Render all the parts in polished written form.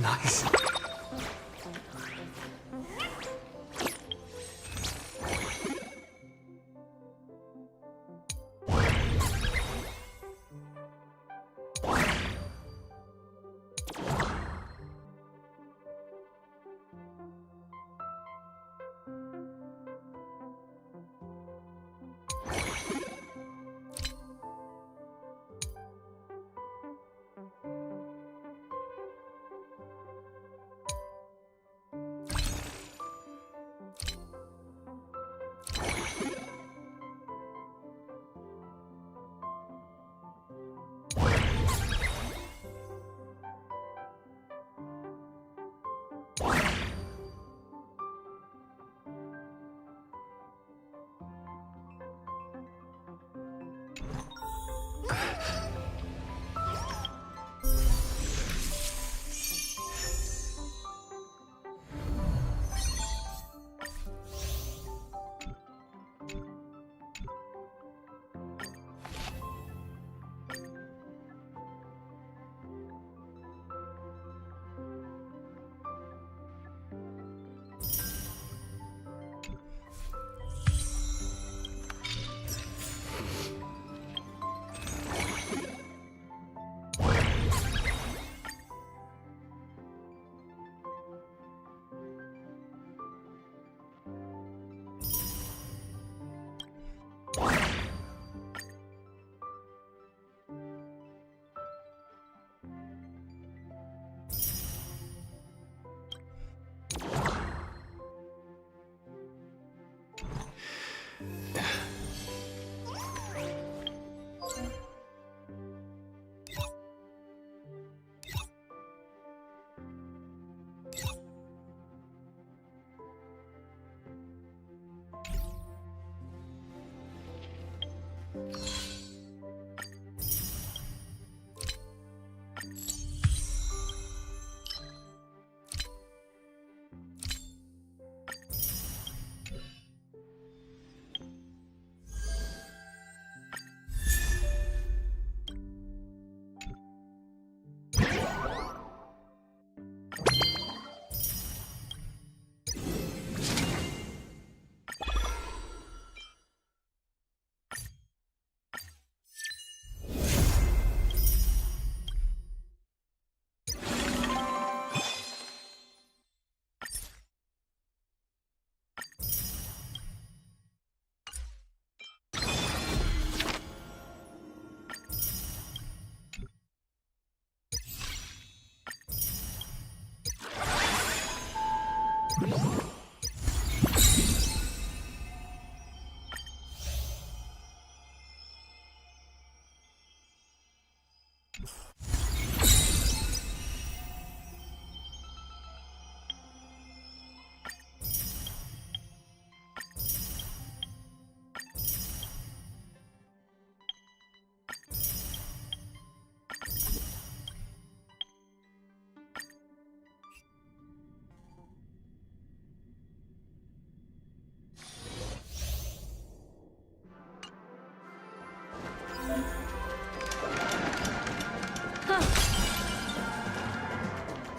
Nice.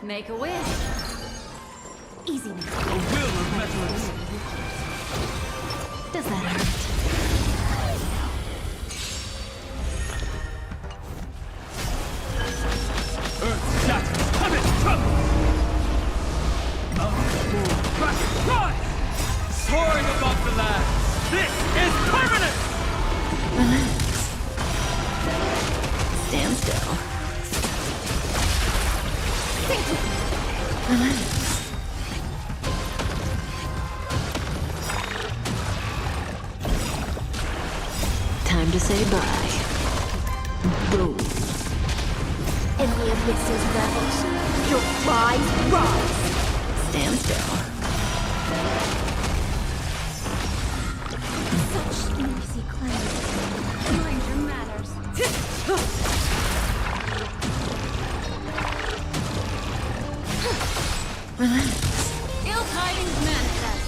Make a wish. Easy now. A will of metals. Does that hurt? Earth shatters. Come in, trouble. Rocket rise! Soaring above the land. This is permanent! Relax. Stand still. Relax. Time to say bye. Boom. In the abyss's revels, your rise, rise! Stand still. Such noisy claims. Mind your manners. Relax. Ill tidings manifest.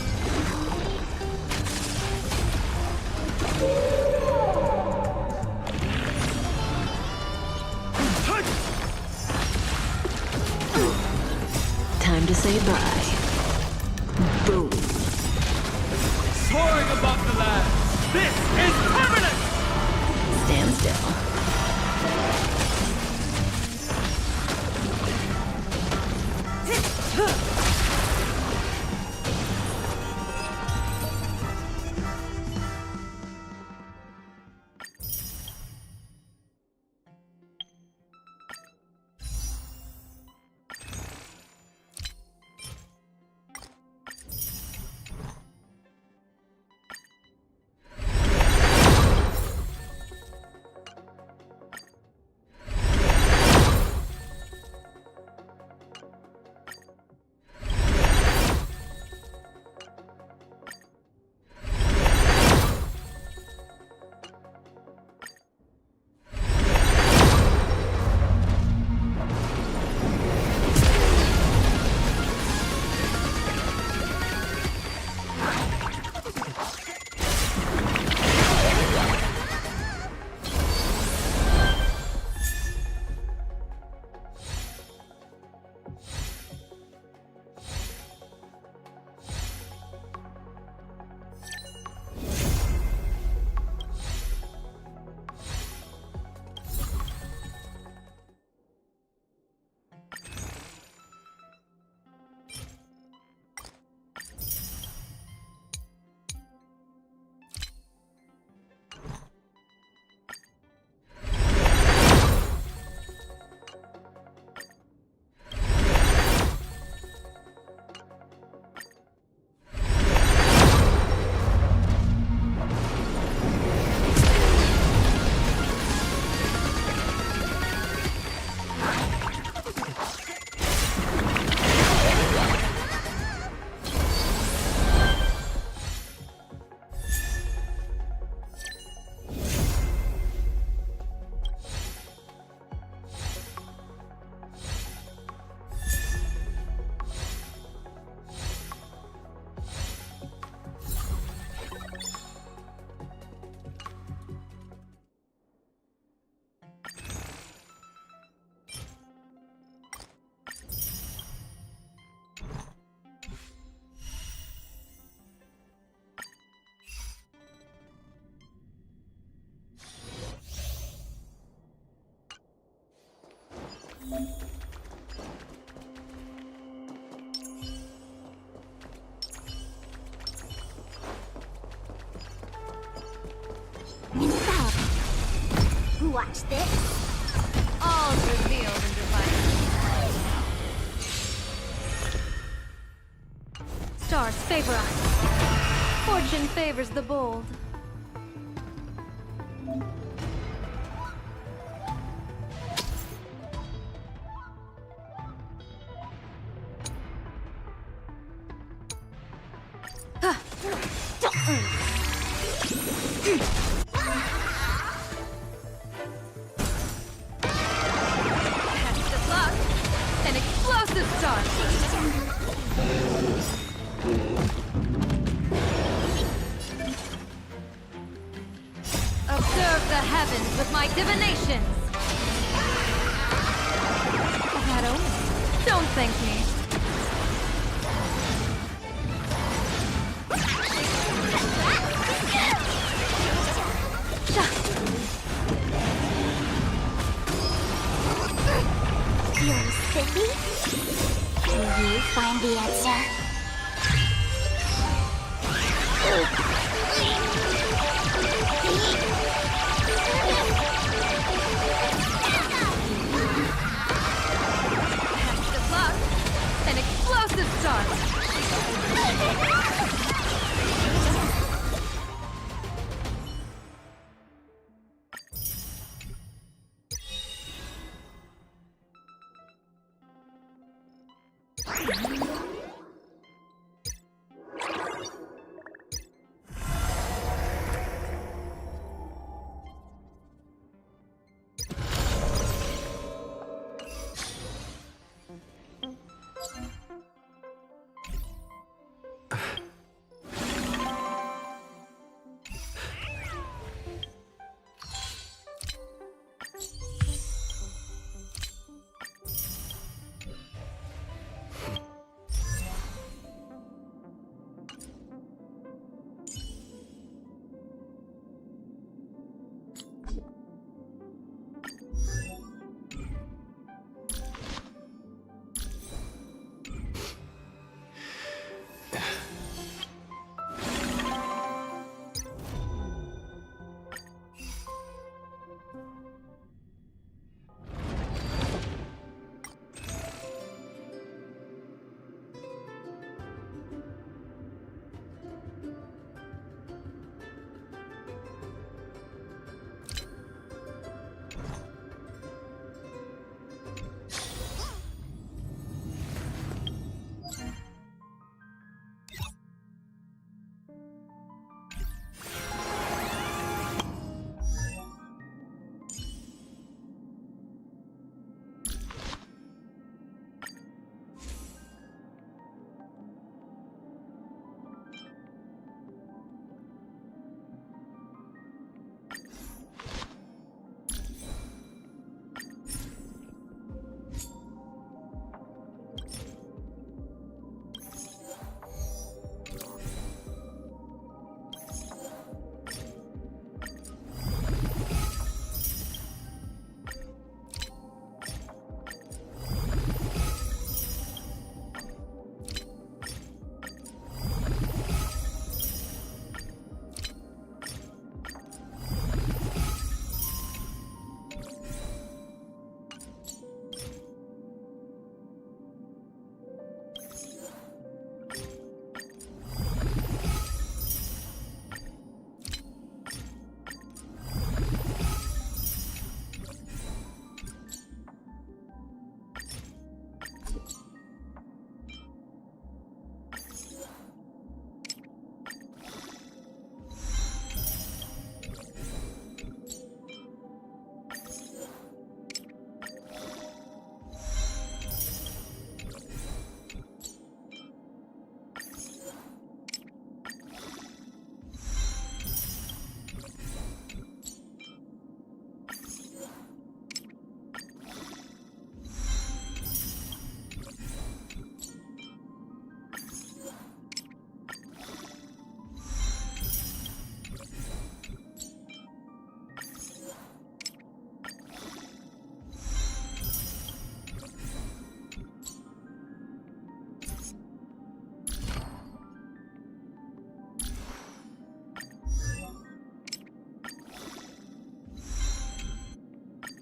to say bye. Boom. Soaring above the land. This is permanent! Stand still. Watch this. All's revealed in divine. Stars favor us. Fortune favors the bold. Observe the heavens with my divinations! That omen? Don't thank me. Feeling sticky? Can you find the answer?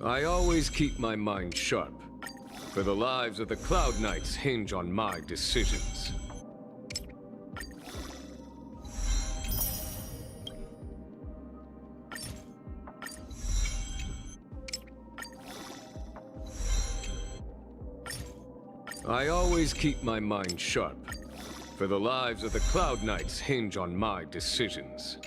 I always keep my mind sharp, for the lives of the Cloud Knights hinge on my decisions. I always keep my mind sharp, for the lives of the Cloud Knights hinge on my decisions.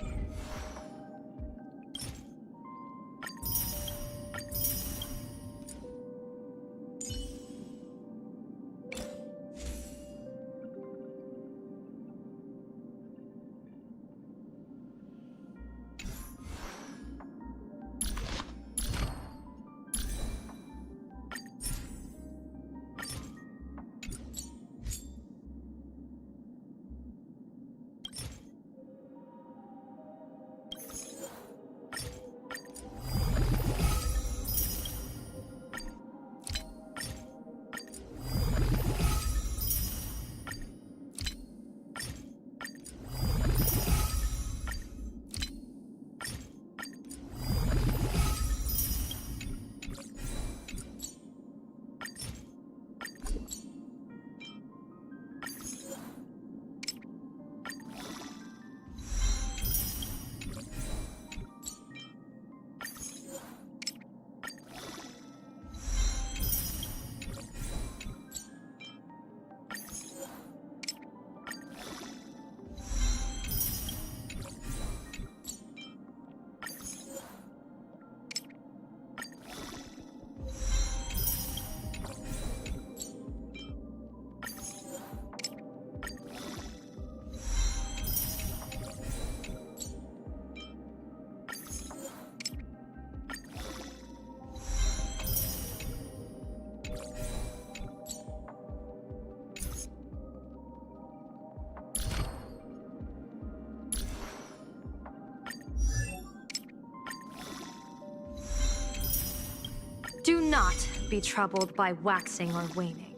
Do not be troubled by waxing or waning.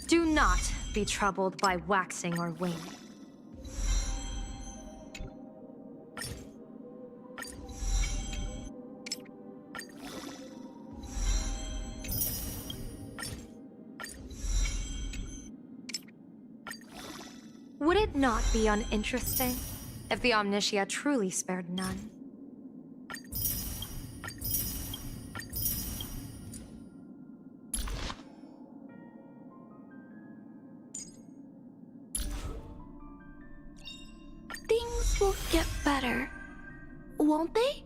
Do not be troubled by waxing or waning. Would it not be uninteresting if the Omnitia truly spared none? Things will get better, won't they?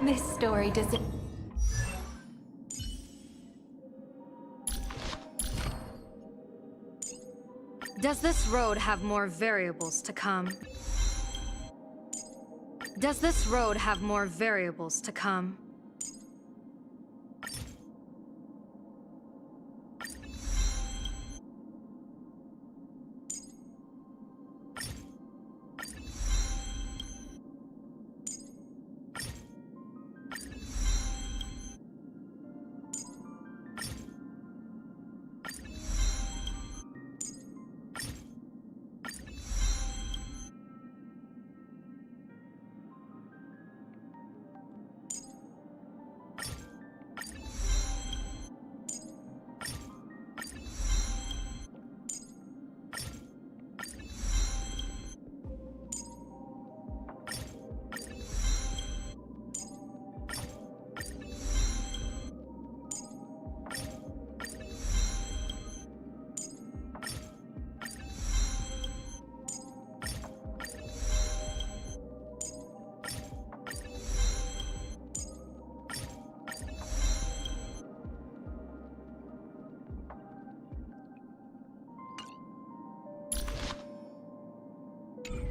This story doesn't. Does this road have more variables to come? Does this road have more variables to come?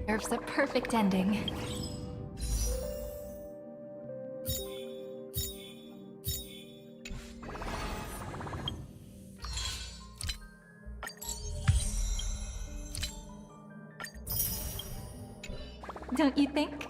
Deserves a perfect ending. Don't you think?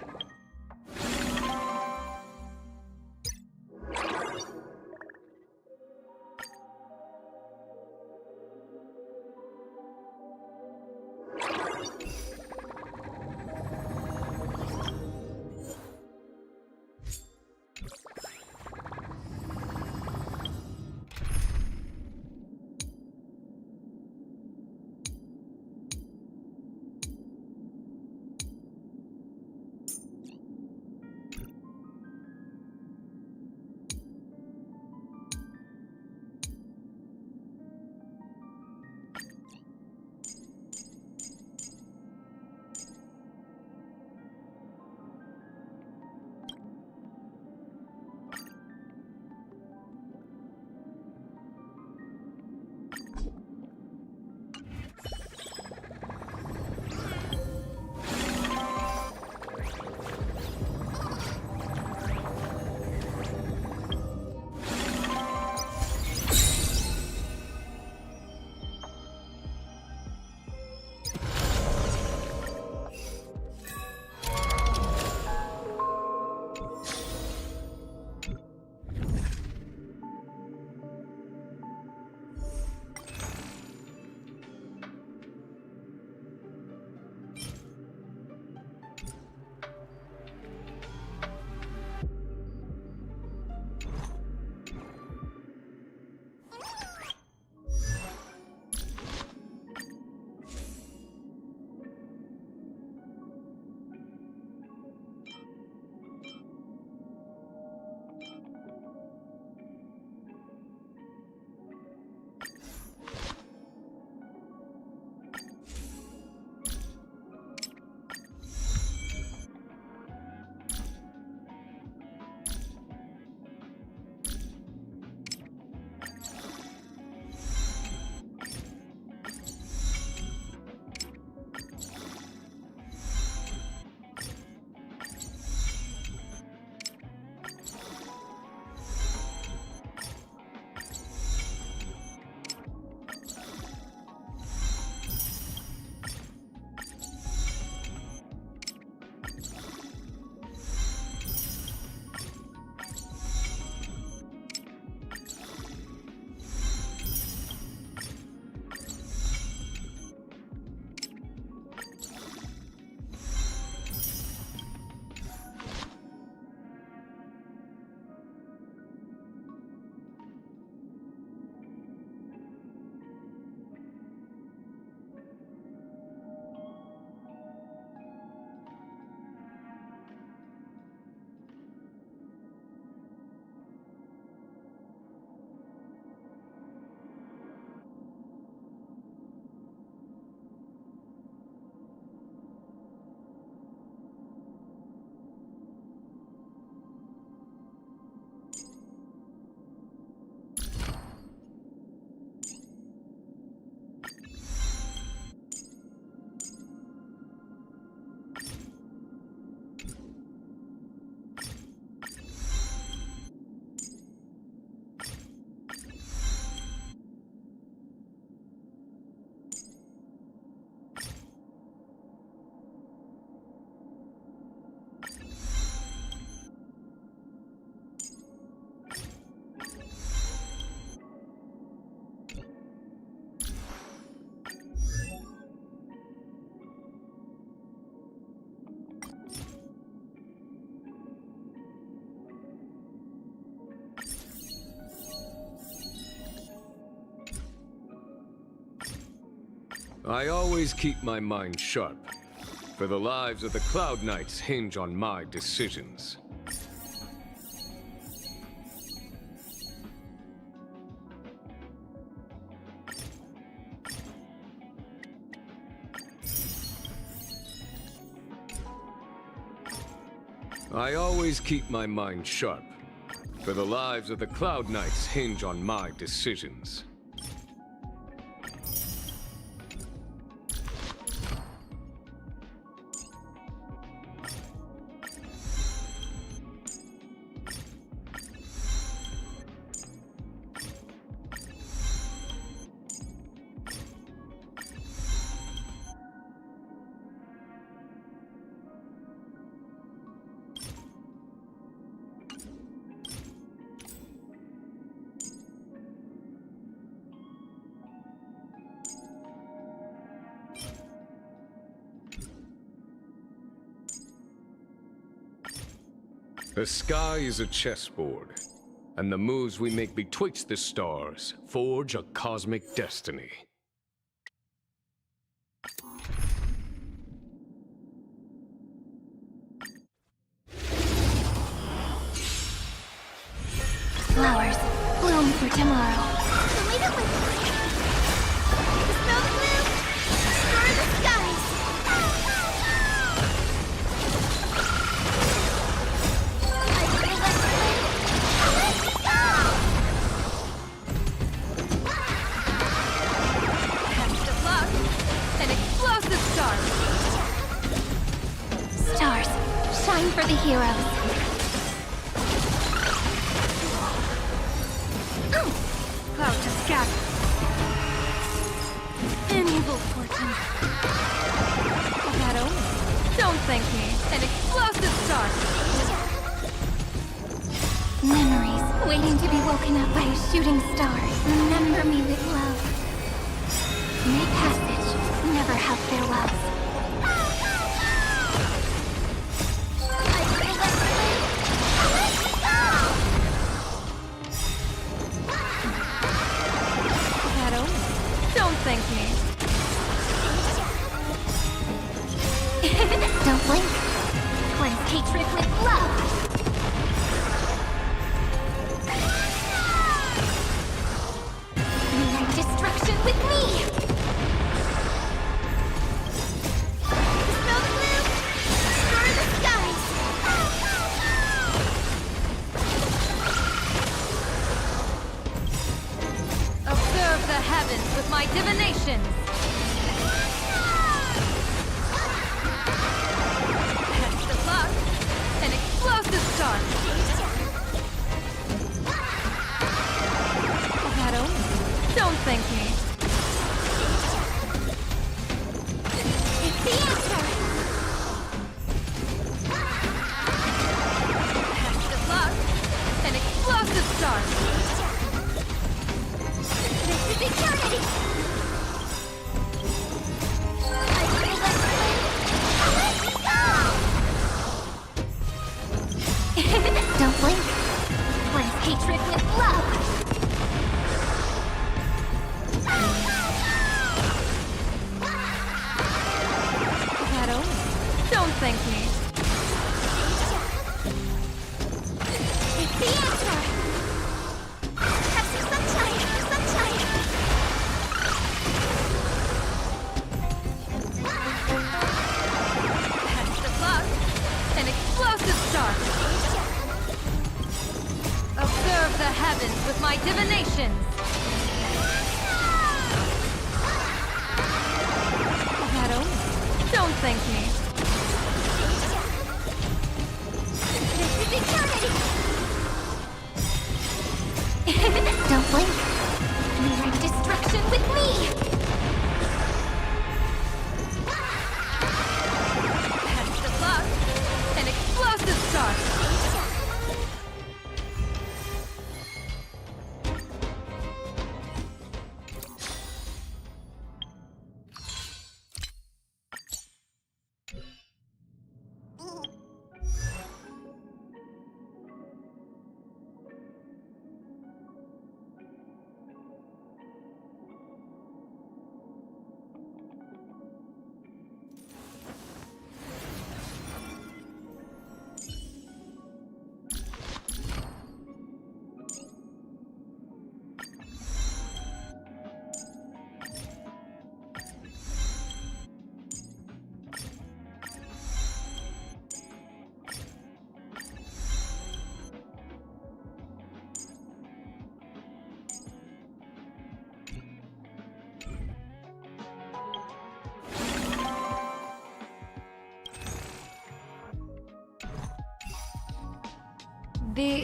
I always keep my mind sharp, for the lives of the Cloud Knights hinge on my decisions. I always keep my mind sharp, for the lives of the Cloud Knights hinge on my decisions. The sky is a chessboard, and the moves we make betwixt the stars forge a cosmic destiny. Flowers bloom for tomorrow. Leave it with me. Smell the blue. Destroy the skies. I feel like let's go. Test of luck. An explosive start. Stars, shine for the heroes. Cloud to scatter. An evil fortune. That omen. Don't thank me. An explosive start. Memories waiting to be woken up by a shooting star. Remember me with love. May passage never have farewells. I feel like let's go. That omen. Don't thank me. Don't blink. Cleanse hatred with love. Rewrite destruction with me. Smell the blue. Destroy the skies. Observe the heavens with my divinations. Test of luck. An explosive start. That omen. Don't thank me. It's the answer. Test of luck. An explosive start. This is eternity. I feel like let's go. Don't blink. Cleanse hatred with love. That omen. Don't thank me. It's the answer. Have some sunshine. Sunshine. Test of luck. An explosive start. Observe the heavens with my divinations. That omen. Don't thank me. This is eternity. Don't blink. Rewrite destruction with me. Test of luck. An explosive start. The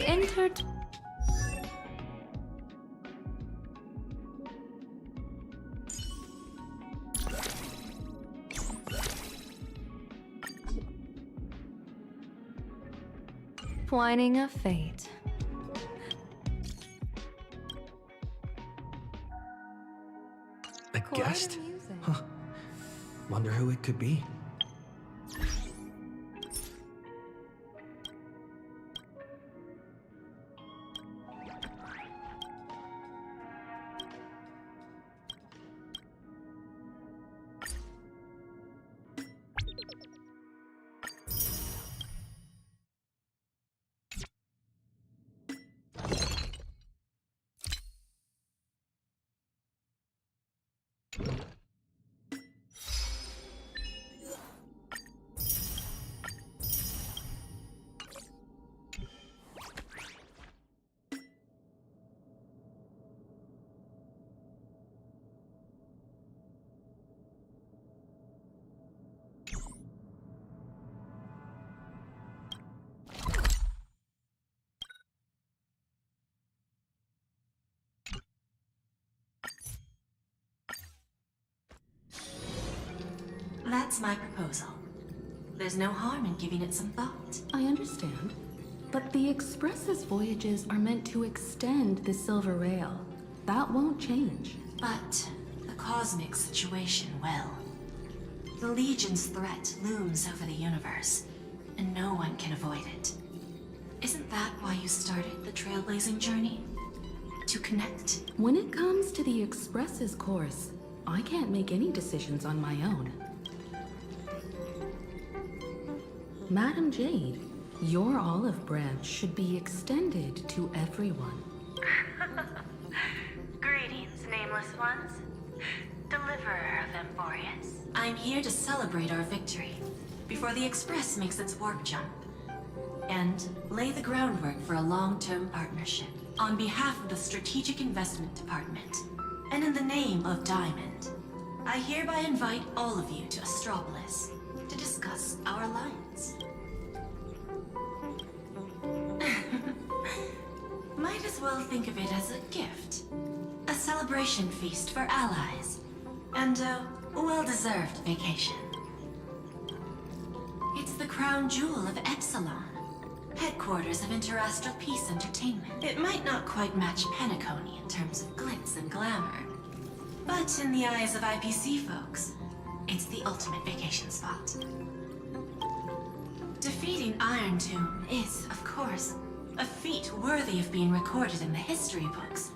Whining of fate. A Quite guest? amusing. Huh. Wonder who it could be. That's my proposal. There's no harm in giving it some thought. I understand. But the Express's voyages are meant to extend the Silver Rail. That won't change. But the cosmic situation will. The Legion's threat looms over the universe, and no one can avoid it. Isn't that why you started the trailblazing journey? To connect? When it comes to the Express's course, I can't make any decisions on my own. Madam Jade, your olive branch should be extended to everyone. Greetings, nameless ones. Deliverer of Emporius. I'm here to celebrate our victory before the Express makes its warp jump, and lay the groundwork for a long-term partnership. On behalf of the Strategic Investment Department, and in the name of Diamond, I hereby invite all of you to Astropolis to discuss our alliance. Might as well think of it as a gift. A celebration feast for allies, and a well-deserved vacation. It's the crown jewel of Epsilon, headquarters of Interastral Peace Entertainment. It might not quite match Penacony in terms of glitz and glamour, but in the eyes of IPC folks, it's the ultimate vacation spot. Defeating Iron Tomb is, of course, a feat worthy of being recorded in the history books.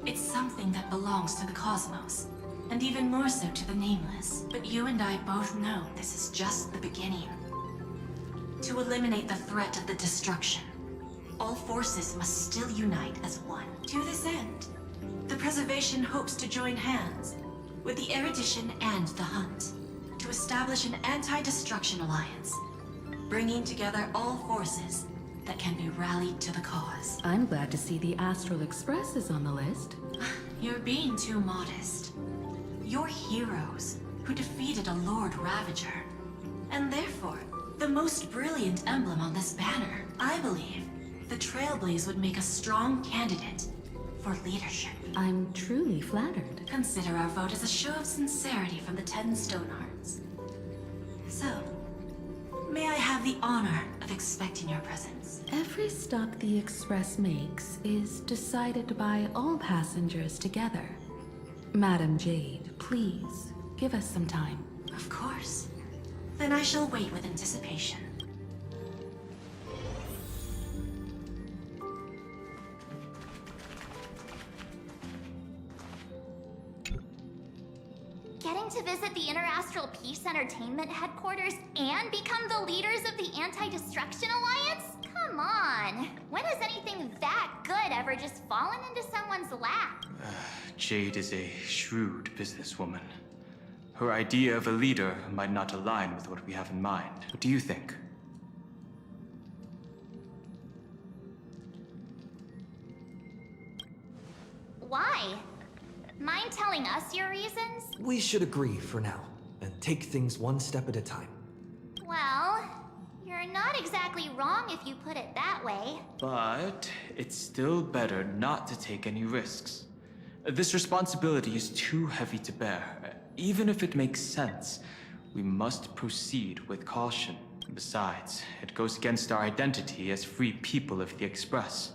It's something that belongs to the cosmos, and even more so to the Nameless. But you and I both know this is just the beginning. To eliminate the threat of the destruction, all forces must still unite as one. To this end, the Preservation hopes to join hands with the Erudition and the Hunt to establish an anti-destruction alliance, bringing together all forces that can be rallied to the cause. I'm glad to see the Astral Express is on the list. You're being too modest. You're heroes who defeated a Lord Ravager, and therefore the most brilliant emblem on this banner. I believe the Trailblaze would make a strong candidate for leadership. I'm truly flattered. Consider our vote as a show of sincerity from the 10 Stonehearts. So, may I have the honor of expecting your presence? Every stop the Express makes is decided by all passengers together. Madam Jade, please, give us some time. Of course. Then I shall wait with anticipation. Getting to visit the Interastral Peace Entertainment headquarters and become the leaders of the Anti-Destruction Alliance? Come on! When has anything that good ever just fallen into someone's lap? Jade is a shrewd businesswoman. Her idea of a leader might not align with what we have in mind. What do you think? Why? Mind telling us your reasons? We should agree for now, and take things one step at a time. Well, you're not exactly wrong if you put it that way. But it's still better not to take any risks. This responsibility is too heavy to bear. Even if it makes sense, we must proceed with caution. Besides, it goes against our identity as free people of the Express.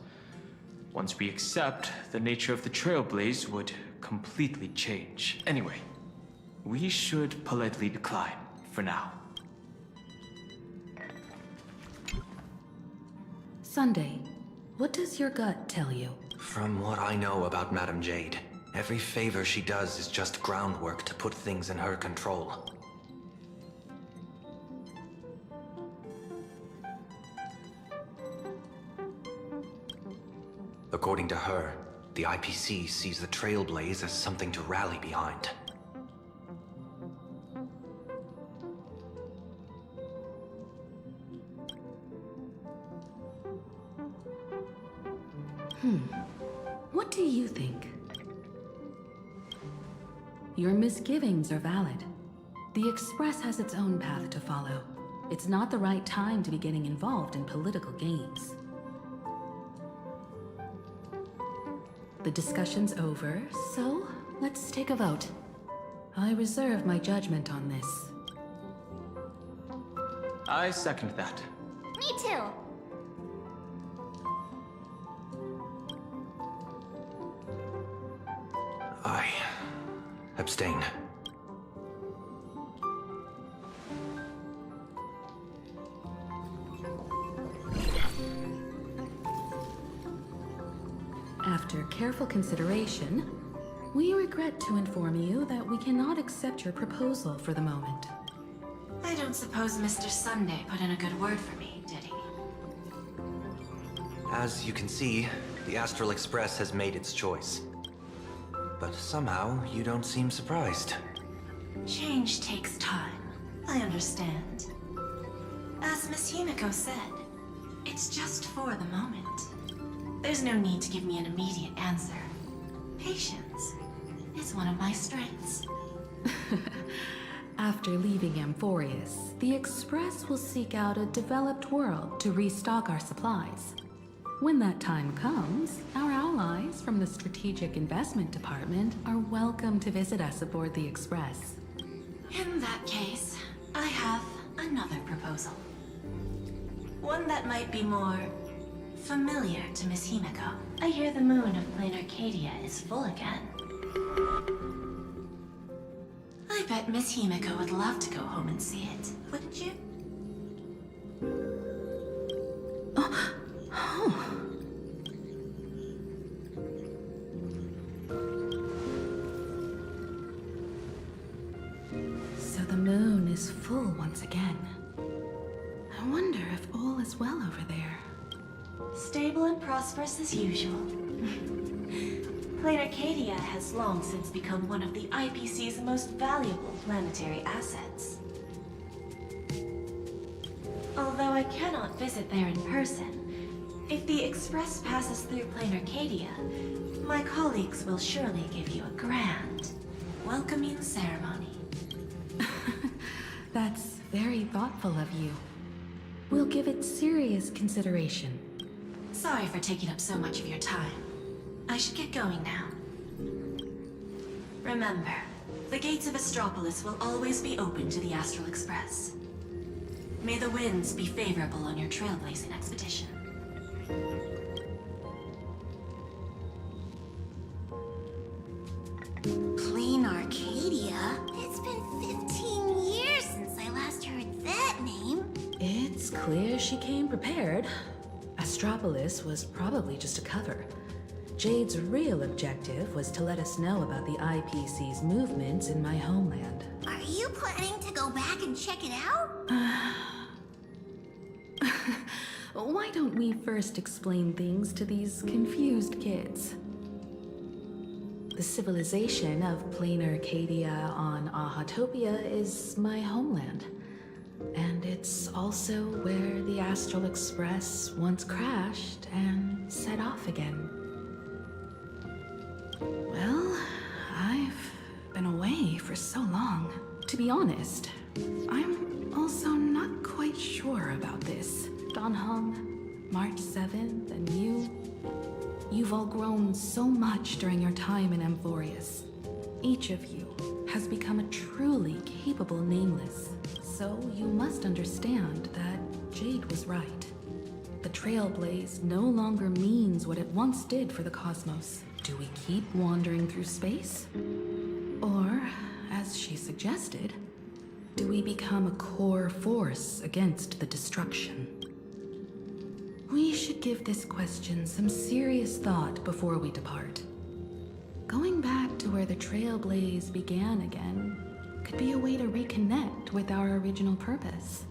Once we accept, the nature of the Trailblaze would completely change. Anyway, we should politely decline for now. Sunday, what does your gut tell you? From what I know about Madame Jade, every favor she does is just groundwork to put things in her control. According to her, the IPC sees the Trailblaze as something to rally behind. What do you think? Your misgivings are valid. The Express has its own path to follow. It's not the right time to be getting involved in political games. The discussion's over, so let's take a vote. I reserve my judgment on this. I second that. Me too. I abstain. After careful consideration, we regret to inform you that we cannot accept your proposal for the moment. I don't suppose Mr. Sunday put in a good word for me, did he? As you can see, the Astral Express has made its choice. But somehow, you don't seem surprised. Change takes time. I understand. As Miss Himiko said, it's just for the moment. There's no need to give me an immediate answer. Patience is one of my strengths. After leaving Amphorius, the Express will seek out a developed world to restock our supplies. When that time comes, our allies from the Strategic Investment Department are welcome to visit us aboard the Express. In that case, I have another proposal. One that might be more familiar to Miss Himiko. I hear the moon of Plain Arcadia is full again. I bet Miss Himiko would love to go home and see it, wouldn't you? So the moon is full once again. I wonder if all is well over there. Stable and prosperous as usual. Plain Arcadia has long since become one of the IPC's most valuable planetary assets. Although I cannot visit there in person, if the Express passes through Plain Arcadia, my colleagues will surely give you a grand welcoming ceremony. That's very thoughtful of you. We'll give it serious consideration. Sorry for taking up so much of your time. I should get going now. Remember, the gates of Astropolis will always be open to the Astral Express. May the winds be favorable on your trailblazing expedition. Plain Arcadia? It's been 15 years since I last heard that name. It's clear she came prepared. Astropolis was probably just a cover. Jade's real objective was to let us know about the IPC's movements in my homeland. Are you planning to go back and check it out? Why don't we first explain things to these confused kids? The civilization of Plain Arcadia on Ahatopia is my homeland. And it's also where the Astral Express once crashed and set off again. Well, I've been away for so long. To be honest, I'm also not quite sure about this. Dan Heng, March 7th, and you've all grown so much during your time in Amphorius. Each of you has become a truly capable Nameless. So you must understand that Jade was right. The Trailblaze no longer means what it once did for the cosmos. Do we keep wandering through space? Or, as she suggested, do we become a core force against the destruction? We should give this question some serious thought before we depart. Going back to where the Trailblaze began again could be a way to reconnect with our original purpose.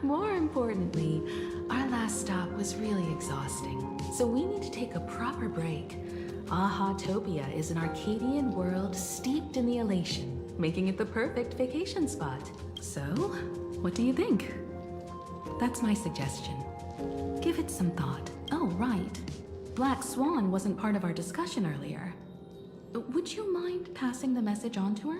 More importantly, our last stop was really exhausting, so we need to take a proper break. Ahatopia is an Arcadian world steeped in the elation, making it the perfect vacation spot. So, what do you think? That's my suggestion. Give it some thought. Oh, right. Black Swan wasn't part of our discussion earlier. Would you mind passing the message on to her?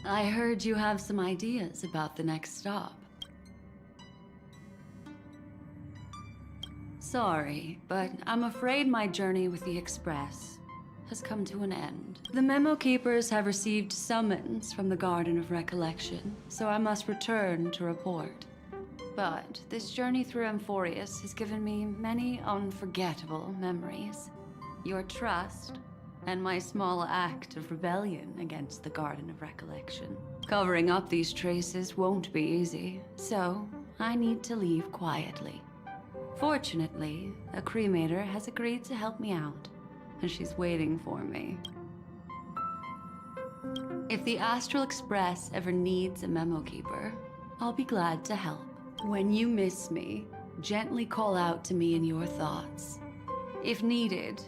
I heard you have some ideas about the next stop. Sorry, but I'm afraid my journey with the Express has come to an end. The Memo Keepers have received summons from the Garden of Recollection, so I must return to report. But this journey through Amphorius has given me many unforgettable memories. Your trust, and my small act of rebellion against the Garden of Recollection. Covering up these traces won't be easy, so I need to leave quietly. Fortunately, a cremator has agreed to help me out, and she's waiting for me. If the Astral Express ever needs a memo keeper, I'll be glad to help. When you miss me, gently call out to me in your thoughts. If needed,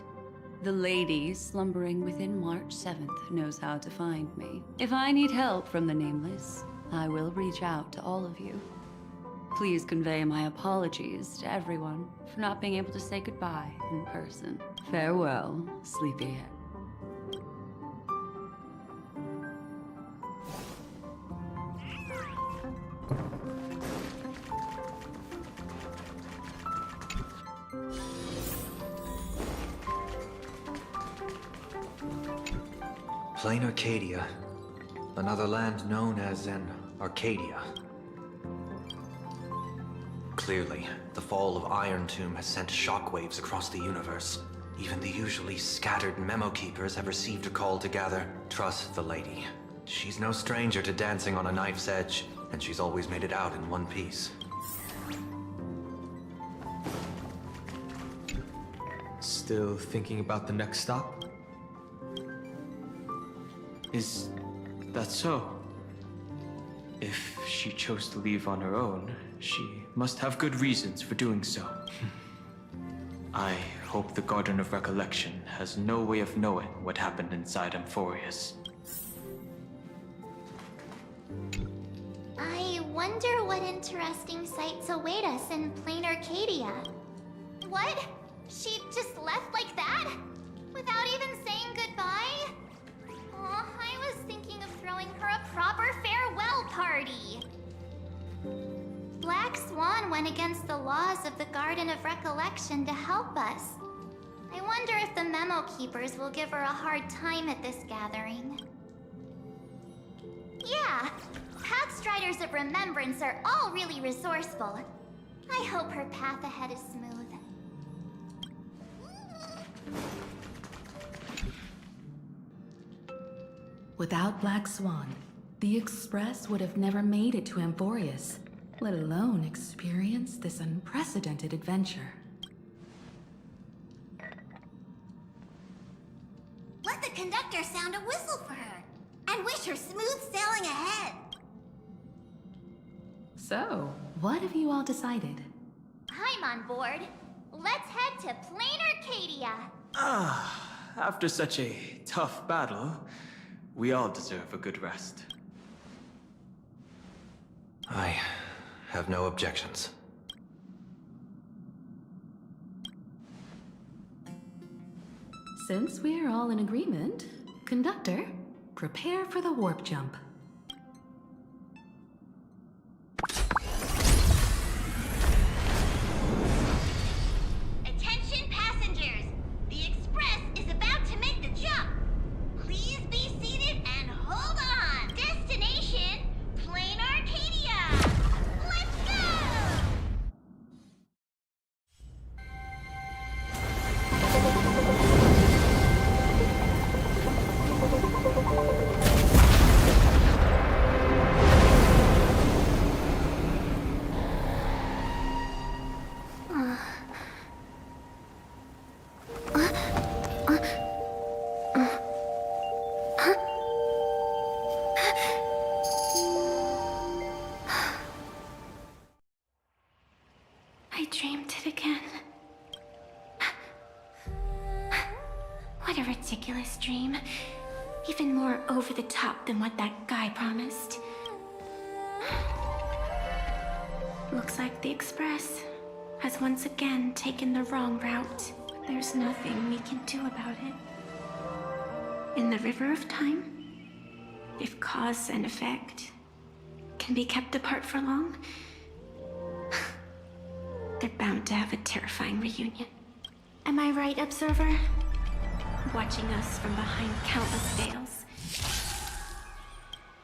the lady slumbering within March 7th knows how to find me. If I need help from the Nameless, I will reach out to all of you. Please convey my apologies to everyone for not being able to say goodbye in person. Farewell, sleepyhead. Plain Arcadia. Another land known as an Arcadia. Clearly, the fall of Iron Tomb has sent shockwaves across the universe. Even the usually scattered memo keepers have received a call to gather. Trust the lady. She's no stranger to dancing on a knife's edge, and she's always made it out in one piece. Still thinking about the next stop? Is that so? If she chose to leave on her own, she must have good reasons for doing so. I hope the Garden of Recollection has no way of knowing what happened inside Amphorius. I wonder what interesting sights await us in plain Arcadia. What? She just left like that? Without even saying goodbye? Aw, I was thinking of throwing her a proper farewell party. Black Swan went against the laws of the Garden of Recollection to help us. I wonder if the Memo Keepers will give her a hard time at this gathering. Yeah, Pathstriders of Remembrance are all really resourceful. I hope her path ahead is smooth. Without Black Swan, the Express would have never made it to Amphorius, let alone experience this unprecedented adventure. Let the conductor sound a whistle for her, and wish her smooth sailing ahead. So, what have you all decided? I'm on board. Let's head to plain Arcadia. After such a tough battle, we all deserve a good rest. I have no objections. Since we're all in agreement, Conductor, prepare for the warp jump. Attention passengers! The Express is about to make the jump! Please be seated and hold on! Destination, Plain Arcadia! Let's go! I dreamed it again. What a ridiculous dream. Even more over the top than what that guy promised. Looks like the Express has once again taken the wrong route. There's nothing we can do about it. In the river of time, if cause and effect can be kept apart for long, they're bound to have a terrifying reunion. Am I right, Observer? Watching us from behind countless veils.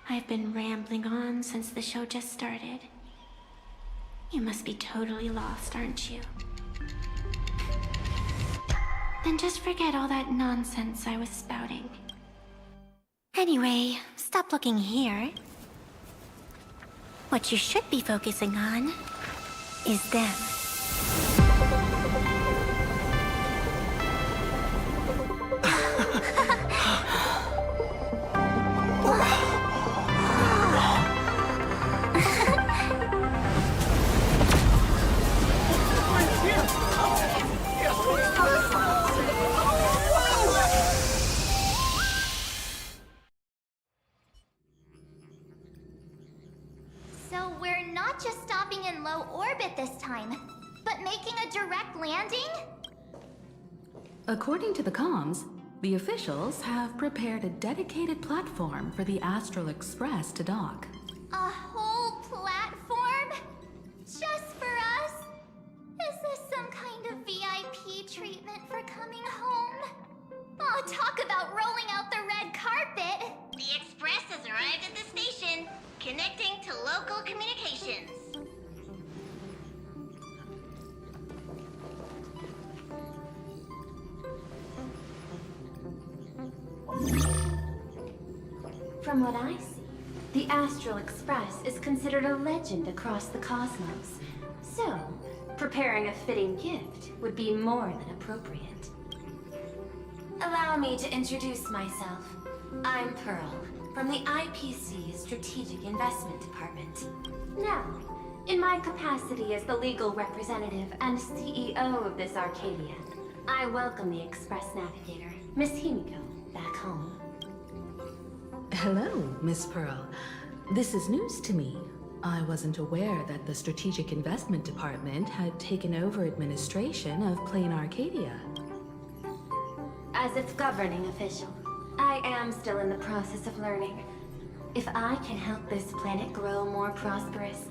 I've been rambling on since the show just started. You must be totally lost, aren't you? Then just forget all that nonsense I was spouting. Anyway, stop looking here. What you should be focusing on is them. So we're not just stopping in low orbit this time, but making a direct landing? According to the comms, the officials have prepared a dedicated platform for the Astral Express to dock. A whole platform? Just for us? Is this some kind of VIP treatment for coming home? Oh, talk about rolling out the red carpet! The Express has arrived at the station, connecting to local communications. From what I see, the Astral Express is considered a legend across the cosmos. So, preparing a fitting gift would be more than appropriate. Allow me to introduce myself. I'm Pearl, from the IPC Strategic Investment Department. Now, in my capacity as the legal representative and CEO of this Arcadia, I welcome the Express Navigator, Miss Himiko, back home. Hello, Miss Pearl. This is news to me. I wasn't aware that the Strategic Investment Department had taken over administration of Plain Arcadia. As its governing official, I am still in the process of learning. If I can help this planet grow more prosperous,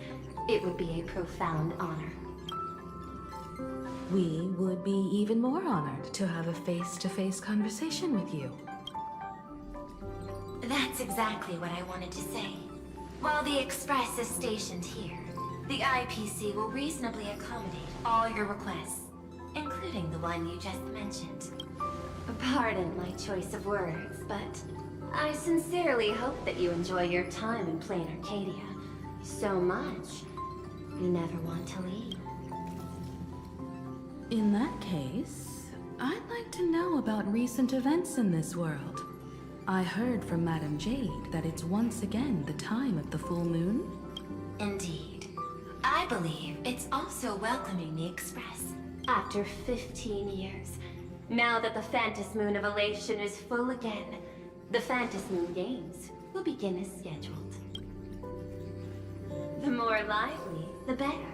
it would be a profound honor. We would be even more honored to have a face-to-face conversation with you. That's exactly what I wanted to say. While the Express is stationed here, the IPC will reasonably accommodate all your requests, including the one you just mentioned. Pardon my choice of words, but I sincerely hope that you enjoy your time in Plain Arcadia so much you never want to leave. In that case, I'd like to know about recent events in this world. I heard from Madame Jade that it's once again the time of the full moon. Indeed. I believe it's also welcoming the Express after 15 years. Now that the Phantas Moon of Elation is full again, the Phantas Moon Games will begin as scheduled. The more lively, the better.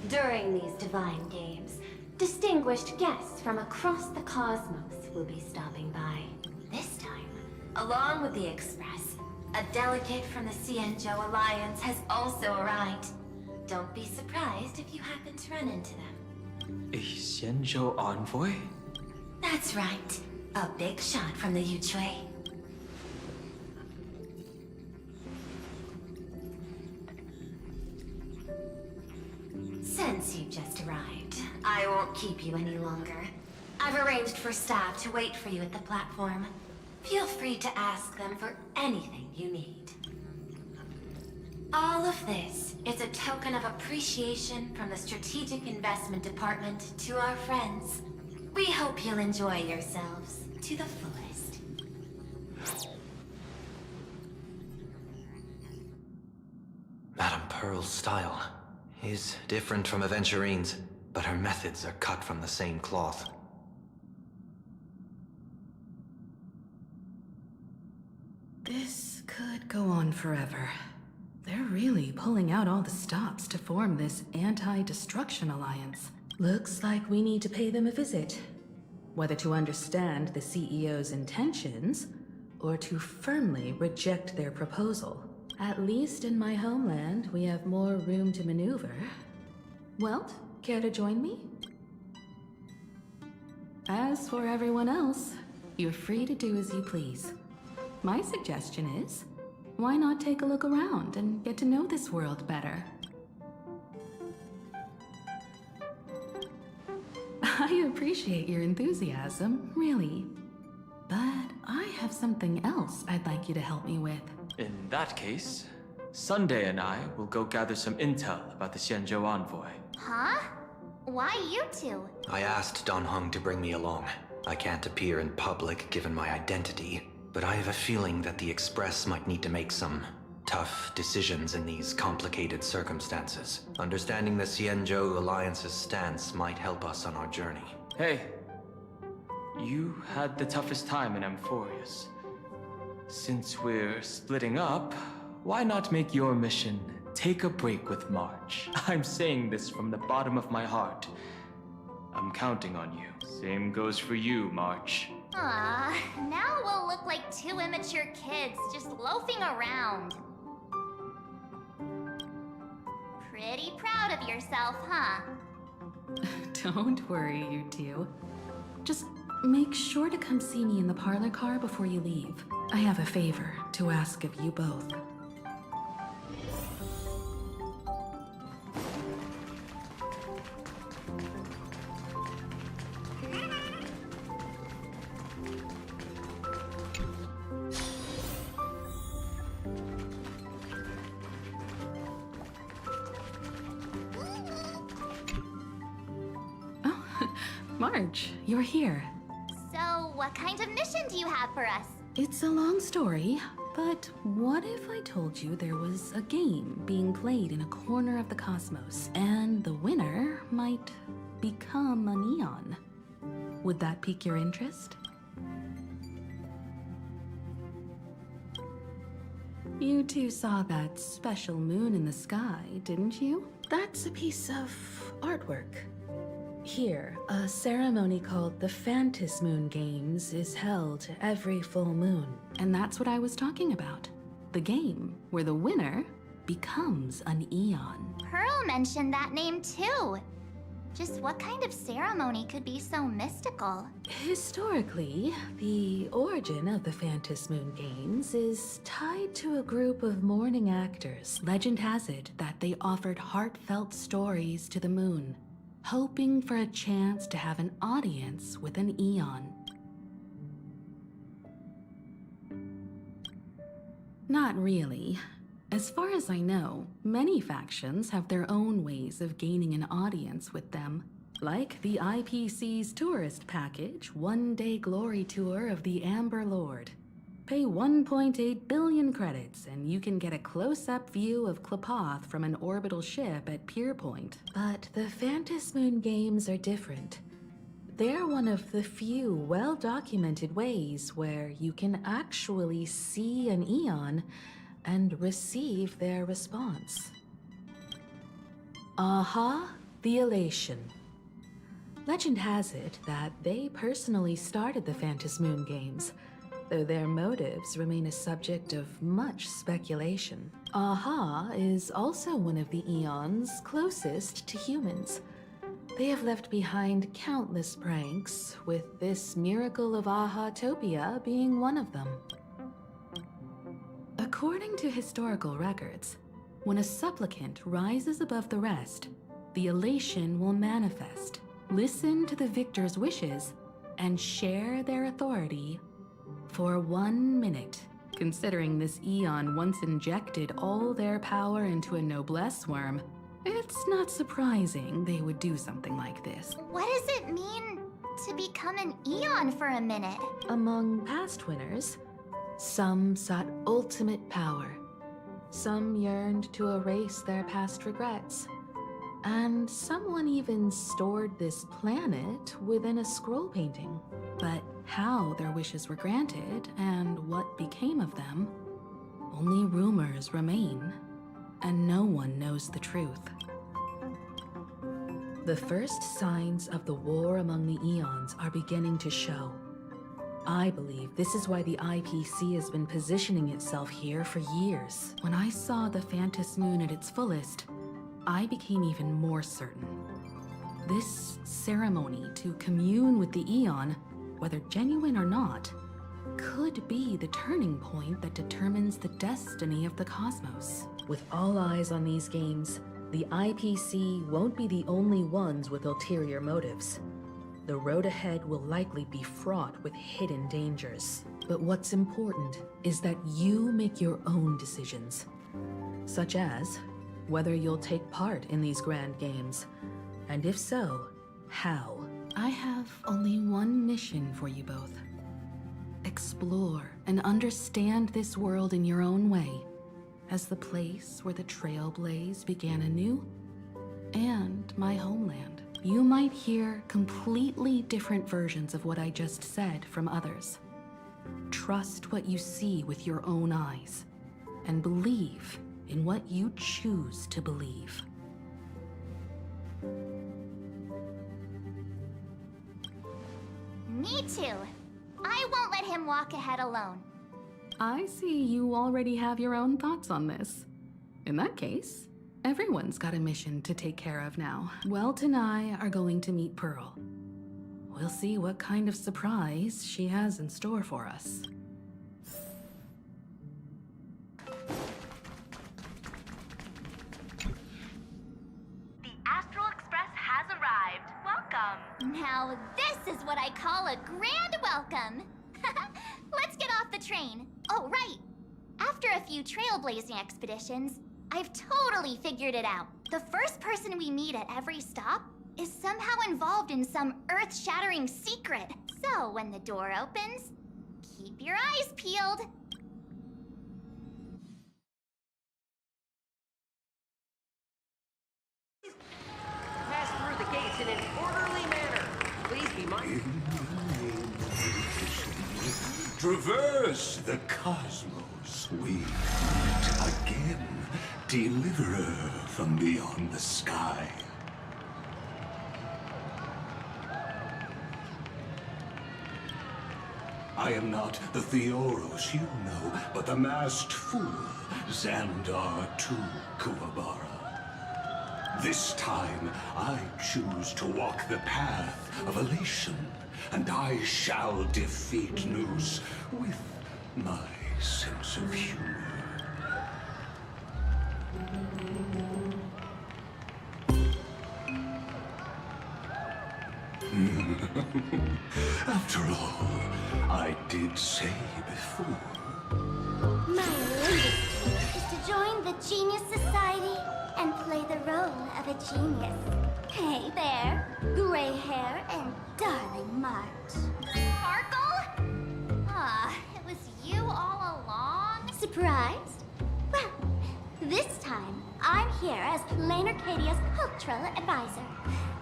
During these divine games, distinguished guests from across the cosmos will be stopping by. This time, along with the Express, a delegate from the Xianzhou Alliance has also arrived. Don't be surprised if you happen to run into them. A Xianzhou envoy? That's right. A big shot from the Yuchui. Since you've just arrived, I won't keep you any longer. I've arranged for staff to wait for you at the platform. Feel free to ask them for anything you need. All of this is a token of appreciation from the Strategic Investment Department to our friends. We hope you'll enjoy yourselves to the fullest. Madame Pearl's style is different from Aventurine's, but her methods are cut from the same cloth. This could go on forever. They're really pulling out all the stops to form this anti-destruction alliance. Looks like we need to pay them a visit. Whether to understand the CEO's intentions, or to firmly reject their proposal. At least in my homeland, we have more room to maneuver. Welt, care to join me? As for everyone else, you're free to do as you please. My suggestion is, why not take a look around and get to know this world better? I appreciate your enthusiasm, really. But I have something else I'd like you to help me with. In that case, Sunday and I will go gather some intel about the Xianzhou envoy. Huh? Why you two? I asked Don Hung to bring me along. I can't appear in public given my identity, but I have a feeling that the Express might need to make some tough decisions in these complicated circumstances. Understanding the Xianzhou Alliance's stance might help us on our journey. Hey, you had the toughest time in Amphorius. Since we're splitting up, why not make your mission take a break with March? I'm saying this from the bottom of my heart. I'm counting on you. Same goes for you, March. Now we'll look like two immature kids just loafing around. Pretty proud of yourself, huh? Don't worry, you two. Just make sure to come see me in the parlor car before you leave. I have a favor to ask of you both. March, you're here. So, what kind of mission do you have for us? It's a long story, but what if I told you there was a game being played in a corner of the cosmos, and the winner might become a neon? Would that pique your interest? You two saw that special moon in the sky, didn't you? That's a piece of artwork. Here, a ceremony called the Phantasy Moon Games is held every full moon. And that's what I was talking about. The game where the winner becomes an Eon. Pearl mentioned that name too. Just what kind of ceremony could be so mystical? Historically, the origin of the Phantasy Moon Games is tied to a group of mourning actors. Legend has it that they offered heartfelt stories to the moon, hoping for a chance to have an audience with an Eon. Not really. As far as I know, many factions have their own ways of gaining an audience with them. Like the IPC's tourist package, one-day glory tour of the Amber Lord. Pay 1.8 billion credits and you can get a close-up view of Klapoth from an orbital ship at Pier Point. But the Phantasy Moon Games are different. They're one of the few well-documented ways where you can actually see an Eon and receive their response. Aha, the Elation. Legend has it that they personally started the Phantom Moon games, though their motives remain a subject of much speculation. Aha is also one of the Eons closest to humans. They have left behind countless pranks, with this miracle of Ahatopia being one of them. According to historical records, when a supplicant rises above the rest, the elation will manifest, listen to the victor's wishes, and share their authority for 1 minute. Considering this Eon once injected all their power into a noblesse worm, it's not surprising they would do something like this. What does it mean to become an Eon for a minute? Among past winners, some sought ultimate power. Some yearned to erase their past regrets. And someone even stored this planet within a scroll painting. But how their wishes were granted and what became of them, only rumors remain, and no one knows the truth. The first signs of the war among the Eons are beginning to show. I believe this is why the IPC has been positioning itself here for years. When I saw the Phantom Moon at its fullest, I became even more certain. This ceremony to commune with the Eon, whether genuine or not, could be the turning point that determines the destiny of the cosmos. With all eyes on these games, the IPC won't be the only ones with ulterior motives. The road ahead will likely be fraught with hidden dangers. But what's important is that you make your own decisions, such as whether you'll take part in these grand games, and if so, how. I have only one mission for you both. Explore and understand this world in your own way, as the place where the Trailblaze began anew, and my homeland. You might hear completely different versions of what I just said from others. Trust what you see with your own eyes, and believe in what you choose to believe. Me too. I won't let him walk ahead alone. I see you already have your own thoughts on this. In that case, everyone's got a mission to take care of now. Welt and I are going to meet Pearl. We'll see what kind of surprise she has in store for us. The Astral Express has arrived. Welcome. Now this is what I call a grand welcome. Let's get off the train. Oh, right. After a few trailblazing expeditions, I've totally figured it out. The first person we meet at every stop is somehow involved in some earth-shattering secret. So when the door opens, keep your eyes peeled. Pass through the gates in an orderly manner. Please be mindful. Traverse the cosmos, we meet again, deliverer from beyond the sky. I am not the Theoros you know, but the masked fool, Xandar II Kuwabara. This time, I choose to walk the path of elation, and I shall defeat Noose with my sense of humor. After all, I did say before. My latest is to join the Genius Society and play the role of a genius. Hey there, gray hair and darling March. Sparkle? Ah, it was you all along? Surprised? Well, this time I'm here as Plain Arcadia's cultural advisor,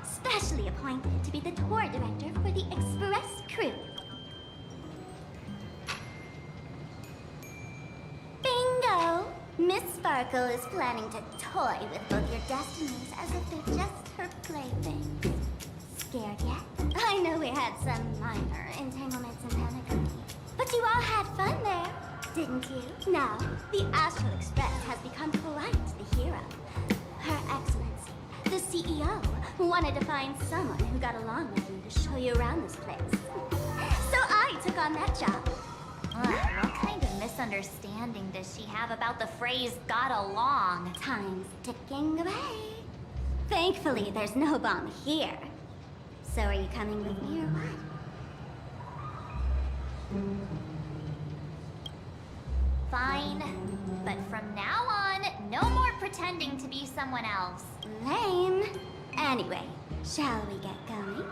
specially appointed to be the tour director for the Express crew. Bingo! Miss Miss Sparkle is planning to toy with both your destinies as if they're just her playthings. Scared yet? I know we had some minor entanglements and panic, but you all had fun there, didn't you? Now, the Astral Express has become quite the hero. Her Excellency, the CEO, wanted to find someone who got along with you to show you around this place. So I took on that job. What kind of misunderstanding does she have about the phrase got along? Time's ticking away. Thankfully, there's no bomb here. So are you coming with me or what? Fine. But from now on, no more pretending to be someone else. Lame. Anyway, shall we get going?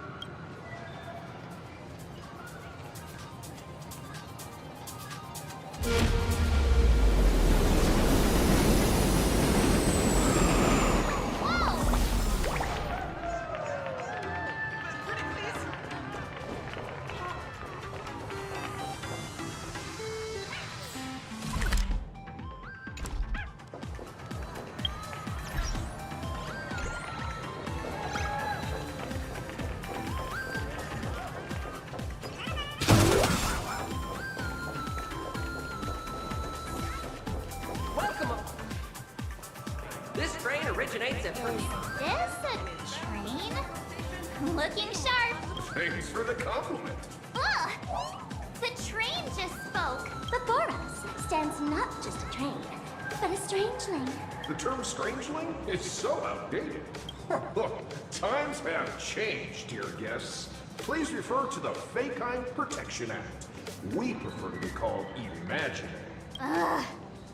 originates at first. This a train? Looking sharp. Thanks for the compliment. Ugh! The train just spoke. The Boros stands not just a train, but a strangeling. The term strangeling is so outdated. Look, times have changed, dear guests. Please refer to the Fake-Eye Protection Act. We prefer to be called imaginary. Ugh.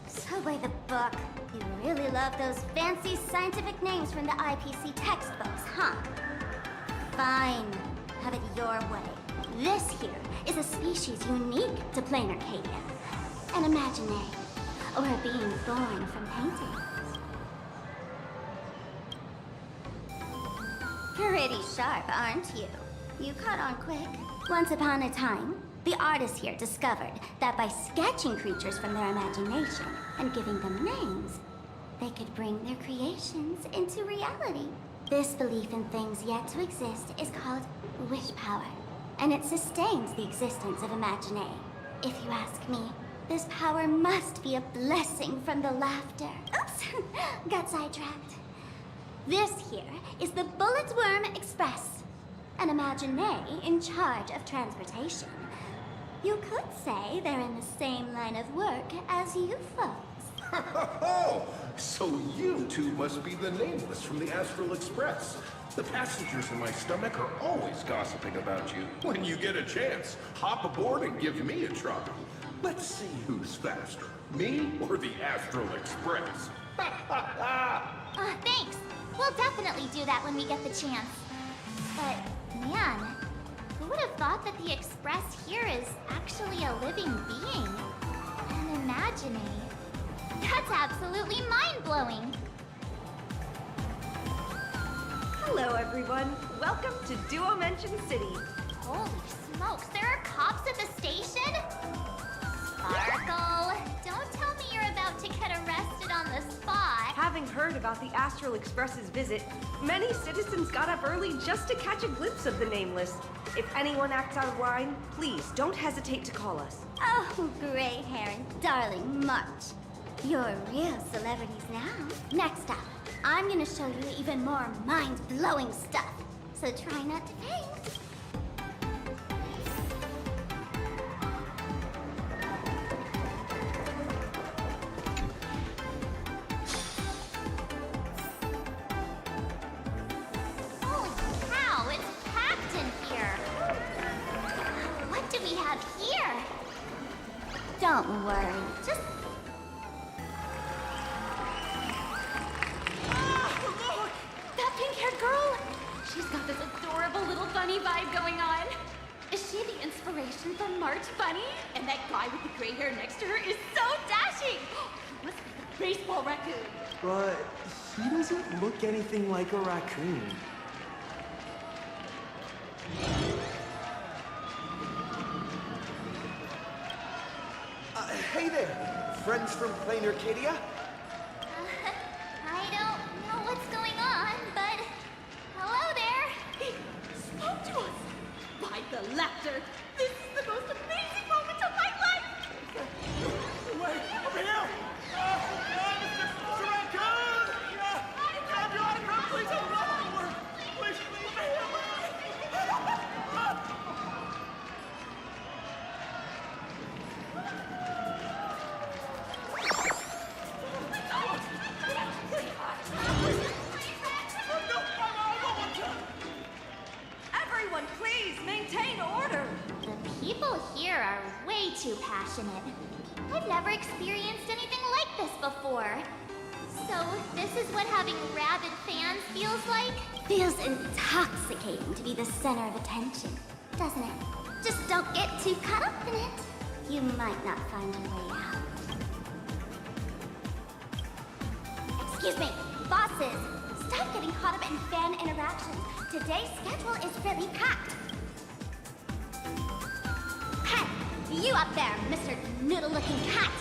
So by the book. You really love those fancy scientific names from the IPC textbooks, huh? Fine. Have it your way. This here is a species unique to plain Arcadia. An imaginary, or a being born from painting. Pretty sharp, aren't you? You caught on quick. Once upon a time, the artists here discovered that by sketching creatures from their imagination and giving them names, they could bring their creations into reality. This belief in things yet to exist is called wish power, and it sustains the existence of Imaginary. If you ask me, this power must be a blessing from the laughter. Oops, got sidetracked. This here is the Bullet Worm Express, an Imaginary in charge of transportation. You could say they're in the same line of work as you folks. Oh, so you two must be the Nameless from the Astral Express. The passengers in my stomach are always gossiping about you. When you get a chance, hop aboard and give me a try. Let's see who's faster, me or the Astral Express. Thanks. We'll definitely do that when we get the chance. But, man, who would have thought that the Express here is actually a living being? An Imaginary. That's absolutely mind-blowing. Hello, everyone. Welcome to Duo Mention City. Holy smokes, there are cops at the station? Sparkle, don't tell me you're about to get arrested on the spot. Having heard about the Astral Express's visit, many citizens got up early just to catch a glimpse of the Nameless. If anyone acts out of line, please don't hesitate to call us. Oh, gray hair and darling March. You're real celebrities now. Next up, I'm gonna show you even more mind-blowing stuff. So try not to faint. Holy cow, it's packed in here. What do we have here? Don't worry, just... That pink-haired girl! She's got this adorable little bunny vibe going on. Is she the inspiration for March Bunny? And that guy with the gray hair next to her is so dashing! He must be the baseball raccoon. But he doesn't look anything like a raccoon. Hey there, friends from Plain Arcadia. to us. By the laughter, this is the most amazing moment of my life. Wait, over here! Mr. Raccoon! Grab your autograph, please! I'm running for it! Please, over here! Everyone, please maintain order. The people here are way too passionate. I've never experienced anything like this before. So, this is what having rabid fans feels like? Feels intoxicating to be the center of attention, doesn't it? Just don't get too caught up in it. You might not find a way out. Excuse me, bosses. Stop getting caught up in fan interactions. Today's schedule is really packed. Hey, you up there, Mr. Noodle-looking cat.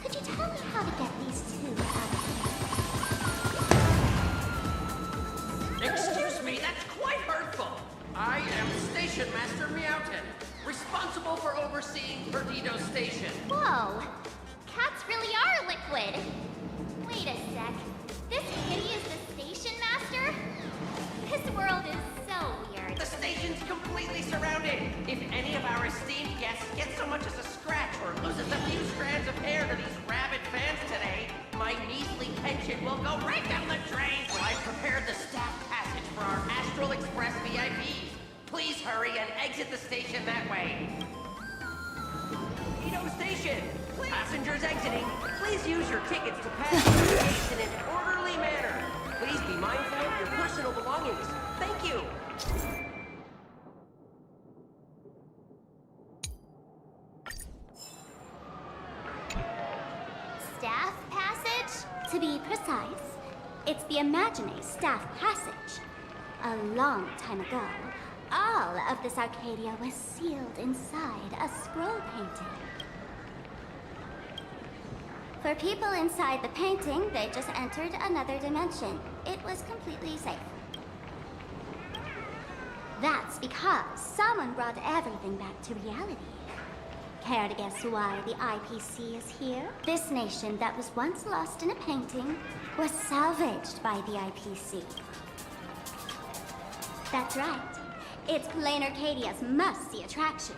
Could you tell me how to get these two out of here? Excuse me, that's quite hurtful. I am Station Master Meowton, responsible for overseeing Perdido Station. Whoa, cats really are liquid. Wait a sec. This kitty is the station master? This world is so weird. The station's completely surrounded. If any of our esteemed guests get so much as a scratch or loses a few strands of hair to these rabid fans today, my measly pension will go right down the drain. So I've prepared the staff passage for our Astral Express VIPs. Please hurry and exit the station that way. Edo Station! Passengers exiting, please use your tickets to pass through the gates in an orderly manner. Please be mindful of your personal belongings. Thank you. Staff passage? To be precise, it's the Imagine Staff Passage. A long time ago, all of this Arcadia was sealed inside a scroll painting. For people inside the painting, they just entered another dimension. It was completely safe. That's because someone brought everything back to reality. Care to guess why the IPC is here? This nation that was once lost in a painting was salvaged by the IPC. That's right. It's Plain Arcadia's must-see attraction.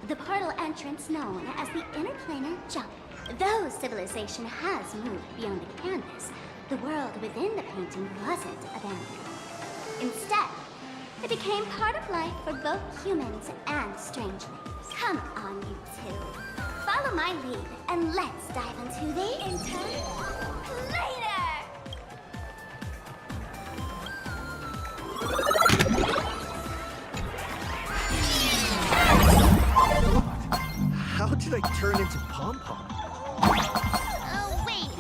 The portal entrance known as the Interplanar Jump. Though civilization has moved beyond the canvas, the world within the painting wasn't abandoned. Instead, it became part of life for both humans and strangelings. Come on, you two. Follow my lead, and let's dive into the Interplanar! How did I turn into Pom-Pom? Oh, wait.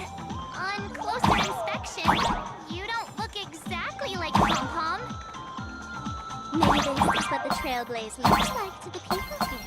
On closer inspection, you don't look exactly like Pom-Pom. Maybe this is what the Trailblaze looks like to the people here.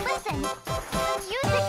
Listen, the music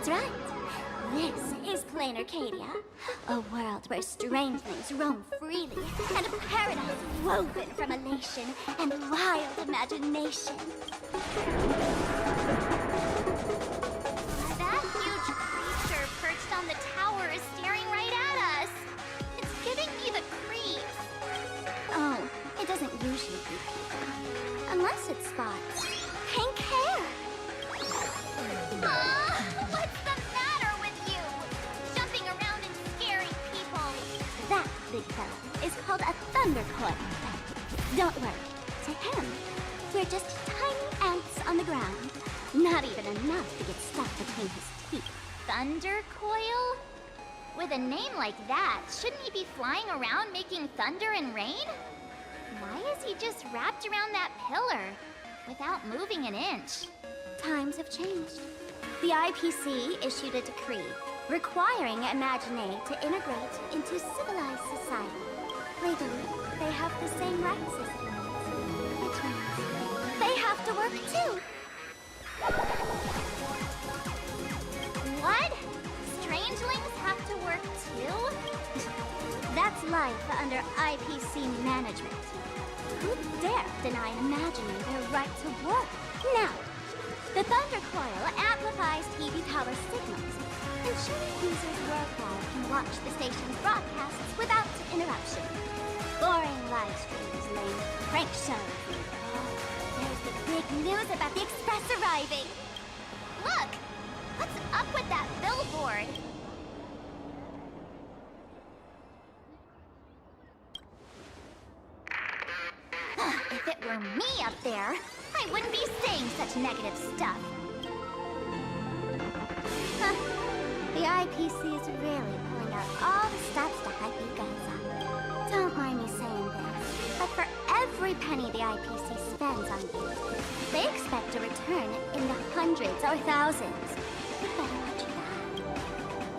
That's right. This is Plain Arcadia, a world where strangelings roam freely, and a paradise woven from elation and wild imagination. That huge creature perched on the tower is staring right at us. It's giving me the creeps. Oh, it doesn't usually do people. Unless it spots pink hair. What's the matter with you? Jumping around and scaring people. That, big fella, is called a thundercoil. Don't worry. To him, we're just tiny ants on the ground. Not even enough to get stuck between his teeth. Thundercoil? With a name like that, shouldn't he be flying around making thunder and rain? Why is he just wrapped around that pillar without moving an inch? Times have changed. The IPC issued a decree requiring Imagine to integrate into civilized society. Legally, they have the same rights as humans, which means they have to work too. What? Strangelings have to work too? That's life under IPC management. Who dare deny an Imaginary their right to work? Now, the Thundercoil amplifies TV tower signals, ensuring users worldwide can watch the station's broadcasts without interruption. Boring live streams, lame prank shows. Oh, there's the big news about the Express arriving. Look! What's up with that billboard? If it were me up there, I wouldn't be saying such negative stuff. Huh. The IPC is really pulling out all the stops to hype you guys up. Don't mind me saying this, but for every penny the IPC spends on you, they expect a return in the hundreds or thousands. You better watch that.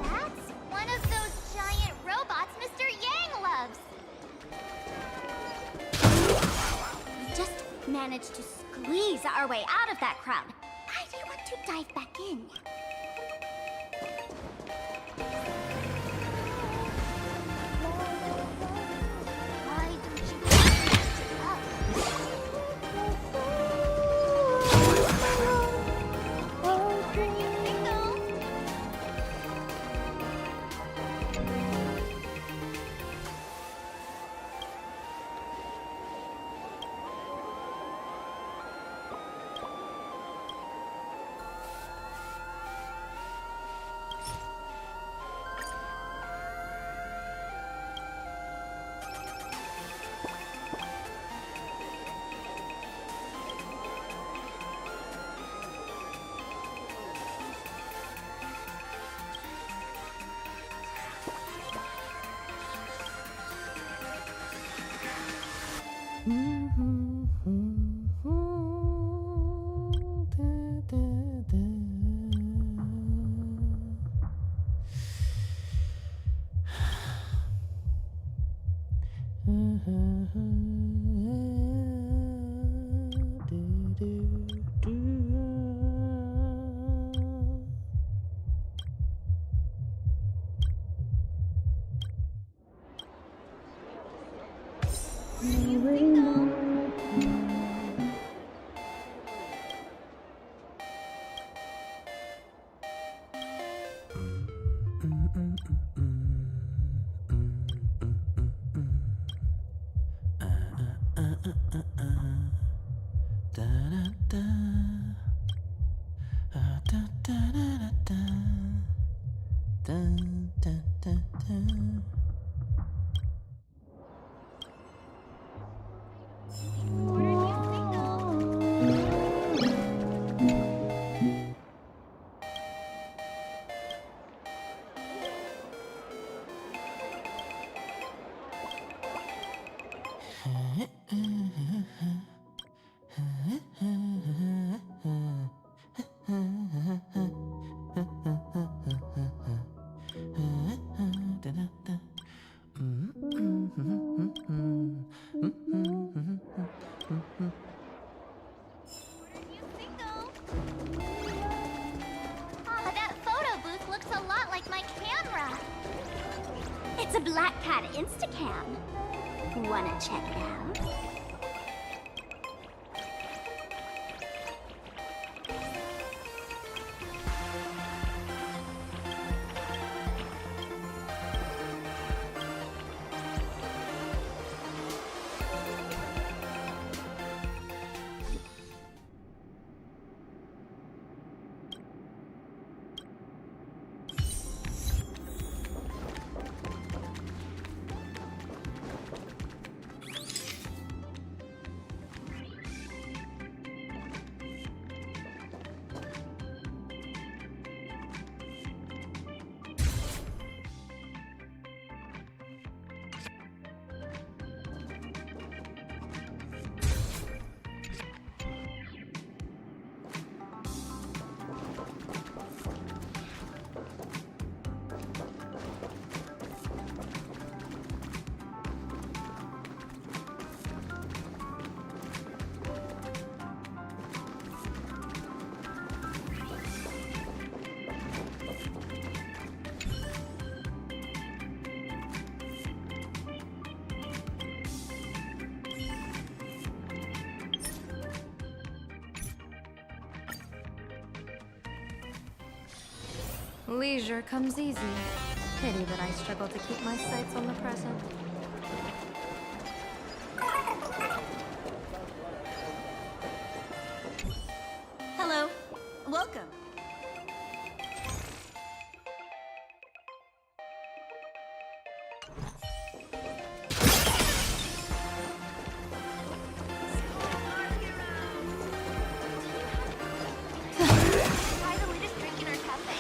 That's one of those giant robots Mr. Yang loves. We just managed to squeeze our way out of that crowd. I do want to dive back in. Why don't you up? Instacam. Wanna check it out? Leisure comes easy. Pity that I struggle to keep my sights on the present. Hello. Welcome. Try the latest drink in our cafe.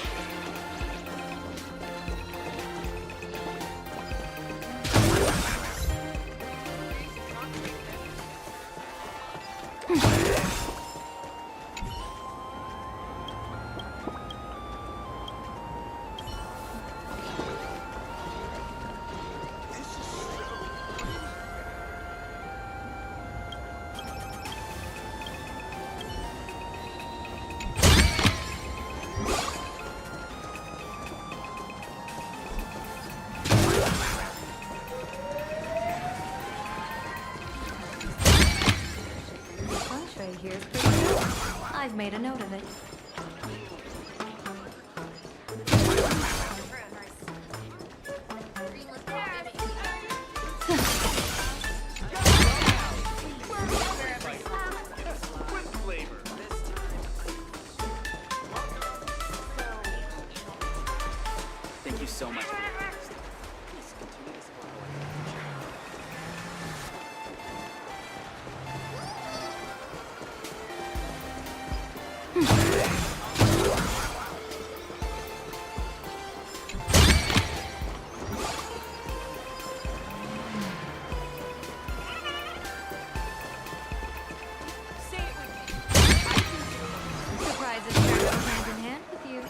Entree here is pretty good. I've made a note of it. Thank you so much for your assist. Please continue to support Surprises sure go hand in hand with you.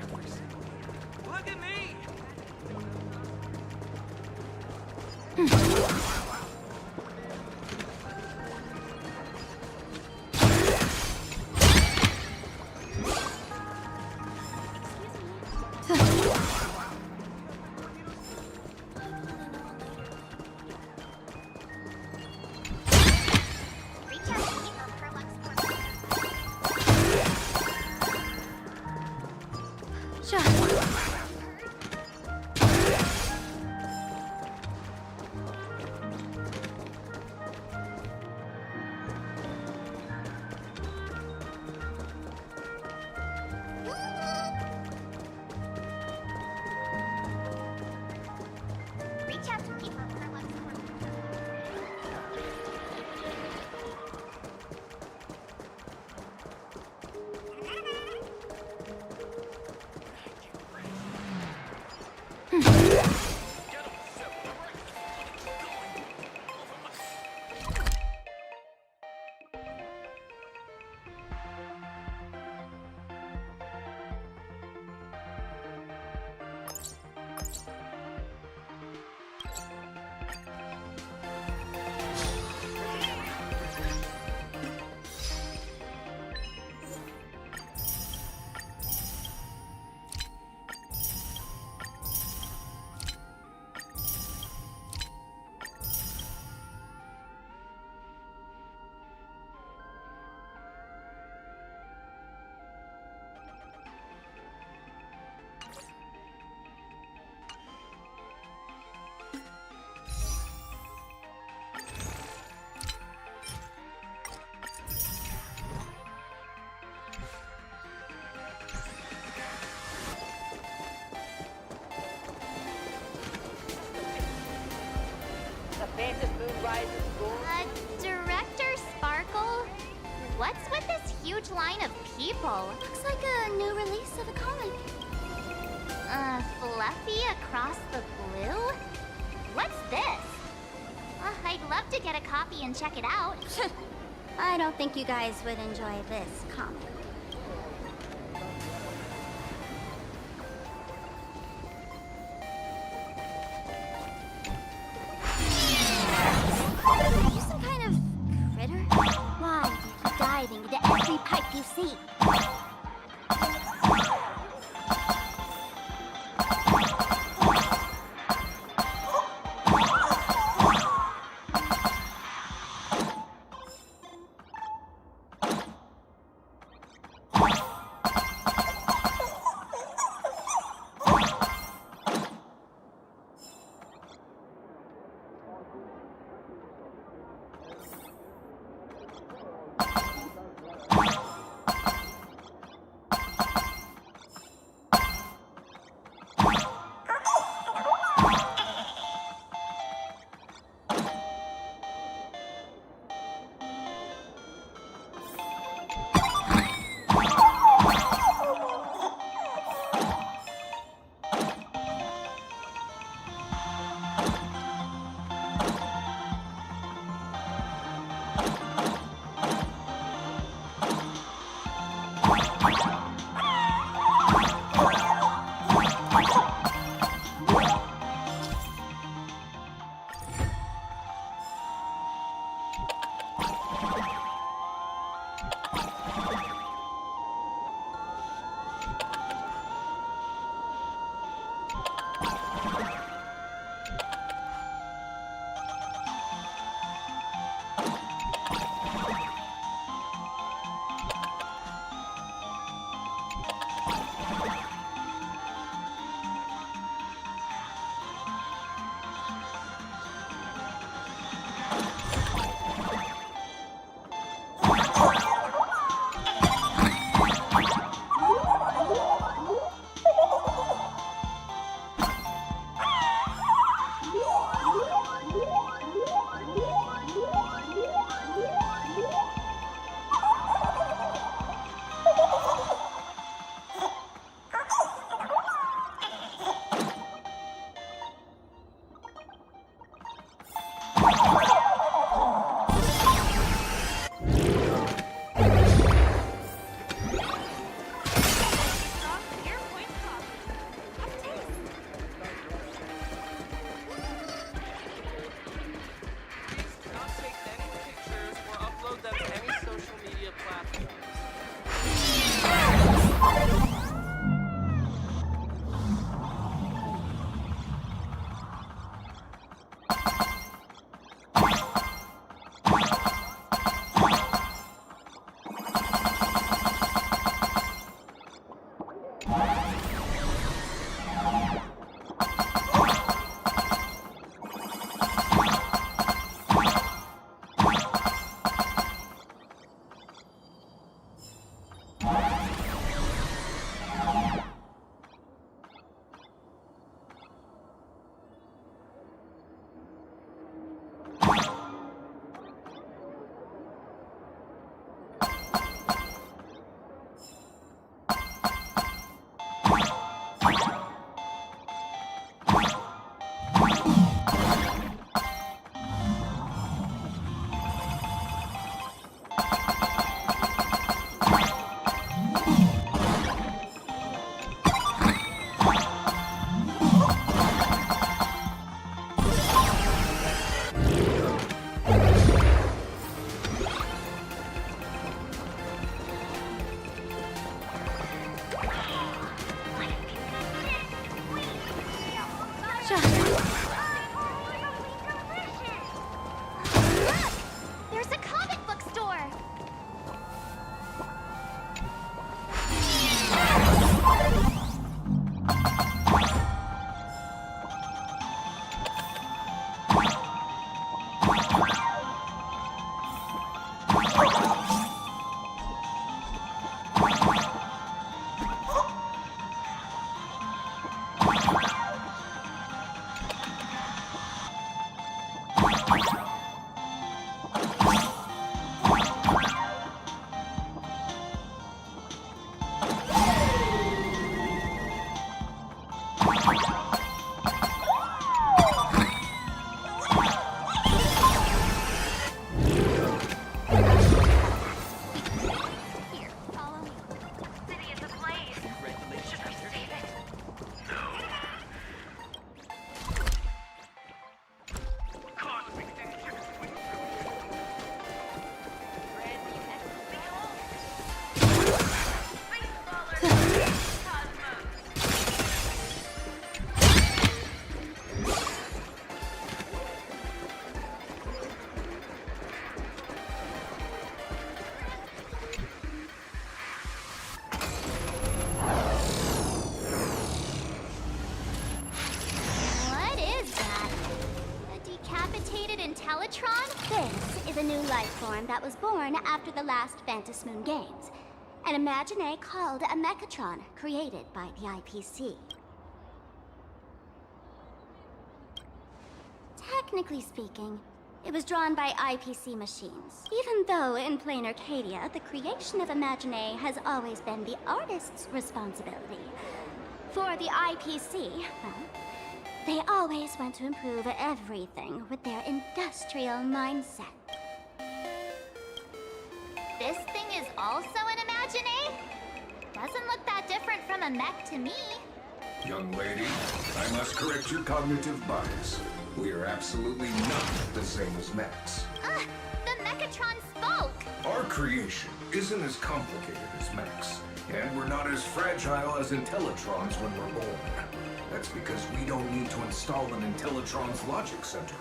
every single year. Look at me! Reach out to me for Perlux support. Director Sparkle? What's with this huge line of people? Looks like a new release of a comic. Fluffy across the blue? What's this? I'd love to get a copy and check it out. I don't think you guys would enjoy this comic. Are you some kind of critter? Why do you keep diving into every pipe you see? There's a comic book store! What is that? A decapitated Intellitron? This is a new life form that was born after the last Ventus Moon Games. An Imagine called a Mechatron, created by the IPC. Technically speaking, it was drawn by IPC machines. Even though in plain Arcadia, the creation of Imagine has always been the artist's responsibility. For the IPC, well, they always want to improve everything with their industrial mindset. This thing is also an Imagine? Doesn't look that different from a mech to me. Young lady, I must correct your cognitive bias. We are absolutely not the same as mechs. The Mechatron spoke! Our creation isn't as complicated as mechs, and we're not as fragile as Intellitrons when we're born. That's because we don't need to install an Intellitron's logic center,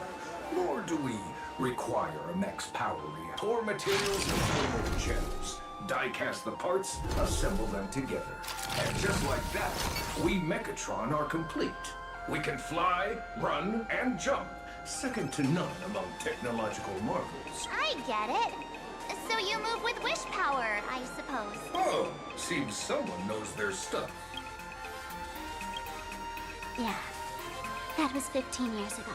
nor do we require a mech's power reactor. Pour materials and thermal gems, die-cast the parts, assemble them together. And just like that, we Mechatron are complete. We can fly, run, and jump, second to none among technological marvels. I get it. So you move with wish power, I suppose. Oh, seems someone knows their stuff. Yeah, that was 15 years ago.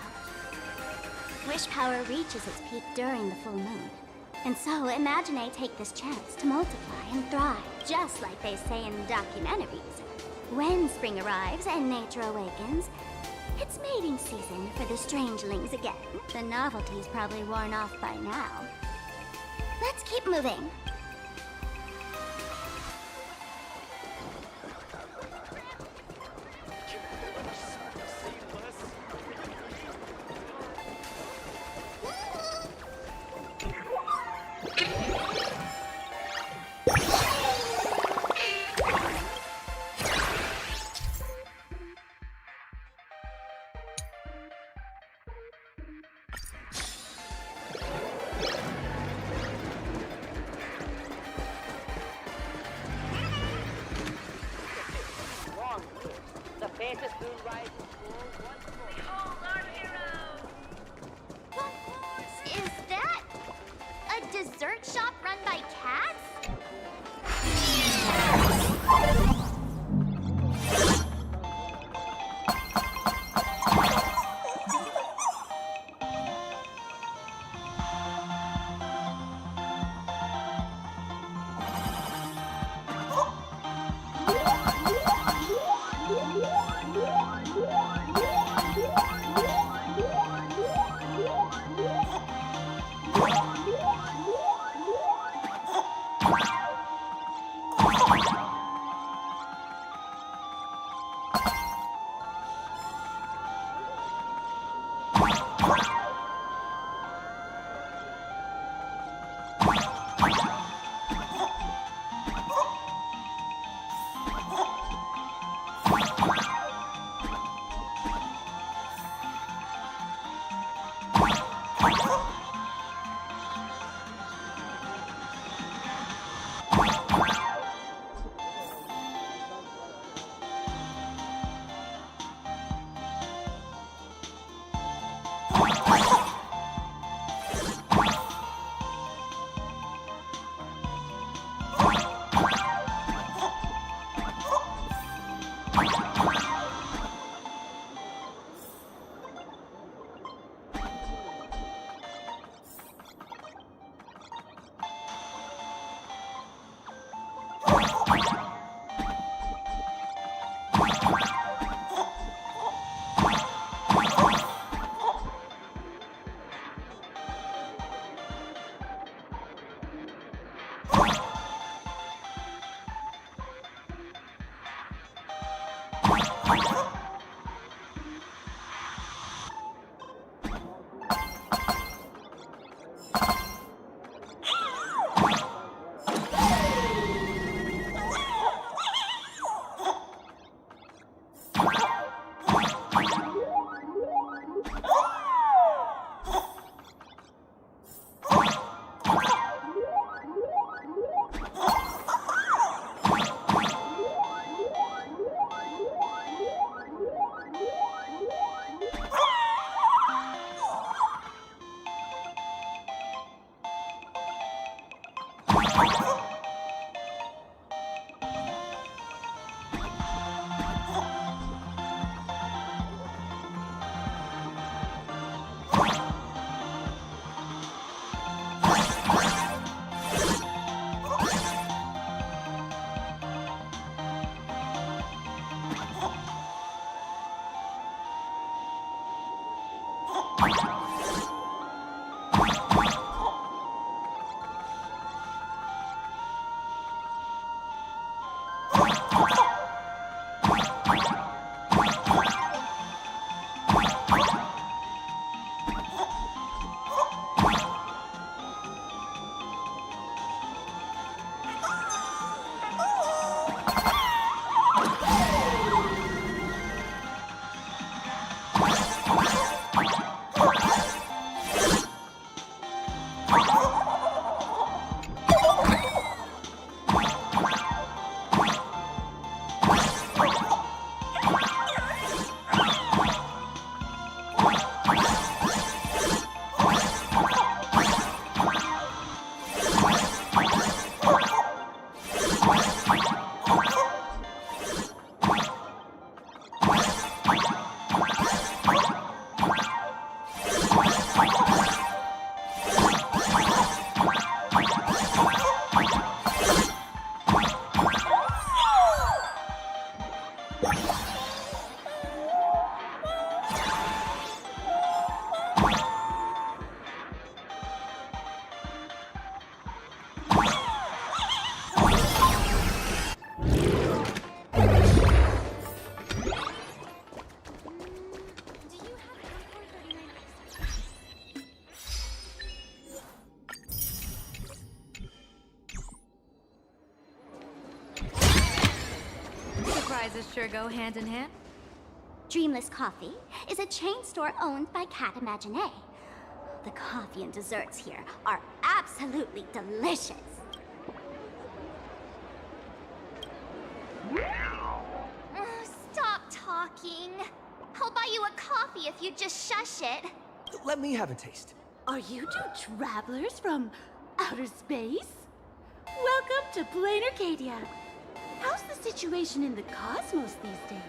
Wish power reaches its peak during the full moon. And so Imagine take this chance to multiply and thrive, just like they say in documentaries. When spring arrives and nature awakens, it's mating season for the strangelings again. The novelty's probably worn off by now. Let's keep moving. Is that a dessert shop run by cats? Surprises sure go hand in hand. Dreamless Coffee is a chain store owned by Cat Imagine. The coffee and desserts here are absolutely delicious. Stop talking. I'll buy you a coffee if you just shush it. Let me have a taste. Are you two travelers from outer space? Welcome to Plain Arcadia. How's the situation in the cosmos these days?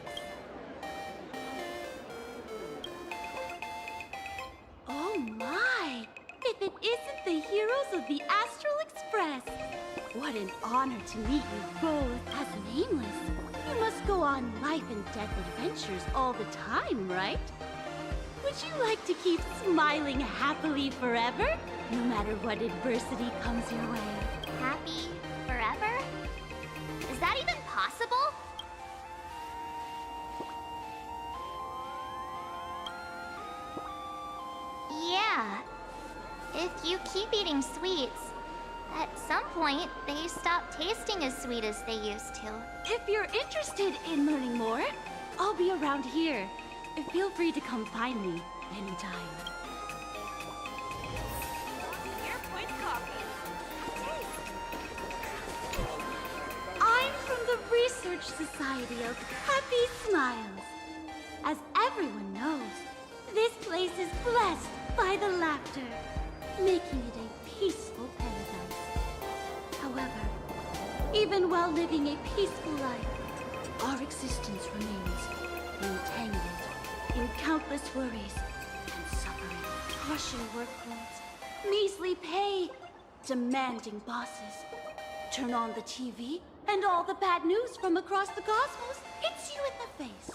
Oh my! If it isn't the heroes of the Astral Express! What an honor to meet you both as Nameless. You must go on life and death adventures all the time, right? Would you like to keep smiling happily forever? No matter what adversity comes your way. Happy forever? Is that even possible? Yeah. If you keep eating sweets, at some point, they stop tasting as sweet as they used to. If you're interested in learning more, I'll be around here. Feel free to come find me anytime. I'm from the Research Society of Happy Smiles. As everyone knows, this place is blessed by the laughter, making it a peaceful paradise. However, even while living a peaceful life, our our existence remains entangled in countless worries and suffering. Crushing workloads, measly pay, demanding bosses. Turn on the TV, and all the bad news from across the cosmos hits you in the face.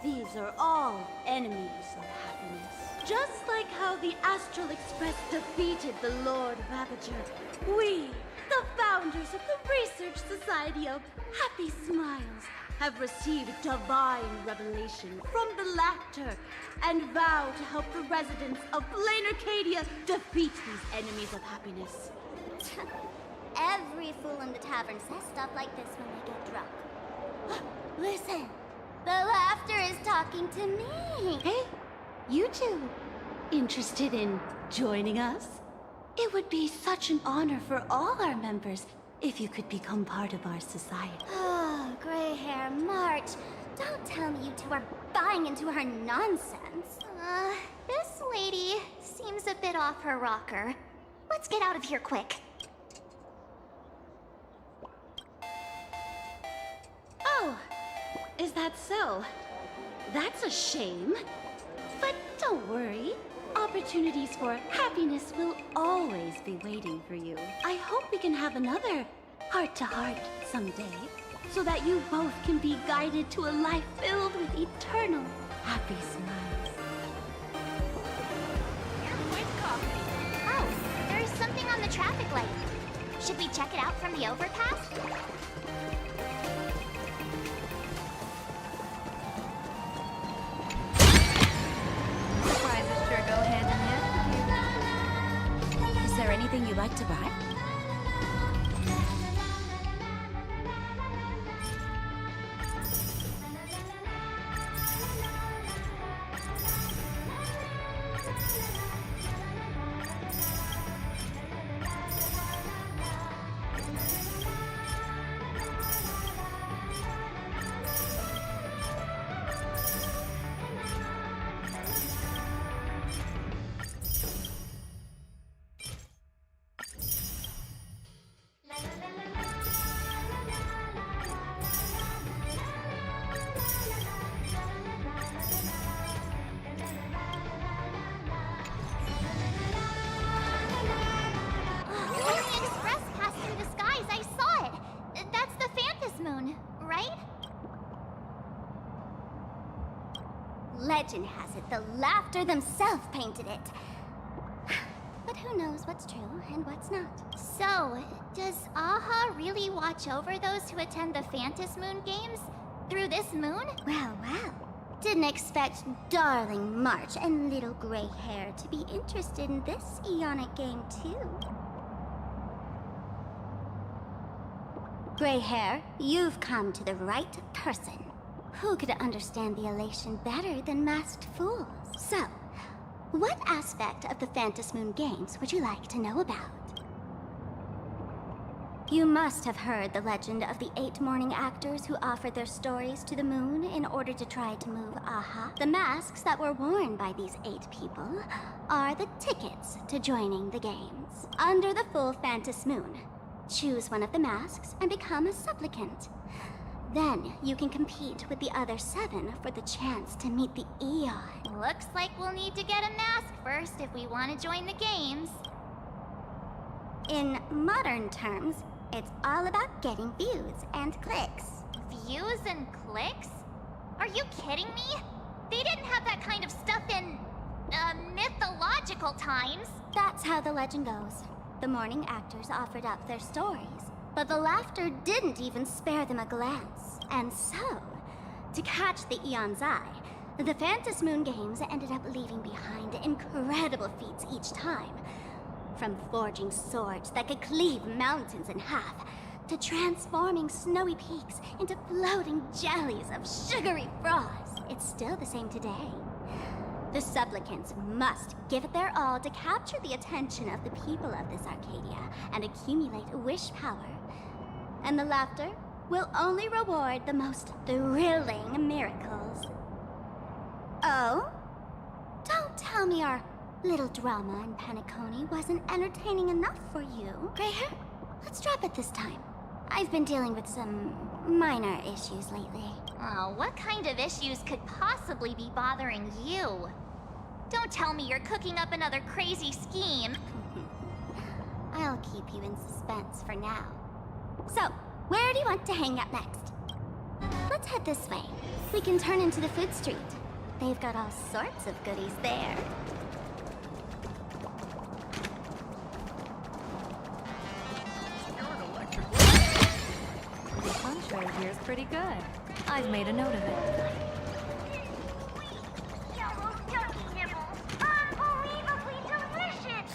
These are all enemies of happiness. Just like how the Astral Express defeated the Lord Ravager, we, the founders of the Research Society of Happy Smiles, have received divine revelation from the Laughter and vow to help the residents of Plain Arcadia defeat these enemies of happiness. Every fool in the tavern says stuff like this when they get drunk. Listen, the Laughter is talking to me. Hey, you two, interested in joining us? It would be such an honor for all our members if you could become part of our society. Oh, gray hair March. Don't tell me you two are buying into her nonsense. This lady seems a bit off her rocker. Let's get out of here quick. Oh, is that so? That's a shame. But don't worry. Opportunities for happiness will always be waiting for you. I hope we can have another heart-to-heart someday, so that you both can be guided to a life filled with eternal happy smiles. Oh, there's something on the traffic light. Should we check it out from the overpass? Prizes sure go hand in hand. Is there anything you'd like to buy? Legend has it the Laughter themselves painted it. But who knows what's true and what's not. So, does Aha really watch over those who attend the Phantom Moon Games through this moon? Well, well. Didn't expect darling March and little gray hair to be interested in this Eonic game too. Gray hair, you've come to the right person. Who could understand the elation better than masked fools? So, what aspect of the Phantom Moon Games would you like to know about? You must have heard the legend of the 8 morning actors who offered their stories to the moon in order to try to move Aha. The masks that were worn by these 8 people are the tickets to joining the games. Under the full Phantom Moon, choose one of the masks and become a supplicant. Then you can compete with the other 7 for the chance to meet the Eon. Looks like we'll need to get a mask first if we want to join the games. In modern terms, it's all about getting views and clicks. Views and clicks? Are you kidding me? They didn't have that kind of stuff in, mythological times. That's how the legend goes. The morning actors offered up their stories, but the Laughter didn't even spare them a glance. And so, to catch the Eon's eye, the Phantom Moon Games ended up leaving behind incredible feats each time. From forging swords that could cleave mountains in half, to transforming snowy peaks into floating jellies of sugary frost. It's still the same today. The supplicants must give it their all to capture the attention of the people of this Arcadia and accumulate wish power. And the Laughter will only reward the most thrilling miracles. Oh? Don't tell me our little drama in Penacony wasn't entertaining enough for you. Gray hair, let's drop it this time. I've been dealing with some minor issues lately. Oh, what kind of issues could possibly be bothering you? Don't tell me you're cooking up another crazy scheme. I'll keep you in suspense for now. So, where do you want to hang out next? Let's head this way. We can turn into the food street. They've got all sorts of goodies there. The punch right here is pretty good. I've made a note of it. Yellow ducky nibbles. Unbelievably delicious.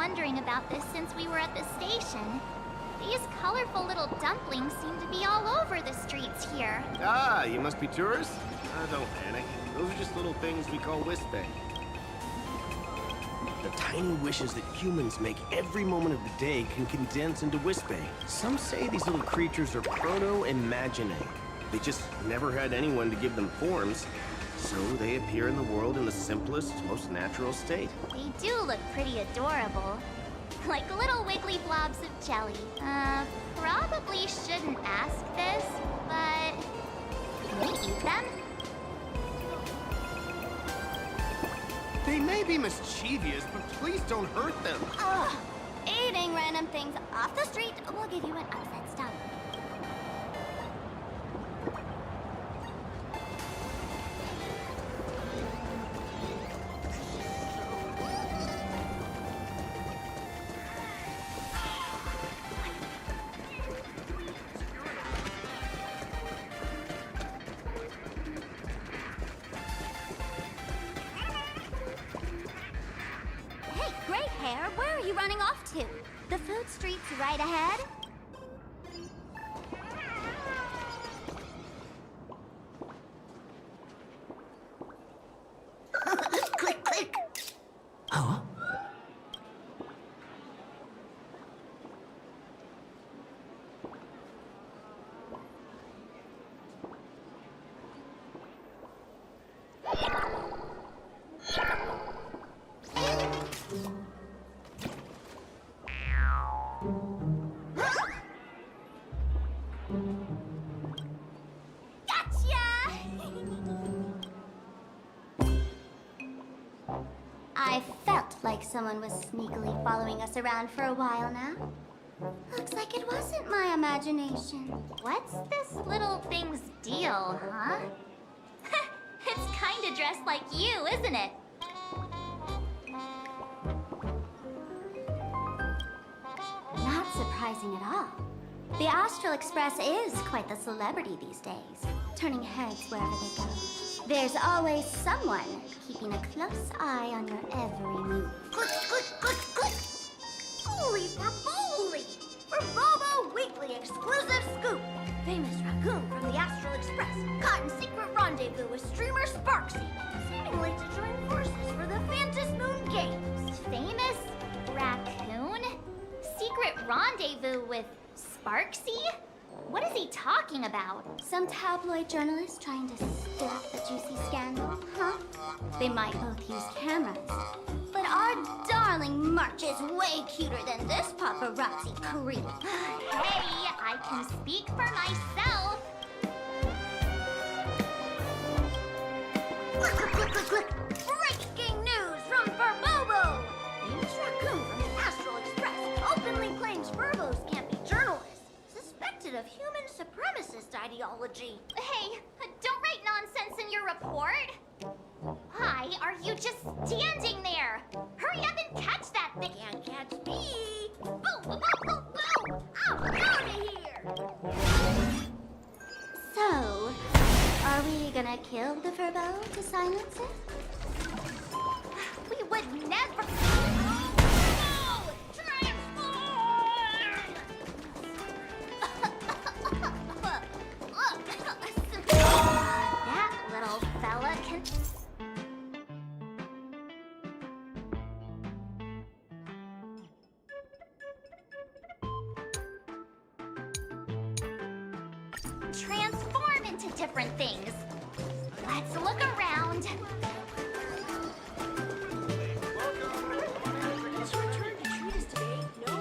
wondering about this since we were at the station. These colorful little dumplings seem to be all over the streets here. Ah, you must be tourists? Don't panic. Those are just little things we call wispy. The tiny wishes that humans make every moment of the day can condense into wispy. Some say these little creatures are proto-imagining. They just never had anyone to give them forms, so they appear in the world in the simplest, most natural state. They do look pretty adorable. Like little wiggly blobs of jelly. Probably shouldn't ask this, but can we eat them? They may be mischievous, but please don't hurt them. Ugh. Eating random things off the street will give you an upset stomach. Hey, gray hair, where are you running off to? The food street's right ahead. Click, click. Huh? I felt like someone was sneakily following us around for a while now. Looks like it wasn't my imagination. What's this little thing's deal, huh? It's kinda dressed like you, isn't it? Not surprising at all. The Astral Express is quite the celebrity these days, turning heads wherever they go. There's always someone keeping a close eye on your every move. Click, click, click, click! Holy for moly! For Bobo Weekly exclusive scoop! Famous raccoon from the Astral Express caught in secret rendezvous with streamer Sparksy, seemingly to join forces for the Phantom Moon Games. Famous raccoon? Secret rendezvous with Sparksy? What is he talking about? Some tabloid journalist trying to stir up the juicy scandal, huh? They might both use cameras. But our darling March is way cuter than this paparazzi creep. Hey, I can speak for myself. Click, click, click, click, click! Breaking news from Furbobo! Famous raccoon from the Astral Express openly claims Furbos can't be journalists. Suspected of human supremacist ideology. Hey, don't write nonsense in your report. Why are you just standing there? Hurry up and catch that thing. Can't catch me. Boo, boo, boo, boo, boo! I'm out of here! So, are we gonna kill the Furbo to silence it? We would never. That little fella can... Transform into different things. Let's look around. It's your turn to treat us today, no?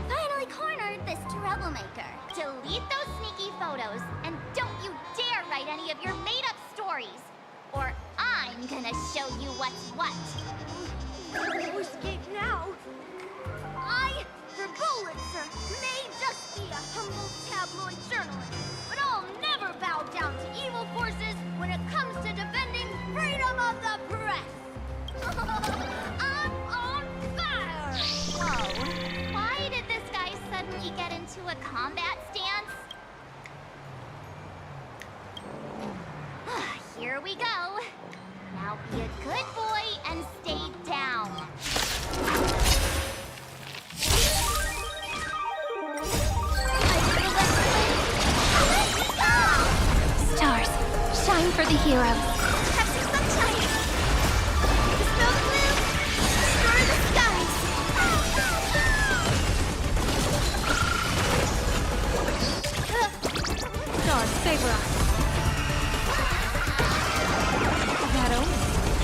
Finally cornered this troublemaker. Delete those sneaky photos, and don't you dare write any of your made-up stories, or I'm gonna show you what's what. We escape now. I, Verbolitzer, may just be a humble tabloid journalist, but I'll never bow down to evil forces when it comes to defending freedom of the press. I'm on fire! Whoa. Why did this guy suddenly get into a combat stance? Here we go. Now be a good boy and stay down. Stars, shine for the heroes. Capture sunshine. Dispel the blue. Destroy the skies. Stars, favor us. Shadow,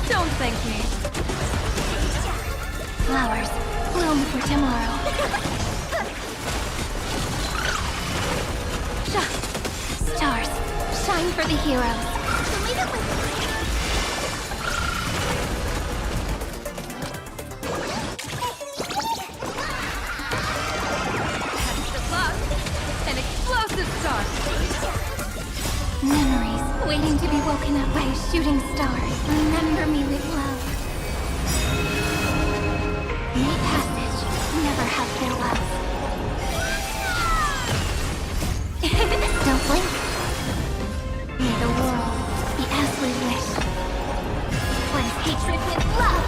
don't thank me. Flowers, bloom for tomorrow. Stars, shine for the heroes. Leave it with me. The bug, an explosive star. Memories waiting to be woken up by a shooting star. Remember me with love. May passage never have farewell. Don't blink. May the world be as we wish. Cleanse hatred with love.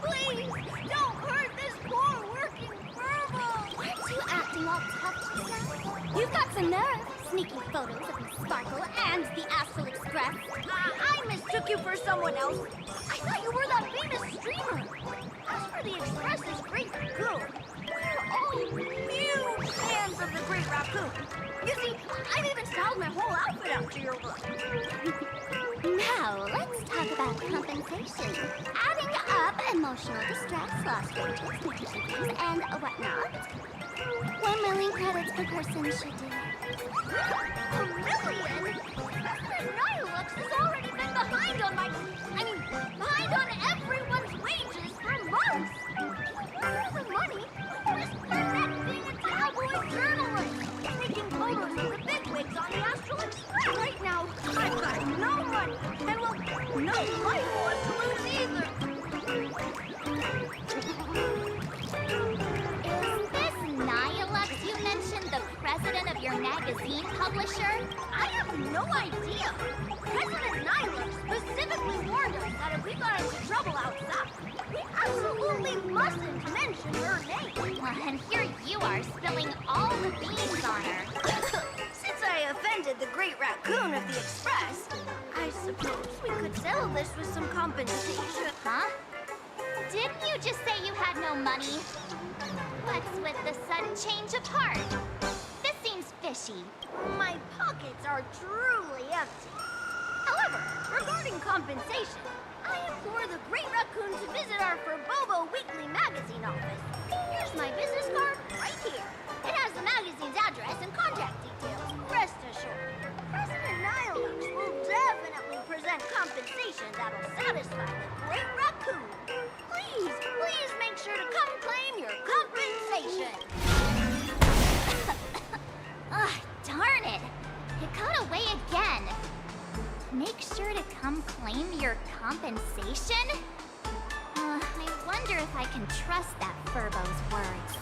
Please, don't hurt this poor working Furbo! Weren't you acting all tough just now? You've got some nerve. Sneaking photos of Miss Sparkle and the Astral Express. I mistook you for someone else. I thought you were that famous streamer. As for the Express's Great Raccoon, we're all huge fans of the Great Raccoon. You see, I've even styled my whole outfit after your look. Now, let's talk about compensation. Adding up emotional distress, lost wages, deficiencies, and whatnot. 1 million credits per person should do. 1 million? President Nihilux has already been behind on behind on everyone's wages for months. Where's the money? Where's that being a tabloid journalist? Taking photos of the bigwigs on the Astral Express. Right now, I've got no money, and well, no life want to lose either. Is this Nihilux you mentioned the president of your magazine publisher? I have no idea. President Nihilux specifically warned us that if we got into trouble outside, we absolutely mustn't mention her name. Well, and here you are spilling all the beans on her. Since I offended the Great Raccoon of the Express, I suppose we could settle this with some compensation. Huh? Didn't you just say you had no money? What's with the sudden change of heart? This seems fishy. My pockets are truly empty. However, regarding compensation, I implore the Great Raccoon to visit our Furbobo Weekly magazine office. Here's my business card right here. It has the magazine's address and contact details. Rest assured, President Nihilux will definitely present compensation that'll satisfy the Great Raccoon. Please make sure to come claim your compensation. Ugh, darn it! It got away again. Make sure to come claim your compensation? I wonder if I can trust that Furbo's words.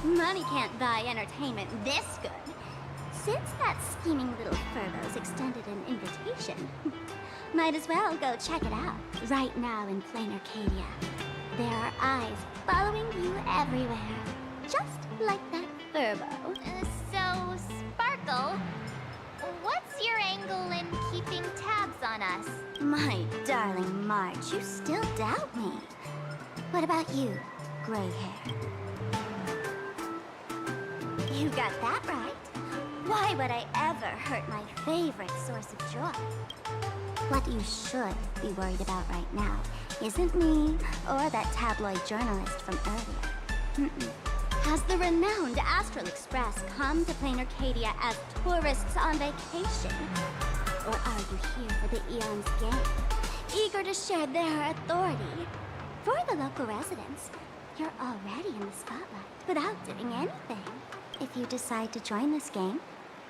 Money can't buy entertainment this good. Since that scheming little Furbo's extended an invitation, might as well go check it out. Right now in plain Arcadia, there are eyes following you everywhere. Just like that Furbo. So, Sparkle, what's your angle in keeping tabs on us? My darling March, you still doubt me. What about you, gray hair? You got that right. Why would I ever hurt my favorite source of joy? What you should be worried about right now isn't me or that tabloid journalist from earlier. Has the renowned Astral Express come to Plain Arcadia as tourists on vacation? Or are you here for the Eon's game, eager to share their authority? For the local residents, you're already in the spotlight without doing anything. If you decide to join this game,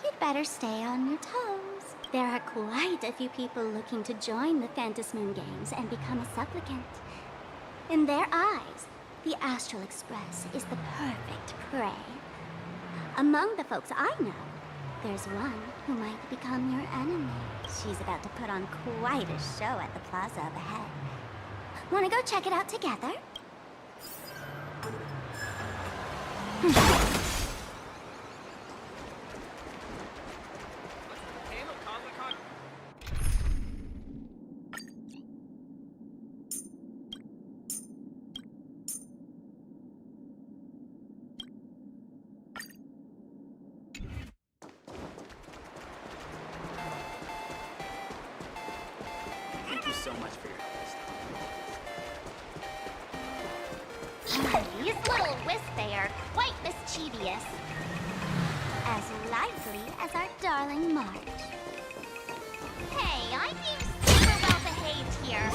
you'd better stay on your toes. There are quite a few people looking to join the Phantasmoon Games and become a supplicant. In their eyes, the Astral Express is the perfect prey. Among the folks I know, there's one who might become your enemy. She's about to put on quite a show at the plaza up ahead. Wanna go check it out together? Thank you so much for your help. These little Wispay are quite mischievous. As lively as our darling March. Hey, I'm being super well behaved here.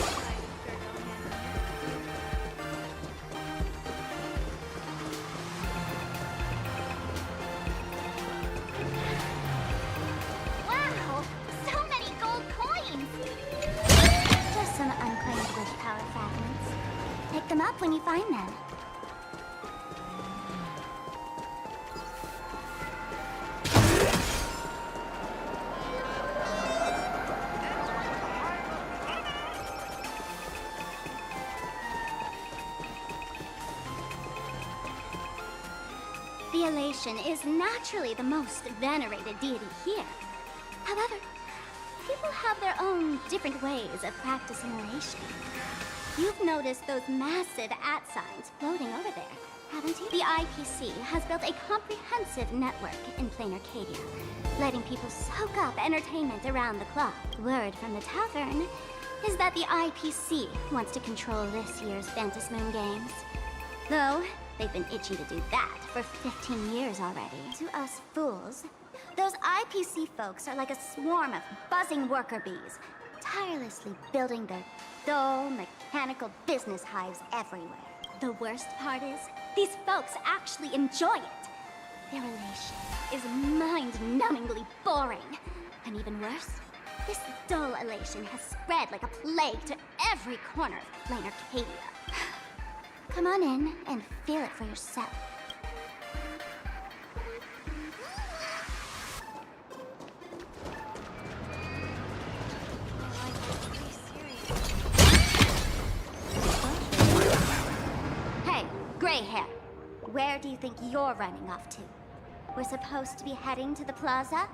Wow, so many gold coins. Just some unclaimed willpower fragments. Pick them up when you find them. The Elation is naturally the most venerated deity here. However, people have their own different ways of practicing Elation. You've noticed those massive @ signs floating over there, haven't you? The IPC has built a comprehensive network in Plain Arcadia, letting people soak up entertainment around the clock. Word from the tavern is that the IPC wants to control this year's Phantasmoon Games. Though, they've been itching to do that for 15 years already. To us fools, those IPC folks are like a swarm of buzzing worker bees, tirelessly building their dull, mechanical business hives everywhere. The worst part is, these folks actually enjoy it. Their Elation is mind-numbingly boring. And even worse, this dull Elation has spread like a plague to every corner of Plain Arcadia. Come on in and feel it for yourself. Hey, gray hair. Where do you think you're running off to? We're supposed to be heading to the plaza?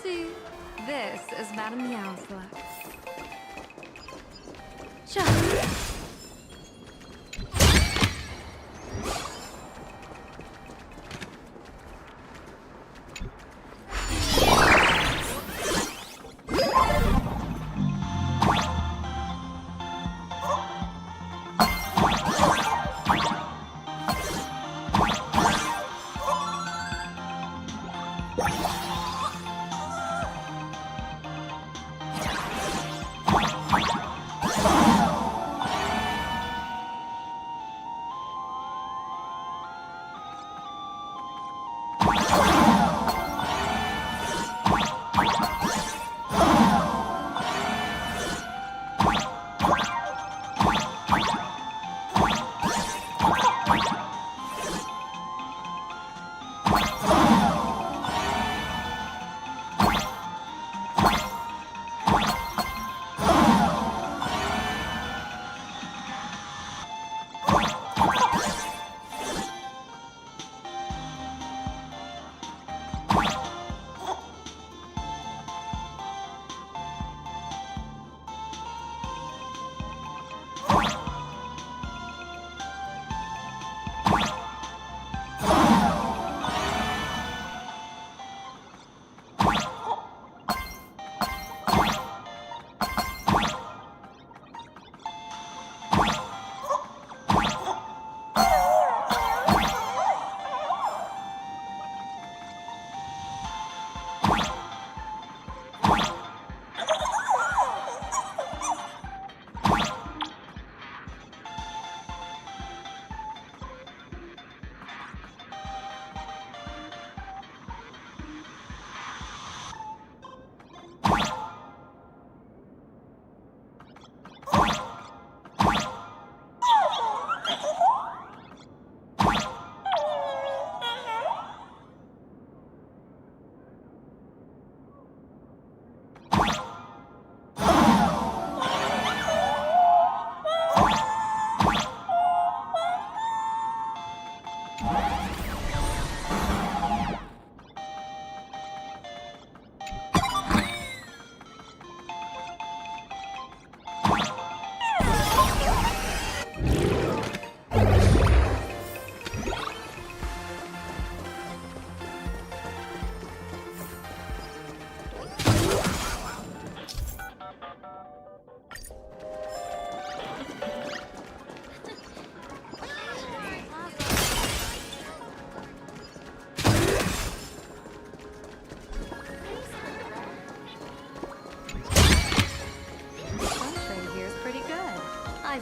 See, this is Madame Meowsla.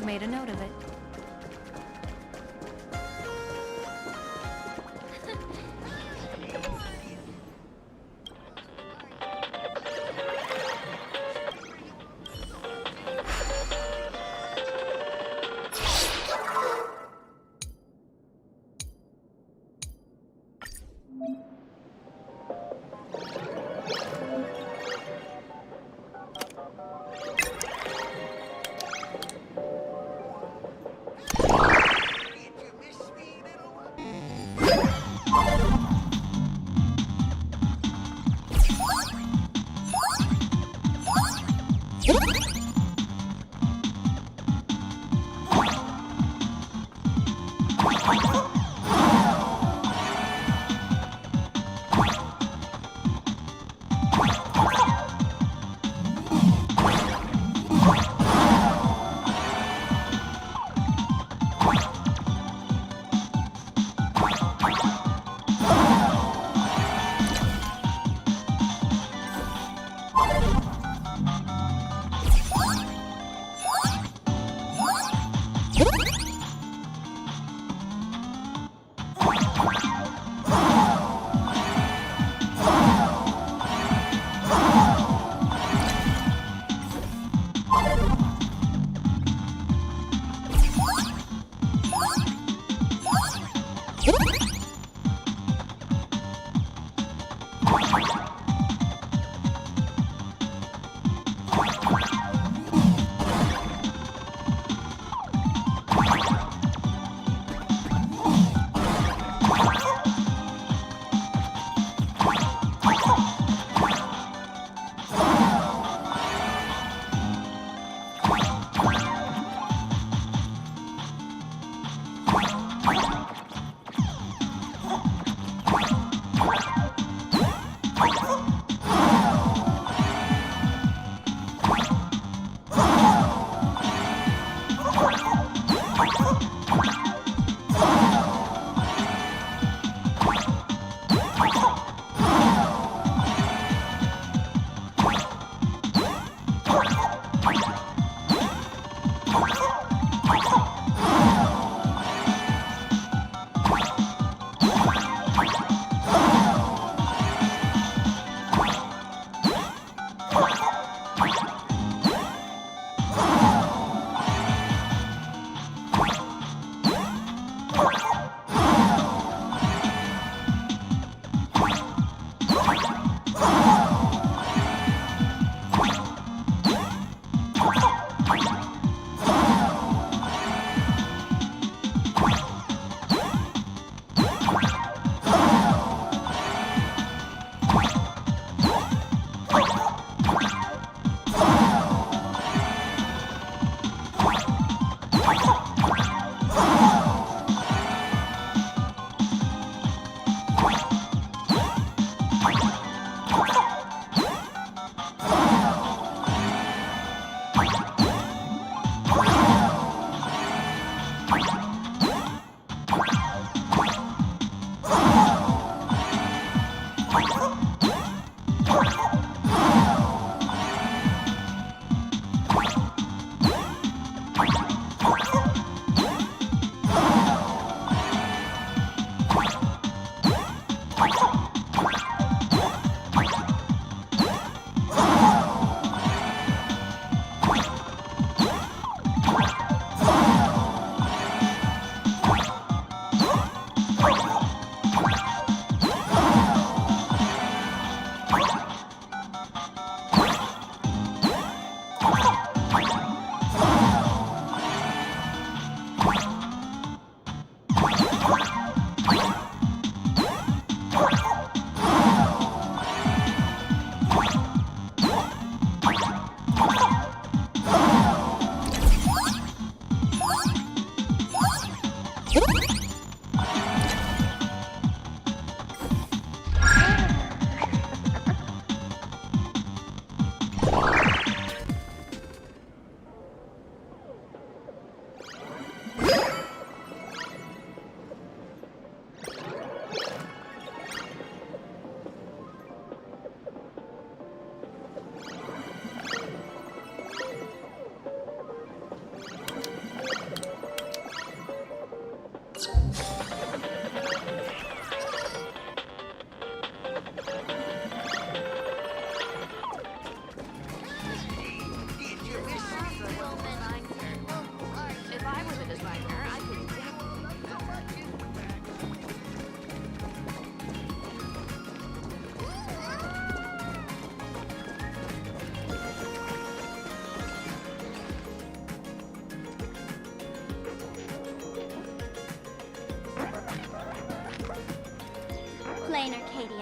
I've made a note of it.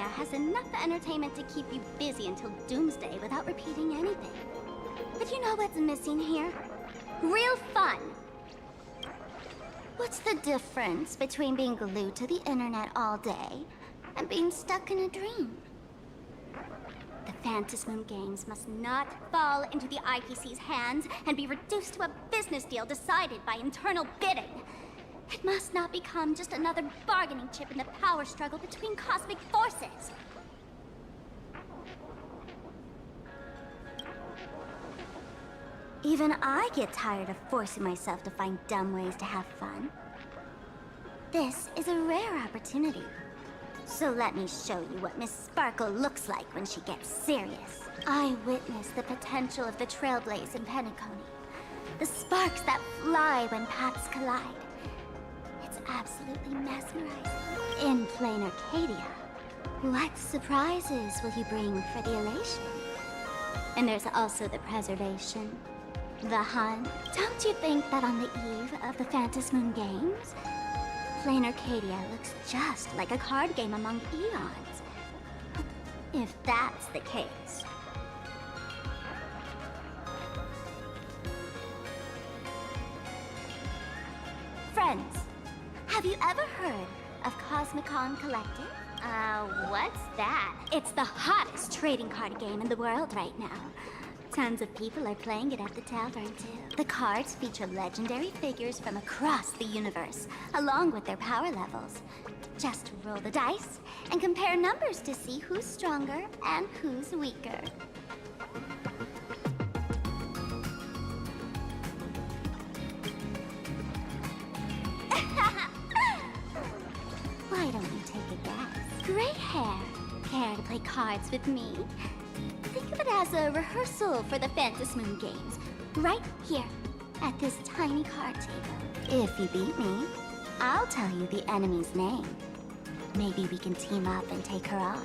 has enough entertainment to keep you busy until doomsday without repeating anything. But you know what's missing here? Real fun! What's the difference between being glued to the internet all day and being stuck in a dream? The Phantasmoon games must not fall into the IPC's hands and be reduced to a business deal decided by internal bidding. It must not become just another bargaining chip in the power struggle between cosmic forces. Even I get tired of forcing myself to find dumb ways to have fun. This is a rare opportunity. So let me show you what Miss Sparkle looks like when she gets serious. I witnessed the potential of the Trailblaze in Penacony. The sparks that fly when paths collide. It's absolutely mesmerizing. In plain Arcadia, what surprises will you bring for the elation? And there's also the preservation. The hunt. Don't you think that on the eve of the Phantasmoon Games, plain Arcadia looks just like a card game among eons? If that's the case. Friends, have you ever heard of Cosmicon Collective? What's that? It's the hottest trading card game in the world right now. Tons of people are playing it at the tavern, too. The cards feature legendary figures from across the universe, along with their power levels. Just roll the dice and compare numbers to see who's stronger and who's weaker. Why don't you take a guess? Gray hair. Care to play cards with me? Think of it as a rehearsal for the Phantasmoon Games, right here, at this tiny card table. If you beat me, I'll tell you the enemy's name. Maybe we can team up and take her on.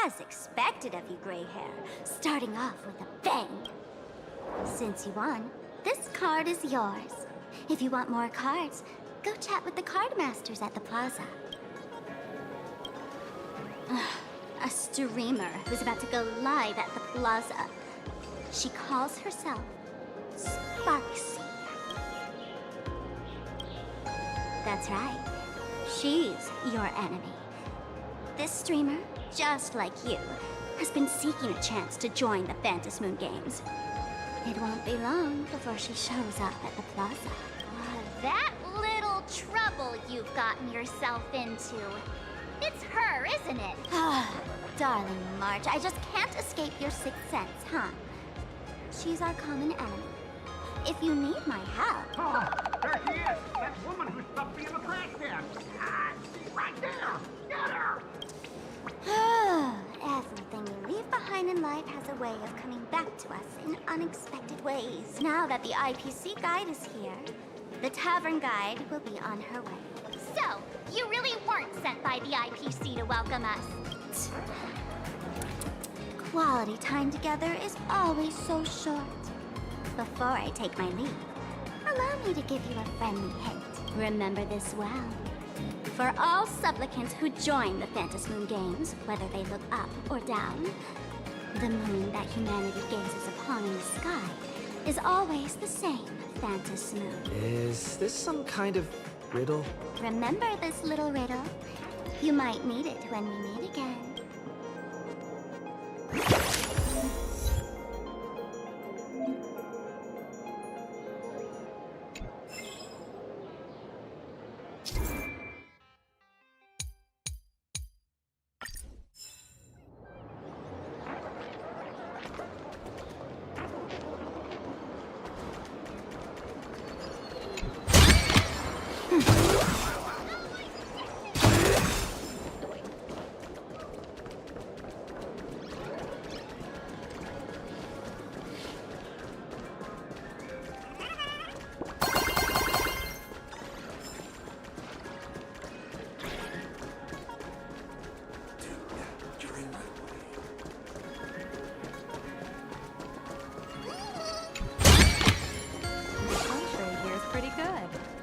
As expected of you, gray hair, starting off with a bang. Since you won, this card is yours. If you want more cards, go chat with the card masters at the plaza. A streamer who's about to go live at the plaza. She calls herself Sparksy. That's right. She's your enemy. This streamer, just like you, has been seeking a chance to join the Phantom Moon Games. It won't be long before she shows up at the plaza. That little trouble you've gotten yourself into. It's her, isn't it? Darling March, I just can't escape your sixth sense, huh? She's our common enemy. If you need my help... Oh, there she is! That woman who's stuck me in the trash can! Ah, she's right there! Get her! Everything you leave behind in life has a way of coming back to us in unexpected ways. Now that the IPC guide is here, the tavern guide will be on her way. So, you really weren't sent by the IPC to welcome us. Quality time together is always so short. Before I take my leave, allow me to give you a friendly hint. Remember this well. For all supplicants who join the Phantom Moon Games, whether they look up or down, the moon that humanity gazes upon in the sky is always the same Phantom Moon. Is this some kind of riddle? Remember this little riddle? You might need it when we meet again.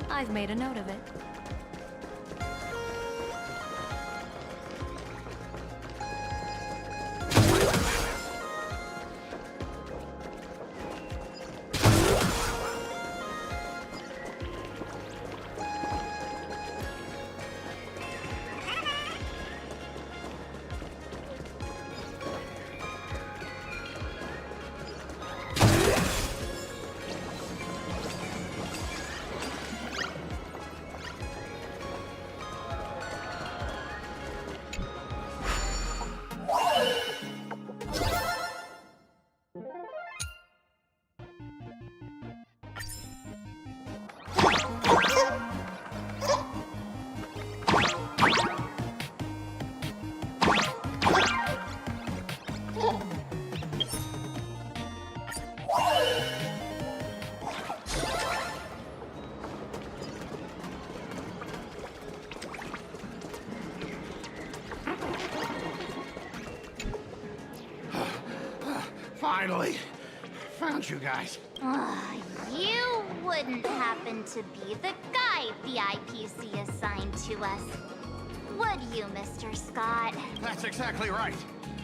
I've made a note of it. Finally! Found you guys. You wouldn't happen to be the guide the IPC assigned to us, would you, Mr. Scott? That's exactly right.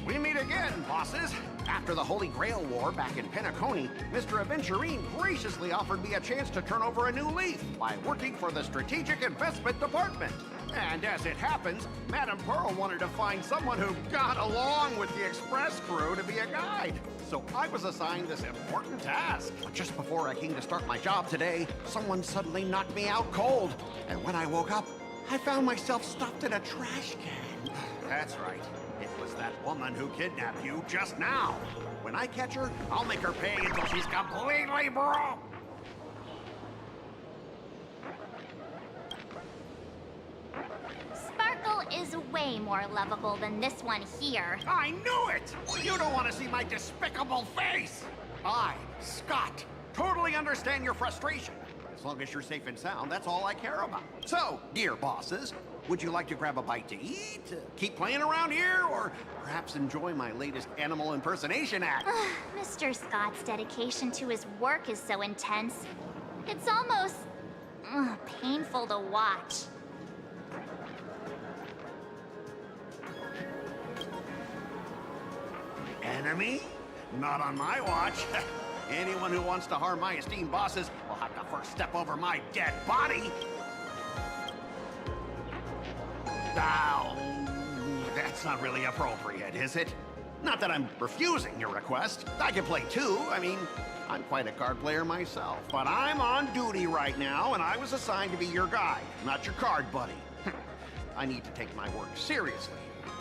We meet again, bosses. After the Holy Grail War back in Penacony, Mr. Aventurine graciously offered me a chance to turn over a new leaf by working for the Strategic Investment Department. And as it happens, Madame Pearl wanted to find someone who got along with the Express crew to be a guide. So I was assigned this important task. But just before I came to start my job today, someone suddenly knocked me out cold. And when I woke up, I found myself stuffed in a trash can. That's right. It was that woman who kidnapped you just now. When I catch her, I'll make her pay until she's completely broke. Sparkle is way more lovable than this one here. I knew it! You don't want to see my despicable face! I, Scott, totally understand your frustration. As long as you're safe and sound, that's all I care about. So, dear bosses, would you like to grab a bite to eat, keep playing around here, or perhaps enjoy my latest animal impersonation act? Mr. Scott's dedication to his work is so intense. It's almost painful to watch. Enemy? Not on my watch. Anyone who wants to harm my esteemed bosses will have to first step over my dead body. Ow. That's not really appropriate, is it? Not that I'm refusing your request. I can play too. I mean, I'm quite a card player myself. But I'm on duty right now, and I was assigned to be your guide, not your card buddy. I need to take my work seriously.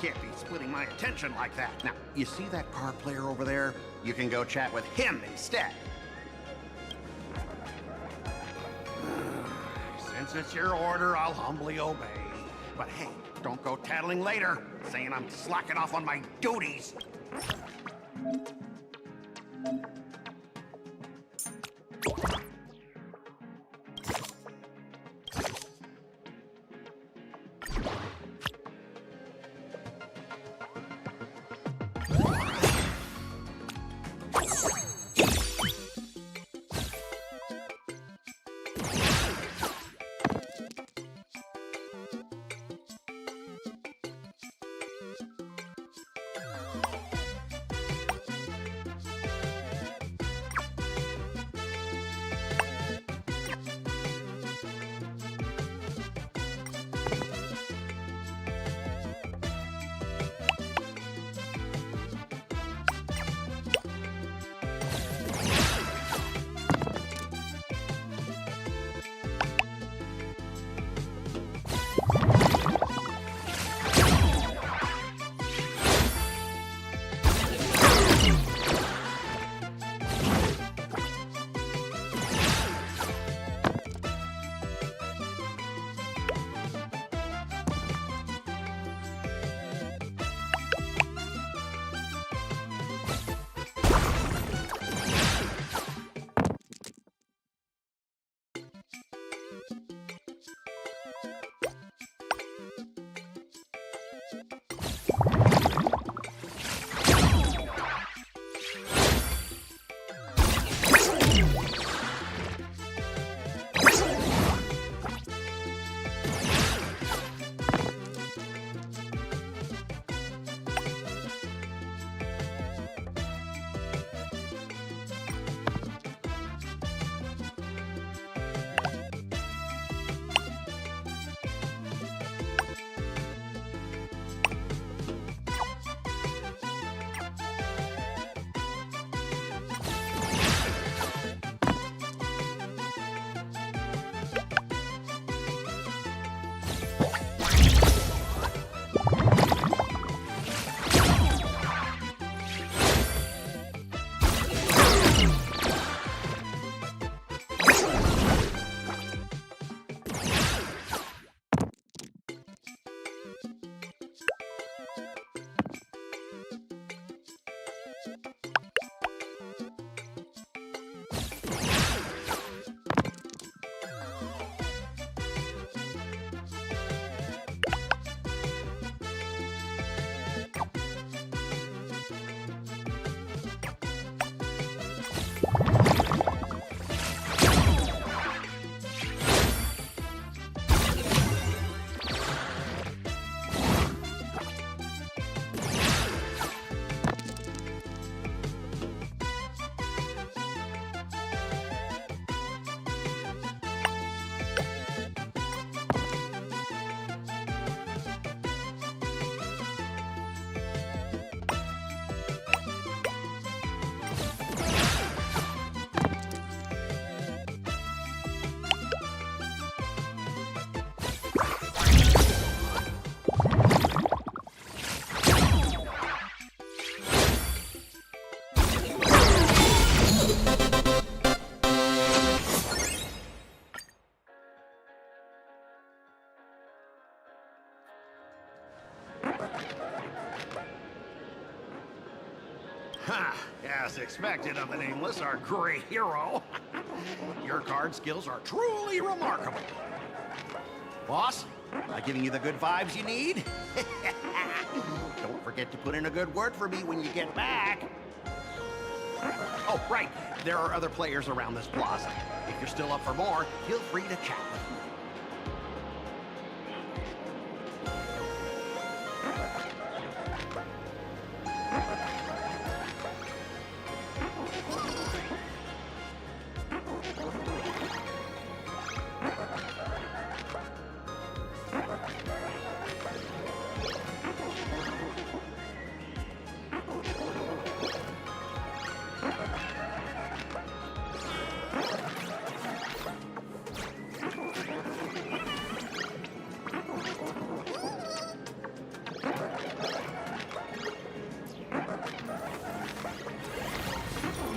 Can't be splitting my attention like that. Now, you see that card player over there? You can go chat with him instead. Since it's your order, I'll humbly obey. But hey, don't go tattling later, saying I'm slacking off on my duties. Ha! As expected of the Nameless, our great hero. Your card skills are truly remarkable. Boss, Am I giving you the good vibes you need? Don't forget to put in a good word for me when you get back. Oh, right. There are other players around this plaza. If you're still up for more, feel free to chat with me.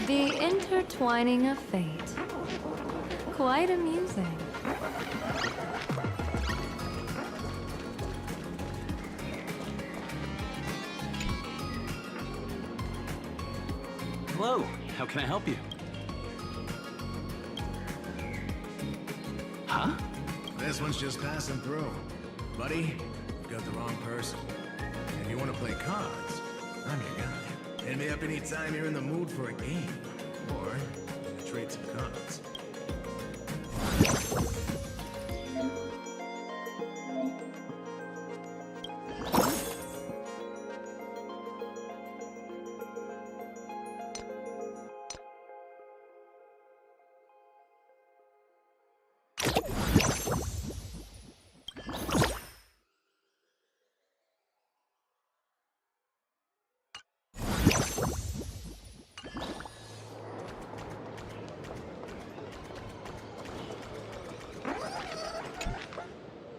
The intertwining of fate. Quite amusing. Hello, how can I help you? Huh? This one's just passing through. Buddy, you've got the wrong person. If you want to play cards, I'm your guy. Hit me up anytime you're in the mood for a game. Or we can trade some cards.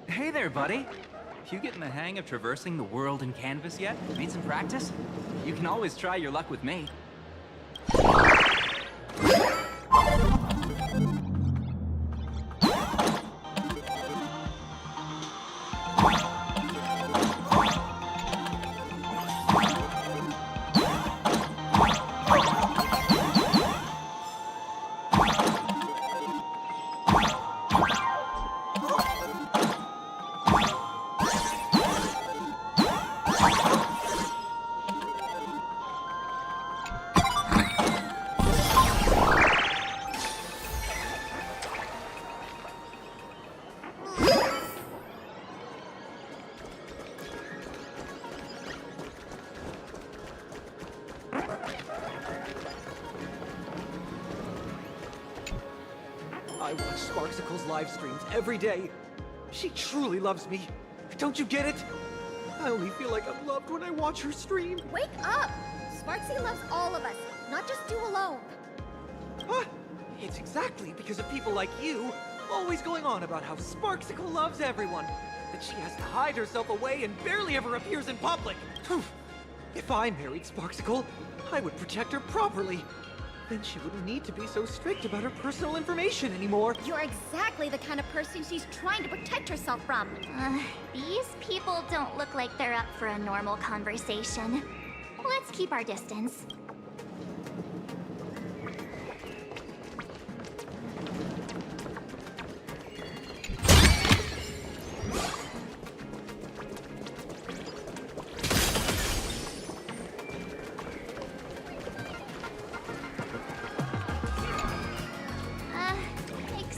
Hey there, buddy. You getting the hang of traversing the world in canvas yet? Need some practice? You can always try your luck with me. I watch Sparksicle's live streams every day. She truly loves me. Don't you get it? I only feel like I'm loved when I watch her stream. Wake up! Sparksy loves all of us, not just you alone. Huh? It's exactly because of people like you, always going on about how Sparksicle loves everyone, that she has to hide herself away and barely ever appears in public. If I married Sparksicle, I would protect her properly. Then she wouldn't need to be so strict about her personal information anymore. You're exactly the kind of person she's trying to protect herself from. These people don't look like they're up for a normal conversation. Let's keep our distance.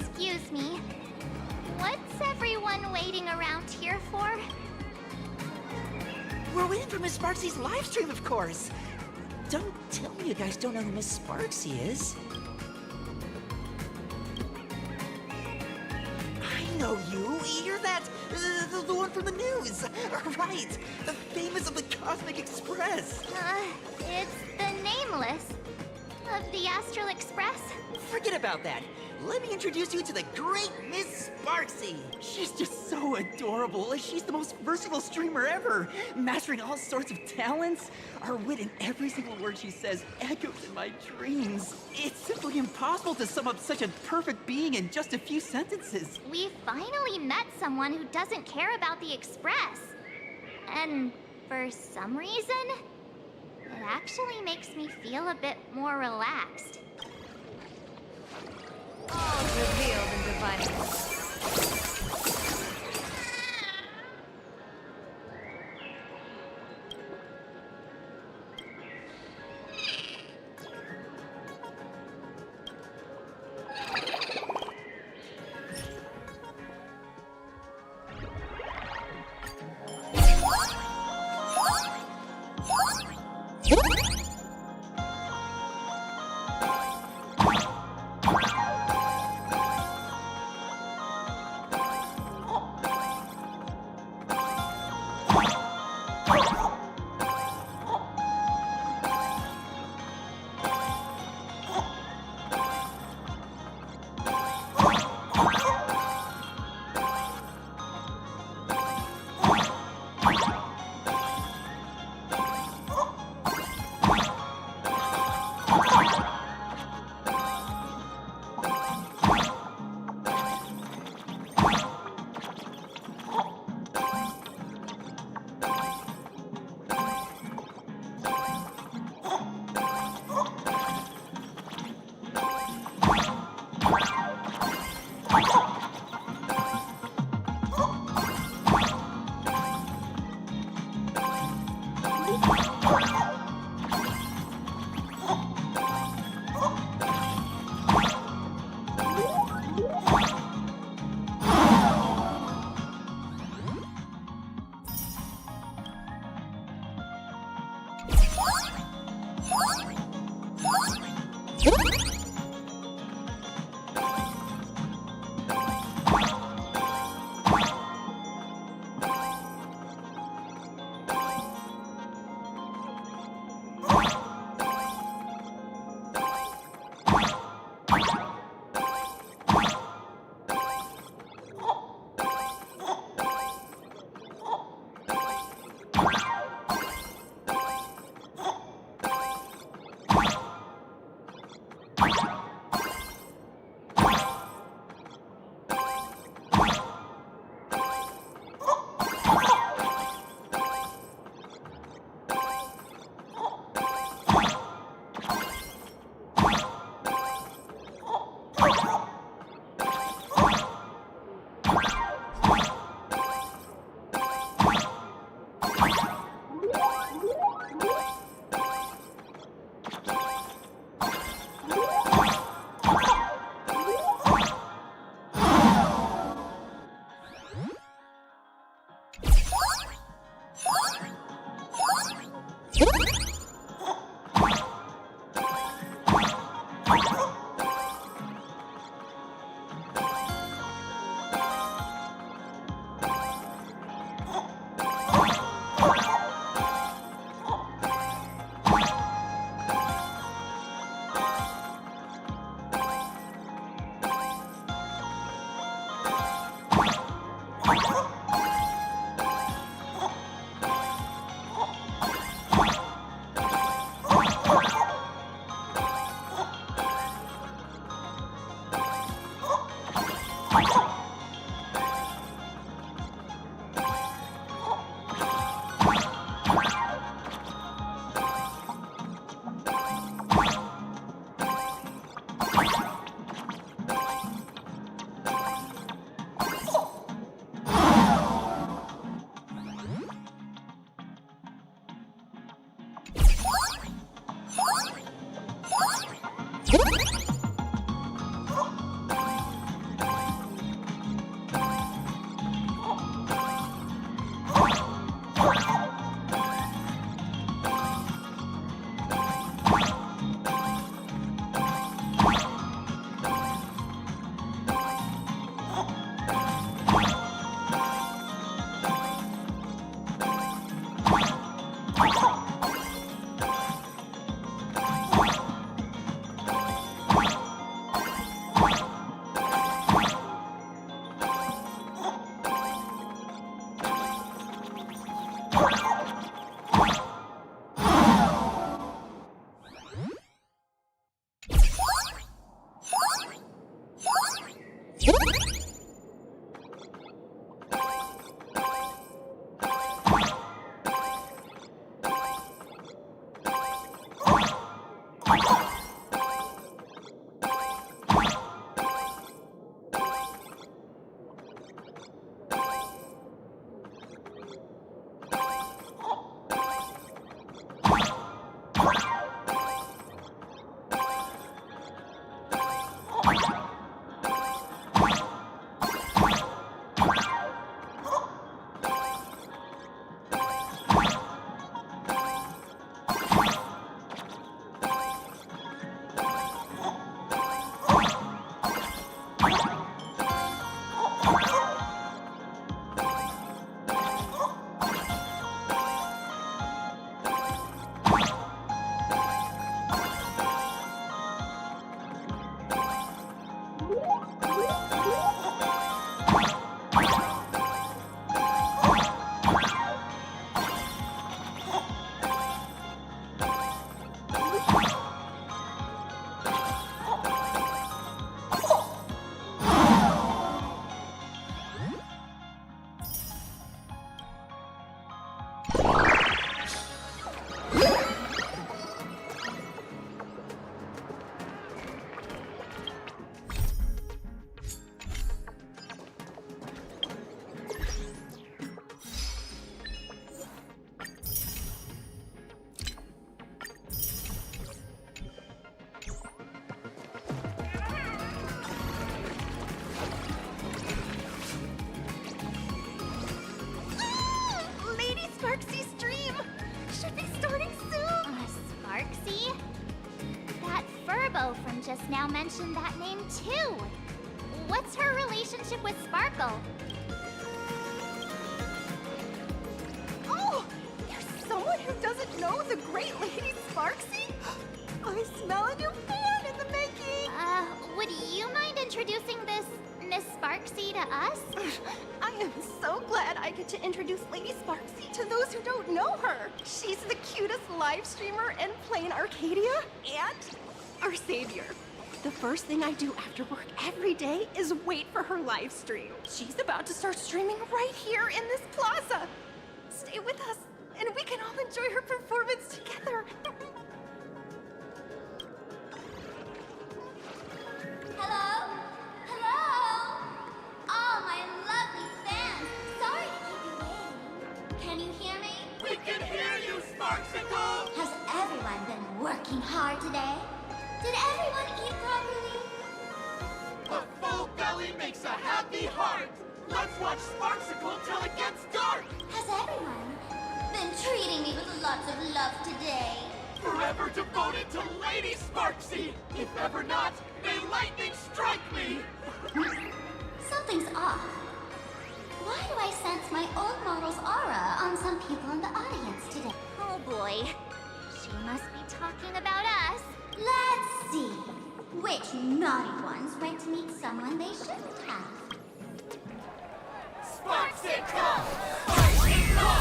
Excuse me. What's everyone waiting around here for? We're waiting for Miss Sparksy's live stream, of course. Don't tell me you guys don't know who Miss Sparksy is. I know you. You're that, the one from the news. Right. The famous of the Cosmic Express. It's the Nameless of the Astral Express. Forget about that. Let me introduce you to the great Miss Sparksy. She's just so adorable. She's the most versatile streamer ever, mastering all sorts of talents. Her wit in every single word she says echoes in my dreams. It's simply impossible to sum up such a perfect being in just a few sentences. We finally met someone who doesn't care about the Express. And for some reason, it actually makes me feel a bit more relaxed. All revealed in dividing. just now mentioned that name too. What's her relationship with Sparkle? Oh! There's someone who doesn't know the great Lady Sparksy? I smell a new fan in the making! Would you mind introducing this Miss Sparksy to us? I am so glad I get to introduce Lady Sparksy to those who don't know her. She's the cutest live streamer in plain Arcadia and our savior. The first thing I do after work every day is wait for her live stream. She's about to start streaming right here in this plaza. Stay with us, and we can all enjoy her performance together. Hello? Hello? Oh, my lovely fans. Sorry to keep you waiting. Can you hear me? We can hear you, Sparksicle! Has everyone been working hard today? Did everyone eat properly? A full belly makes a happy heart. Let's watch Sparksicle till it gets dark. Has everyone been treating me with lots of love today? Forever devoted to Lady Sparksy. If ever not, may lightning strike me. Something's off. Why do I sense my old model's aura on some people in the audience today? Oh boy. She must be talking about us. Let's see. Which naughty ones went to meet someone they shouldn't have? Sparksicle! Sparksicle!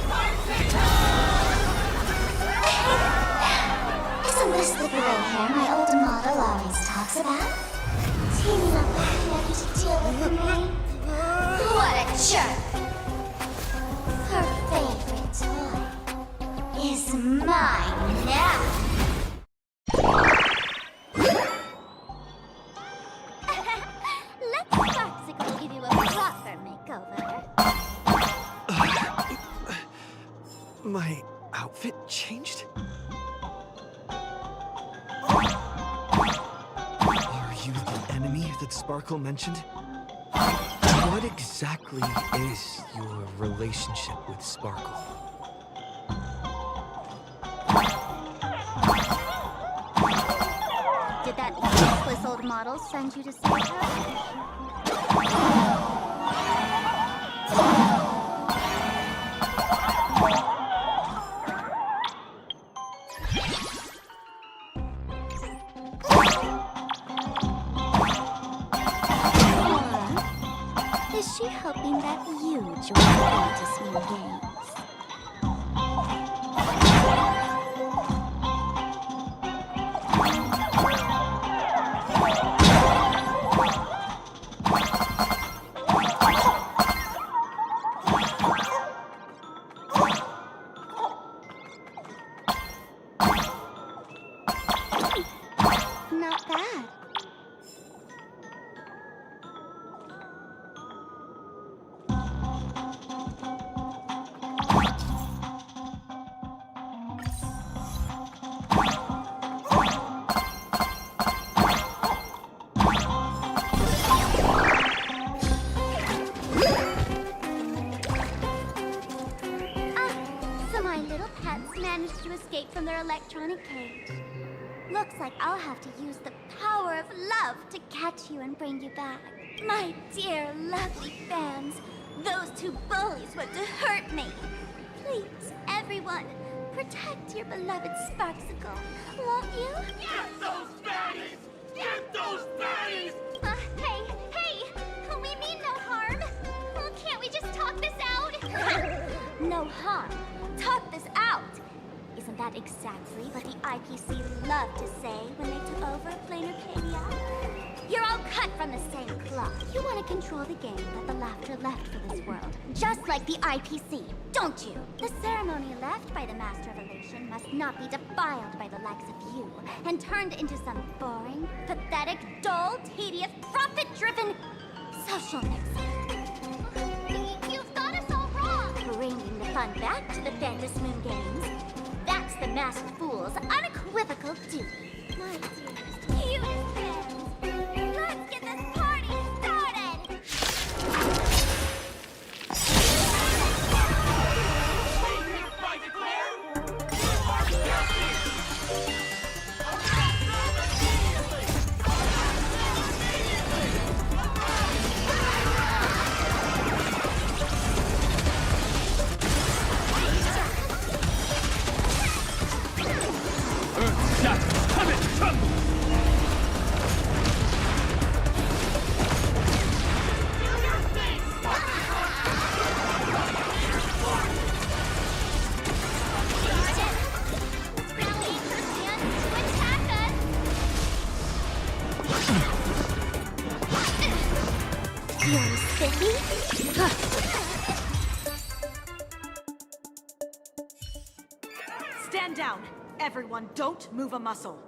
Sparksicle! Isn't this the gray hair my old model always talks about? Teaming up with Becky to deal with me? What a jerk! Her favorite toy is mine now. Let Sparksicle give you a proper makeover. My outfit changed? Are you the enemy that Sparkle mentioned? What exactly is your relationship with Sparkle? Did that useless old model send you to save her? Or is she hoping that you join the Fantasy Games? Not bad. So my little pets managed to escape from their electronic cage. Looks like I'll have to use the power of love to catch you and bring you back. My dear, lovely fans, those two bullies want to hurt me. Please, everyone, protect your beloved Sparksicle, won't you? Get those baddies! Get those baddies! Hey! We mean no harm. Well, can't we just talk this out? No harm. Talk this out. Isn't that exactly what the IPC loved to say when they took over Plain Arcadia? You're all cut from the same cloth. You want to control the game that the Laughter left for this world, just like the IPC, don't you? The ceremony left by the Master of Elation must not be defiled by the likes of you and turned into some boring, pathetic, dull, tedious, profit-driven social mix. You've got us all wrong! Bringing the fun back to the Phantasy Moon Games. That's the masked fool's unequivocal duty. My dearest, cutest friends, let's get this party started! ready? Stand down. Everyone, don't move a muscle.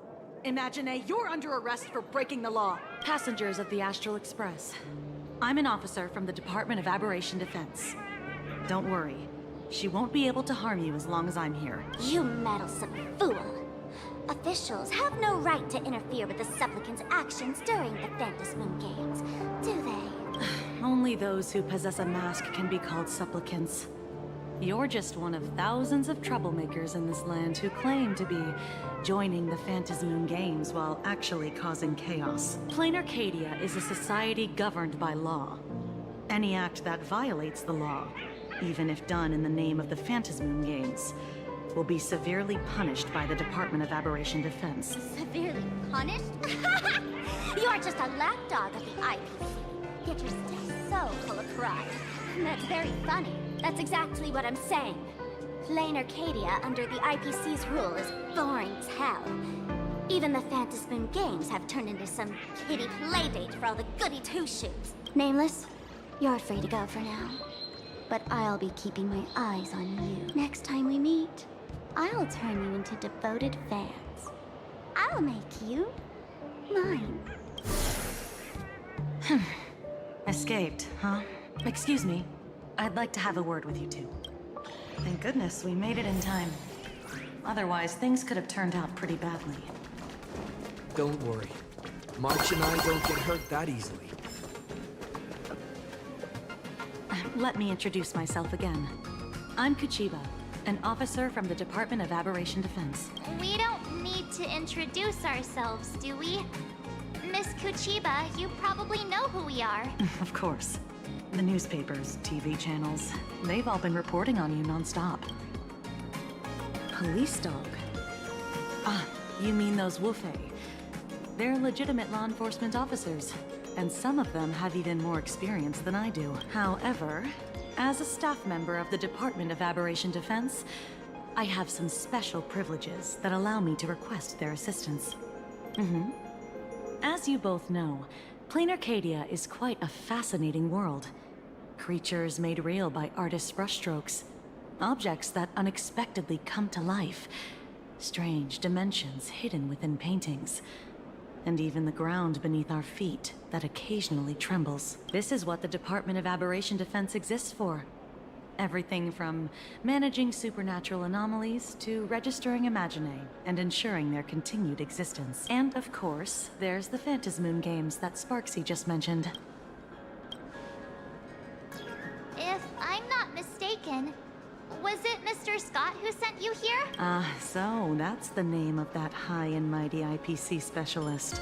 Imagine you're under arrest for breaking the law. Passengers of the Astral Express. I'm an officer from the Department of Aberration Defense. Don't worry. She won't be able to harm you as long as I'm here. You meddlesome fool. Officials have no right to interfere with the supplicants' actions during the Phantasmoon Games, do they? Only those who possess a mask can be called supplicants. You're just one of thousands of troublemakers in this land who claim to be joining the Phantasmoon Games while actually causing chaos. Plain Arcadia is a society governed by law. Any act that violates the law, even if done in the name of the Phantasmoon Games, will be severely punished by the Department of Aberration Defense. Severely punished? You're just a lapdog of the IPC. Yet you're still so full of pride. That's very funny. That's exactly what I'm saying. Plain Arcadia under the IPC's rule is boring as hell. Even the Phantasmoon Games have turned into some kiddie playdate for all the goody two-shoes. Nameless, you're free to go for now. But I'll be keeping my eyes on you. Next time we meet, I'll turn you into devoted fans. I'll make you mine. Escaped, huh? Excuse me. I'd like to have a word with you two. Thank goodness we made it in time. Otherwise, things could have turned out pretty badly. Don't worry. March and I don't get hurt that easily. Let me introduce myself again. I'm Kuchiba, an officer from the Department of Aberration Defense. We don't need to introduce ourselves, do we? Miss Kuchiba, you probably know who we are. Of course. The newspapers, TV channels, they've all been reporting on you non-stop. Police dog? Ah, you mean those Wufei. They're legitimate law enforcement officers, and some of them have even more experience than I do. However, as a staff member of the Department of Aberration Defense, I have some special privileges that allow me to request their assistance. As you both know, Plain Arcadia is quite a fascinating world. Creatures made real by artists' brushstrokes. Objects that unexpectedly come to life. Strange dimensions hidden within paintings. And even the ground beneath our feet that occasionally trembles. This is what the Department of Aberration Defense exists for. Everything from managing supernatural anomalies to registering Imaginae and ensuring their continued existence. And of course, there's the Phantasmoon Games that Sparksy just mentioned. If I'm not mistaken, was it Mr. Scott who sent you here? So that's the name of that high and mighty IPC specialist.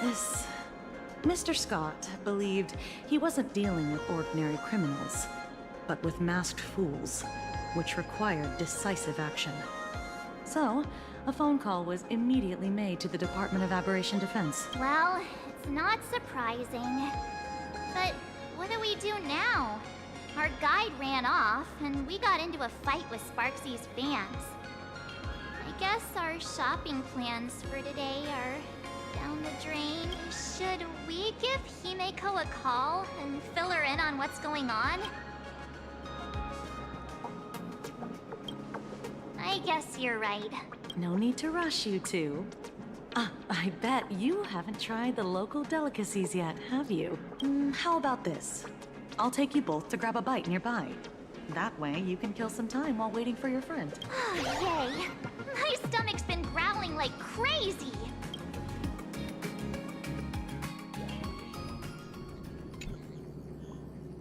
This Mr. Scott believed he wasn't dealing with ordinary criminals, but with masked fools, which required decisive action. So, a phone call was immediately made to the Department of Aberration Defense. Well, it's not surprising. But what do we do now? Our guide ran off, and we got into a fight with Sparksy's fans. I guess our shopping plans for today are down the drain. Should we give Himeko a call and fill her in on what's going on? I guess you're right. No need to rush, you two. I bet you haven't tried the local delicacies yet, have you? How about this? I'll take you both to grab a bite nearby. That way, you can kill some time while waiting for your friend. Oh, yay. My stomach's been growling like crazy.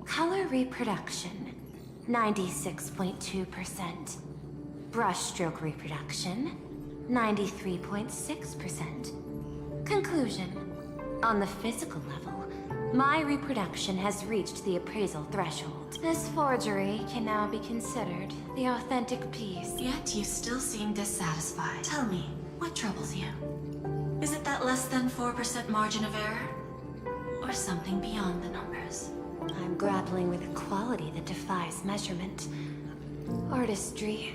Color reproduction, 96.2%. Brushstroke reproduction, 93.6%. Conclusion. On the physical level, my reproduction has reached the appraisal threshold. This forgery can now be considered the authentic piece. Yet you still seem dissatisfied. Tell me, what troubles you? Is it that less than 4% margin of error? Or something beyond the numbers? I'm grappling with a quality that defies measurement. Artistry.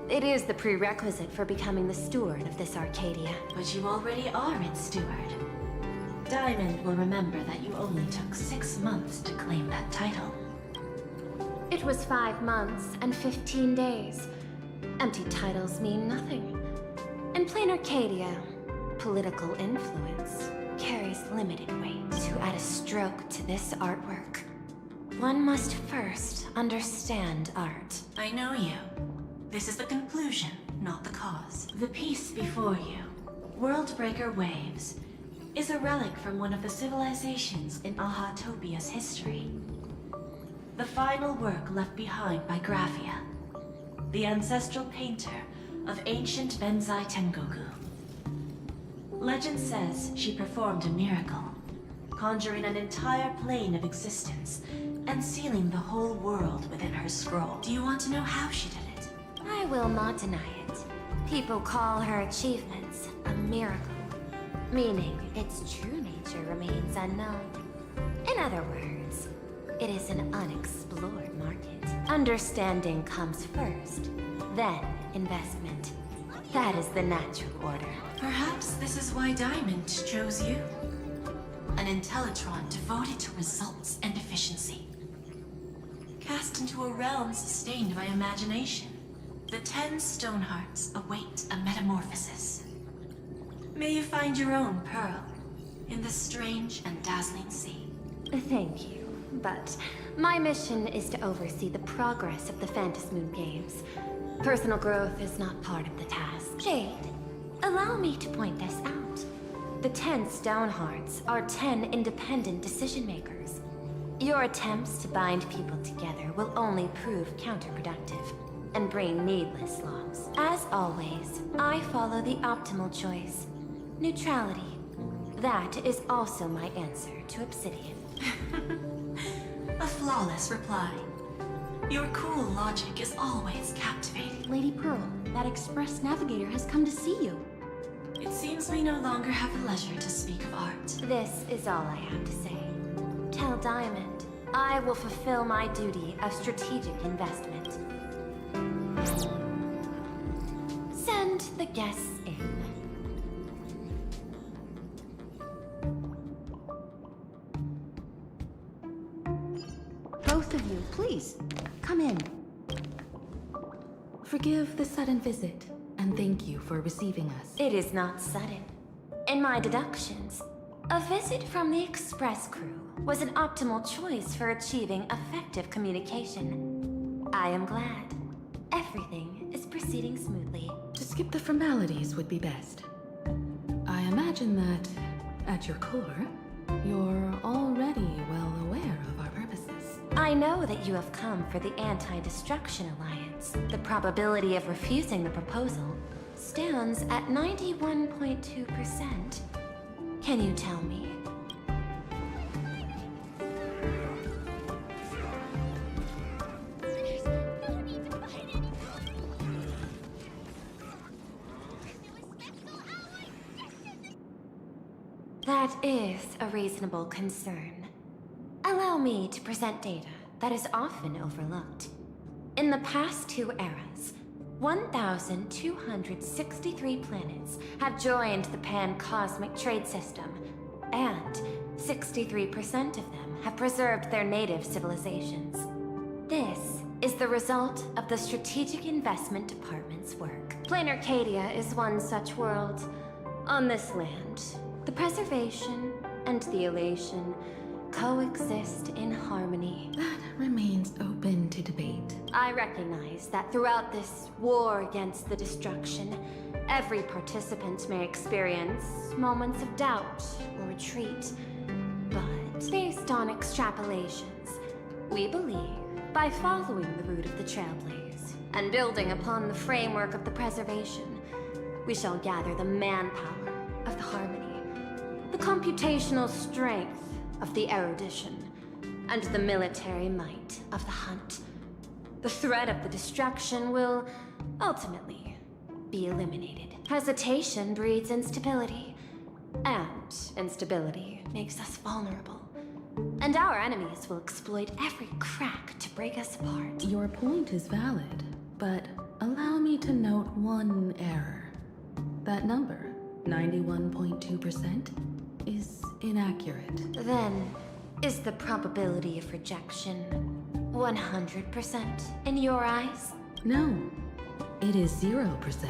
It is the prerequisite for becoming the steward of this Arcadia. But you already are its steward. Diamond will remember that you only took 6 months to claim that title. It was 5 months and 15 days. Empty titles mean nothing. In plain Arcadia, political influence carries limited weight. To add a stroke to this artwork, one must first understand art. I know you. This is the conclusion, not the cause. The piece before you, Worldbreaker Waves, is a relic from one of the civilizations in Ahatopia's history. The final work left behind by Graphia, the ancestral painter of ancient Benzai Tengoku. Legend says she performed a miracle, conjuring an entire plane of existence and sealing the whole world within her scroll. Do you want to know how she did it? I will not deny it. People call her achievements a miracle, meaning its true nature remains unknown. In other words, it is an unexplored market. Understanding comes first, then investment. That is the natural order. Perhaps this is why Diamond chose you. An Intellitron devoted to results and efficiency. Cast into a realm sustained by imagination, the 10 Stonehearts await a metamorphosis. May you find your own pearl in this strange and dazzling sea. Thank you, but my mission is to oversee the progress of the Phantasmoon Games. Personal growth is not part of the task. Jade, allow me to point this out. The 10 Stonehearts are 10 independent decision-makers. Your attempts to bind people together will only prove counterproductive and bring needless loss. As always, I follow the optimal choice. Neutrality. That is also my answer to Obsidian. A flawless reply. Your cool logic is always captivating. Lady Pearl, that Express Navigator has come to see you. It seems we no longer have the leisure to speak of art. This is all I have to say. Tell Diamond, I will fulfill my duty of strategic investment. Send the guests in. Both of you, please, come in. Forgive the sudden visit, and thank you for receiving us. It is not sudden. In my deductions, a visit from the Express crew was an optimal choice for achieving effective communication. I am glad. Everything is proceeding smoothly. To skip the formalities would be best. I imagine that, at your core, you're already well aware of our purposes. I know that you have come for the Anti-Destruction Alliance. The probability of refusing the proposal stands at 91.2%. Can you tell me? That is a reasonable concern. Allow me to present data that is often overlooked. In the past 2 eras, 1,263 planets have joined the Pan-Cosmic Trade System, and 63% of them have preserved their native civilizations. This is the result of the Strategic Investment Department's work. Plain Arcadia is one such world. On this land, the preservation and the elation coexist in harmony. That remains open to debate. I recognize that throughout this war against the destruction, every participant may experience moments of doubt or retreat. But based on extrapolations, we believe by following the route of the Trailblaze and building upon the framework of the preservation, we shall gather the manpower of the harmony, the computational strength of the erudition, and the military might of the hunt. The threat of the destruction will ultimately be eliminated. Hesitation breeds instability, and instability makes us vulnerable. And our enemies will exploit every crack to break us apart. Your point is valid, but allow me to note one error. That number, 91.2%, is inaccurate. Then, is the probability of rejection 100% in your eyes? No, it is 0%.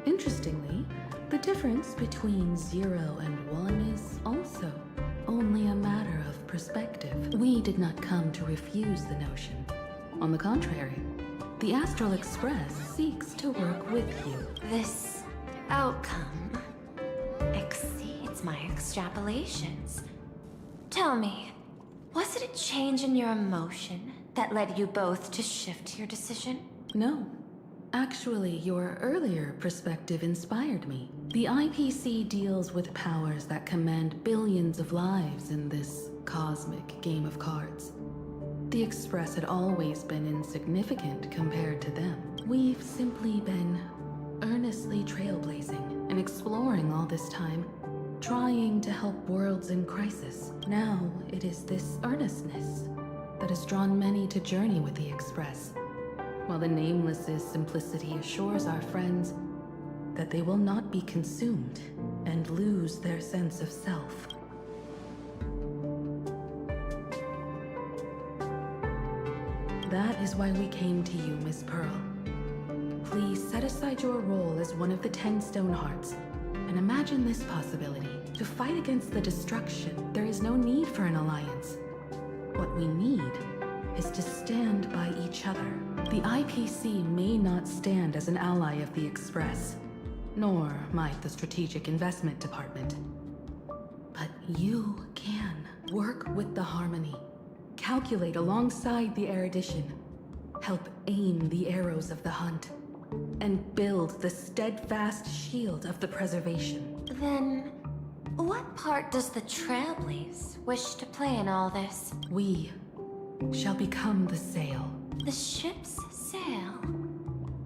Interestingly, the difference between 0 and 1 is also only a matter of perspective. We did not come to refuse the notion. On the contrary, the Astral Express seeks to work with you. This outcome exceeds my extrapolations. Tell me, was it a change in your emotion that led you both to shift your decision? No. Actually, your earlier perspective inspired me. The IPC deals with powers that command billions of lives in this cosmic game of cards. The Express had always been insignificant compared to them. We've simply been earnestly trailblazing and exploring all this time, trying to help worlds in crisis. Now it is this earnestness that has drawn many to journey with the Express, while the Nameless's simplicity assures our friends that they will not be consumed and lose their sense of self. That is why we came to you, Miss Pearl. Please set aside your role as one of the 10 Stonehearts and imagine this possibility. To fight against the destruction, there is no need for an alliance. What we need is to stand by each other. The IPC may not stand as an ally of the Express, nor might the Strategic Investment Department. But you can work with the Harmony, calculate alongside the erudition, help aim the arrows of the hunt, and build the steadfast shield of the preservation. Then, what part does the Trailblaze wish to play in all this? We shall become the sail. The ship's sail?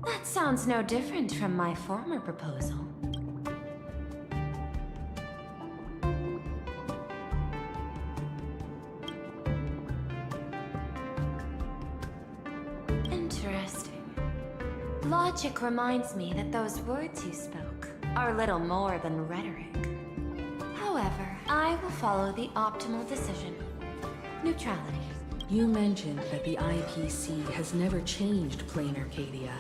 That sounds no different from my former proposal. Interesting. Logic reminds me that those words you spoke are little more than rhetoric. However, I will follow the optimal decision. Neutrality. You mentioned that the IPC has never changed Plain Arcadia,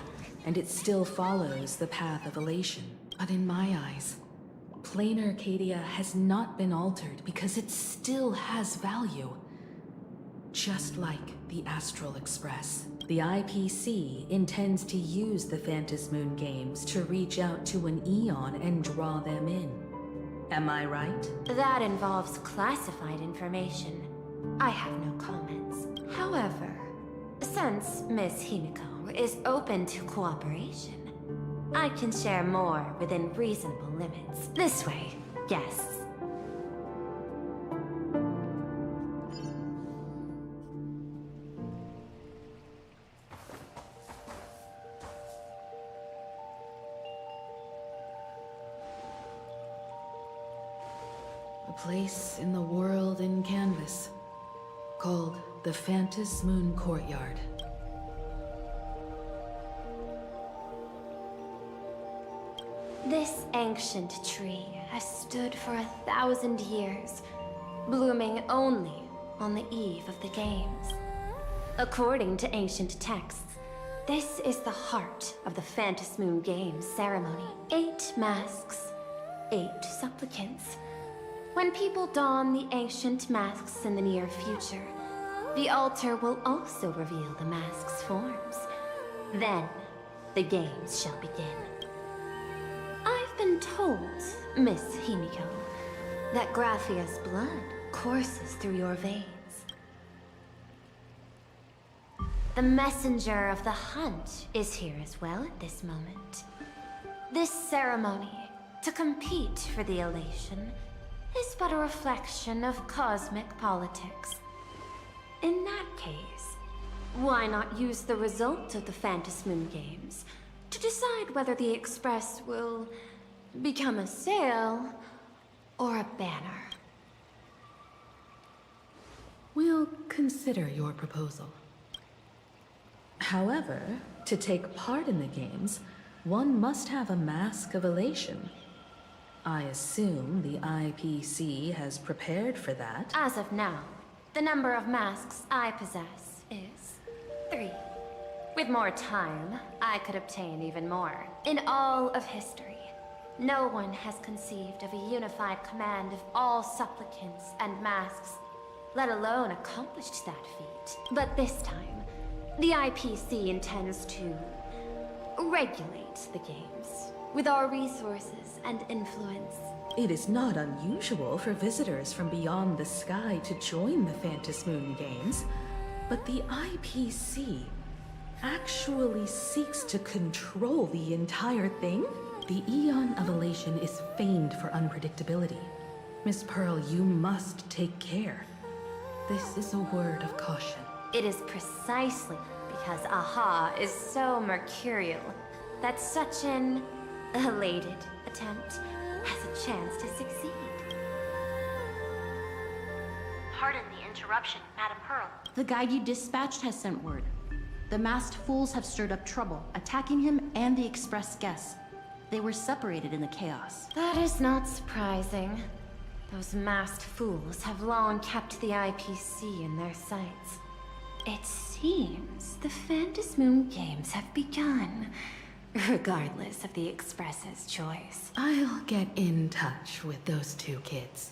and it still follows the path of elation. But in my eyes, Plain Arcadia has not been altered because it still has value. Just like the Astral Express. The IPC intends to use the Phantom Moon games to reach out to an Eon and draw them in. Am I right? That involves classified information. I have no comments. However, since Miss Himiko is open to cooperation, I can share more within reasonable limits. This way, guests. A place in the world in canvas, called the Phantom Moon Courtyard. This ancient tree has stood for 1,000 years, blooming only on the eve of the games. According to ancient texts, this is the heart of the Phantom Moon Games ceremony. 8 masks, 8 supplicants. When people don the ancient masks in the near future, the altar will also reveal the mask's forms. Then, the games shall begin. I've been told, Miss Himiko, that Graphia's blood courses through your veins. The messenger of the hunt is here as well at this moment. This ceremony, to compete for the elation, is but a reflection of cosmic politics. In that case, why not use the result of the Phantom Moon Games to decide whether the Express will become a sail or a banner? We'll consider your proposal. However, to take part in the games, one must have a mask of elation. I assume the IPC has prepared for that. As of now, the number of masks I possess is 3. With more time, I could obtain even more. In all of history, no one has conceived of a unified command of all supplicants and masks, let alone accomplished that feat. But this time, the IPC intends to regulate the games with our resources and influence. It is not unusual for visitors from beyond the sky to join the Phantom Moon Games, but the IPC actually seeks to control the entire thing? The Eon of Elation is famed for unpredictability. Miss Pearl, you must take care. This is a word of caution. It is precisely because AHA is so mercurial that such an elated attempt has a chance to succeed. Pardon the interruption, Madam Pearl. The guide you dispatched has sent word. The masked fools have stirred up trouble, attacking him and the express guests. They were separated in the chaos. That is not surprising. Those masked fools have long kept the IPC in their sights. It seems the Phantom Moon Games have begun, regardless of the Express's choice. I'll get in touch with those 2 kids.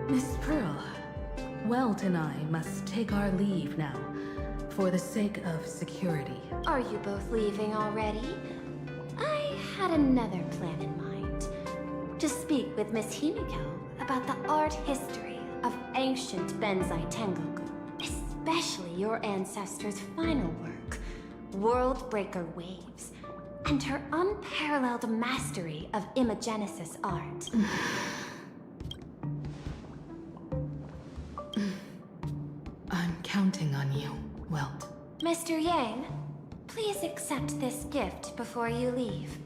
Miss Pearl, Welt and I must take our leave now, for the sake of security. Are you both leaving already? I had another plan in mind. To speak with Miss Himiko about the art history of ancient Benzai Tengoku, especially your ancestors' final work, World Breaker Waves, and her unparalleled mastery of imagenesis art. I'm counting on you, Welt. Mr. Yang, please accept this gift before you leave.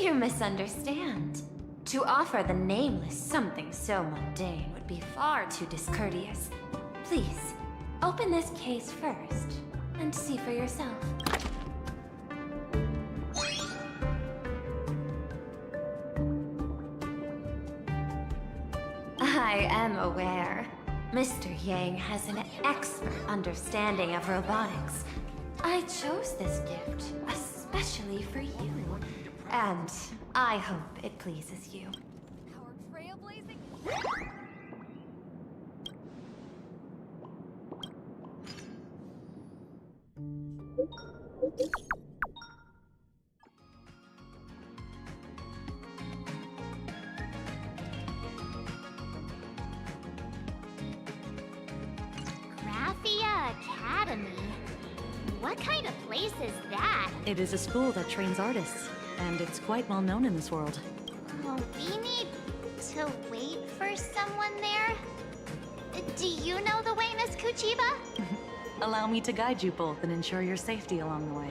You misunderstand. To offer the Nameless something so mundane would be far too discourteous. Please, open this case first, and see for yourself. I am aware. Mr. Yang has an expert understanding of robotics. I chose this gift especially for you, and I hope it pleases you. Our trailblazing... Graphia Academy? What kind of place is that? It is a school that trains artists, and it's quite well known in this world. Oh, we need to wait for someone there? Do you know the way, Miss Kuchiba? Allow me to guide you both and ensure your safety along the way.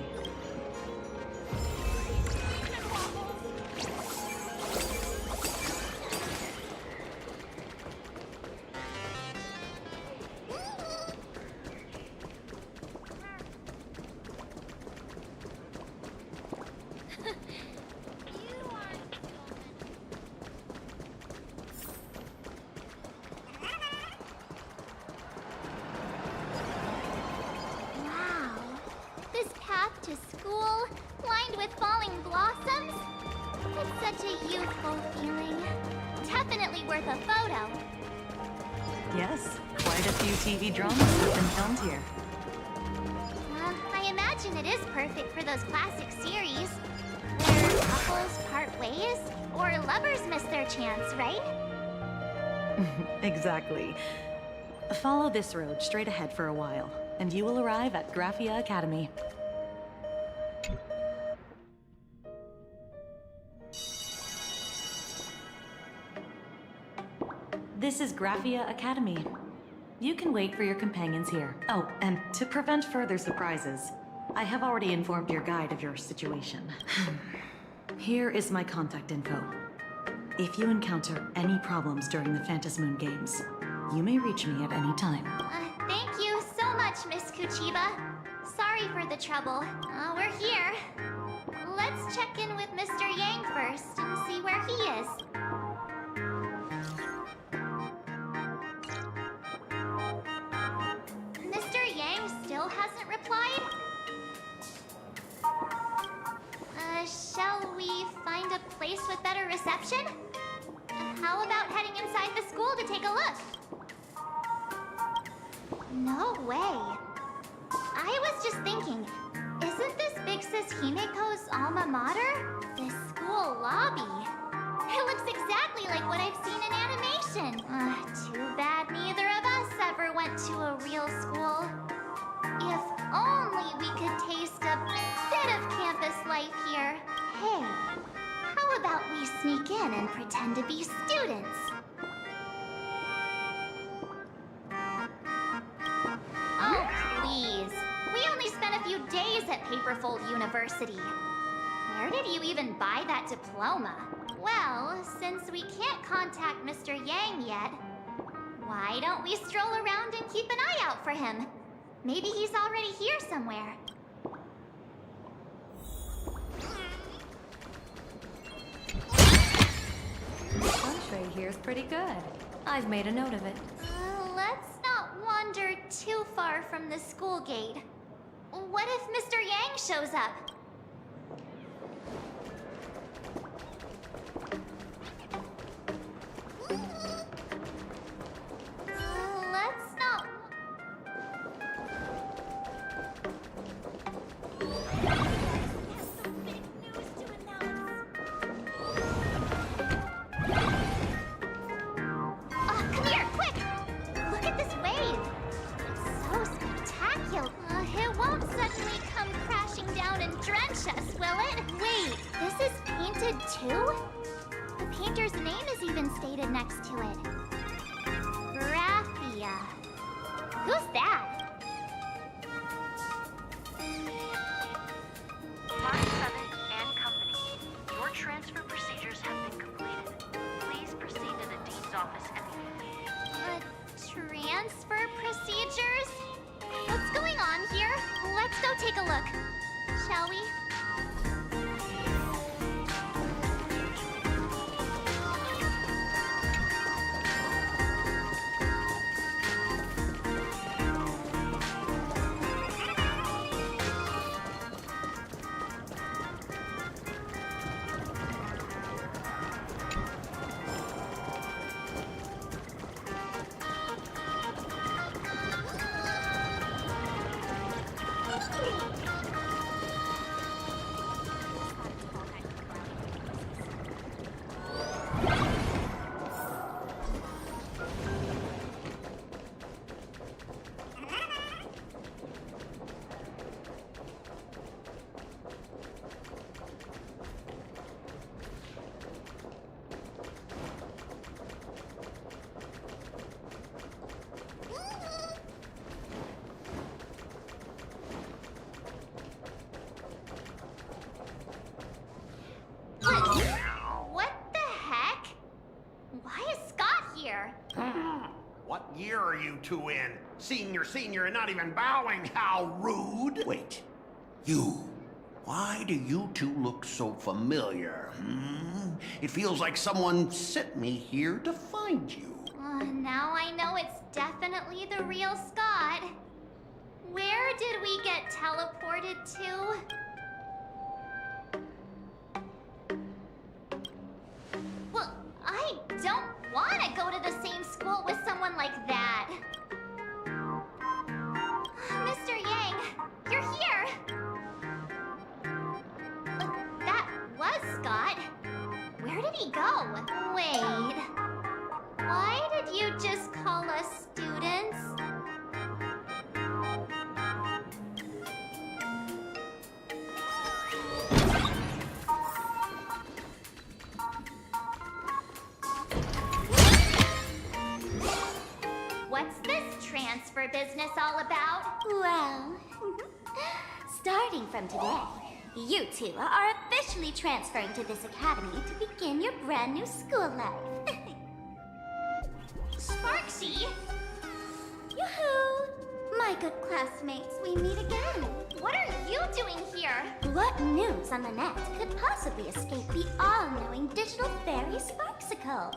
To school, lined with falling blossoms? It's such a youthful feeling. Definitely worth a photo. Yes, quite a few TV dramas have been filmed here. I imagine it is perfect for those classic series where couples part ways or lovers miss their chance, right? Exactly. Follow this road straight ahead for a while, and you will arrive at Graphia Academy. This is Graphia Academy. You can wait for your companions here. Oh, and to prevent further surprises, I have already informed your guide of your situation. Here is my contact info. If you encounter any problems during the Phantas Moon Games, you may reach me at any time. Thank you so much, Miss Kuchiba. Sorry for the trouble. We're here. Let's check in with Mr. Yang first and see where he is. Mr. Yang still hasn't replied? Shall we find a place with better reception? How about heading inside the school to take a look? No way. I was just thinking, isn't this Big Sis Himiko's alma mater? This school lobby. It looks exactly like what I've seen in animation. Too bad neither of us ever went to a real school. If only we could taste a bit of campus life here. Hey, how about we sneak in and pretend to be students? Oh, please. We only spent a few days at Paperfold University. Where did you even buy that diploma? Well, since we can't contact Mr. Yang yet, why don't we stroll around and keep an eye out for him? Maybe he's already here somewhere. The country here's pretty good. I've made a note of it. Let's not wander too far from the school gate. What if Mr. Yang shows up? Let's not... Come here, quick! Look at this wave! It's so spectacular. It won't suddenly come crashing down and drench us, will it? Wait, this is painted too? The painter's name is even stated next to it. Graphia. Who's that? Mark 7 and Company. Your transfer procedures have been completed. Please proceed to the Dean's office immediately. Transfer procedures? What's going on here? Let's go take a look. Shall we? What the heck? Why is Scott here? What year are you two in? Senior, and not even bowing. How rude. Wait. You. Why do you two look so familiar? It feels like someone sent me here to find you. Now I know it's definitely the real Scott. Where did we get teleported to? Well, I don't want to go to the same school with someone like that. Oh, wait. Why did you just call us students? What's this transfer business all about? Well, starting from today, you two are officially transferring to this academy to begin your brand new school life. Sparksy? Yoo-hoo! My good classmates, we meet again. What are you doing here? What news on the net could possibly escape the all-knowing digital fairy Sparksicle?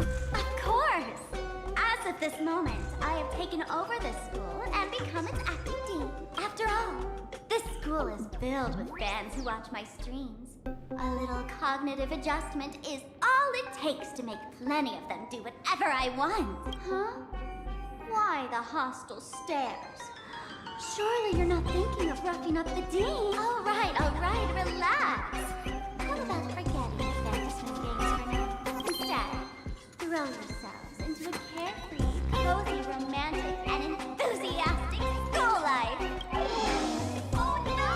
Of course! As of this moment, I have taken over this school and become its acting dean. After all, this school is filled with fans who watch my streams. A little cognitive adjustment is all it takes to make plenty of them do whatever I want. Huh? Why the hostile stares? Surely you're not thinking of roughing up the dean. All right, relax. How about forgetting the fantasy games for now? Instead, throw yourselves into a carefree, cozy, romantic, and enthusiastic school life. Oh no!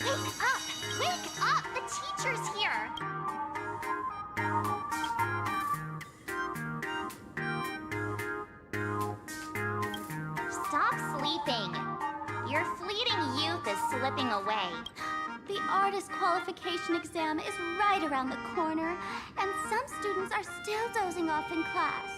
Wake up! Wake up! The teacher's here! Stop sleeping. Your fleeting youth is slipping away. The artist qualification exam is right around the corner, and some students are still dozing off in class.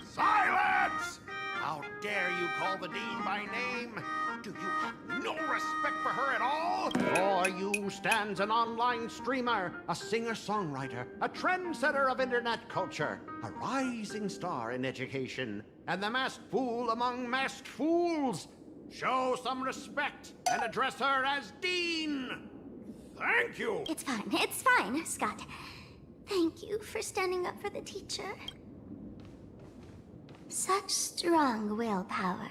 Silence! How dare you call the dean by name? Do you have no respect for her at all? For you stands an online streamer, a singer-songwriter, a trendsetter of internet culture, a rising star in education, and the masked fool among masked fools. Show some respect and address her as dean. Thank you. It's fine, Scott. Thank you for standing up for the teacher. Such strong willpower.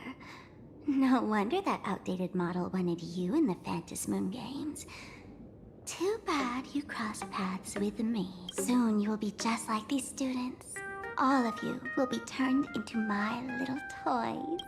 No wonder that outdated model wanted you in the Phantasmoon games. Too bad you crossed paths with me. Soon you will be just like these students. All of you will be turned into my little toys.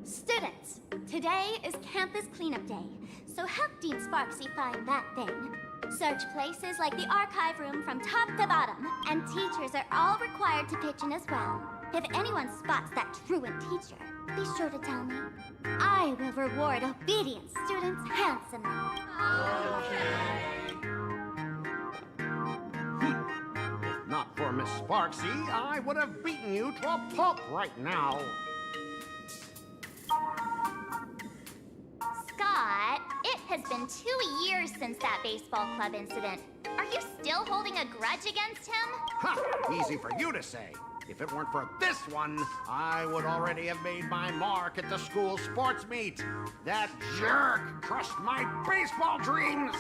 Students, today is campus cleanup day, so help Dean Sparksy find that thing. Search places like the archive room from top to bottom, and teachers are all required to pitch in as well. If anyone spots that truant teacher, be sure to tell me. I will reward obedient students handsomely. If not for Miss Sparksy, I would have beaten you to a pulp right now. Scott, it has been 2 years since that baseball club incident. Are you still holding a grudge against him? Ha! Easy for you to say. If it weren't for this one, I would already have made my mark at the school sports meet. That jerk crushed my baseball dreams!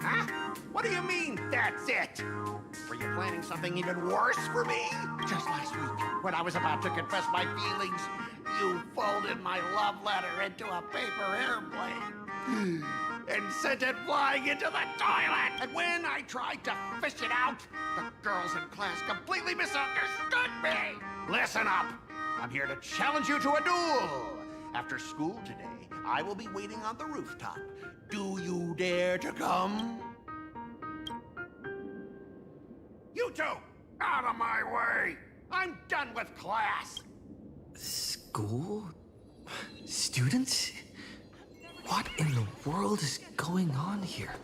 Huh? What do you mean, that's it? Were you planning something even worse for me? Just last week, when I was about to confess my feelings, you folded my love letter into a paper airplane and sent it flying into the toilet. And when I tried to fish it out, the girls in class completely misunderstood me. Listen up. I'm here to challenge you to a duel. After school today, I will be waiting on the rooftop. Do you dare to come? You two, out of my way. I'm done with class. School? Students? What in the world is going on here?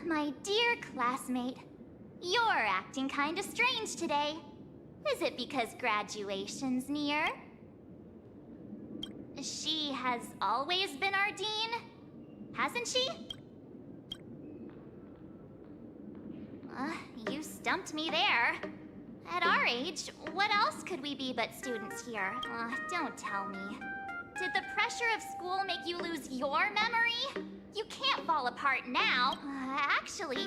My dear classmate, you're acting kinda strange today. Is it because graduation's near? She has always been our dean, hasn't she? You stumped me there. At our age, what else could we be but students here? Don't tell me. Did the pressure of school make you lose your memory? You can't fall apart now. Actually,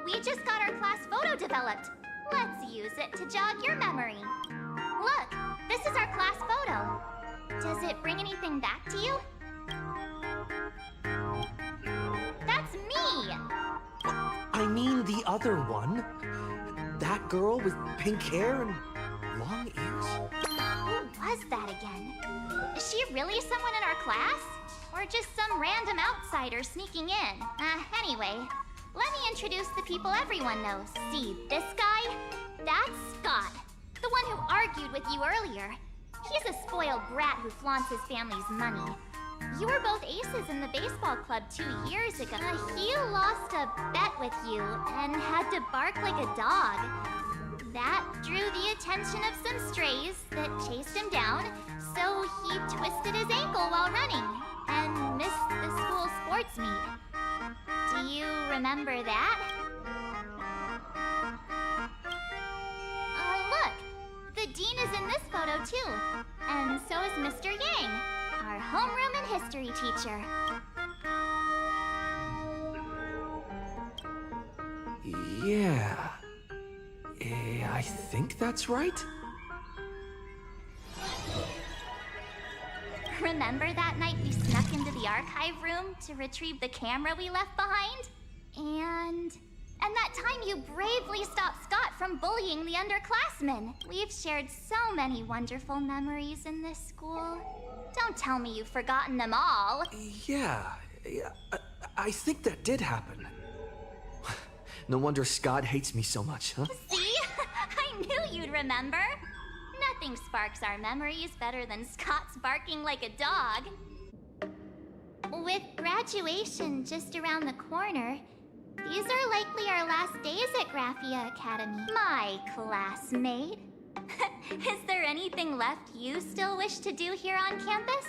we just got our class photo developed. Let's use it to jog your memory. Look, this is our class photo. Does it bring anything back to you? That's me! I mean the other one. That girl with pink hair and long ears. Who was that again? Is she really someone in our class? Or just some random outsider sneaking in? Anyway, let me introduce the people everyone knows. See this guy? That's Scott, the one who argued with you earlier. He's a spoiled brat who flaunts his family's money. You were both aces in the baseball club 2 years ago. He lost a bet with you and had to bark like a dog. That drew the attention of some strays that chased him down, so he twisted his ankle while running and missed the school sports meet. Do you remember that? Look! The dean is in this photo too, and so is Mr. Yang, our homeroom and history teacher. Yeah. I think that's right. Remember that night we snuck into the archive room to retrieve the camera we left behind? And that time you bravely stopped Scott from bullying the underclassmen. We've shared so many wonderful memories in this school. Don't tell me you've forgotten them all. Yeah, I think that did happen. No wonder Scott hates me so much, huh? See? I knew you'd remember. Nothing sparks our memories better than Scott's barking like a dog. With graduation just around the corner, these are likely our last days at Graphia Academy. My classmate. Is there anything left you still wish to do here on campus?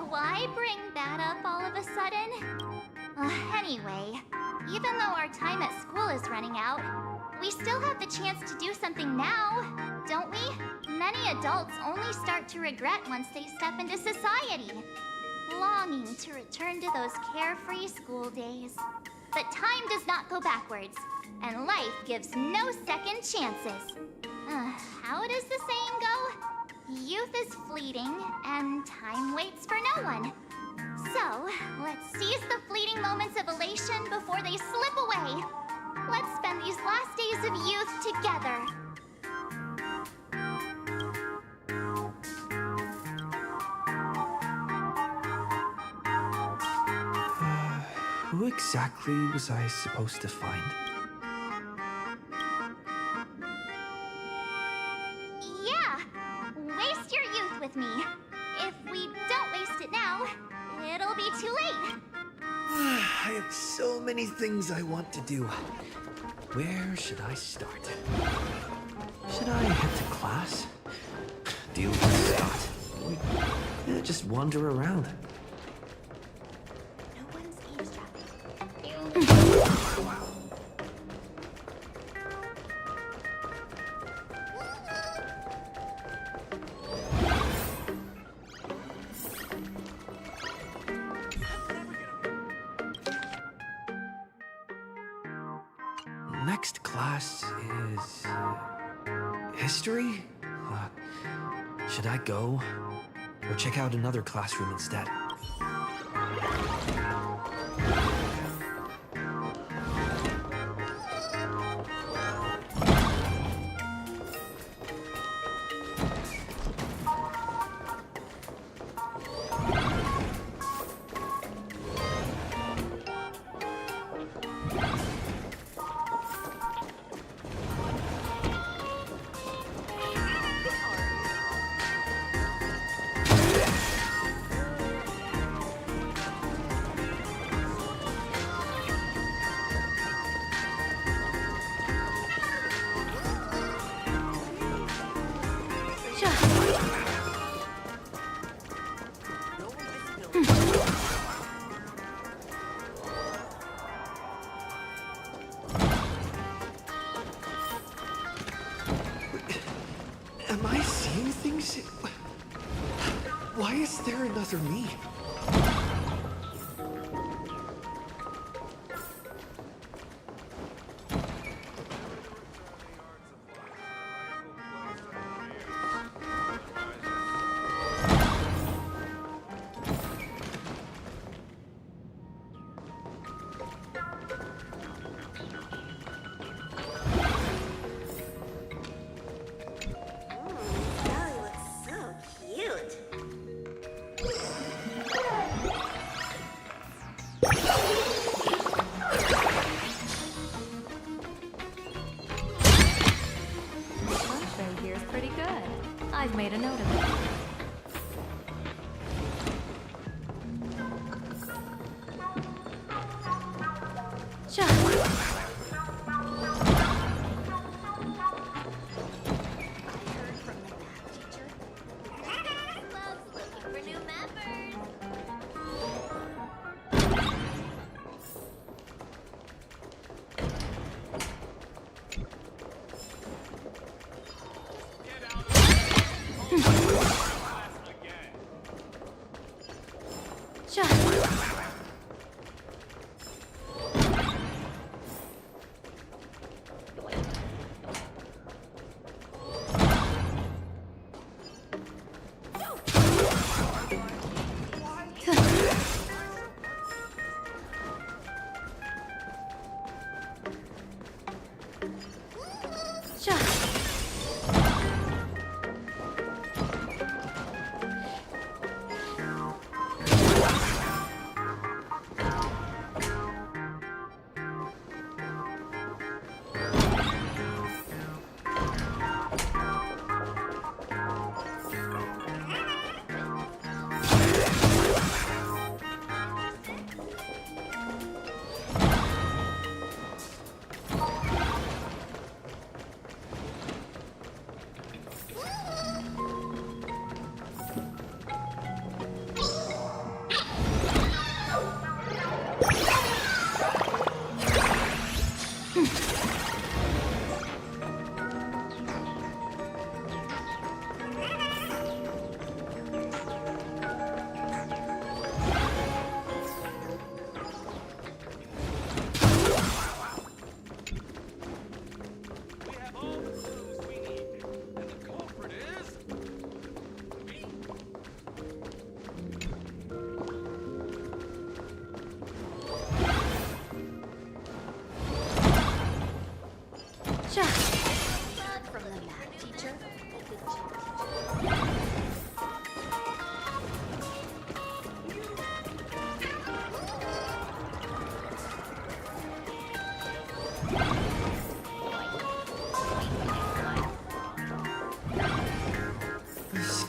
Why bring that up all of a sudden? Anyway, even though our time at school is running out, we still have the chance to do something now, don't we? Many adults only start to regret once they step into society, longing to return to those carefree school days. But time does not go backwards, and life gives no second chances. How does the saying go? Youth is fleeting, and time waits for no one. So, let's seize the fleeting moments of elation before they slip away. Let's spend these last days of youth together. Who exactly was I supposed to find? Yeah, waste your youth with me. If we don't waste it now, it'll be too late. I have so many things I want to do. Where should I start? Should I head to class? Deal with Scott? Or just wander around? No one's eavesdropping. Next class is... history? Should I go? Or check out another classroom instead? Am I seeing things? Why is there another me? I've made a note of it.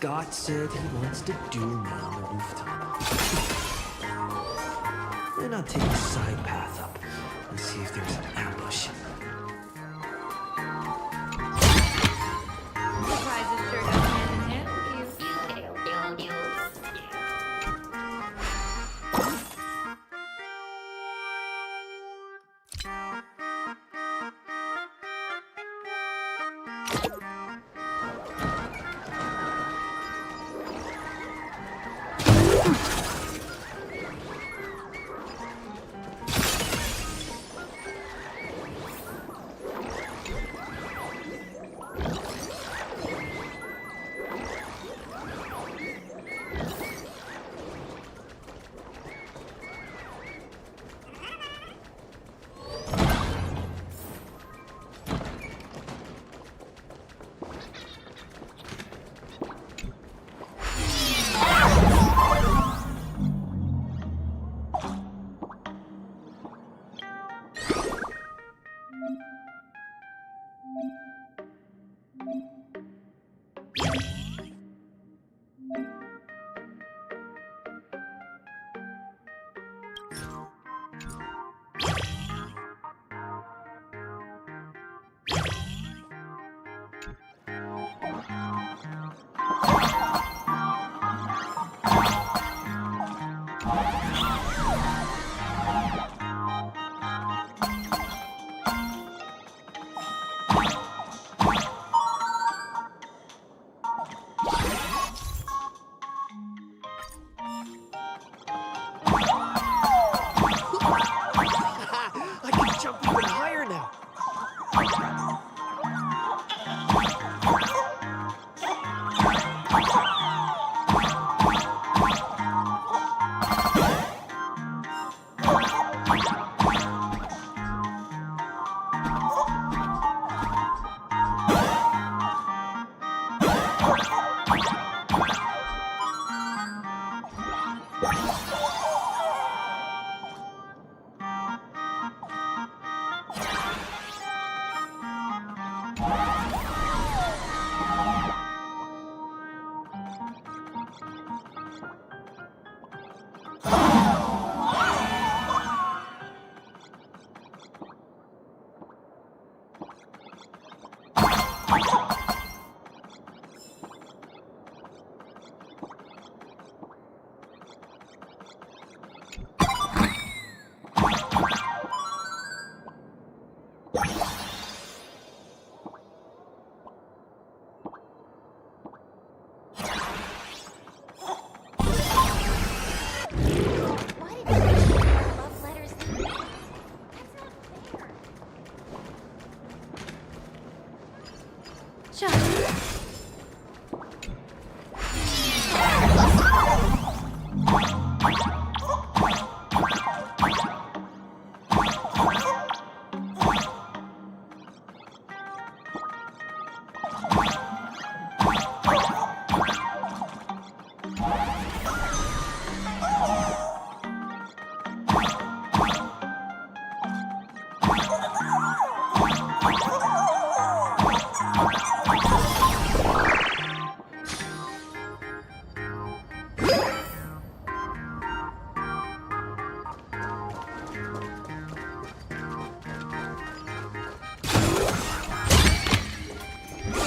Scott said he wants to do me on the rooftop. Then I'll take the side path up and see if there's an ambush. Surprises sure go hand in hand with you.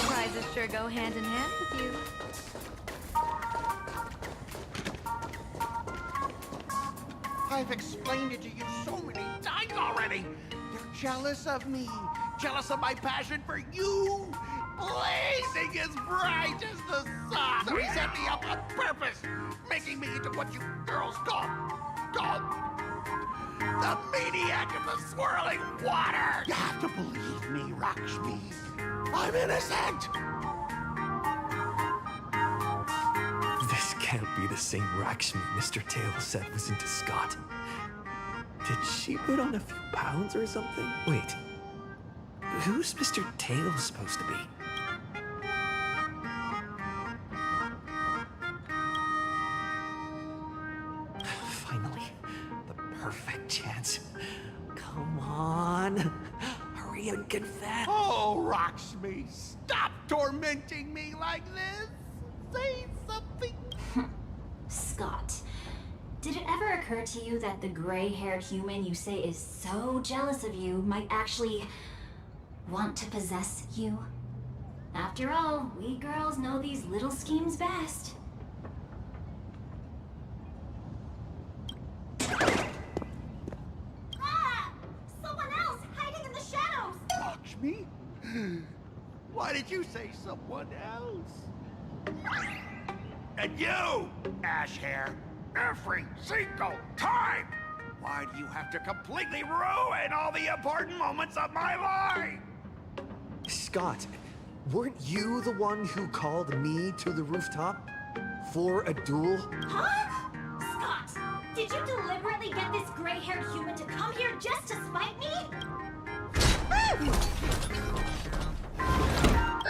Prizes sure go hand in hand with you. I've explained it to you so many times already. They're jealous of me, jealous of my passion for you, blazing as bright as the sun. So he set me up on purpose, making me into what you girls call the maniac of the swirling water. You have to believe me, Lakshmi. I'm innocent. This can't be the same Lakshmi Mr. Tail said was into Scott. Did she put on a few pounds or something? Wait, who's Mr. Tail supposed to be? Finally, the perfect chance. Come on, hurry and confess. Oh, Lakshmi, stop tormenting me like this. Say something. Scott, did it ever occur to you that the gray-haired human you say is so jealous of you might actually want to possess you? After all, we girls know these little schemes best. Ah! Someone else hiding in the shadows! Lakshmi? Why did you say someone else? And you, Ash Hair, every single time! Why do you have to completely ruin all the important moments of my life? Scott, weren't you the one who called me to the rooftop for a duel? Huh? Scott, did you deliberately get this gray-haired human to come here just to spite me?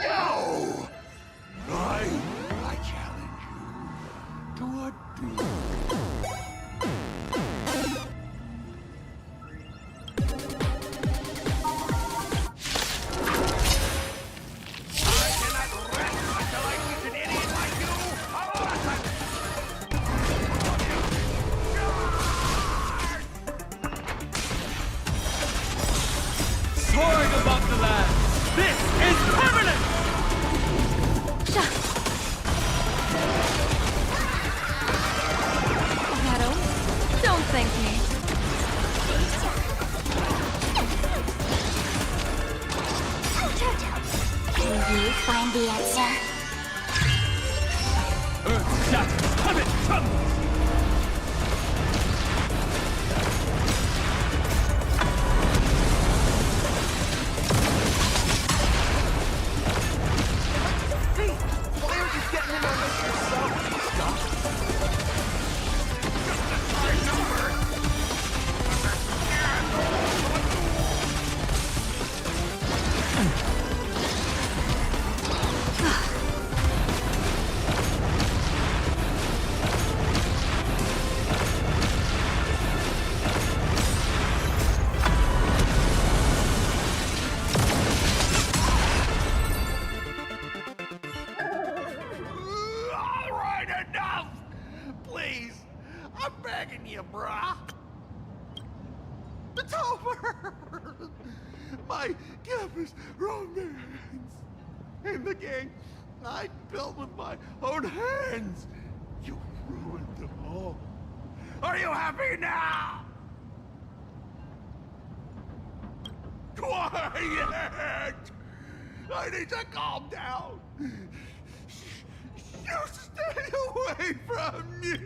No! I challenge you to a duel. Soaring above the land, this is permanent! Shadow, don't thank me. Can you find the answer? Earth shatters, heaven trembles! Hey, why aren't you getting in on this yourself, Scott? All right, enough! Please, I'm begging you, brah. It's over! My campus romance in the game I built with my own hands. You ruined them all. Are you happy now? Quiet! I need to calm down. You stay away from me!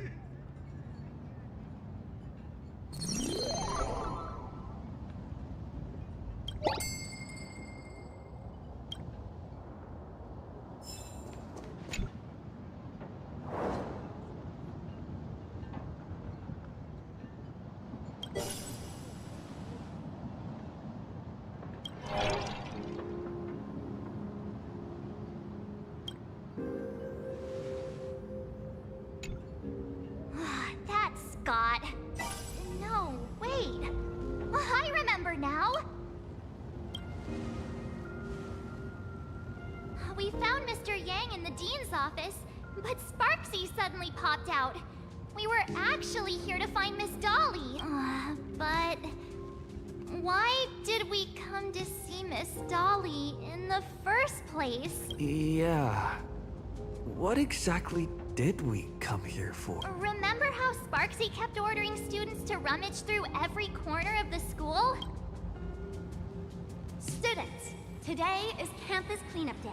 mascot. No, wait. I remember now. We found Mr. Yang in the dean's office, but Sparksy suddenly popped out. We were actually here to find Miss Dolly. But why did we come to see Miss Dolly in the first place? Yeah. What exactly did we come here for? Remember how Sparksy kept ordering students to rummage through every corner of the school? Students, today is campus cleanup day,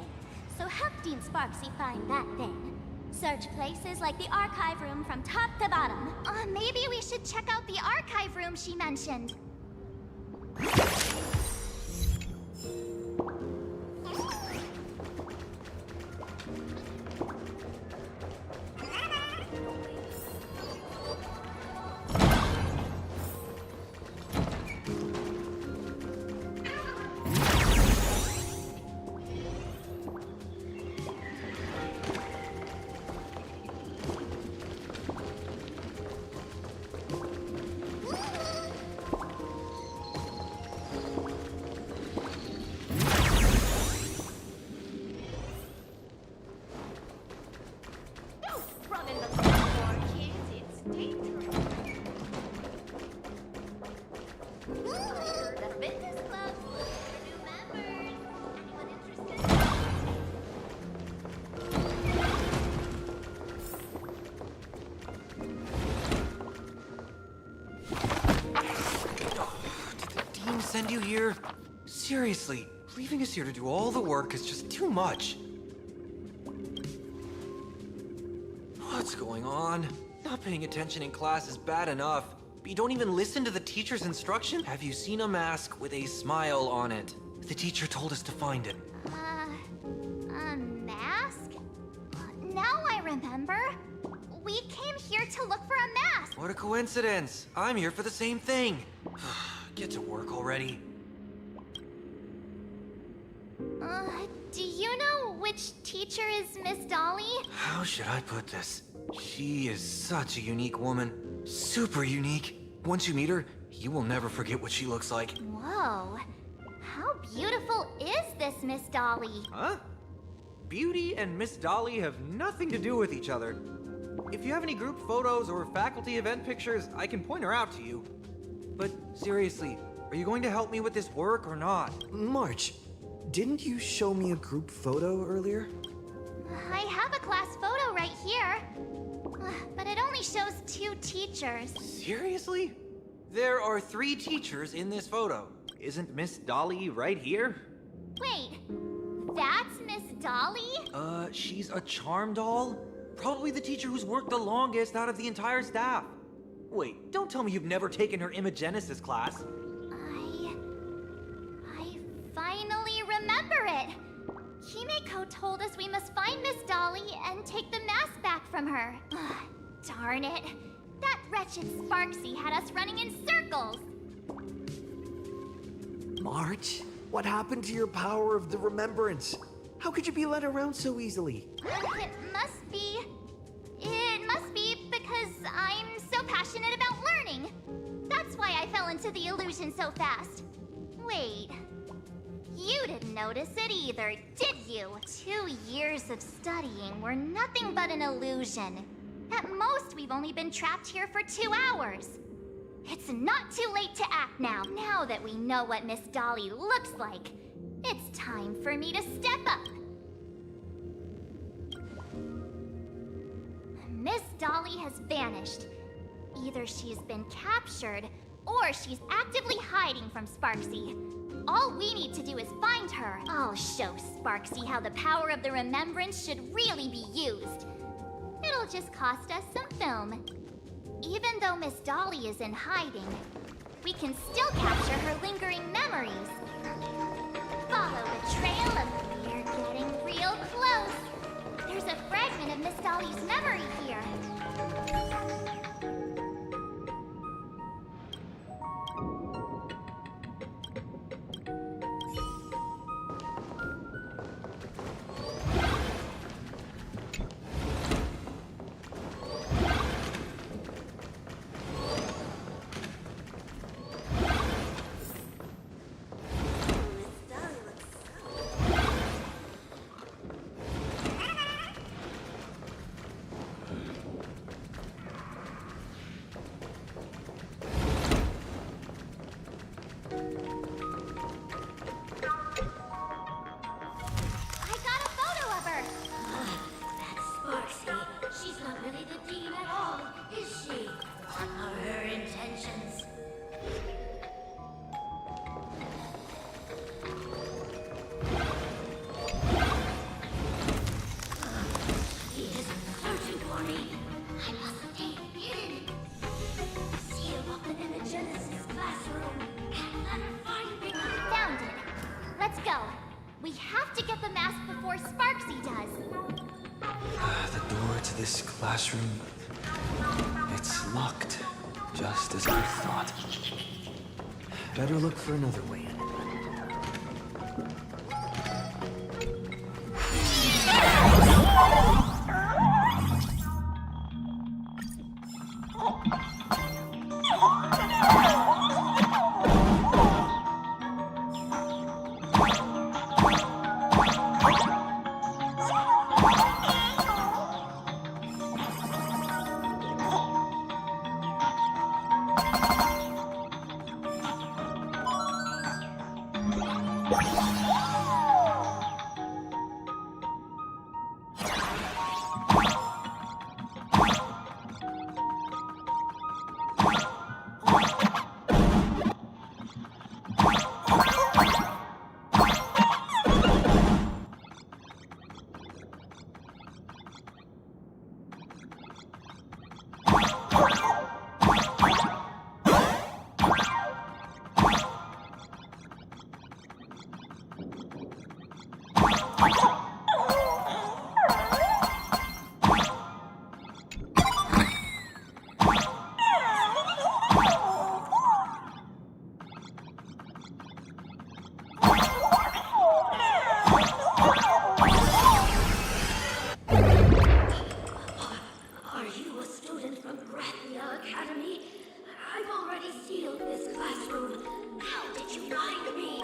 so help Dean Sparksy find that thing. Search places like the archive room from top to bottom. Maybe we should check out the archive room she mentioned. Send you here? Seriously, leaving us here to do all the work is just too much. What's going on? Not paying attention in class is bad enough, but you don't even listen to the teacher's instruction? Have you seen a mask with a smile on it? The teacher told us to find it. A mask? Now I remember. We came here to look for a mask. What a coincidence. I'm here for the same thing. Get to work already. Do you know which teacher is Miss Dolly? How should I put this? She is such a unique woman. Super unique. Once you meet her, you will never forget what she looks like. Whoa. How beautiful is this Miss Dolly? Huh? Beauty and Miss Dolly have nothing to do with each other. If you have any group photos or faculty event pictures, I can point her out to you. But seriously, are you going to help me with this work or not? March, didn't you show me a group photo earlier? I have a class photo right here. But it only shows 2 teachers. Seriously? There are 3 teachers in this photo. Isn't Miss Dolly right here? Wait, that's Miss Dolly? She's a charm doll? Probably the teacher who's worked the longest out of the entire staff. Wait, don't tell me you've never taken her Imagenesis class. I finally remember it. Himeko told us we must find Miss Dolly and take the mask back from her. Darn it. That wretched Sparksy had us running in circles. March, what happened to your power of the remembrance? How could you be led around so easily? It must be because I'm so passionate about learning. That's why I fell into the illusion so fast. Wait, you didn't notice it either, did you? 2 years of studying were nothing but an illusion. At most, we've only been trapped here for 2 hours. It's not too late to act now. Now that we know what Miss Dolly looks like, it's time for me to step up. Miss Dolly has vanished. Either she's been captured, or she's actively hiding from Sparksy. All we need to do is find her. I'll show Sparksy how the power of the remembrance should really be used. It'll just cost us some film. Even though Miss Dolly is in hiding, we can still capture her lingering memories. Follow the trail of we're getting real close. There's a fragment of Miss Dolly's memory here. to get the mask before Sparksy does. The door to this classroom, it's locked, just as I thought. Better look for another way in.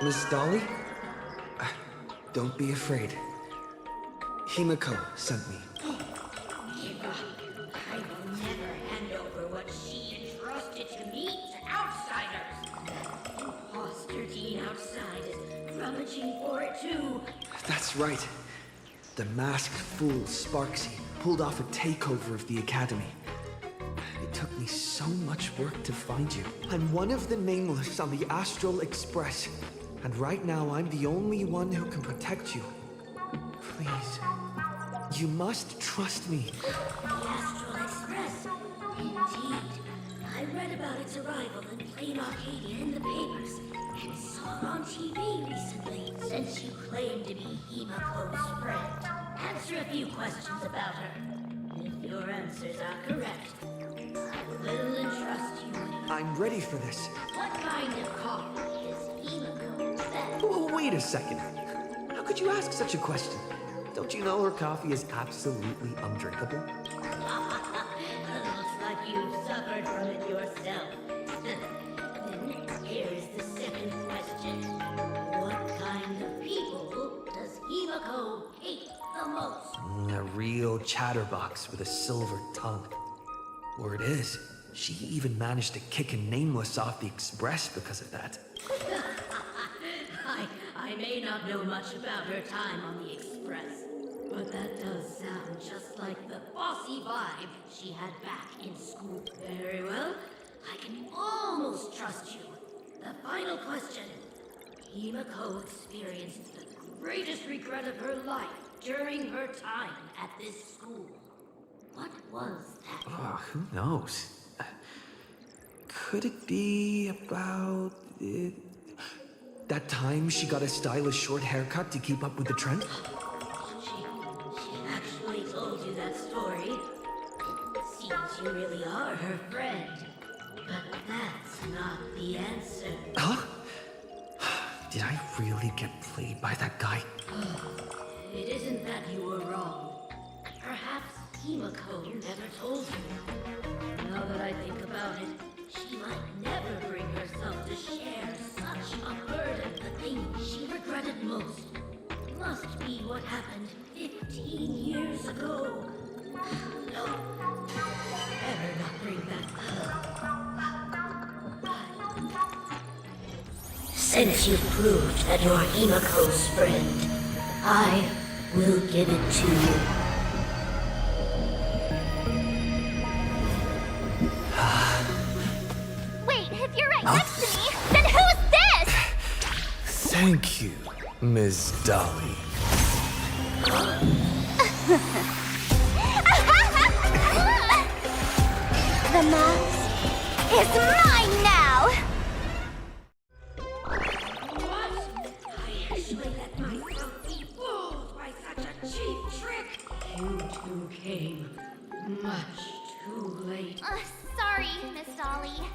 Miss Dolly? Don't be afraid. Himiko sent me. Give up. I will never hand over what she entrusted to me to outsiders. That imposter teen outside is rummaging for it too. That's right. The masked fool Sparksy pulled off a takeover of the academy. It took me so much work to find you. I'm one of the nameless on the Astral Express. And right now, I'm the only one who can protect you. Please. You must trust me. The Astral Express. Indeed. I read about its arrival in Plain Arcadia in the papers, and saw it on TV recently. Since you claim to be Himiko's friend, answer a few questions about her. If your answers are correct, I will entrust you with her. I'm ready for this. What kind of coffee is Himiko fed? Oh, wait a second. How could you ask such a question? Don't you know her coffee is absolutely undrinkable? Looks like you've suffered from it yourself. Then here's the second question. What kind of people does Himiko hate the most? A real chatterbox with a silver tongue. Word is, she even managed to kick a nameless off the Express because of that. I may not know much about her time on the Express, but that does sound just like the bossy vibe she had back in school. Very well. I can almost trust you. The final question. Himiko experienced the greatest regret of her life during her time at this school. What was that? Oh, who knows? Could it be about that time she got a stylish short haircut to keep up with the trend? She actually told you that story. It seems you really are her friend. But that's not the answer. Huh? Did I really get played by that guy? It isn't that you were wrong. Perhaps Himiko never told you. Now that I think about it, she might never bring herself to share such a burden. The thing she regretted most must be what happened 15 years ago. No, better not bring that up. Since you've proved that you're Himiko's friend, I will give it to you. Wait, if you're right next to me, then who's this? Thank you, Ms. Dolly. The mask is mine now! What? I actually let myself be fooled. cheap trick. You two came much too late. Sorry, Miss Dolly.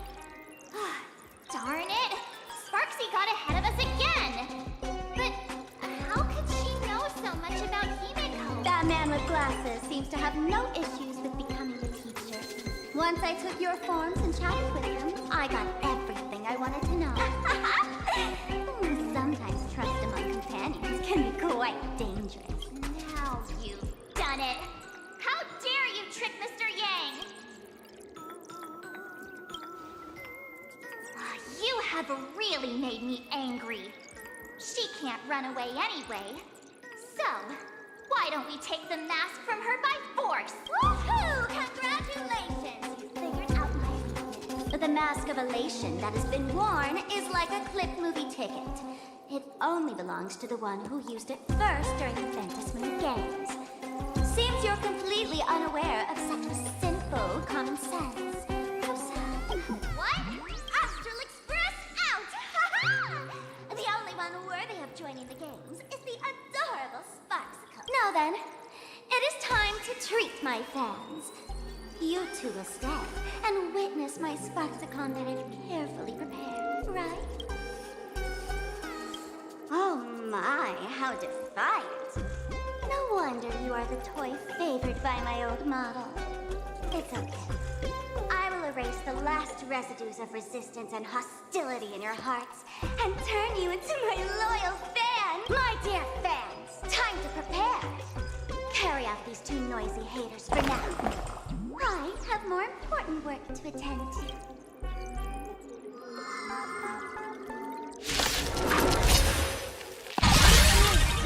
Darn it! Sparksy got ahead of us again! But how could she know so much about Himeko? That man with glasses seems to have no issues with becoming a teacher. Once I took your forms and chatted with him, I got everything I wanted to know. Sometimes trust among companions can be quite dangerous. Now you've done it! How dare you trick Mr. Yang! You have really made me angry. She can't run away anyway. So, why don't we take the mask from her by force? Woohoo! Congratulations! You figured out my weakness. The mask of elation that has been worn is like a clip movie ticket. It only belongs to the one who used it first during the Ventus Moon Games. Seems you're completely unaware of such a simple common sense. How sad. What? Astral Express out! The only one worthy of joining the games is the adorable Sparksicle. Now then, it is time to treat my fans. You two will stay and witness my Sparksicon that I've carefully prepared, right? Oh my, how defiant. No wonder you are the toy favored by my old model. It's okay. I will erase the last residues of resistance and hostility in your hearts and turn you into my loyal fan. My dear fans, time to prepare. Carry out these two noisy haters for now. I have more important work to attend to.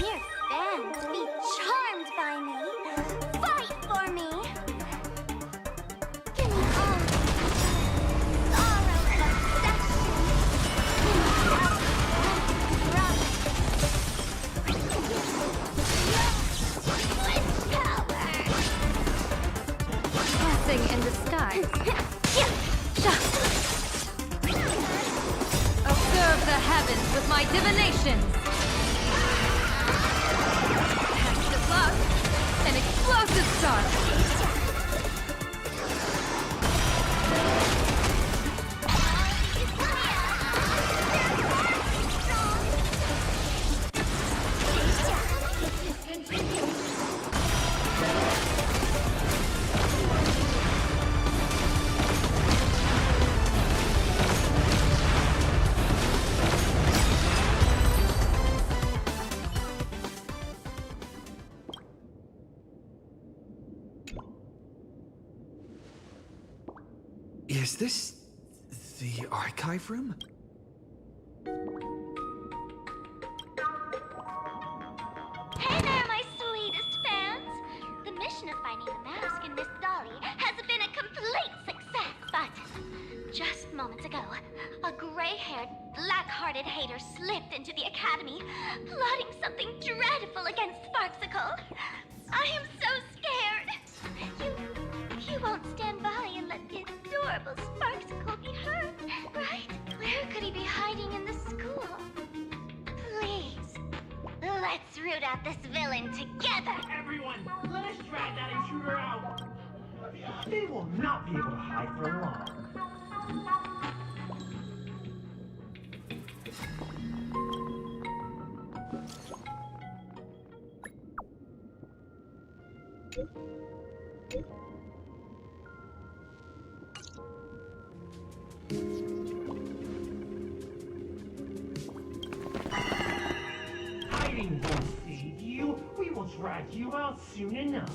Dear fans, be charmed by me. Fight for me. Give me all the sorrow and obsession. Blessing in disguise. Observe the heavens with my divinations. Pass the luck. An explosive start. Is this the archive room? Hey there, my sweetest fans! The mission of finding the mask in Miss Dolly has been a complete success, but just moments ago, a gray-haired, black-hearted hater slipped into the academy, plotting something dreadful against Sparksicle. I am so scared. You won't stand by and let the adorable Sparksicle be hurt, right? Where could he be hiding in the school? Please, let's root out this villain together! Everyone, let us drag that intruder out! They will not be able to hide for long. Hiding won't save you. We will drag you out soon enough.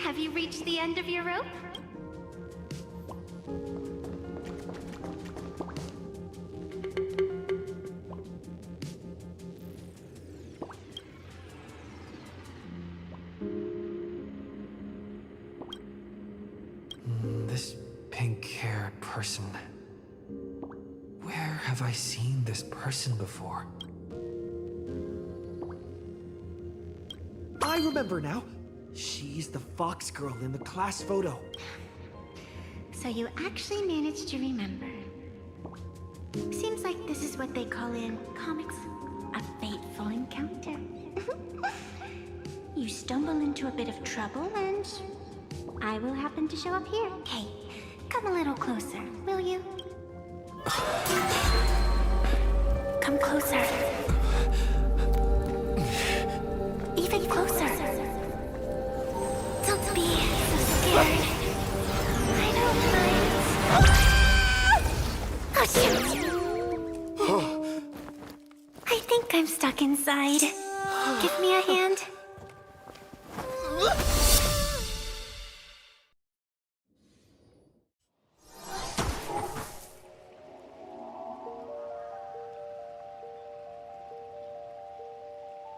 Have you reached the end of your rope? This pink-haired person. Where have I seen this person before? I remember now. She's the fox girl in the class photo. So you actually managed to remember. Seems like this is what they call in comics a fateful encounter. into a bit of trouble, and I will happen to show up here. Hey, come a little closer, will you? Come closer. Even closer. Don't be so scared. I don't mind. Oh, shoot. I think I'm stuck inside. Give me a hand.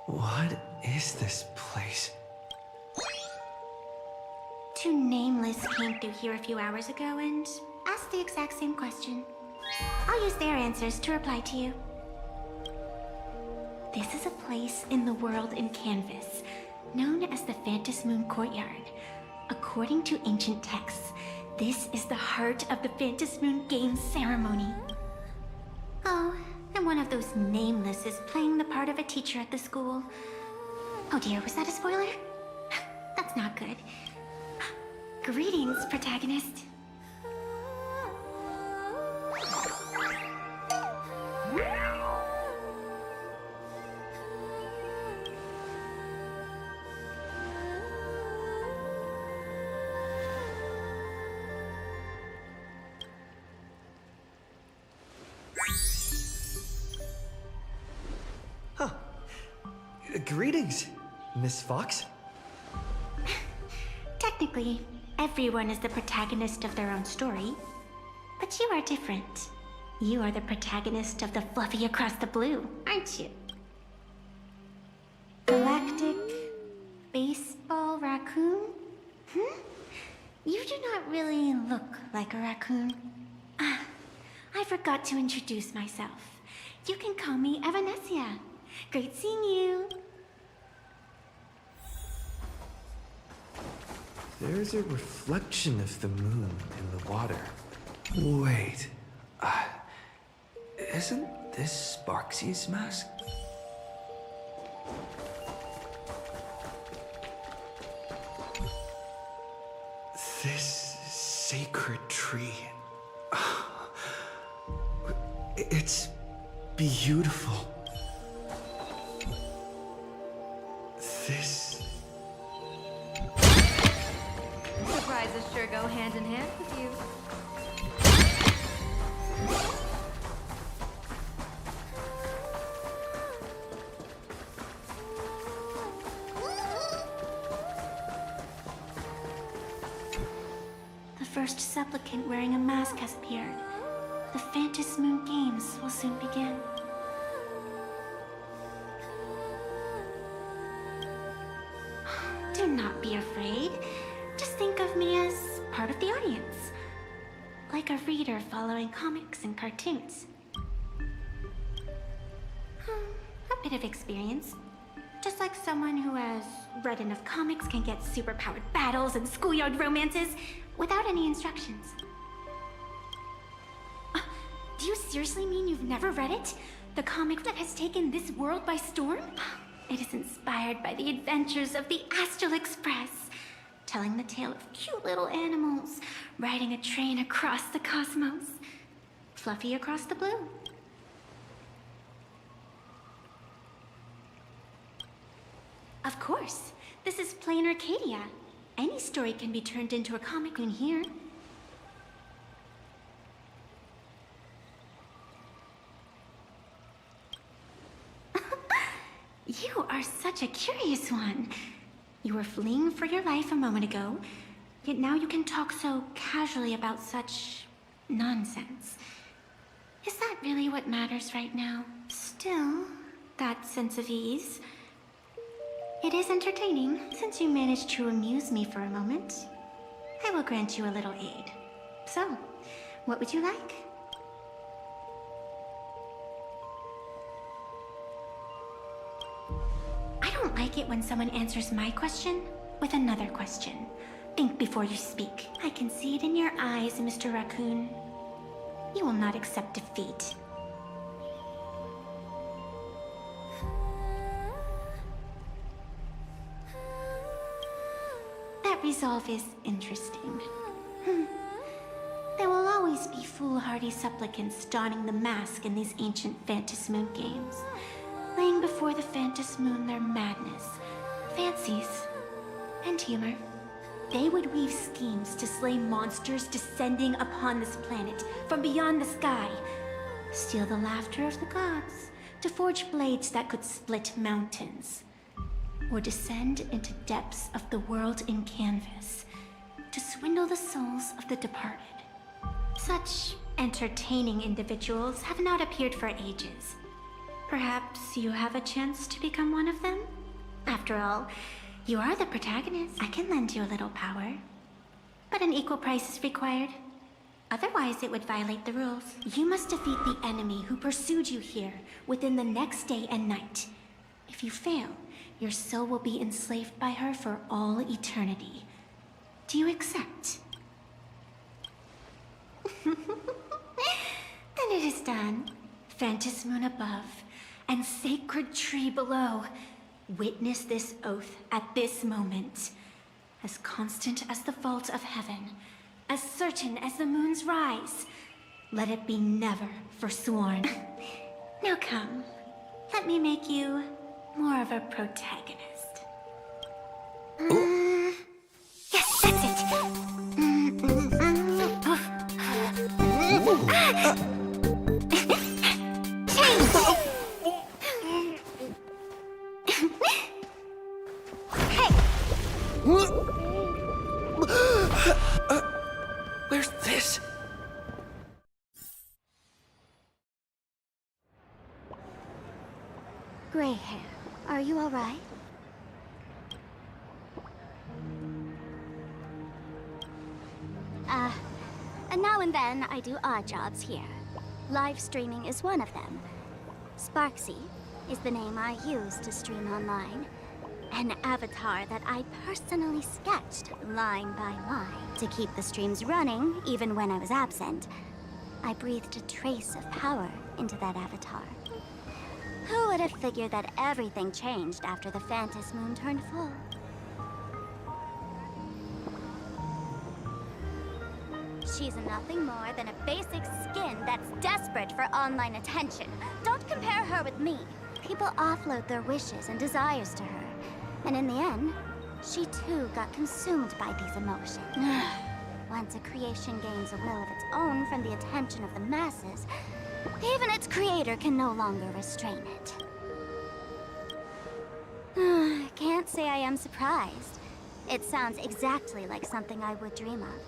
What is this place? Two nameless came through here a few hours ago and asked the exact same question. I'll use their answers to reply to you. This is a place in the world in Canvas, known as the Phantos Moon Courtyard. According to ancient texts, this is the heart of the Phantos Moon Games ceremony. Oh, and one of those nameless is playing the part of a teacher at the school. Oh dear, was that a spoiler? That's not good. Greetings, protagonist. Greetings, Miss Fox. Technically, everyone is the protagonist of their own story. But you are different. You are the protagonist of the Fluffy Across the Blue, aren't you? Galactic baseball raccoon? You do not really look like a raccoon. I forgot to introduce myself. You can call me Evanessia. Great seeing you. There's a reflection of the moon in the water. Wait, isn't this Sparksy's mask? This sacred tree. It's beautiful. This... Surprises sure go hand in hand with you. The first supplicant wearing a mask has appeared. The Phantos Moon Games will soon begin. Do not be afraid. Just think of me as part of the audience. Like a reader following comics and cartoons. A bit of experience. Just like someone who has read enough comics can get superpowered battles and schoolyard romances without any instructions. Do you seriously mean you've never read it? The comic that has taken this world by storm? It is inspired by the adventures of the Astral Express, telling the tale of cute little animals riding a train across the cosmos. Fluffy Across the Blue. Of course, this is plain Arcadia. Any story can be turned into a comic in here. You are such a curious one. You were fleeing for your life a moment ago, yet now you can talk so casually about such nonsense. Is that really what matters right now? Still, that sense of ease. It is entertaining, since you managed to amuse me for a moment. I will grant you a little aid. So, what would you like? I don't like it when someone answers my question with another question. Think before you speak. I can see it in your eyes, Mr. Raccoon. You will not accept defeat. resolve is interesting. There will always be foolhardy supplicants donning the mask in these ancient Phantas Moon games, laying before the Phantas Moon their madness, fancies, and humor. They would weave schemes to slay monsters descending upon this planet from beyond the sky, steal the laughter of the gods to forge blades that could split mountains, or descend into depths of the world in canvas to swindle the souls of the departed. Such entertaining individuals have not appeared for ages. Perhaps you have a chance to become one of them? After all, you are the protagonist. I can lend you a little power. But an equal price is required. Otherwise, it would violate the rules. You must defeat the enemy who pursued you here within the next day and night. If you fail, your soul will be enslaved by her for all eternity. Do you accept? Then it is done. Phantas Moon above, and sacred tree below. Witness this oath at this moment. As constant as the vault of heaven, as certain as the moon's rise. Let it be never forsworn. Now come, let me make you more of a protagonist. Yes, that's it. Where's this? Gray hair, are you all right? And now and then I do odd jobs here. Live streaming is one of them. Sparksy is the name I use to stream online. An avatar that I personally sketched line by line to keep the streams running even when I was absent. I breathed a trace of power into that avatar. Who would have figured that everything changed after the Phantas Moon turned full? She's nothing more than a basic skin that's desperate for online attention. Don't compare her with me. People offload their wishes and desires to her. And in the end, she too got consumed by these emotions. Once a creation gains a will of its own from the attention of the masses, even its creator can no longer restrain it. Can't say I am surprised. It sounds exactly like something I would dream of.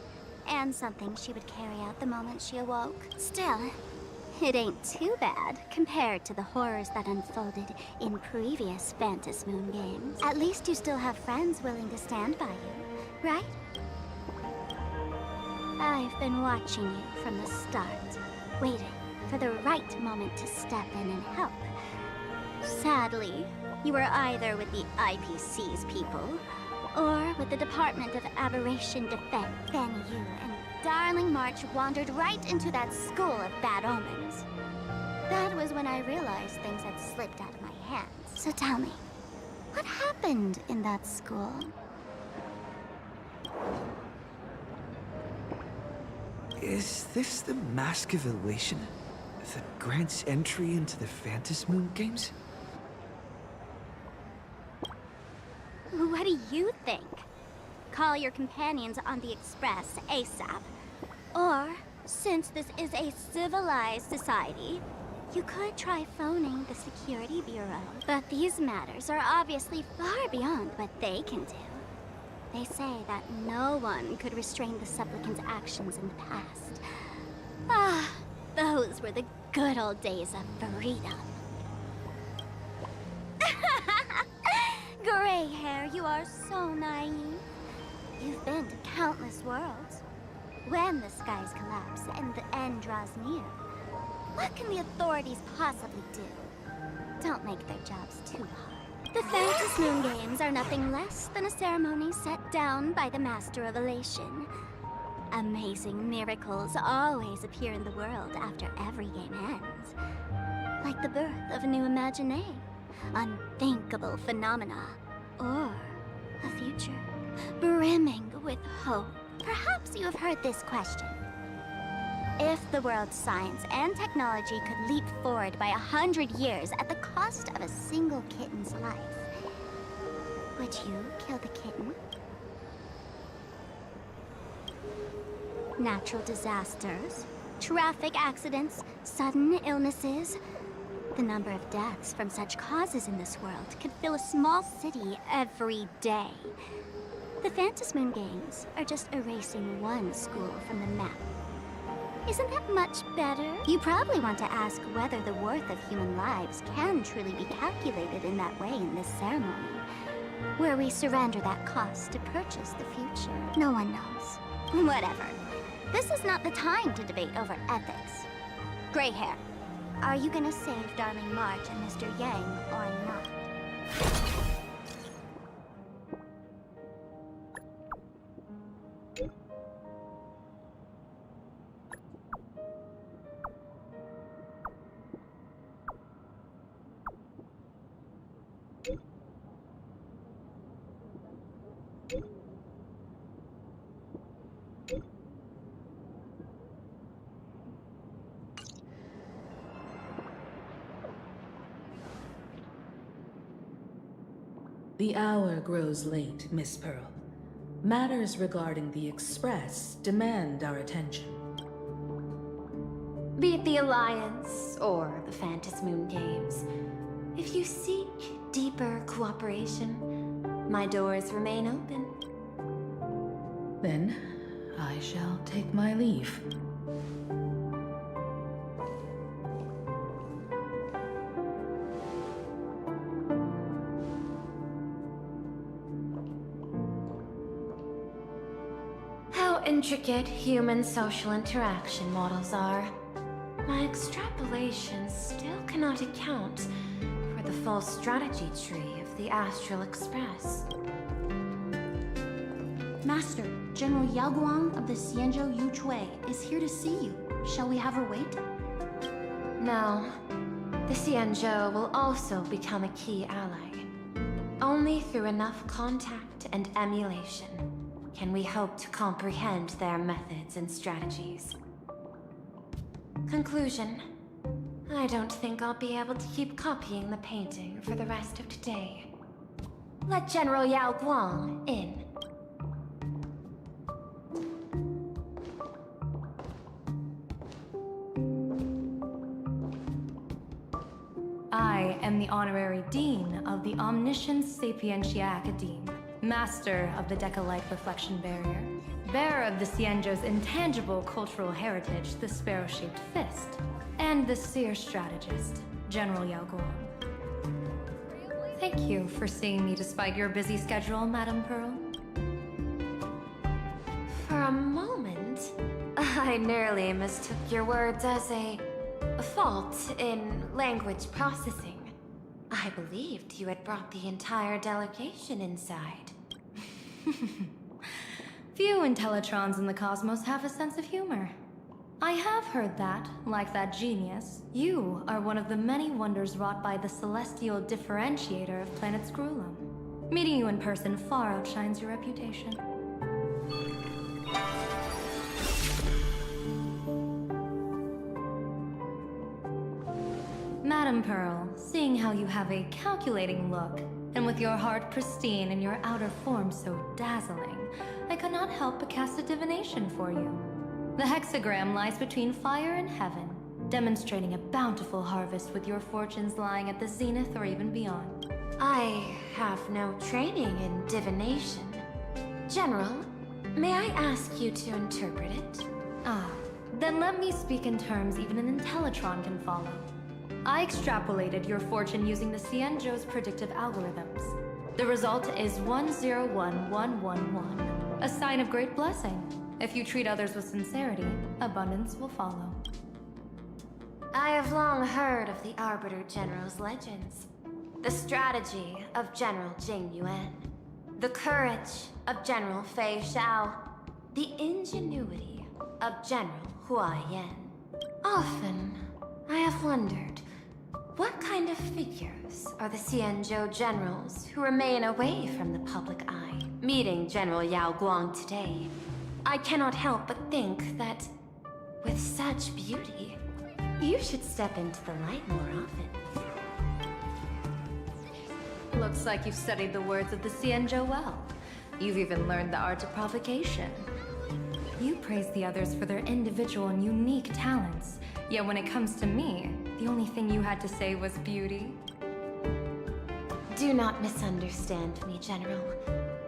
And something she would carry out the moment she awoke. Still, it ain't too bad compared to the horrors that unfolded in previous Phantas Moon games. At least you still have friends willing to stand by you, right? I've been watching you from the start, waiting for the right moment to step in and help. Sadly, you were either with the IPC's people, or with the Department of Aberration Defense. Then you and Darling March wandered right into that school of bad omens. That was when I realized things had slipped out of my hands. So tell me, what happened in that school? Is this the Mask of Elation that grants entry into the Phantas Moon games? What do you think? Call your companions on the Express ASAP. Or, since this is a civilized society, you could try phoning the Security Bureau. But these matters are obviously far beyond what they can do. They say that no one could restrain the supplicant's actions in the past. Ah, those were the good old days of freedom. Gray hair, you are so naive. You've been to countless worlds. When the skies collapse and the end draws near, what can the authorities possibly do? Don't make their jobs too hard. The Phantas Moon Games are nothing less than a ceremony set down by the Master of Elation. Amazing miracles always appear in the world after every game ends. Like the birth of a new imagination, unthinkable phenomena, or a future brimming with hope. Perhaps you have heard this question. If the world's science and technology could leap forward by 100 years at the cost of a single kitten's life, would you kill the kitten? Natural disasters, traffic accidents, sudden illnesses. The number of deaths from such causes in this world could fill a small city every day. The Phantasmoon Games are just erasing one school from the map. Isn't that much better? You probably want to ask whether the worth of human lives can truly be calculated in that way in this ceremony, where we surrender that cost to purchase the future. No one knows. Whatever. This is not the time to debate over ethics. Gray hair, are you gonna save Darling March and Mr. Yang or not? The hour grows late, Miss Pearl. Matters regarding the Express demand our attention. Be it the Alliance or the Phantasmoon Games, if you seek deeper cooperation, my doors remain open. Then, I shall take my leave. How intricate human social interaction models are. My extrapolations still cannot account for the full strategy tree of the Astral Express. Master, General Yao Guang of the Xianzhou Yuchui is here to see you. Shall we have her wait? No. The Xianzhou will also become a key ally. Only through enough contact and emulation can we hope to comprehend their methods and strategies. Conclusion. I don't think I'll be able to keep copying the painting for the rest of today. Let General Yao Guang in. I am the Honorary Dean of the Omniscience Sapientia Academe, Master of the Decalite Reflection Barrier, bearer of the Xianzhou's intangible cultural heritage, the Sparrow-Shaped Fist, and the Seer Strategist, General Yao Guang. Thank you for seeing me despite your busy schedule, Madame Pearl. For a moment, I nearly mistook your words as a fault in language processing. I believed you had brought the entire delegation inside. Few Intellitrons in the cosmos have a sense of humor. I have heard that, like that genius, you are one of the many wonders wrought by the celestial differentiator of planet Screwlum. Meeting you in person far outshines your reputation. Madame Pearl, seeing how you have a calculating look, and with your heart pristine and your outer form so dazzling, I could not help but cast a divination for you. The hexagram lies between fire and heaven, demonstrating a bountiful harvest with your fortunes lying at the zenith or even beyond. I have no training in divination. General, may I ask you to interpret it? Ah, then let me speak in terms even an Intellitron can follow. I extrapolated your fortune using the Xianzhou's predictive algorithms. The result is 101111, a sign of great blessing. If you treat others with sincerity, abundance will follow. I have long heard of the Arbiter General's legends. The strategy of General Jing Yuan. The courage of General Fei Xiao. The ingenuity of General Hua Yan. Often, I have wondered, what kind of figures are the Xianzhou generals who remain away from the public eye? Meeting General Yao Guang today, I cannot help but think that, with such beauty, you should step into the light more often. Looks like you've studied the words of the Xianzhou well. You've even learned the art of provocation. You praise the others for their individual and unique talents, yet when it comes to me, the only thing you had to say was beauty. Do not misunderstand me, General.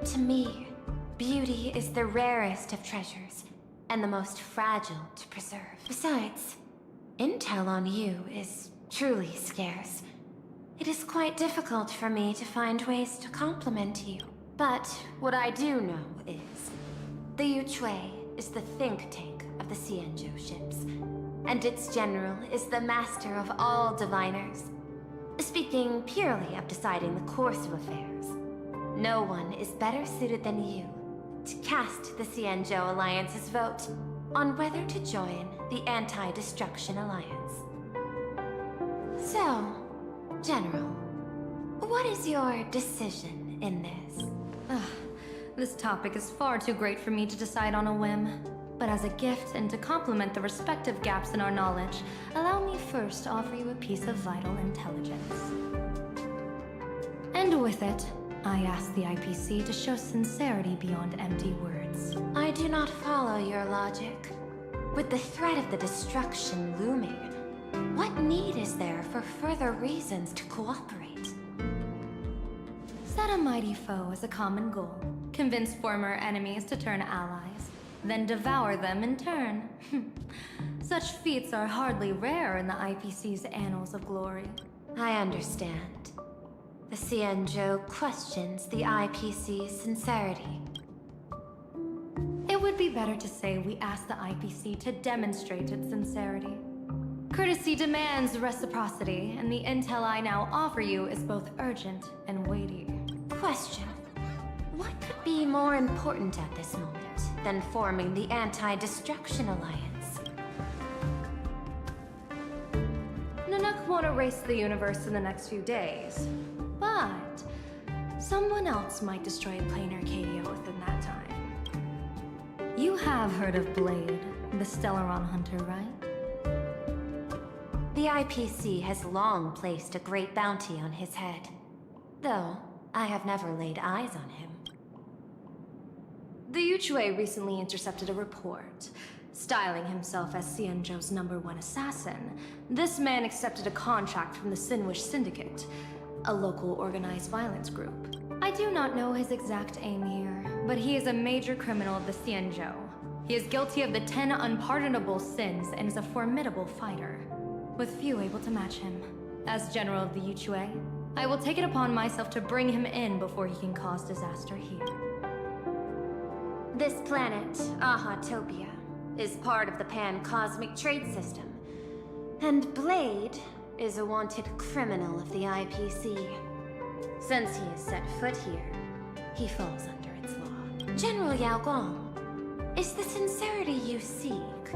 To me, beauty is the rarest of treasures, and the most fragile to preserve. Besides, intel on you is truly scarce. It is quite difficult for me to find ways to compliment you. But what I do know is, the Yuchui is the think tank of the Xianzhou ships, and its general is the master of all diviners. Speaking purely of deciding the course of affairs, no one is better suited than you to cast the Xianzhou Alliance's vote on whether to join the Anti-Destruction Alliance. So, General, what is your decision in this? This topic is far too great for me to decide on a whim. But as a gift and to complement the respective gaps in our knowledge, allow me first to offer you a piece of vital intelligence. And with it, I ask the IPC to show sincerity beyond empty words. I do not follow your logic. With the threat of the destruction looming, what need is there for further reasons to cooperate? Set a mighty foe as a common goal. Convince former enemies to turn allies, then devour them in turn. Such feats are hardly rare in the IPC's annals of glory. I understand. The Xianzhou questions the IPC's sincerity. It would be better to say we ask the IPC to demonstrate its sincerity. Courtesy demands reciprocity, and the intel I now offer you is both urgent and weighty. Question. What could be more important at this moment than forming the Anti-Destruction Alliance? Nanook won't erase the universe in the next few days, but someone else might destroy plain Arcadia within that time. You have heard of Blade, the Stellaron hunter, right? The IPC has long placed a great bounty on his head, though I have never laid eyes on him. The Yuchui recently intercepted a report. Styling himself as Xianzhou's #1 assassin, this man accepted a contract from the Sinwish Syndicate, a local organized violence group. I do not know his exact aim here, but he is a major criminal of the Xianzhou. He is guilty of the 10 unpardonable sins and is a formidable fighter, with few able to match him. As General of the Yuchui, I will take it upon myself to bring him in before he can cause disaster here. This planet, Ahatopia, is part of the pan-cosmic trade system, and Blade is a wanted criminal of the IPC. Since he has set foot here, he falls under its law. General Yao Guang, is the sincerity you seek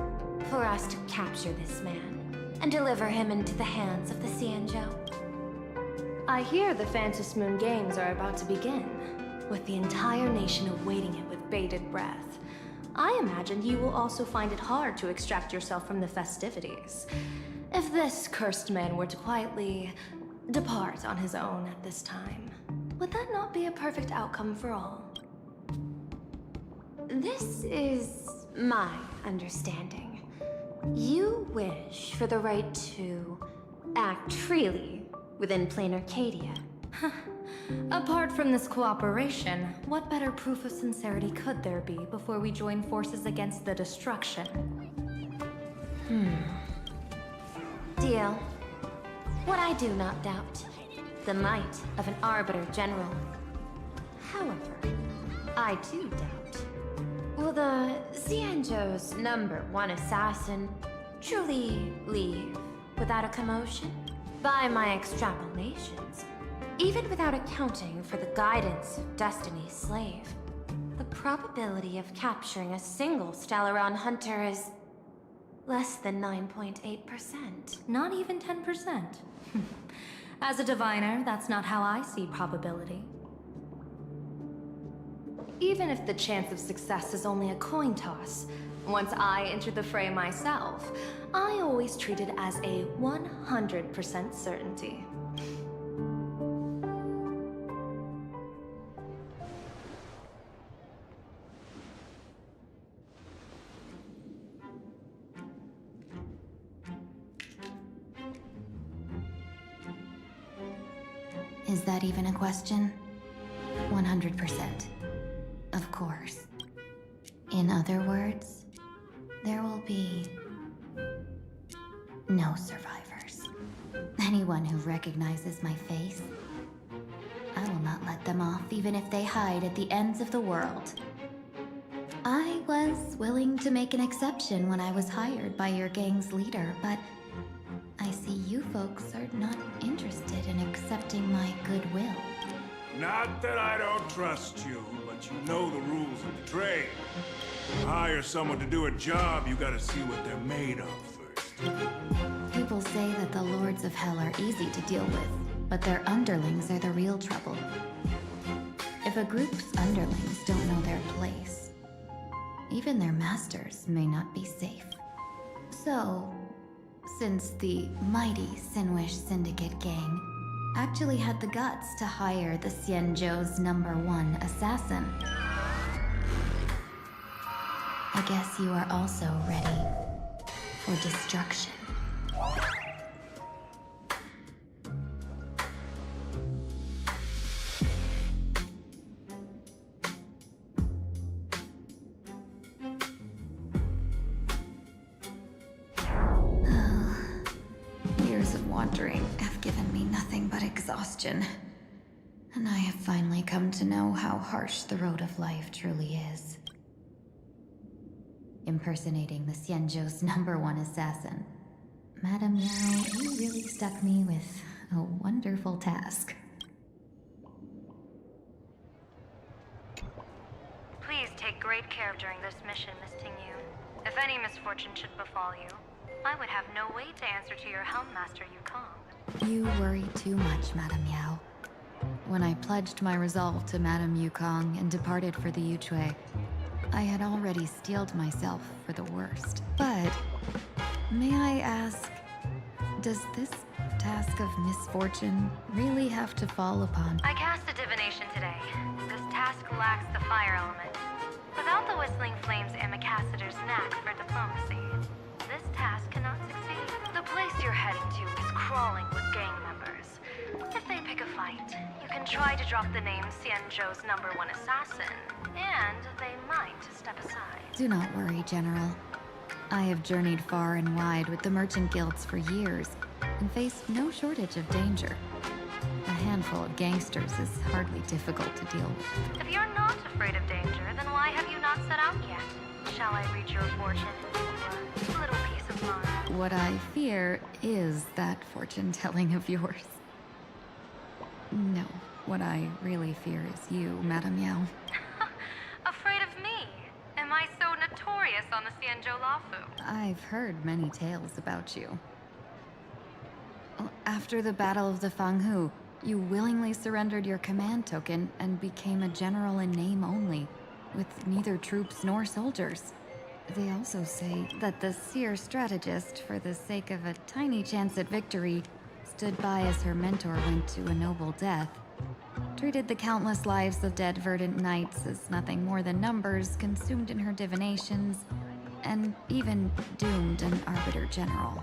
for us to capture this man and deliver him into the hands of the Xianzhou? I hear the Phantom Moon Games are about to begin, with the entire nation awaiting it with bated breath. I imagine you will also find it hard to extract yourself from the festivities. If this cursed man were to quietly depart on his own at this time, would that not be a perfect outcome for all? This is my understanding. You wish for the right to act freely within plain Arcadia. Apart from this cooperation, what better proof of sincerity could there be before we join forces against the destruction? Deal. What I do not doubt, the might of an Arbiter General. However, I do doubt, will the Xianzhou's #1 assassin truly leave without a commotion? By my extrapolations, even without accounting for the guidance of Destiny's slave, the probability of capturing a single Stellaron hunter is less than 9.8%. Not even 10%. As a diviner, that's not how I see probability. Even if the chance of success is only a coin toss, once I entered the fray myself, I always treat it as a 100% certainty. Is that even a question? 100%. Of course. In other words, there will be no survivors. Anyone who recognizes my face, I will not let them off even if they hide at the ends of the world. I was willing to make an exception when I was hired by your gang's leader, but I see you folks are not interested in accepting my goodwill. Not that I don't trust you, but you know the rules of the trade. To hire someone to do a job, you gotta see what they're made of first. People say that the Lords of Hell are easy to deal with, but their underlings are the real trouble. If a group's underlings don't know their place, even their masters may not be safe. So, since the mighty Sinwish Syndicate gang actually had the guts to hire the Xianzhou's #1 assassin, I guess you are also ready for destruction. Years of wandering have given me nothing but exhaustion. And I have finally come to know how harsh the road of life truly is. Impersonating the Xianzhou's #1 assassin. Madame Yao, you really stuck me with a wonderful task. Please take great care during this mission, Miss Tingyu. If any misfortune should befall you, I would have no way to answer to your Helmmaster Yukong. You worry too much, Madame Yao. When I pledged my resolve to Madame Yukong and departed for the Yuchue, I had already steeled myself for the worst. But, may I ask, does this task of misfortune really have to fall upon? I cast a divination today. This task lacks the fire element. Without the Whistling Flames Ambassador's knack for diplomacy, this task cannot succeed. The place you're heading to is crawling with gang members. If they pick a fight, you can try to drop the name Xianzhou's #1 assassin, and they might step aside. Do not worry, General. I have journeyed far and wide with the merchant guilds for years and faced no shortage of danger. A handful of gangsters is hardly difficult to deal with. If you're not afraid of danger, then why have you not set out yet? Shall I read your fortune for a little peace of mind? What I fear is that fortune-telling of yours. No, what I really fear is you, Madame Yao. Afraid of me? Am I so notorious on the Xianzhou Lafu? I've heard many tales about you. After the Battle of the Fanghu, you willingly surrendered your command token and became a general in name only, with neither troops nor soldiers. They also say that the seer strategist, for the sake of a tiny chance at victory, stood by as her mentor went to a noble death, treated the countless lives of dead verdant knights as nothing more than numbers consumed in her divinations, and even doomed an arbiter general.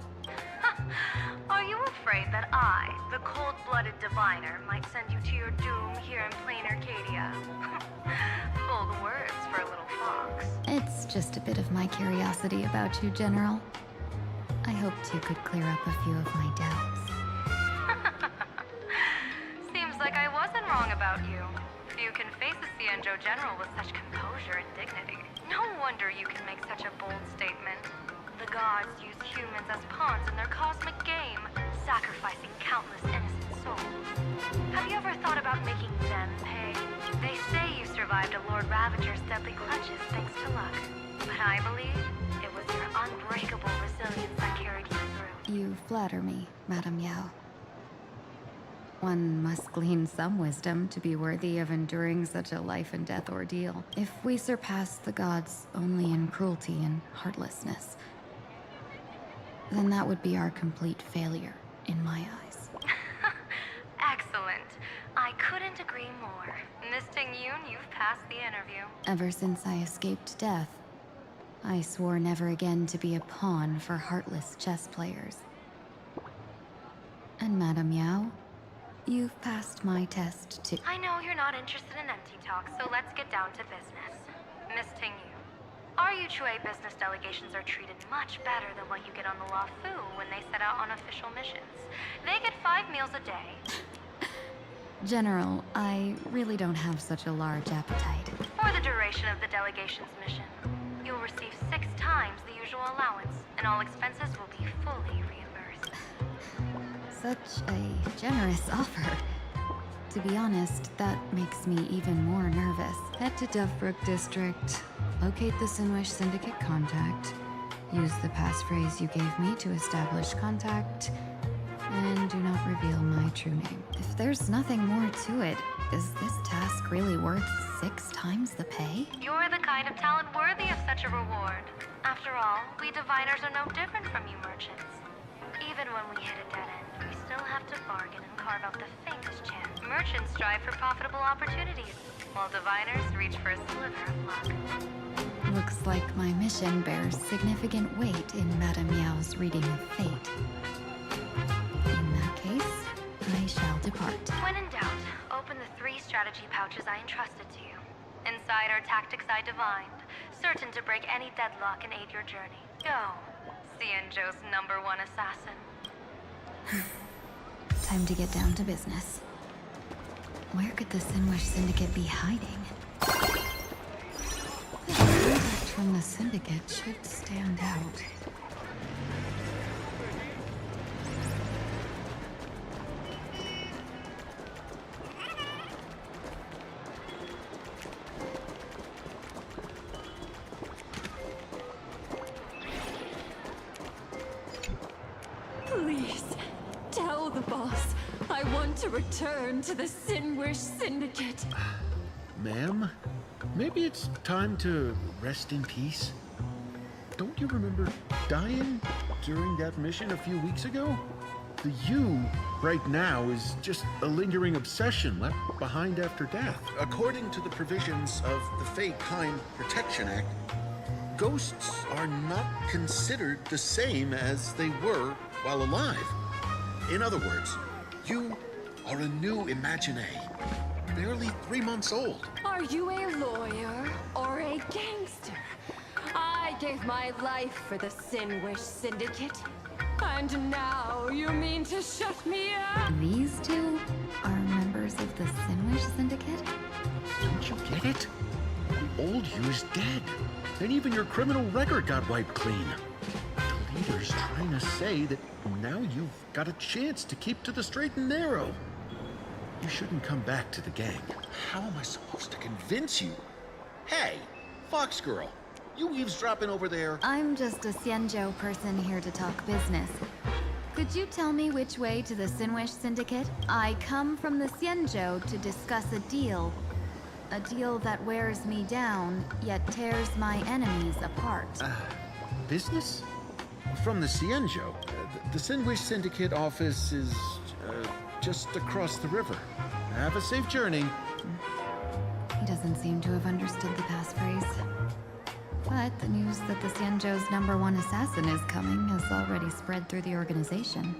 Are you afraid that I, the cold-blooded diviner, might send you to your doom here in plain Arcadia? Bold words for a little fox. It's just a bit of my curiosity about you, General. I hoped you could clear up a few of my doubts. Seems like I wasn't wrong about you. You can face a Xianzhou general with such composure and dignity. No wonder you can make such a bold statement. The gods use humans as pawns in their cosmic game, sacrificing countless innocent souls. Have you ever thought about making them pay? They say you survived a Lord Ravager's deadly clutches thanks to luck. But I believe it was your unbreakable resilience that carried you through. You flatter me, Madame Yao. One must glean some wisdom to be worthy of enduring such a life and death ordeal. If we surpass the gods only in cruelty and heartlessness, then that would be our complete failure, in my eyes. Excellent. I couldn't agree more. Miss Ting-Yoon, you've passed the interview. Ever since I escaped death, I swore never again to be a pawn for heartless chess players. And Madame Yao, you've passed my test too. I know you're not interested in empty talk, so let's get down to business. Miss Ting-Yoon, our Yuchue business delegations are treated much better than what you get on the Luofu when they set out on official missions. They get 5 meals a day. General, I really don't have such a large appetite. For the duration of the delegation's mission, you'll receive 6 times the usual allowance, and all expenses will be fully reimbursed. Such a generous offer. To be honest, that makes me even more nervous. Head to Dovebrook District, locate the Sinwish Syndicate contact, use the passphrase you gave me to establish contact, and do not reveal my true name. If there's nothing more to it, is this task really worth 6 times the pay? You're the kind of talent worthy of such a reward. After all, we diviners are no different from you merchants. Even when we hit a dead end, we still have to bargain and carve out the faintest chance. Merchants strive for profitable opportunities, while diviners reach for a sliver of luck. Looks like my mission bears significant weight in Madame Yao's reading of fate. In that case, I shall depart. When in doubt, open the 3 strategy pouches I entrusted to you. Inside are tactics I divined, certain to break any deadlock and aid your journey. Go, Xianzhou's #1 assassin. Time to get down to business. Where could the Sinwish Syndicate be hiding? The contact from the Syndicate should stand out. Please, tell the boss I want to return to the Sinwish Syndicate. Ma'am, maybe it's time to rest in peace. Don't you remember dying during that mission a few weeks ago? The you right now is just a lingering obsession left behind after death. According to the provisions of the Fate Kind Protection Act, ghosts are not considered the same as they were while alive. In other words, you are a new imagine, barely 3 months old. Are you a lawyer or a gangster? I gave my life for the Sinwish Syndicate. And now you mean to shut me up? These two are members of the Sinwish Syndicate? Don't you get it? The old you is dead. And even your criminal record got wiped clean. The leader's trying to say that now you've got a chance to keep to the straight and narrow. You shouldn't come back to the gang. How am I supposed to convince you? Hey, Fox Girl, you eavesdropping over there? I'm just a Xianzhou person here to talk business. Could you tell me which way to the Sinwish Syndicate? I come from the Xianzhou to discuss a deal. A deal that wears me down, yet tears my enemies apart. Business? From the Xianzhou. The Sinwish Syndicate office is just across the river. Have a safe journey. He doesn't seem to have understood the passphrase. But the news that the Xianzhou's #1 assassin is coming has already spread through the organization.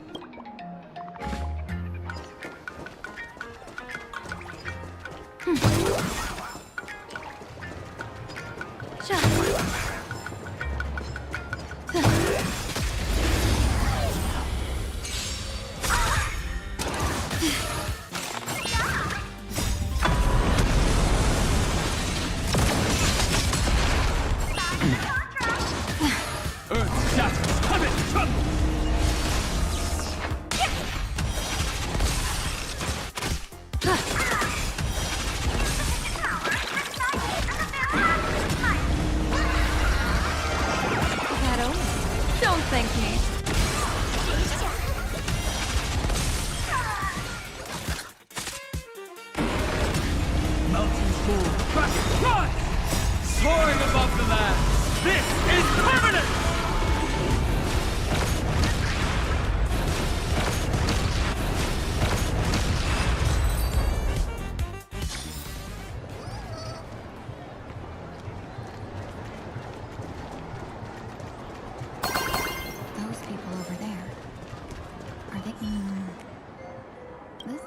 cool. Rocket run! Soaring above the land. This is permanent! Those people over there. Are they this?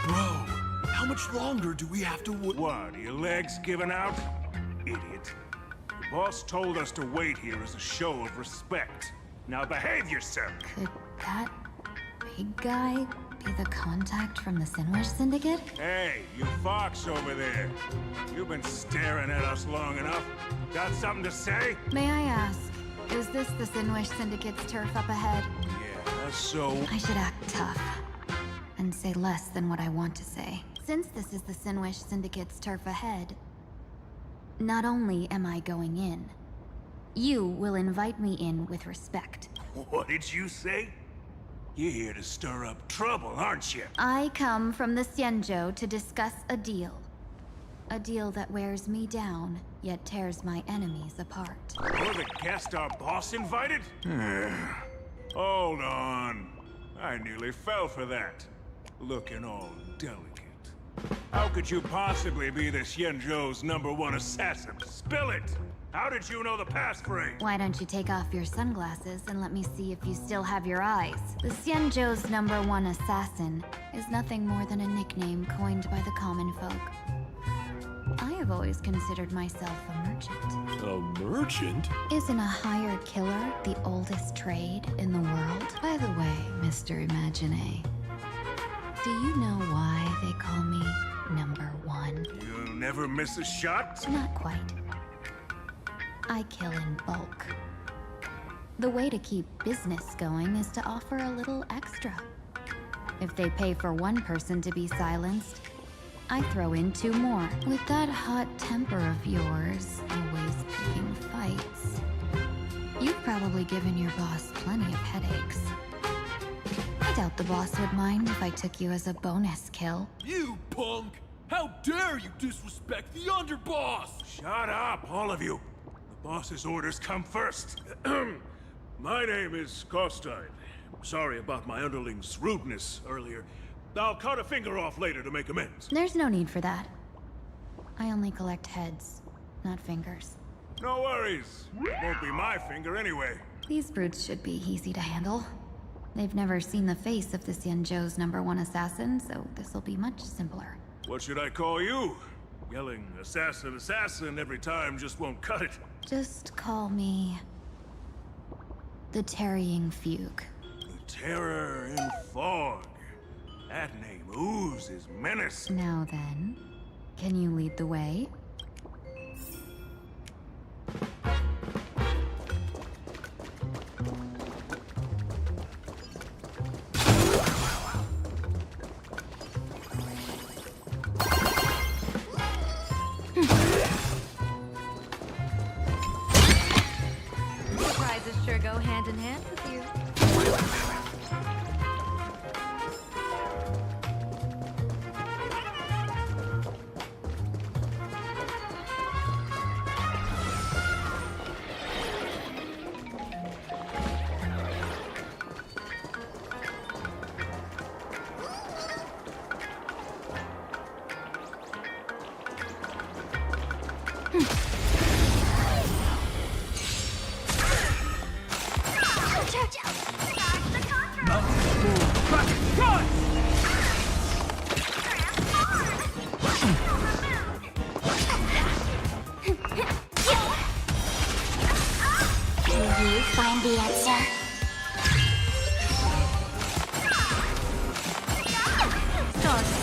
Bro, how much longer do we have to wait? What, are your legs giving out? Idiot. The boss told us to wait here as a show of respect. Now behave yourself! Could that big guy be the contact from the Sinwish Syndicate? Hey, you fox over there. You've been staring at us long enough. Got something to say? May I ask, is this the Sinwish Syndicate's turf up ahead? Yeah, so... I should act tough and say less than what I want to say. Since this is the Sinwish Syndicate's turf ahead, not only am I going in, you will invite me in with respect. What did you say? You're here to stir up trouble, aren't you? I come from the Xianzhou to discuss a deal. A deal that wears me down, yet tears my enemies apart. You're the guest our boss invited? Hold on. I nearly fell for that. Looking all delicate. How could you possibly be the Xianzhou's #1 assassin? Spill it! How did you know the passphrase? Why don't you take off your sunglasses and let me see if you still have your eyes? The Xianzhou's #1 assassin is nothing more than a nickname coined by the common folk. I have always considered myself a merchant. A merchant? Isn't a hired killer the oldest trade in the world? By the way, Mr. Imagine, do you know why they call me #1? You never miss a shot? Not quite. I kill in bulk. The way to keep business going is to offer a little extra. If they pay for one person to be silenced, I throw in 2 more. With that hot temper of yours, always picking fights, you've probably given your boss plenty of headaches. I doubt the boss would mind if I took you as a bonus kill. You punk! How dare you disrespect the underboss! Shut up, all of you! The boss's orders come first. My name is Kostine. Sorry about my underling's rudeness earlier. I'll cut a finger off later to make amends. There's no need for that. I only collect heads, not fingers. No worries. It won't be my finger anyway. These brutes should be easy to handle. They've never seen the face of the Xianzhou's #1 assassin, so this'll be much simpler. What should I call you? Yelling assassin, assassin every time just won't cut it. Just call me the Tarrying Fugue. The Terror in Fog. That name oozes menace. Now then, can you lead the way? Surprises sure go hand in hand with you.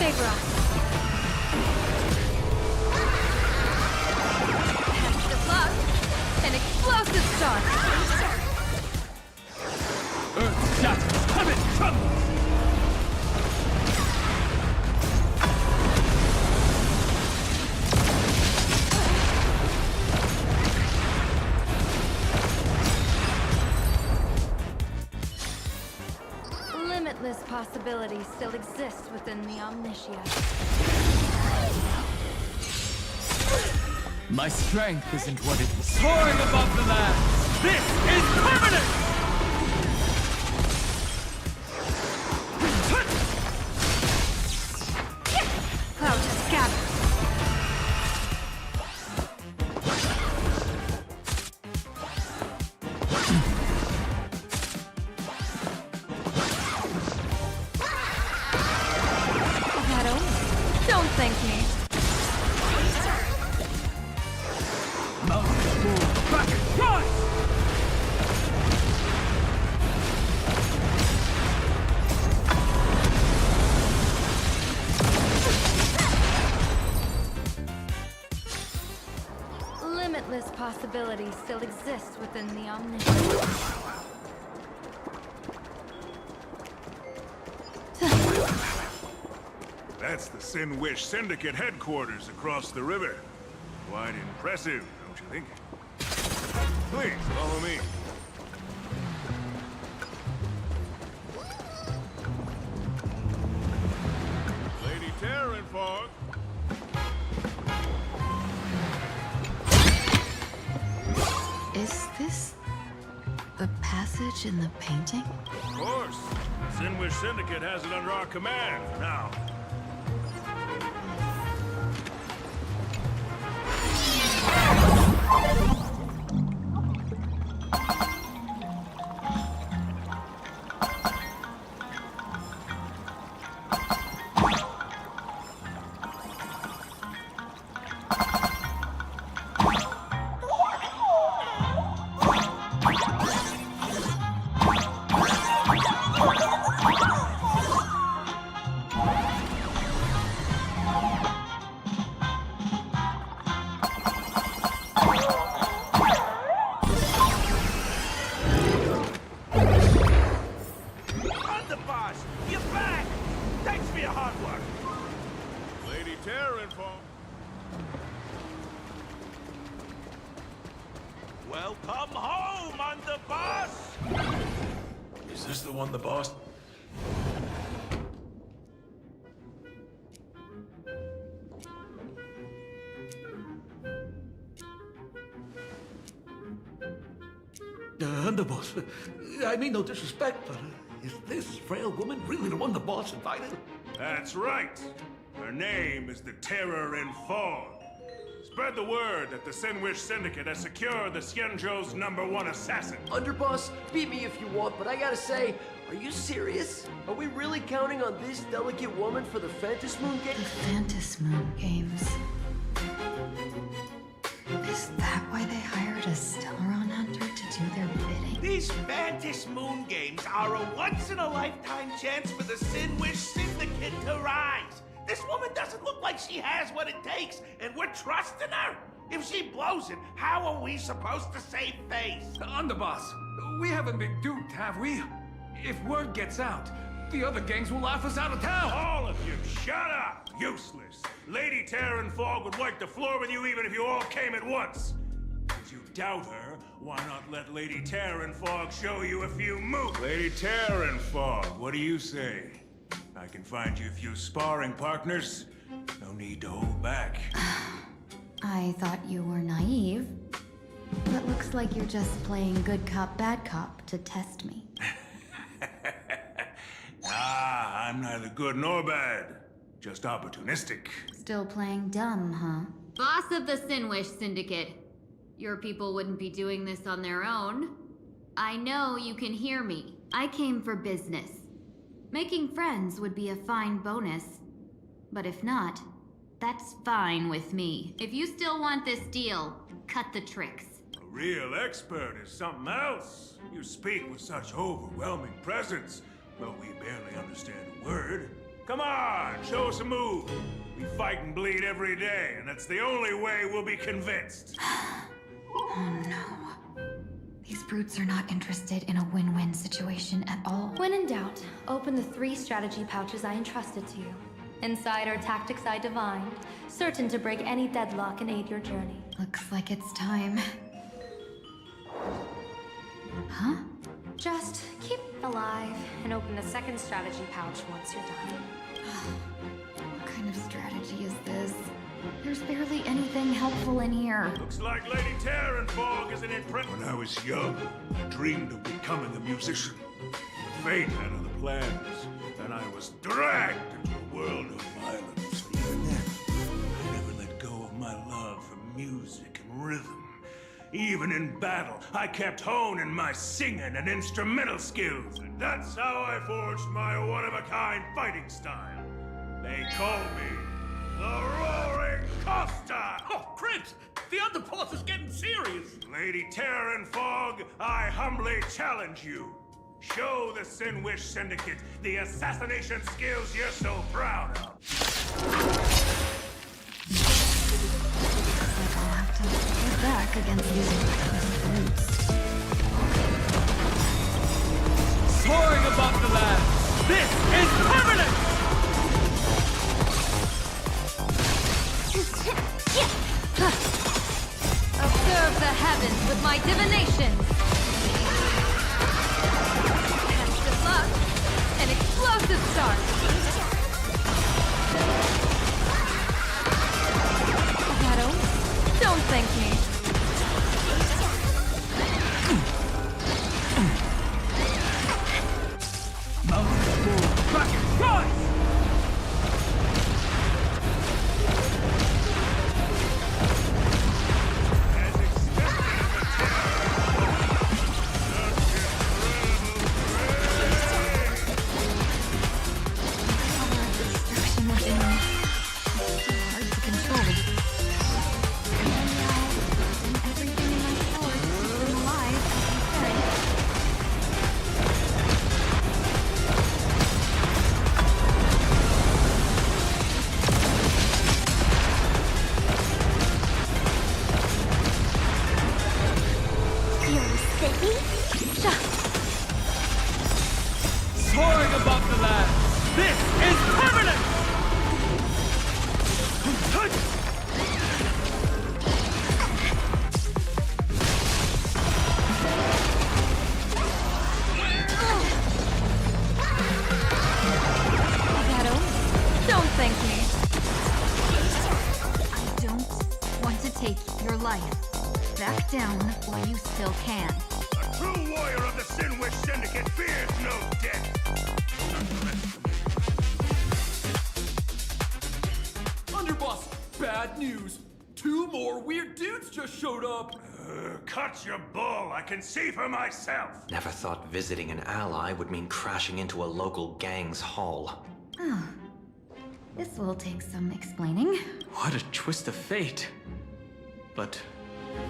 favor us. Extra plug. An explosive start. Earth shatters, heaven trembles! Limitless possibilities still exist within the Omnitia. My strength isn't what it was. Soaring above the land! This is permanent! Clouds have scattered. Don't thank me. Mountains move, bracket, rise! Limitless possibilities still exist within the Omnitia. That's the Sin Wish Syndicate headquarters across the river. Quite impressive, don't you think? Please, follow me. Lady Terranfog. Is this the passage in the painting? Of course. The Sin Wish Syndicate has it under our command for now. Welcome home, Underboss! Is this the one the boss? Underboss, I mean no disrespect, but is this frail woman really the one the boss invited? That's right. Her name is the Terror in Fog. Spread the word that the Sin Wish Syndicate has secured the Xianzhou's #1 assassin. Underboss, beat me if you want, but I gotta say, are you serious? Are we really counting on this delicate woman for the Phantasmoon Games? The Phantasmoon Games. Is that why they hired a Stellaron hunter to do their bidding? These Phantasmoon Games are a once-in-a-lifetime chance for the Sin Wish Syndicate to rise. This woman doesn't look like she has what it takes, and we're trusting her. If she blows it, how are we supposed to save face? Underboss, we haven't been duped, have we? If word gets out, the other gangs will laugh us out of town. All of you, shut up! Useless. Lady Terranfog would wipe the floor with you even if you all came at once. If you doubt her, why not let Lady Terranfog show you a few moves? Lady Terranfog, what do you say? I can find you a few sparring partners. No need to hold back. I thought you were naive. But looks like you're just playing good cop, bad cop to test me. Ah, I'm neither good nor bad. Just opportunistic. Still playing dumb, huh? Boss of the Sin Wish Syndicate. Your people wouldn't be doing this on their own. I know you can hear me. I came for business. Making friends would be a fine bonus. But if not, that's fine with me. If you still want this deal, cut the tricks. A real expert is something else. You speak with such overwhelming presence, but we barely understand a word. Come on, show us a move. We fight and bleed every day, and that's the only way we'll be convinced. Oh no. These brutes are not interested in a win-win situation at all. When in doubt, open the 3 strategy pouches I entrusted to you. Inside are tactics I divined, certain to break any deadlock and aid your journey. Looks like it's time. Huh? Just keep alive and open the 2nd strategy pouch once you're done. What kind of strategy is this? There's barely anything helpful in here. Looks like Lady Terranfog isn't impressed. When I was young, I dreamed of becoming a musician. Fate had other plans, and I was dragged into a world of violence. Even then, I never let go of my love for music and rhythm. Even in battle, I kept honing my singing and instrumental skills, and that's how I forged my one-of-a-kind fighting style. They call me the Roaring Costa! Oh, Prince! The underboss is getting serious! Lady Terranfog, I humbly challenge you. Show the Sinwish Syndicate the assassination skills you're so proud of. I'll have to get back against these brutes. Soaring above the land, this is permanent! Observe the heavens with my divination! And good luck, an explosive start! Don't thank me. Mountain Bull, Kraken, rise! Destruction within me. It's so hard to control. Everything in my power to keep them alive, as you said. You're steady? Soaring above the land, this is permanent! Don't thank me. I don't want to take your life. Back down while you still can. A true warrior of the Sinwish Syndicate fears no death. Underboss, bad news. 2 more weird dudes just showed up. Cut your bull, I can see for myself. Never thought visiting an ally would mean crashing into a local gang's hall. Oh. This will take some explaining. What a twist of fate. But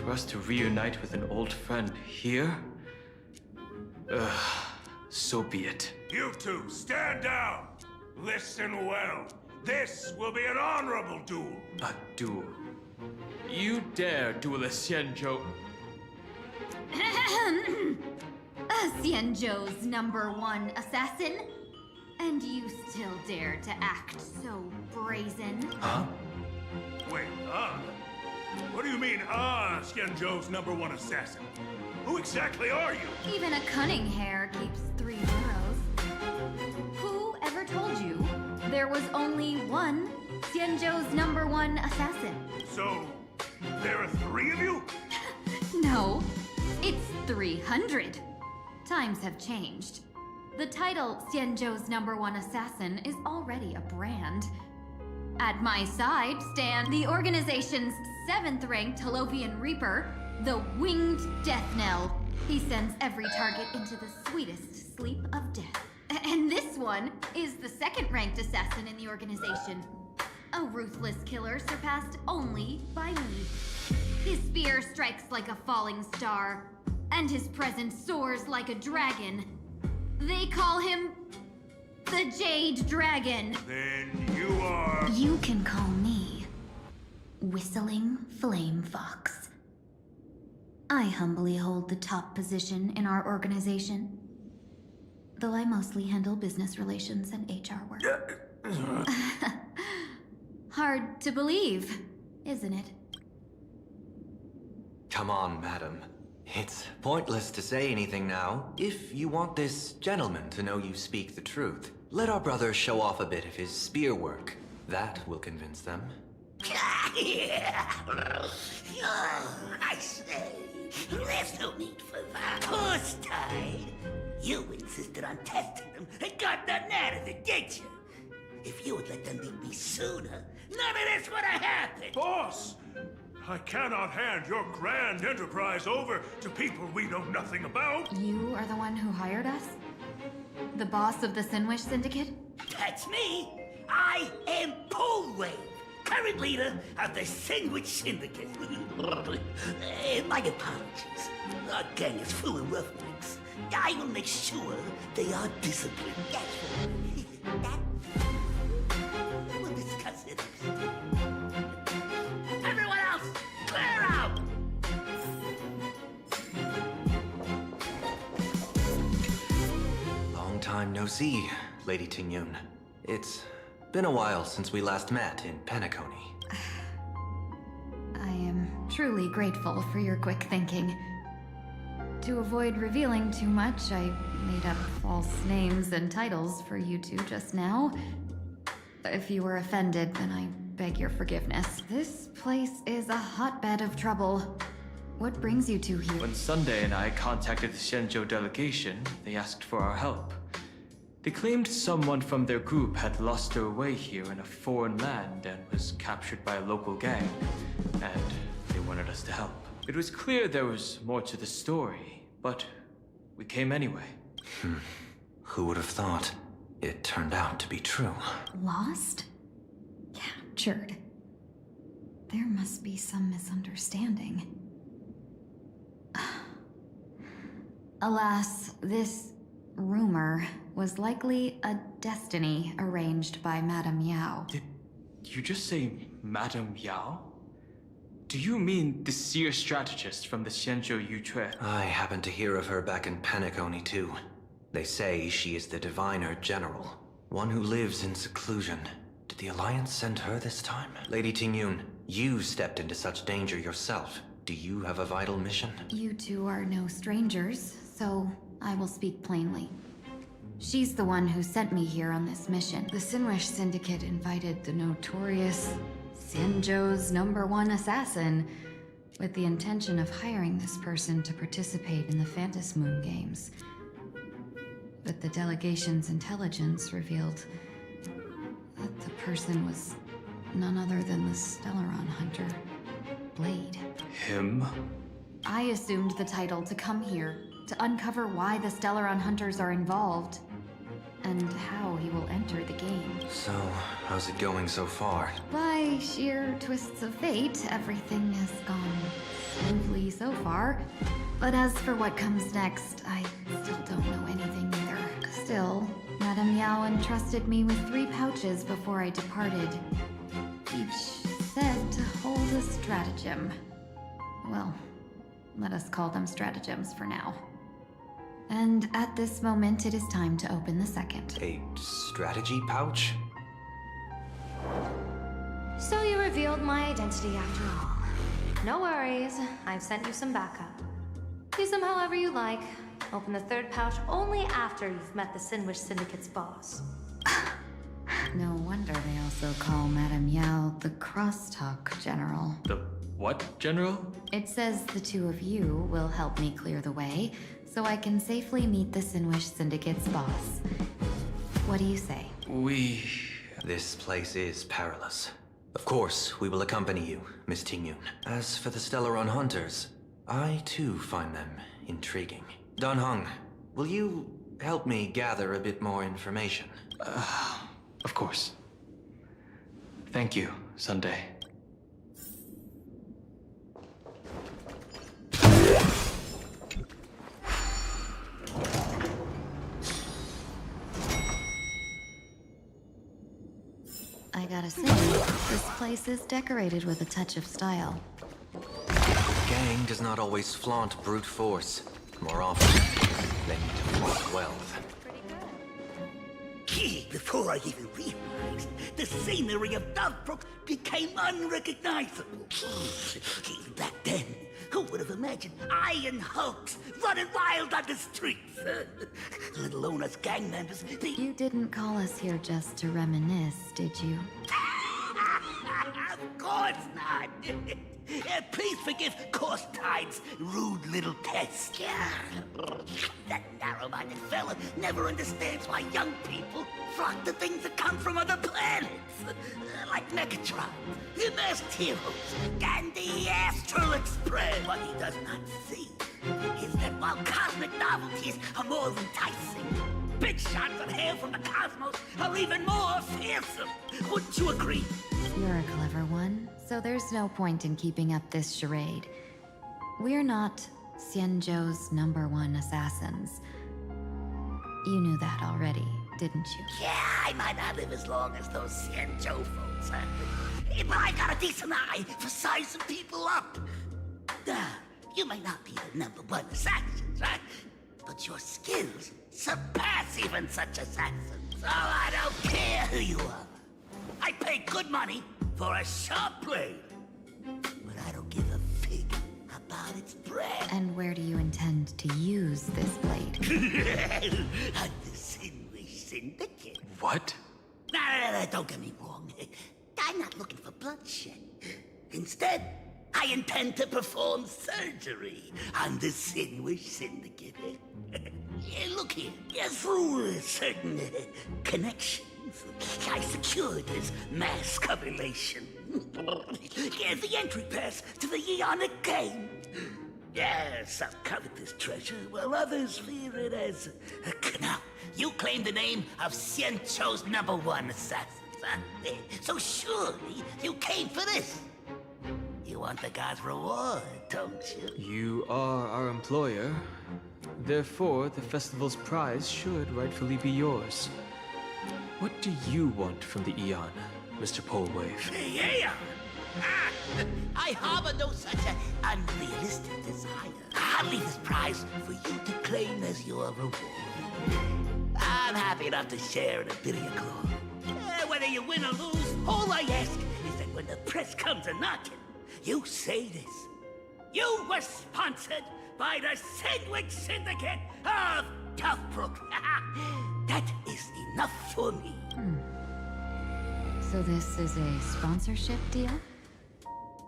for us to reunite with an old friend here? So be it. You two, stand down. Listen well. This will be an honorable duel. A duel. You dare duel a Xianzhou? Xianzhou's #1 assassin? And you still dare to act so brazen? Huh? Wait, What do you mean, Xianzhou's #1 assassin? Who exactly are you? Even a cunning hare keeps 3 burrows. Who ever told you there was only one Xianzhou's #1 assassin? So, there are 3 of you? No, it's 300. Times have changed. The title Xianzhou's #1 assassin is already a brand. At my side stand the organization's 7th-ranked Talovian Reaper, the Winged Death Knell. He sends every target into the sweetest sleep of death. And this one is the 2nd-ranked assassin in the organization. A ruthless killer surpassed only by me. His spear strikes like a falling star, and his presence soars like a dragon. They call him the Jade Dragon. Then you are... You can call me Whistling Flame Fox. I humbly hold the top position in our organization, though I mostly handle business relations and HR work. Hard to believe, isn't it? Come on, madam. It's pointless to say anything now. If you want this gentleman to know you speak the truth, let our brother show off a bit of his spear work. That will convince them. I say, there's no need for that. Horse tied. You insisted on testing them and got nothing out of it, did you? If you would let them leave me sooner, none of this would have happened. Boss! I cannot hand your grand enterprise over to people we know nothing about. You are the one who hired us? The boss of the Sinwish Syndicate? That's me. I am Polwave, current leader of the Sandwich Syndicate. My apologies. Our gang is full of roughnecks. I will make sure they are disciplined. We'll discuss it. Everyone else, clear out! Long time no see, Lady Tingyun. It's been a while since we last met in Penacony. I am truly grateful for your quick thinking. To avoid revealing too much, I made up false names and titles for you two just now. If you were offended, then I beg your forgiveness. This place is a hotbed of trouble. What brings you two here? When Sunday and I contacted the Shenzhou delegation, they asked for our help. They claimed someone from their group had lost their way here in a foreign land and was captured by a local gang, and they wanted us to help. It was clear there was more to the story, but we came anyway. Who would have thought? It turned out to be true. Lost? Captured? There must be some misunderstanding. Alas, this rumor was likely a destiny arranged by Madame Yao. Did you just say Madame Yao? Do you mean the seer strategist from the Shenzhou Yuchue? I happened to hear of her back in Penacony too. They say she is the diviner general, one who lives in seclusion. Did the Alliance send her this time? Lady Tingyun, you stepped into such danger yourself. Do you have a vital mission? You two are no strangers, so I will speak plainly. She's the one who sent me here on this mission. The Sinwish Syndicate invited the notorious Xianzhou's #1 assassin with the intention of hiring this person to participate in the Phantasmoon games. But the delegation's intelligence revealed that the person was none other than the Stellaron hunter, Blade. Him? I assumed the title to come here, to uncover why the Stellaron hunters are involved, and how he will enter the game. So, how's it going so far? By sheer twists of fate, everything has gone smoothly so far. But as for what comes next, I still don't know anything either. Still, Madame Yao entrusted me with 3 pouches before I departed. Each said to hold a stratagem. Well, let us call them stratagems for now. And at this moment, it is time to open the second. A strategy pouch? So you revealed my identity after all. No worries, I've sent you some backup. Use them however you like. Open the 3rd pouch only after you've met the Sinwish Syndicate's boss. No wonder they also call Madame Yao the Crosstalk General. The what, General? It says the 2 of you will help me clear the way, so I can safely meet the Sinwish Syndicate's boss. What do you say? This place is perilous. Of course, we will accompany you, Miss Tingyun. As for the Stellaron hunters, I too find them intriguing. Dan Heng, will you help me gather a bit more information? Of course. Thank you, Sunday. I gotta say, this place is decorated with a touch of style. The gang does not always flaunt brute force. More often, they need to flaunt wealth. Before I even realized, the scenery of Dovebrook became unrecognizable. Back then, who would have imagined iron hulks running wild on the streets? Let alone us gang members. You didn't call us here just to reminisce, did you? Of course not. Please forgive Corstine's rude little test. That narrow-minded fella never understands why young people flock to things that come from other planets. Like Megatron, the Masked Heroes, and the Astral Express. What he does not see is that while cosmic novelties are more enticing, big shots of hail from the cosmos are even more fearsome. Wouldn't you agree? You're a clever one, so there's no point in keeping up this charade. We're not Xianzhou's #1 assassins. You knew that already, didn't you? Yeah, I might not live as long as those Xianzhou folks, but I got a decent eye for sizing people up. You may not be the #1 assassins, right? But your skills surpass even such assassins. So I don't care who you are. I pay good money for a sharp blade, but I don't give a fig about its bread. And where do you intend to use this blade? On the Sinwish Syndicate. What? No, don't get me wrong. I'm not looking for bloodshed. Instead, I intend to perform surgery on the Sinwish Syndicate. Look here, through certain connections, I secured this mass copulation. The entry pass to the Eonic game. Yes, I've covered this treasure, while others fear it as a canal. You claim the name of Xianzhou's #1 assassins, huh? So surely you came for this. You want the god's reward, don't you? You are our employer. Therefore, the festival's prize should rightfully be yours. What do you want from the Eon, Mr. Polewave? Yeah! I harbor no such unrealistic desire. I'll leave this prize for you to claim as your reward. I'm happy enough to share in a bit of your glory. Whether you win or lose, all I ask is that when the press comes a-knocking, you say this. You were sponsored by the Sandwich Syndicate of Dovebrook. That is enough for me. So this is a sponsorship deal?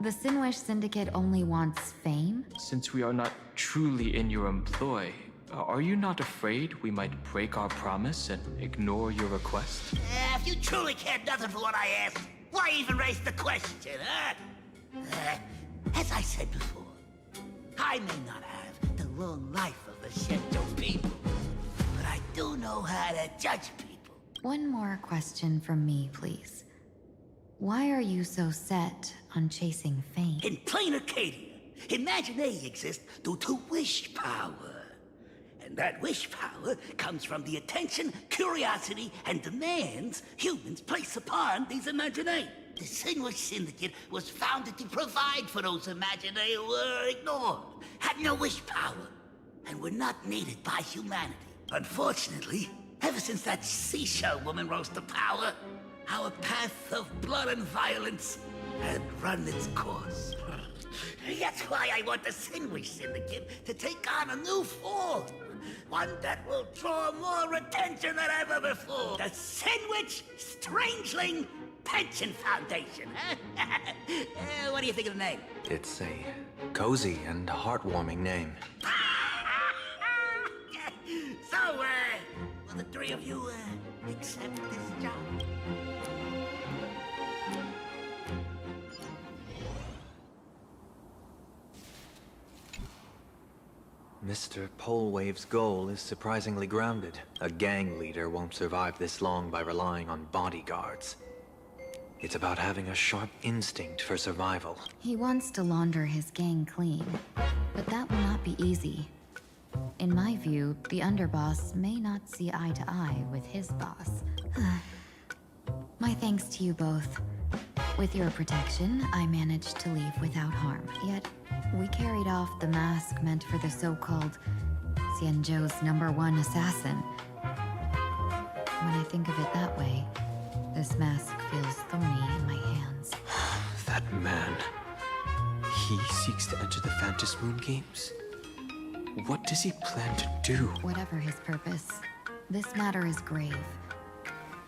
The Sinwish Syndicate only wants fame? Since we are not truly in your employ, are you not afraid we might break our promise and ignore your request? If you truly cared nothing for what I asked, why even raise the question, huh? As I said before, I may not have the long life of the Xianzhou people, but I do know how to judge people. One more question from me, please. Why are you so set on chasing fame? In plain Arcadia, Imagination exists due to wish power. And that wish power comes from the attention, curiosity, and demands humans place upon these Imaginae. The Sinwish Syndicate was founded to provide for those Imaginae who were ignored, had no wish power, and were not needed by humanity. Unfortunately, ever since that seashell woman rose to power, our path of blood and violence had run its course. That's why I want the Sinwish Syndicate to take on a new form. One that will draw more attention than ever before. The Sinwish Strangeling Pension Foundation. What do you think of the name? It's a cozy and heartwarming name. So, will the three of you, accept this job? Mr. Polewave's goal is surprisingly grounded. A gang leader won't survive this long by relying on bodyguards. It's about having a sharp instinct for survival. He wants to launder his gang clean, but that will not be easy. In my view, the underboss may not see eye to eye with his boss. My thanks to you both. With your protection, I managed to leave without harm. Yet, we carried off the mask meant for the so-called Xianzhou's #1 assassin. When I think of it that way, this mask feels thorny in my hands. That man. He seeks to enter the Phantom Moon Games? What does he plan to do? Whatever his purpose, this matter is grave.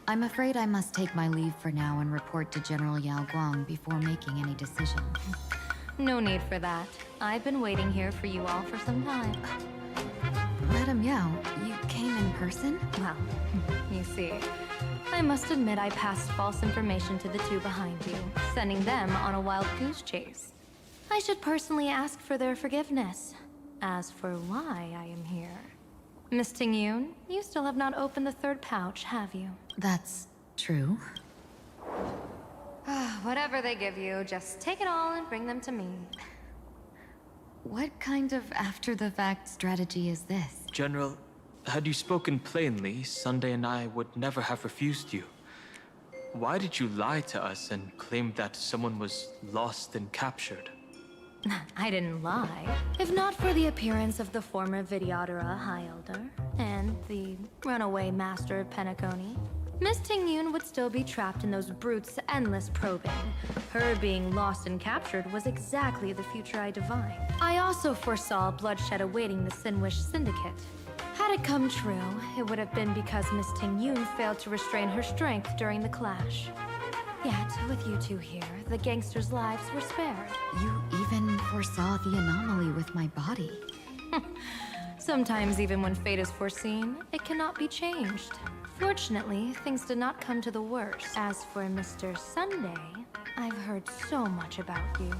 I'm afraid I must take my leave for now and report to General Yao Guang before making any decision. No need for that. I've been waiting here for you all for some time. Madam Yao, you came in person? Well, you see, I must admit I passed false information to the two behind you, sending them on a wild goose chase. I should personally ask for their forgiveness. As for why I am here... Miss Tingyun, you still have not opened the third pouch, have you? That's true. Whatever they give you, just take it all and bring them to me. What kind of after-the-fact strategy is this? General, had you spoken plainly, Sunday and I would never have refused you. Why did you lie to us and claim that someone was lost and captured? I didn't lie. If not for the appearance of the former Vidyadhara High Elder and the runaway master of Penacony, Miss Tingyun would still be trapped in those brutes' endless probing. Her being lost and captured was exactly the future I divined. I also foresaw bloodshed awaiting the Sinwish Syndicate. Had it come true, it would have been because Miss Tingyun failed to restrain her strength during the clash. Yet, with you two here, the gangsters' lives were spared. You even foresaw the anomaly with my body. Sometimes even when fate is foreseen, it cannot be changed. Fortunately, things did not come to the worst. As for Mr. Sunday, I've heard so much about you.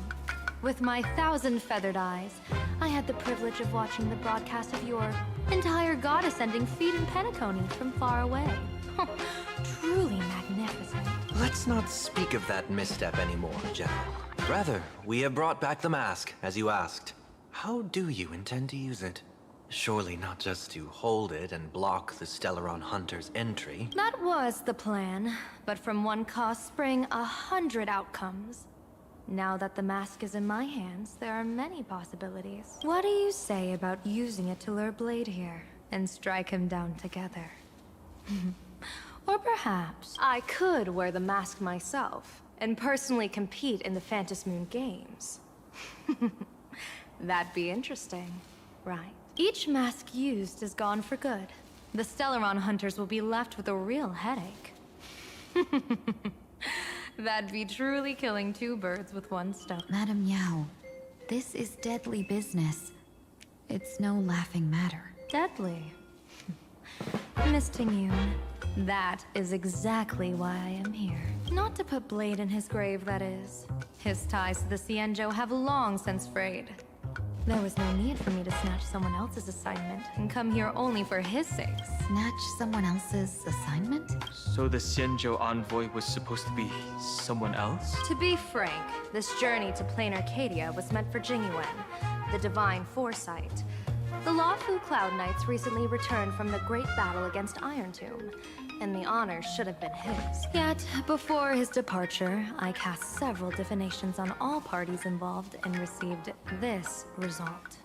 With my 1,000 feathered eyes, I had the privilege of watching the broadcast of your entire god-ascending feat in Penacony from far away. Truly magnificent. Let's not speak of that misstep anymore, General. Rather, we have brought back the mask, as you asked. How do you intend to use it? Surely not just to hold it and block the Stellaron Hunter's entry. That was the plan, but from one cause spring 100 outcomes. Now that the mask is in my hands, there are many possibilities. What do you say about using it to lure Blade here and strike him down together? Or perhaps I could wear the mask myself and personally compete in the Phantom Moon Games. That'd be interesting, right? Each mask used is gone for good. The Stellaron hunters will be left with a real headache. That'd be truly killing two birds with one stone. Madam Yao, this is deadly business. It's no laughing matter. Deadly? Miss Tingyun, that is exactly why I am here. Not to put Blade in his grave, that is. His ties to the Xianzhou have long since frayed. There was no need for me to snatch someone else's assignment and come here only for his sake. Snatch someone else's assignment? So the Xianzhou envoy was supposed to be someone else? To be frank, this journey to Plain Arcadia was meant for Jingyuan, the divine foresight. The Luofu Cloud Knights recently returned from the great battle against Iron Tomb, and the honor should have been his. Yet, before his departure, I cast several divinations on all parties involved and received this result.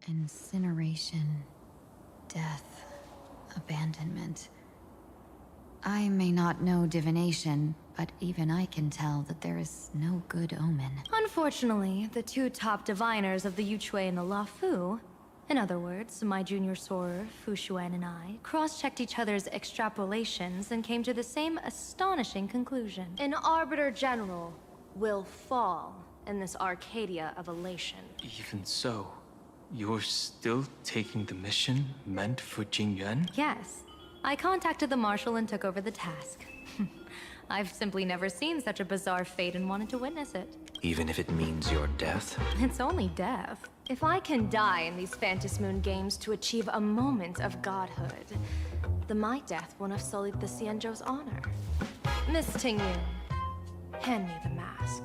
Incineration, death, abandonment. I may not know divination, but even I can tell that there is no good omen. Unfortunately, the two top diviners of the Yuchui and the Luofu, in other words, my junior sorer, Fu Xuan, and I, cross-checked each other's extrapolations and came to the same astonishing conclusion. An Arbiter General will fall in this Arcadia of elation. Even so, you're still taking the mission meant for Jingyuan? Yes. I contacted the Marshal and took over the task. I've simply never seen such a bizarre fate and wanted to witness it. Even if it means your death? It's only death. If I can die in these Phantom Moon Games to achieve a moment of godhood, my death won't have sullied the Xianzhou's honor. Miss Tingyun, hand me the mask.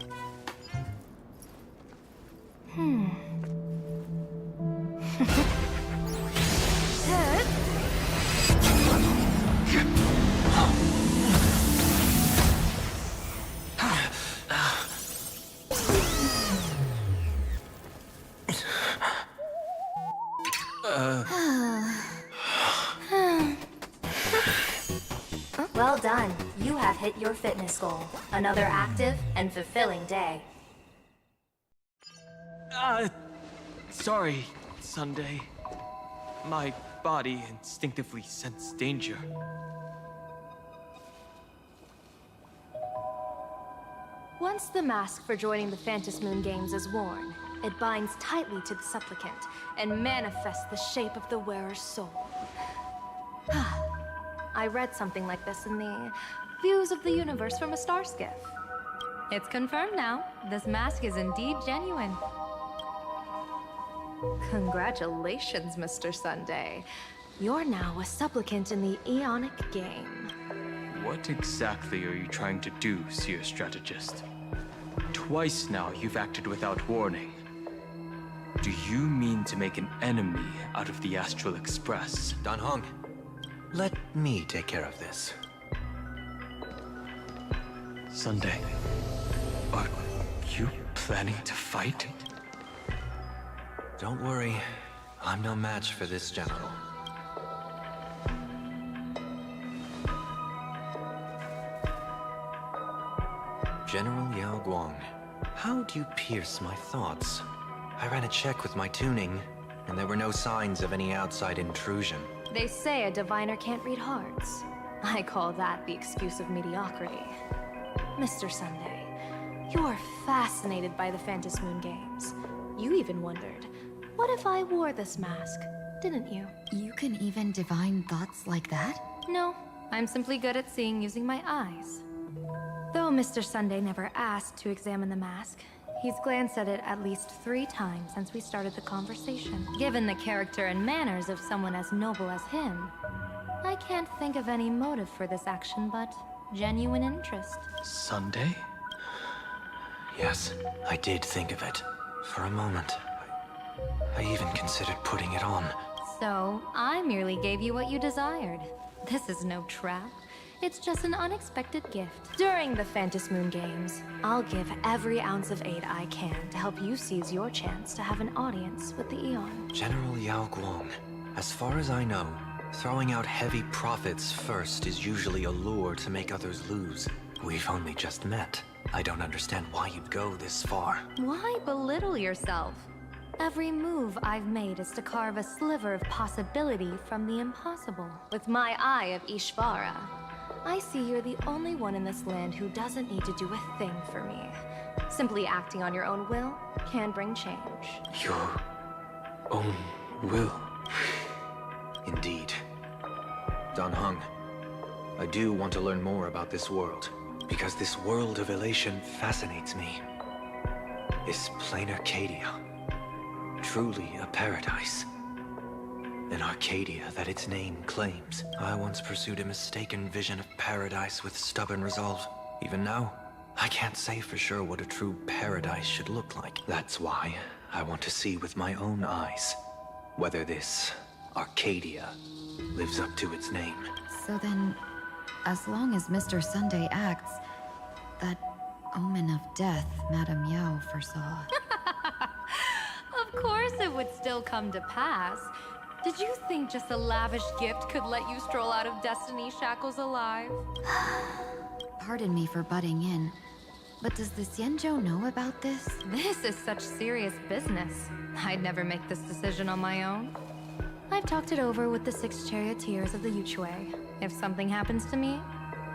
Well done. You have hit your fitness goal. Another active and fulfilling day. Sorry, Sunday. My body instinctively sensed danger. Once the mask for joining the Phantom Moon Games is worn, it binds tightly to the supplicant and manifests the shape of the wearer's soul. I read something like this in the Views of the Universe from a Star Skiff. It's confirmed now. This mask is indeed genuine. Congratulations, Mr. Sunday. You're now a supplicant in the Aeonic game. What exactly are you trying to do, Seer Strategist? Twice now you've acted without warning. Do you mean to make an enemy out of the Astral Express? Dan Heng, let me take care of this. Sunday, are you planning to fight? Don't worry, I'm no match for this general. General Yao Guang, how do you pierce my thoughts? I ran a check with my tuning, and there were no signs of any outside intrusion. They say a diviner can't read hearts. I call that the excuse of mediocrity. Mr. Sunday, you are fascinated by the Phantom Moon Games. You even wondered, what if I wore this mask? Didn't you? You can even divine thoughts like that? No, I'm simply good at seeing using my eyes. Though Mr. Sunday never asked to examine the mask, he's glanced at it at least 3 times since we started the conversation. Given the character and manners of someone as noble as him, I can't think of any motive for this action but genuine interest. Sunday? Yes, I did think of it. For a moment. I even considered putting it on. So, I merely gave you what you desired. This is no trap. It's just an unexpected gift. During the Phantom Moon Games, I'll give every ounce of aid I can to help you seize your chance to have an audience with the Eon. General Yao Guang, as far as I know, throwing out heavy profits first is usually a lure to make others lose. We've only just met. I don't understand why you'd go this far. Why belittle yourself? Every move I've made is to carve a sliver of possibility from the impossible. With my eye of Ishvara, I see you're the only one in this land who doesn't need to do a thing for me. Simply acting on your own will can bring change. Your own will? Indeed. Dan Heng, I do want to learn more about this world, because this world of elation fascinates me. Is plain Arcadia truly a paradise? An Arcadia that its name claims. I once pursued a mistaken vision of paradise with stubborn resolve. Even now, I can't say for sure what a true paradise should look like. That's why I want to see with my own eyes whether this Arcadia lives up to its name. So then, as long as Mr. Sunday acts, that omen of death Madame Yao foresaw. Of course it would still come to pass. Did you think just a lavish gift could let you stroll out of Destiny's shackles alive? Pardon me for butting in, but does the Xianzhou know about this? This is such serious business. I'd never make this decision on my own. I've talked it over with the 6 charioteers of the Yuchue. If something happens to me,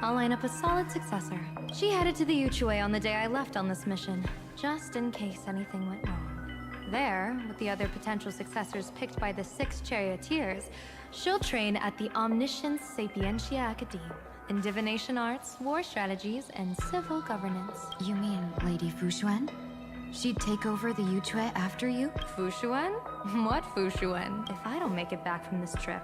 I'll line up a solid successor. She headed to the Yuchue on the day I left on this mission, just in case anything went wrong. There, with the other potential successors picked by the 6 charioteers, she'll train at the Omniscience Sapientia Academe in divination arts, war strategies, and civil governance. You mean Lady Fushuan? She'd take over the Yuchue after you? Fushuan? What Fushuan? If I don't make it back from this trip,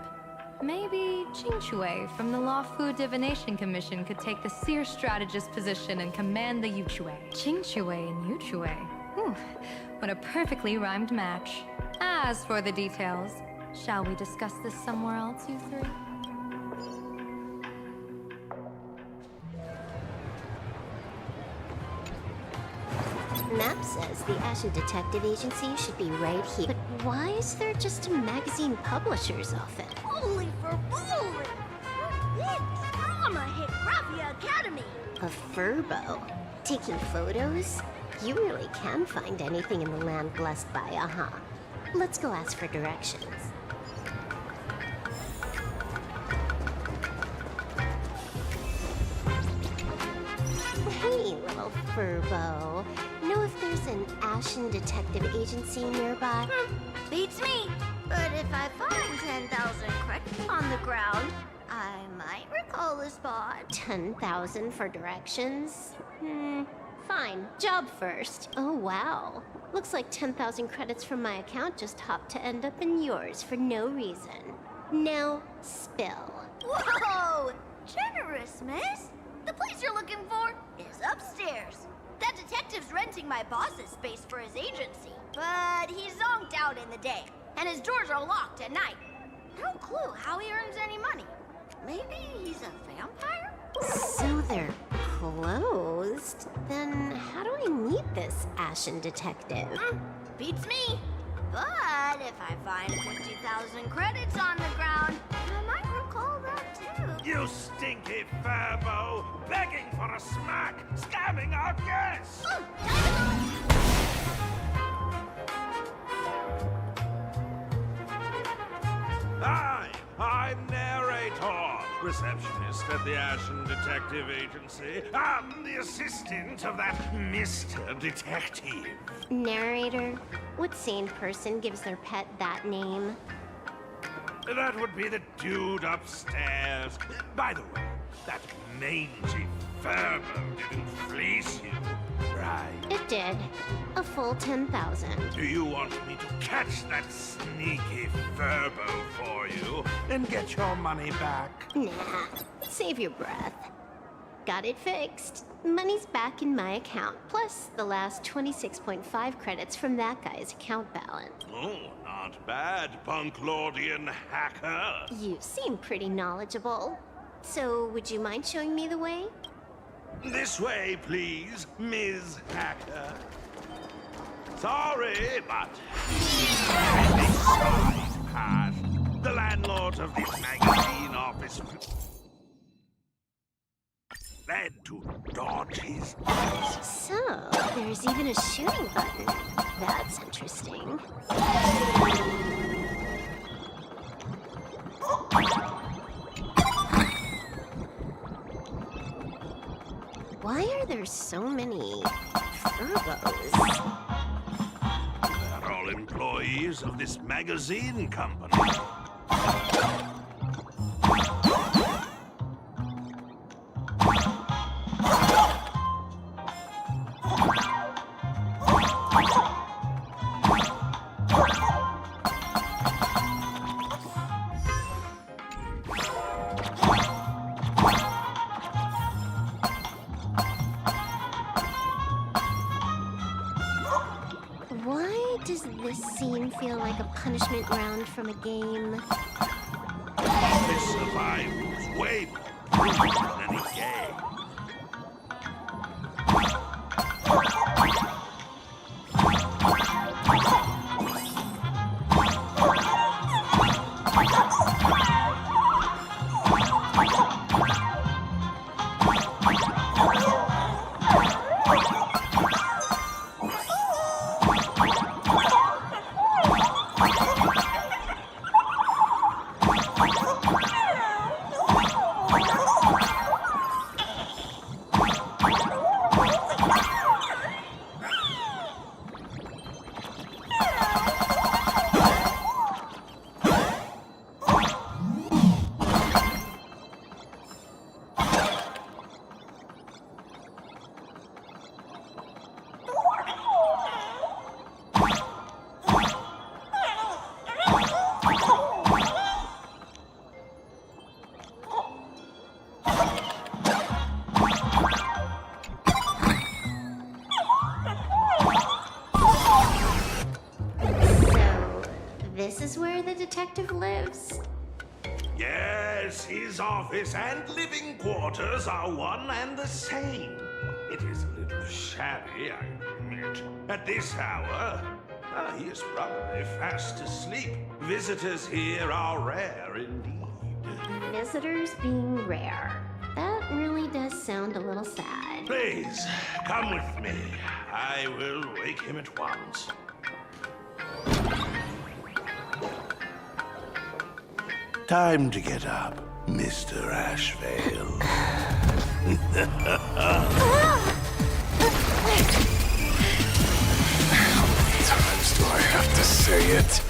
Maybe Qingxue from the Lawfu Divination Commission could take the seer strategist position and command the Yuchue. Qingxue and Yuchue. Whew, what a perfectly rhymed match. As for the details, shall we discuss this somewhere else, you three? Map says the Ashen Detective Agency should be right here. But why is there just a magazine publisher's office? Holy for bowling! Big drama hit Raffia Academy! A furbo? Taking photos? You really can find anything in the land blessed by Aha. Let's go ask for directions. Hey, little furbo. Know if there's an Ashen Detective Agency nearby? Beats me! But if I find 10,000 credits on the ground, I might recall the spot. 10,000 for directions? Fine. Job first. Oh, wow. Looks like 10,000 credits from my account just hopped to end up in yours for no reason. Now, spill. Whoa! Generous, miss. The place you're looking for is upstairs. That detective's renting my boss's space for his agency, but he's zonked out in the day, and his doors are locked at night. No clue how he earns any money. Maybe he's a vampire? So they're closed? Then how do I meet this Ashen Detective? Beats me. But if I find 50,000 credits on the ground, I might recall that too. You stinky furbo! Begging for a smack! Scamming our guests! Hi, I'm Narrator, receptionist at the Ashen Detective Agency. I'm the assistant of that Mr. Detective. Narrator, what sane person gives their pet that name? That would be the dude upstairs. By the way, that mangy furbo didn't fleece you, right? It did. A full 10,000. Do you want me to catch that sneaky furbo for you and get your money back? Nah, save your breath. Got it fixed. Money's back in my account, plus the last 26.5 credits from that guy's account balance. Oh, not bad, Punklordian hacker. You seem pretty knowledgeable. So, would you mind showing me the way? This way, please, Ms. Hacker. Sorry, but... side path. The landlord of this magazine office... led to dodge his... So, there's even a shooting button. That's interesting. Why are there so many furbos? They're all employees of this magazine company. Why does this scene feel like a punishment round from a game? This survival's way more brutal than any game. this is where the detective lives? Yes, his office and living quarters are one and the same. It is a little shabby, I admit. At this hour, he is probably fast asleep. Visitors here are rare indeed. Visitors being rare. That really does sound a little sad. Please, come with me. I will wake him at once. Time to get up, Mr. Ashvale. How many times do I have to say it?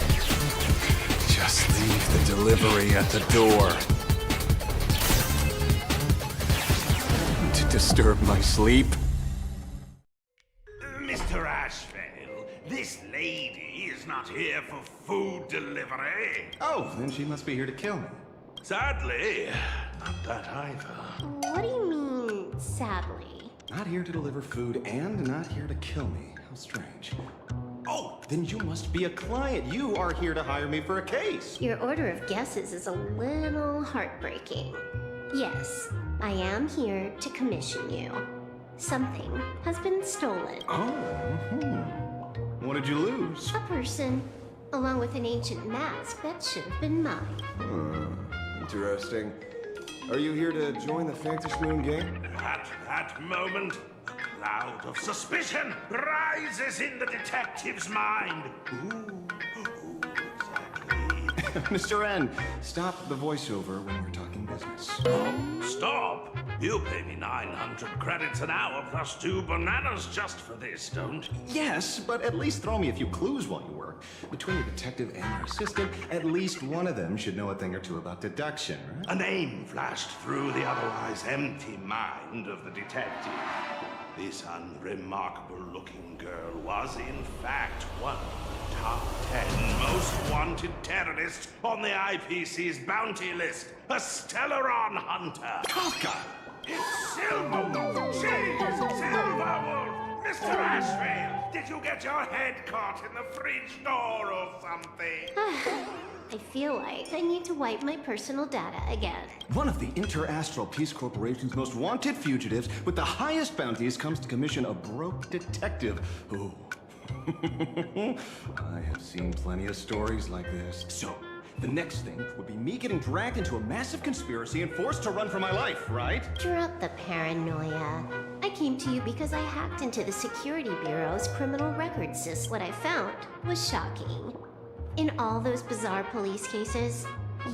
Just leave the delivery at the door. To disturb my sleep? Mr. Ashvale, this lady is not here for food delivery. Oh, then she must be here to kill me. Sadly, not that either. What do you mean, sadly? Not here to deliver food and not here to kill me. How strange. Oh, then you must be a client. You are here to hire me for a case. Your order of guesses is a little heartbreaking. Yes, I am here to commission you. Something has been stolen. Oh, What did you lose? A person, along with an ancient mask that should have been mine. Interesting. Are you here to join the Fantasy Moon gang? At that moment, a cloud of suspicion rises in the detective's mind. Who exactly? Mr. N, stop the voiceover when we're talking business. Oh, stop! You pay me 900 credits an hour plus 2 bananas just for this, don't you? Yes, but at least throw me a few clues while you work. Between the detective and your assistant, at least one of them should know a thing or two about deduction, right? A name flashed through the otherwise empty mind of the detective. This unremarkable-looking girl was, in fact, one of the top 10 most wanted terrorists on the IPC's bounty list. A Stellaron hunter. Honkai! It's Silverwolf! She's Silverwolf! Mr. Ashvale, did you get your head caught in the fridge door or something? I feel like I need to wipe my personal data again. One of the Interastral Peace Corporation's most wanted fugitives with the highest bounties comes to commission a broke detective who... I have seen plenty of stories like this. So, the next thing would be me getting dragged into a massive conspiracy and forced to run for my life, right? Drop the paranoia. I came to you because I hacked into the Security Bureau's criminal records list. What I found was shocking. In all those bizarre police cases,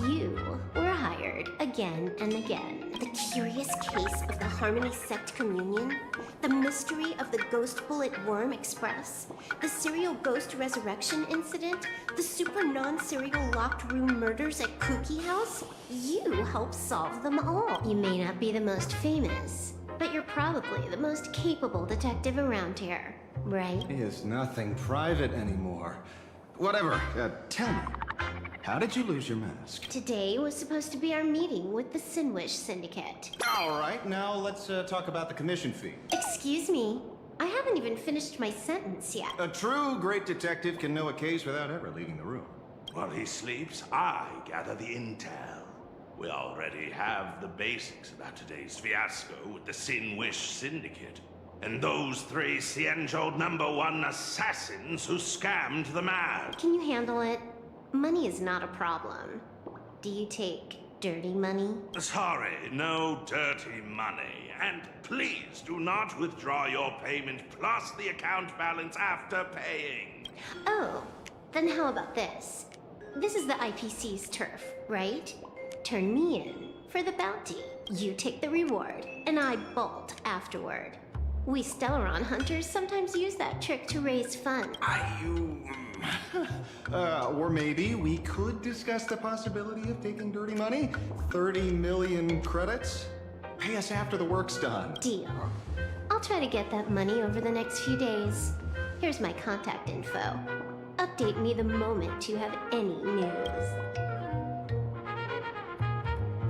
you were hired again and again. The curious case of the Harmony Sect Communion, the mystery of the Ghost Bullet Worm Express, the serial ghost resurrection incident, the super non-serial locked room murders at Kooky House. You helped solve them all. You may not be the most famous, but you're probably the most capable detective around here, right? He is nothing private anymore. Whatever, tell me, how did you lose your mask? Today was supposed to be our meeting with the Sinwish Syndicate. All right, now let's talk about the commission fee. Excuse me, I haven't even finished my sentence yet. A true great detective can know a case without ever leaving the room. While he sleeps, I gather the intel. We already have the basics about today's fiasco with the Sinwish Syndicate. And those 3 Cienjo #1 assassins who scammed the man. Can you handle it? Money is not a problem. Do you take dirty money? Sorry, no dirty money. And please do not withdraw your payment plus the account balance after paying. Oh, then how about this? This is the IPC's turf, right? Turn me in for the bounty. You take the reward, and I bolt afterward. We Stellaron hunters sometimes use that trick to raise funds. Or maybe we could discuss the possibility of taking dirty money? 30 million credits? Pay us after the work's done. Deal. I'll try to get that money over the next few days. Here's my contact info. Update me the moment you have any news.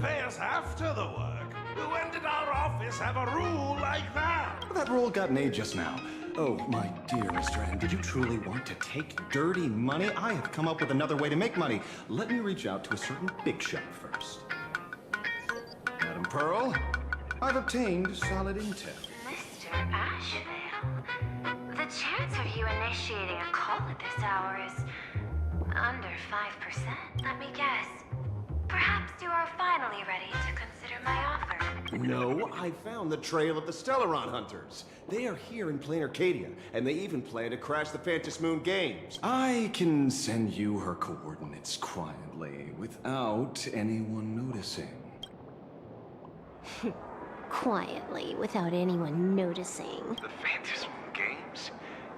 Pay us after the work? When did our office have a rule like that? That rule got made just now. Oh, my dear Mr. N, did you truly want to take dirty money? I have come up with another way to make money. Let me reach out to a certain big shot first. Madam Pearl, I've obtained solid intel. Mr. Ashvale, the chance of you initiating a call at this hour is under 5%. Let me guess. Perhaps you are finally ready to consider my offer. No, I found the trail of the Stellaron Hunters. They are here in plain Arcadia, and they even plan to crash the Phantom Moon Games. I can send you her coordinates quietly, without anyone noticing. Quietly, without anyone noticing. The Phantom Moon Games?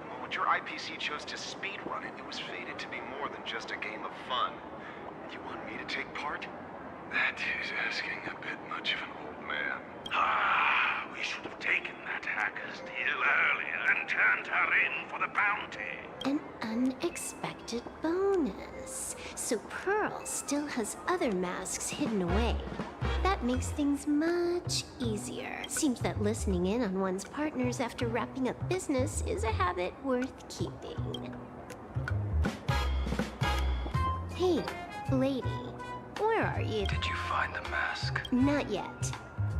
Well, when your IPC chose to speedrun it, it was fated to be more than just a game of fun. You want me to take part? That is asking a bit much of an old man. Ah, we should have taken that hacker's deal earlier and turned her in for the bounty. An unexpected bonus. So Pearl still has other masks hidden away. That makes things much easier. Seems that listening in on one's partners after wrapping up business is a habit worth keeping. Hey, lady, where are you? Did you find the mask? Not yet,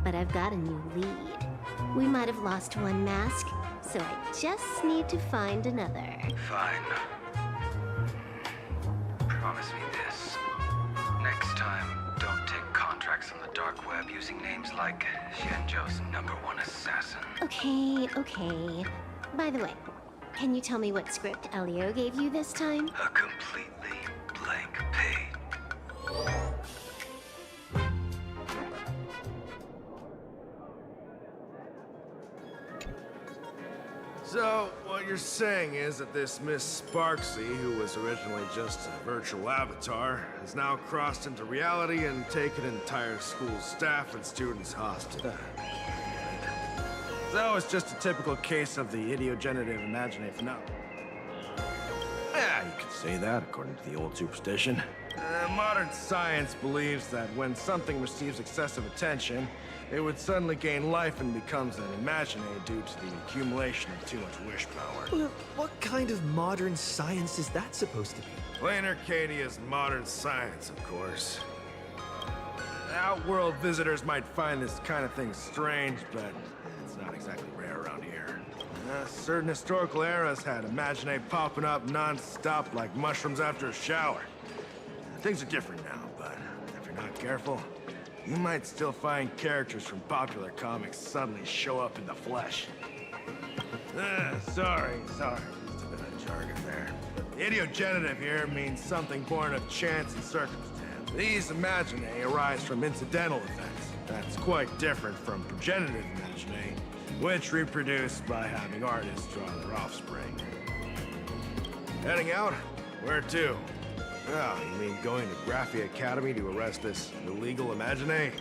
but I've got a new lead. We might have lost one mask, so I just need to find another. Fine. Promise me this. Next time, don't take contracts on the dark web using names like Xianzhou's #1 assassin. Okay. By the way, can you tell me what script Elio gave you this time? A completely blank page. So, what you're saying is that this Miss Sparksy, who was originally just a virtual avatar, has now crossed into reality and taken entire school staff and students hostage. So it's just a typical case of the idiogenerative imaginary phenomenon. Yeah, you could say that according to the old superstition. Modern science believes that when something receives excessive attention, it would suddenly gain life and becomes an imaginary due to the accumulation of too much wish power. Well, what kind of modern science is that supposed to be? Plain Arcadia's modern science, of course. Outworld visitors might find this kind of thing strange, but it's not exactly rare around here. Certain historical eras had imaginae popping up non-stop like mushrooms after a shower. Things are different now, but if you're not careful, you might still find characters from popular comics suddenly show up in the flesh. Sorry. Just a bit of jargon there. The idiogenerative here means something born of chance and circumstance. These imaginae arise from incidental events. That's quite different from progenitive imaginae, which reproduce by having artists draw their offspring. Heading out? Where to? Oh, you mean going to Graphia Academy to arrest this illegal imaginae?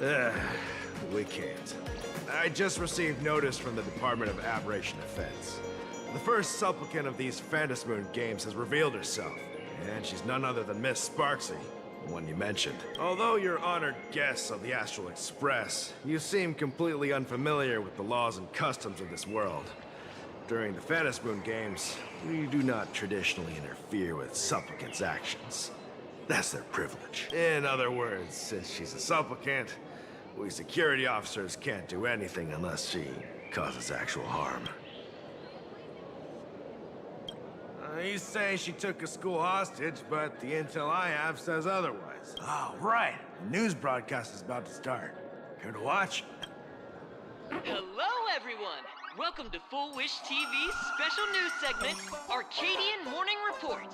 We can't. I just received notice from the Department of Aberration Defense. The first supplicant of these Phantom Moon Games has revealed herself, and she's none other than Miss Sparksy, the one you mentioned. Although you're honored guests of the Astral Express, you seem completely unfamiliar with the laws and customs of this world. During the Phantom Moon Games, we do not traditionally interfere with supplicants' actions. That's their privilege. In other words, since she's a supplicant, we security officers can't do anything unless she causes actual harm. You say she took a school hostage, but the intel I have says otherwise. Oh, right. The news broadcast is about to start. Care to watch? Hello, everyone. Welcome to Full Wish TV's special news segment, Arcadian Morning Report.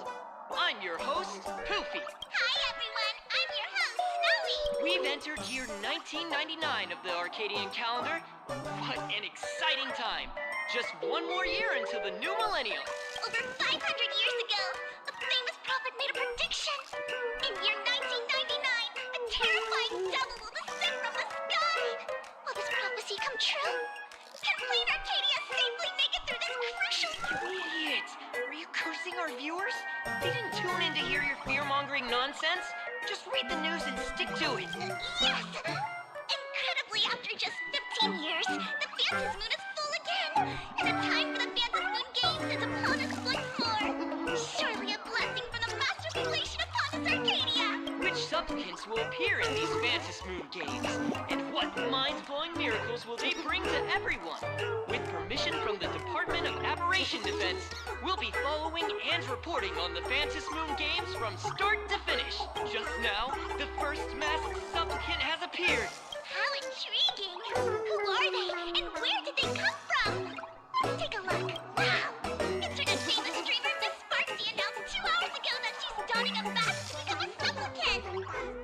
I'm your host, Poofy. Hi, everyone. I'm your host, Snowy. We've entered year 1999 of the Arcadian calendar. What an exciting time. Just one more year until the new millennium. Over 500 years ago, a famous prophet made a prediction. In year 1999, a terrifying devil will descend from the sky. Will this prophecy come true? Can Plain Arcadia safely make it through this crucial... You idiot! Are you cursing our viewers? They didn't tune in to hear your fear-mongering nonsense. Just read the news and stick to it. Yes! Incredibly, after just 15 years, the Phantom Moon is full again. And the time for the Phantom Moon bring to everyone. With permission from the Department of Aberration Defense, we'll be following and reporting on the Phantom Moon Games from start to finish. Just now, the first masked supplicant has appeared. How intriguing! Who are they, and where did they come from? Let's take a look. Wow! Internet famous streamer Miss Sparksy announced 2 hours ago that she's donning a mask to become a supplicant.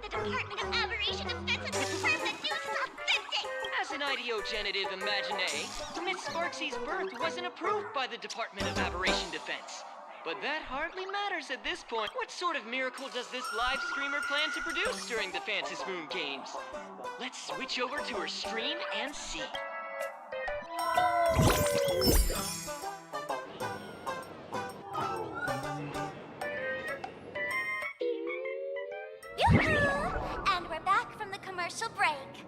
The Department of Aberration Defense has confirmed that news is authentic. As an ideogenitive imaginee, Miss Sparksy's birth wasn't approved by the Department of Aberration Defense. But that hardly matters at this point. What sort of miracle does this live streamer plan to produce during the Phantom Moon Games? Let's switch over to her stream and see. Yoo-hoo! And we're back from the commercial break.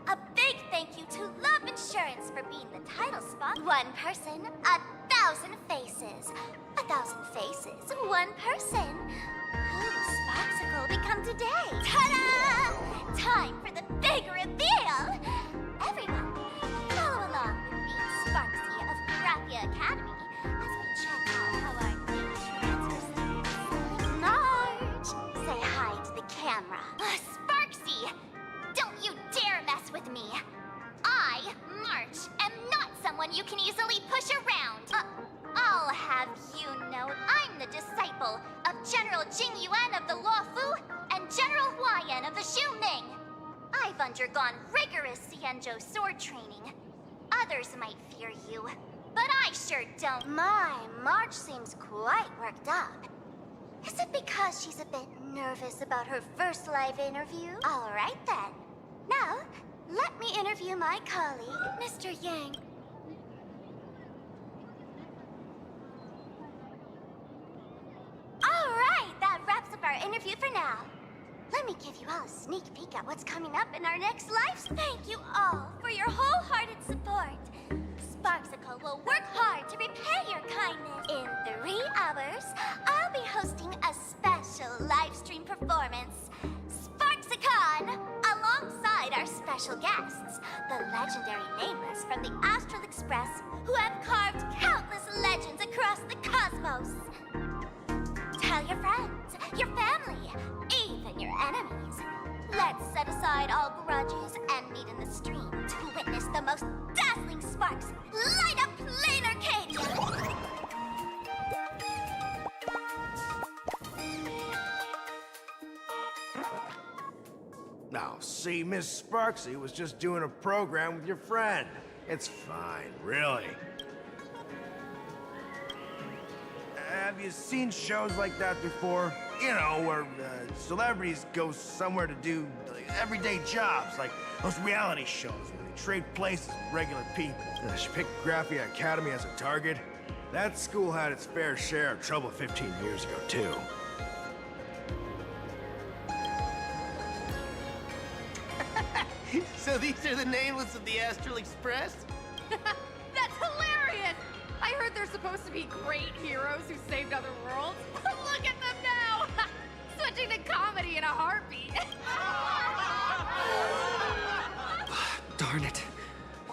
A big thank you to Love Insurance for being the title spot. 1 person, 1,000 faces. 1,000 faces, 1 person. Who will Sparksicle become today? Ta-da! Time for the big reveal! Everyone, follow along with me, Sparksy of Graphia Academy, as we check out how our new transfer March. Say hi to the camera. Sparksy! Don't you dare mess with me! I, March, am not someone you can easily push around. I'll have you know I'm the disciple of General Jing Yuan of the Luofu and General Huayan of the Xu Ming. I've undergone rigorous Xianzhou sword training. Others might fear you, but I sure don't. My, March seems quite worked up. Is it because she's a bit nervous about her first live interview? All right then. Now, let me interview my colleague, Mr. Yang. All right, that wraps up our interview for now. Let me give you all a sneak peek at what's coming up in our next live. Thank you all for your wholehearted support. Sparksicle will work hard to repay your kindness. In 3 hours, I'll be hosting a special live stream performance, Sparksicon, alongside our special guests, the legendary Nameless from the Astral Express, who have carved countless legends across the cosmos. Tell your friends, your family, even your enemies. Let's set aside all grudges and meet in the stream to witness the most dazzling sparks light up Plain Arcadia. Now, see, Miss Sparksy was just doing a program with your friend. It's fine, really. Have you seen shows like that before? You know, where celebrities go somewhere to do everyday jobs, like those reality shows where they trade places with regular people. She picked Graphia Academy as a target. That school had its fair share of trouble 15 years ago, too. So these are the nameless of the Astral Express? That's hilarious! I heard they're supposed to be great heroes who saved other worlds. Look at them now! Switching to comedy in a heartbeat. Darn it.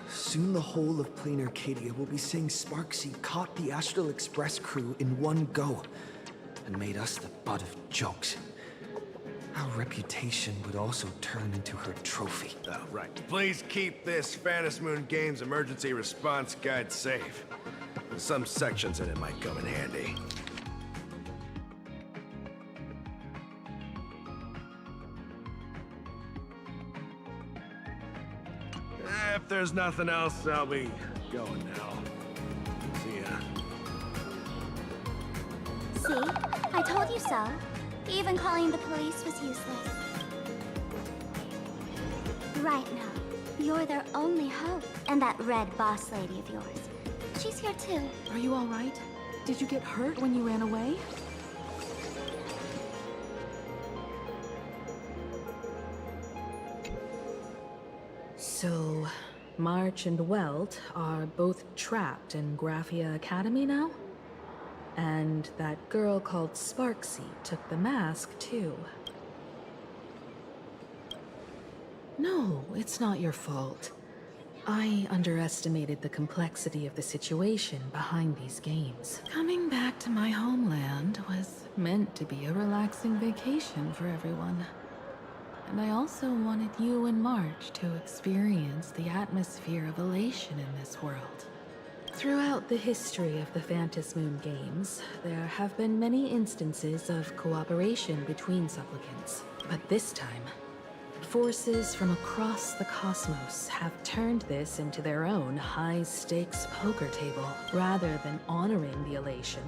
Soon the whole of Plain Arcadia will be saying Sparksy caught the Astral Express crew in one go and made us the butt of jokes. Our reputation would also turn into her trophy. Oh, right. Please keep this Phantom Moon Games emergency response guide safe. Some sections in it might come in handy. If there's nothing else, I'll be going now. See ya. See? I told you so. Even calling the police was useless. Right now, you're their only hope. And that red boss lady of yours. She's here too. Are you all right? Did you get hurt when you ran away? So, March and Welt are both trapped in Graphia Academy now? And that girl called Sparksy took the mask, too. No, it's not your fault. I underestimated the complexity of the situation behind these games. Coming back to my homeland was meant to be a relaxing vacation for everyone. And I also wanted you and March to experience the atmosphere of elation in this world. Throughout the history of the Phantom Moon games, there have been many instances of cooperation between supplicants. But this time, forces from across the cosmos have turned this into their own high-stakes poker table. Rather than honoring the elation,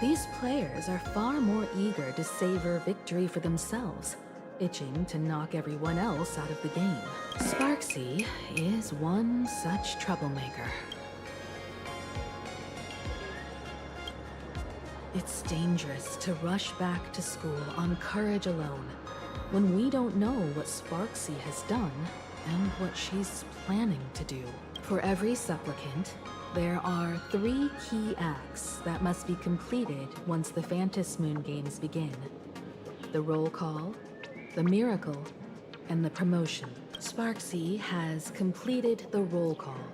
these players are far more eager to savor victory for themselves, itching to knock everyone else out of the game. Sparksy is one such troublemaker. It's dangerous to rush back to school on courage alone, when we don't know what Sparksy has done and what she's planning to do. For every supplicant, there are 3 key acts that must be completed once the Phantom Moon games begin: the roll call, the miracle, and the promotion. Sparksy has completed the roll call.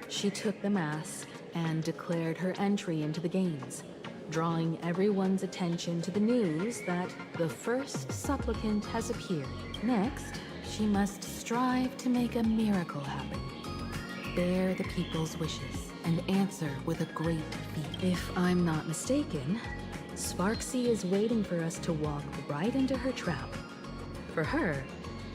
She took the mask and declared her entry into the games, drawing everyone's attention to the news that the first supplicant has appeared. Next, she must strive to make a miracle happen, bear the people's wishes, and answer with a great feat. If I'm not mistaken, Sparksy is waiting for us to walk right into her trap. For her,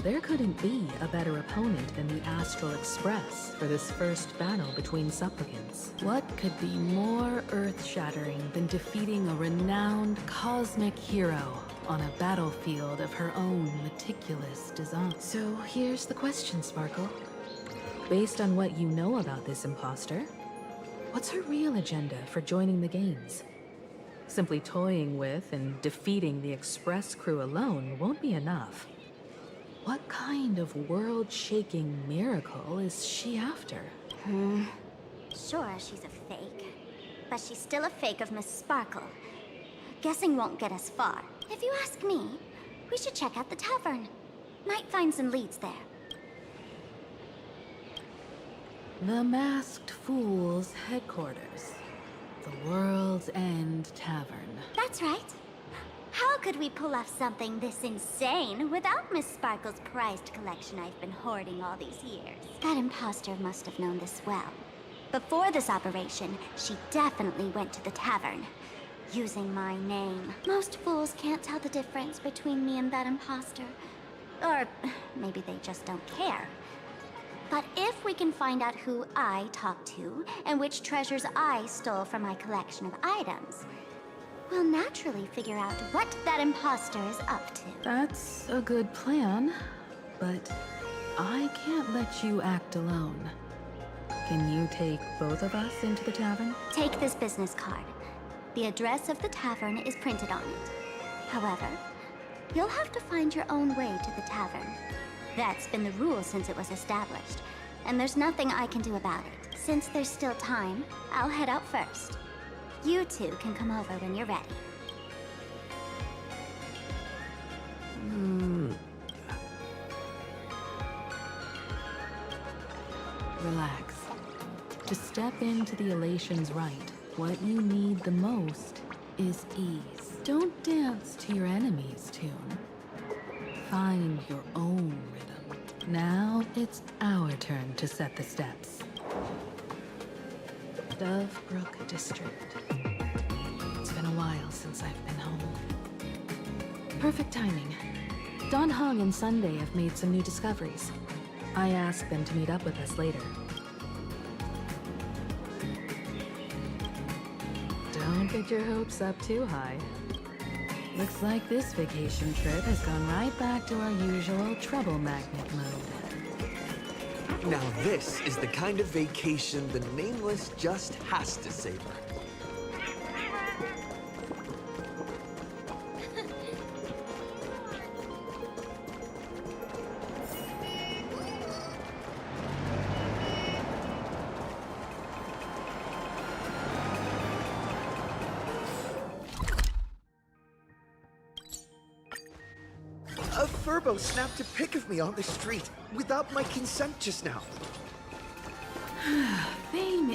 there couldn't be a better opponent than the Astral Express for this first battle between supplicants. What could be more earth-shattering than defeating a renowned cosmic hero on a battlefield of her own meticulous design? So here's the question, Sparkle. Based on what you know about this imposter, what's her real agenda for joining the games? Simply toying with and defeating the Express crew alone won't be enough. What kind of world-shaking miracle is she after? Sure, she's a fake. But she's still a fake of Miss Sparkle. Guessing won't get us far. If you ask me, we should check out the tavern. Might find some leads there. The Masked Fool's headquarters. The World's End Tavern. That's right. How could we pull off something this insane without Miss Sparkle's prized collection I've been hoarding all these years? That imposter must have known this well. Before this operation, she definitely went to the tavern, using my name. Most fools can't tell the difference between me and that imposter. Or maybe they just don't care. But if we can find out who I talked to, and which treasures I stole from my collection of items, we'll naturally figure out what that imposter is up to. That's a good plan, but I can't let you act alone. Can you take both of us into the tavern? Take this business card. The address of the tavern is printed on it. However, you'll have to find your own way to the tavern. That's been the rule since it was established, and there's nothing I can do about it. Since there's still time, I'll head out first. You two can come over when you're ready. Relax. To step into the Elation's right, what you need the most is ease. Don't dance to your enemy's tune. Find your own rhythm. Now it's our turn to set the steps. Dovebrook District. It's been a while since I've been home. Perfect timing. Don Hung and Sunday have made some new discoveries. I asked them to meet up with us later. Don't get your hopes up too high. Looks like this vacation trip has gone right back to our usual trouble magnet mode. Now this is the kind of vacation the Nameless just has to savor. A Furbo snapped a pic of me on the street without my consent just now.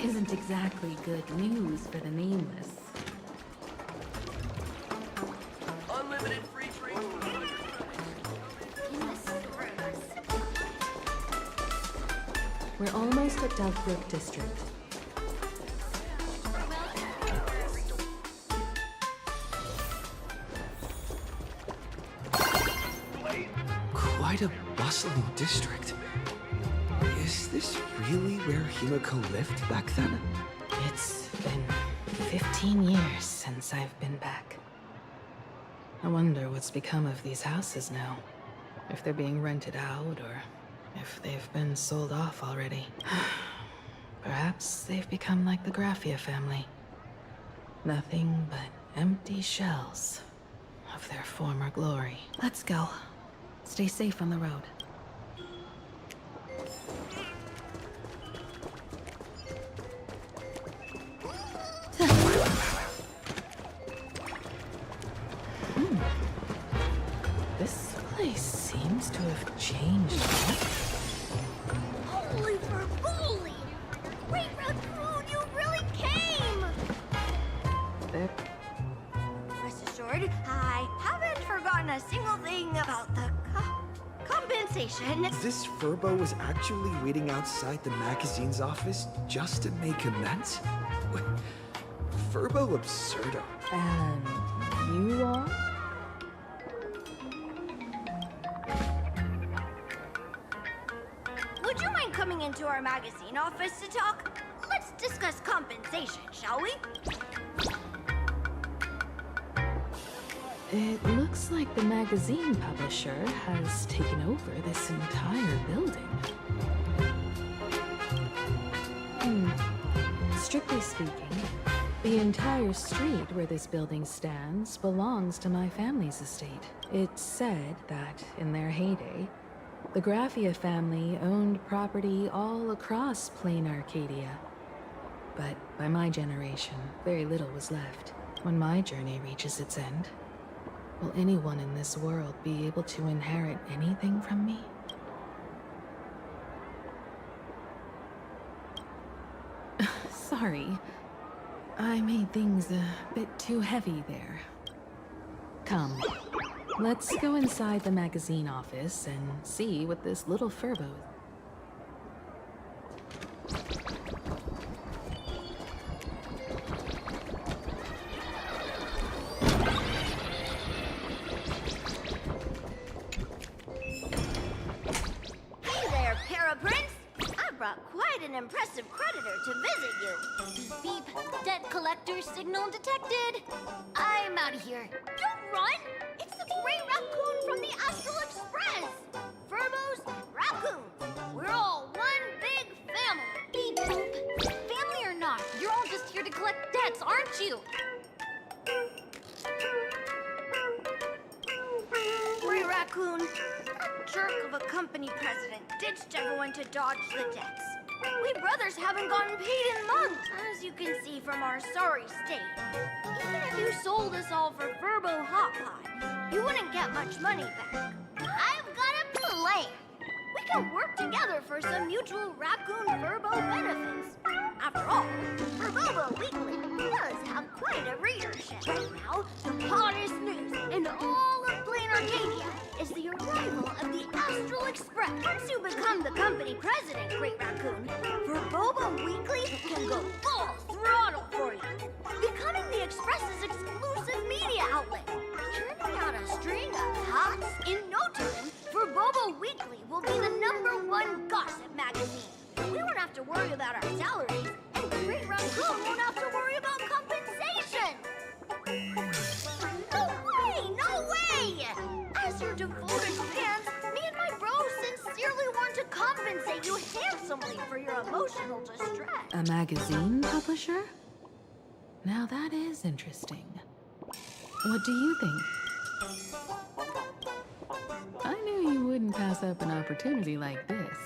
isn't exactly good news for the nameless. Unlimited free drinks. We're almost at Dovebrook District. Quite a bustling district. Is this really where Himiko lived back then? It's been 15 years since I've been back. I wonder what's become of these houses now. If they're being rented out, or if they've been sold off already. Perhaps they've become like the Graffia family. Nothing but empty shells of their former glory. Let's go. Stay safe on the road. This place seems to have changed. Holy Verboli! Great Raccoon, you really came! There. Rest assured, I haven't forgotten a single thing about the compensation. This Furbo was actually waiting outside the magazine's office just to make amends? Furbo absurdo. And you are? Would you mind coming into our magazine office to talk? Let's discuss compensation, shall we? It looks like the magazine publisher has taken over this entire building. Strictly speaking, the entire street where this building stands belongs to my family's estate. It's said that, in their heyday, the Graffia family owned property all across Plain Arcadia. But by my generation, very little was left. When my journey reaches its end, will anyone in this world be able to inherit anything from me? Sorry. I made things a bit too heavy there. Come, let's go inside the magazine office and see what this little Furbo Hey there, Paraprince! I brought quite an impressive creditor to visit you. Beep. Debt collector signal detected. I'm out of here. Don't run! It's the Great Raccoon from the Astral Express! Furbo's Raccoons. We're all one big family. Beep boop. Family or not, you're all just here to collect debts, aren't you? Great Raccoon, that jerk of a company president ditched everyone to dodge the debts. We brothers haven't gotten paid in months, as you can see from our sorry state. Even if you sold us all for Furbo Hot Pot, you wouldn't get much money back. I've got a plan. We can work together for some mutual Raccoon-Furbo benefits. After all, Furbobo Weekly does have quite a readership. Right now, the hottest news in all of Plain Arcadia is the arrival of the Astral Express. Once you become the company president, Great Raccoon, Furbobo Weekly can go full throttle for you, becoming the Express's exclusive media outlet. Churning out a string of hits in no time, Furbobo Weekly will be the #1 gossip magazine. We won't have to worry about our salaries, and Great Raccoon won't have to worry about compensation. No way! No way! As your devoted fans, me and my bros sincerely want to compensate you handsomely for your emotional distress. A magazine publisher? Now that is interesting. What do you think? I knew you wouldn't pass up an opportunity like this.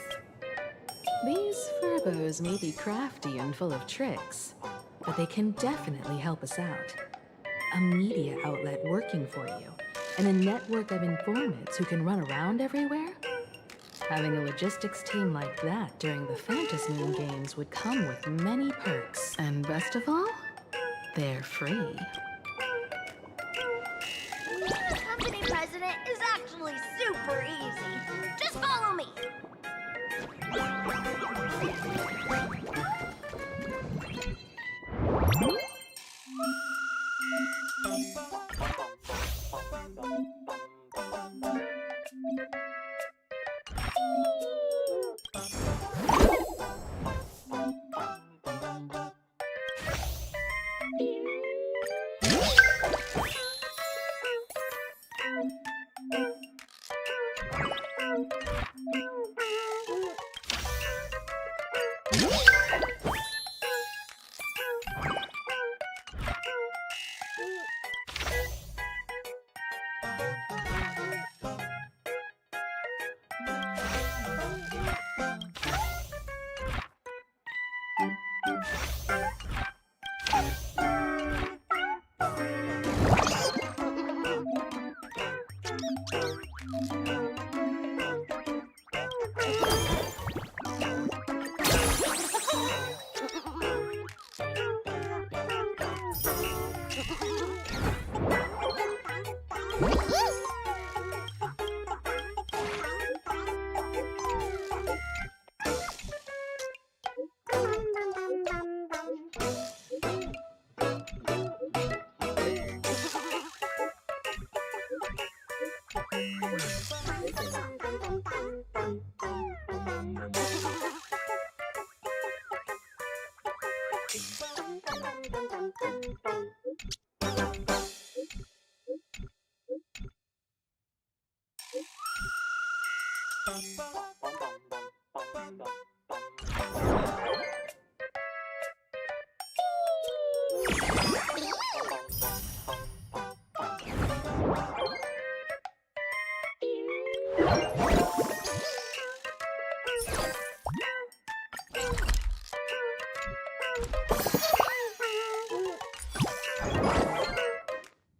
These Furbos may be crafty and full of tricks, but they can definitely help us out. A media outlet working for you, and a network of informants who can run around everywhere? Having a logistics team like that during the Phantasmoon Games would come with many perks. And best of all, they're free. Being a company president is actually super easy. Just follow me.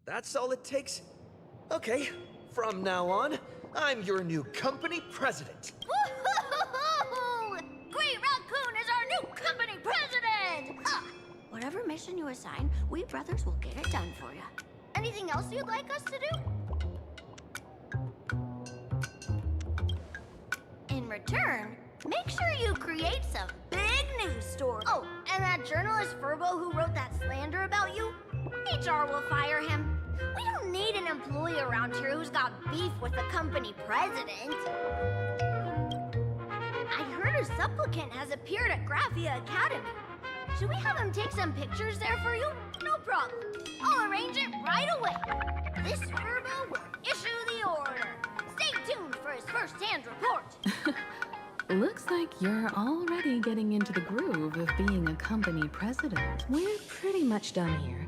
That's all it takes? Okay, from now on, I'm your new company president. Woo-hoo-hoo-hoo! Green Raccoon is our new company president! Whatever mission you assign, we brothers will get it done for you. Anything else you'd like us to do? In return, make sure you create some big news stories. Oh, and that journalist Furbo who wrote that slander about you, HR will fire him. We don't need an employee around here who's got beef with the company president. I heard a supplicant has appeared at Graphia Academy. Should we have him take some pictures there for you? No problem. I'll arrange it right away. This Furbo will issue the order. Stay tuned for his first-hand report. Looks like you're already getting into the groove of being a company president. We're pretty much done here,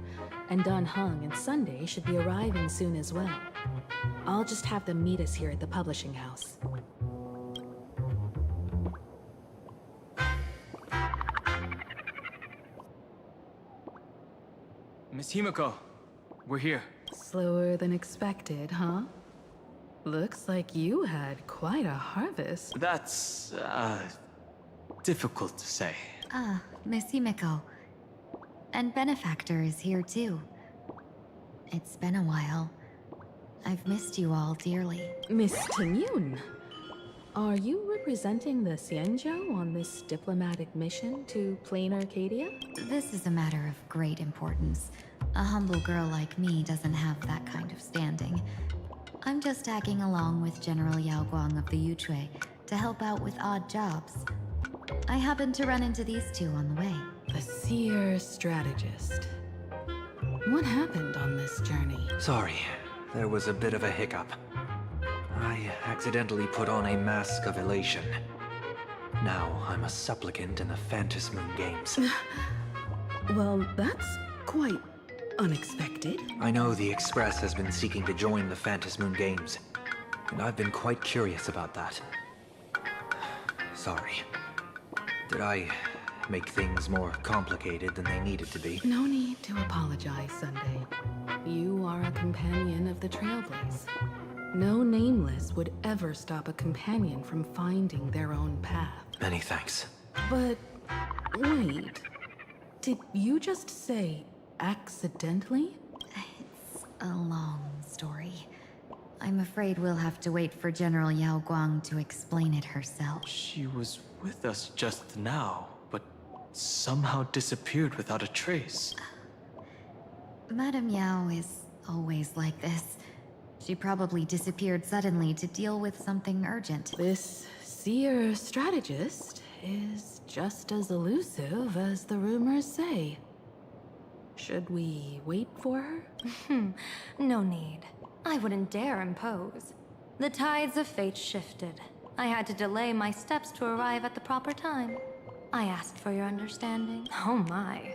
and Dan Heng and Sunday should be arriving soon as well. I'll just have them meet us here at the publishing house. Miss Himiko, we're here. Slower than expected, huh? Looks like you had quite a harvest. That's, difficult to say. Ah, Miss Himiko. And Benefactor is here too. It's been a while. I've missed you all dearly. Miss Temyun, are you representing the Xianzhou on this diplomatic mission to Plain Arcadia? This is a matter of great importance. A humble girl like me doesn't have that kind of standing. I'm just tagging along with General Yao Guang of the Yuchui to help out with odd jobs. I happened to run into these two on the way. The seer strategist. What happened on this journey? Sorry, there was a bit of a hiccup. I accidentally put on a mask of elation. Now I'm a supplicant in the Phantasmoon Games. Well, that's quite unexpected. I know the Express has been seeking to join the Phantasmoon Games, and I've been quite curious about that. Sorry. Did I make things more complicated than they needed to be? No need to apologize, Sunday. You are a companion of the Trailblaze. No nameless would ever stop a companion from finding their own path. Many thanks. But wait, did you just say accidentally? It's a long story. I'm afraid we'll have to wait for General Yao Guang to explain it herself. She was with us just now, but somehow disappeared without a trace. Madame Yao is always like this. She probably disappeared suddenly to deal with something urgent. This seer strategist is just as elusive as the rumors say. Should we wait for her? No need. I wouldn't dare impose. The tides of fate shifted. I had to delay my steps to arrive at the proper time. I asked for your understanding. Oh my.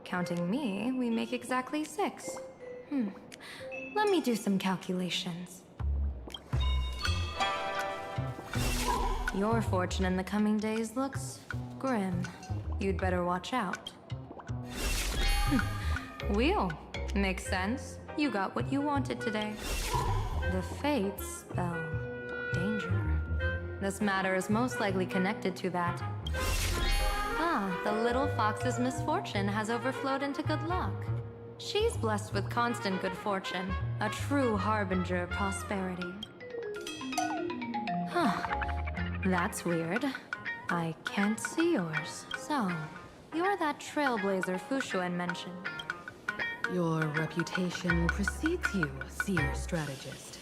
Counting me, we make exactly 6. Let me do some calculations. Your fortune in the coming days looks grim. You'd better watch out. Wheel. Makes sense. You got what you wanted today. The fates spell danger. This matter is most likely connected to that. The little fox's misfortune has overflowed into good luck. She's blessed with constant good fortune, a true harbinger of prosperity. That's weird. I can't see yours. So, you're that trailblazer Fushuan mentioned. Your reputation precedes you, seer strategist.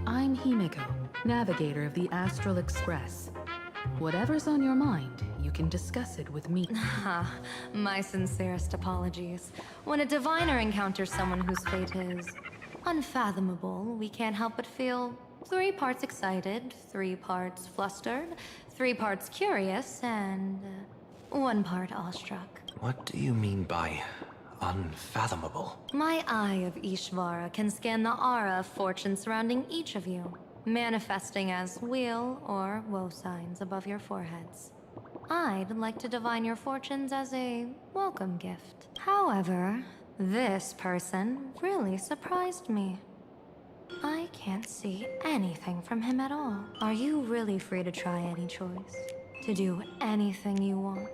I'm Himiko, navigator of the Astral Express. Whatever's on your mind, you can discuss it with me. My sincerest apologies. When a diviner encounters someone whose fate is unfathomable, we can't help but feel 3 parts excited, 3 parts flustered, 3 parts curious, and 1 part awestruck. What do you mean by unfathomable? My eye of Ishvara can scan the aura of fortune surrounding each of you, manifesting as weal or woe signs above your foreheads. I'd like to divine your fortunes as a welcome gift. However, this person really surprised me. I can't see anything from him at all. Are you really free to try any choice? To do anything you want?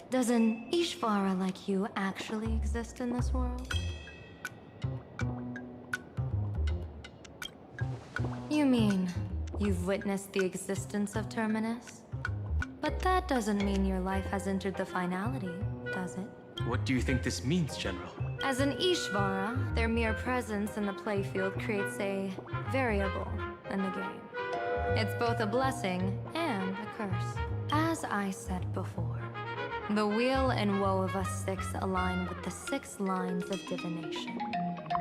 Does an Ishvara like you actually exist in this world? You mean you've witnessed the existence of Terminus? But that doesn't mean your life has entered the finality, does it? What do you think this means, General? As an Ishvara, their mere presence in the playfield creates a variable in the game. It's both a blessing and a curse. As I said before, the weal and woe of us 6 align with the 6 lines of divination.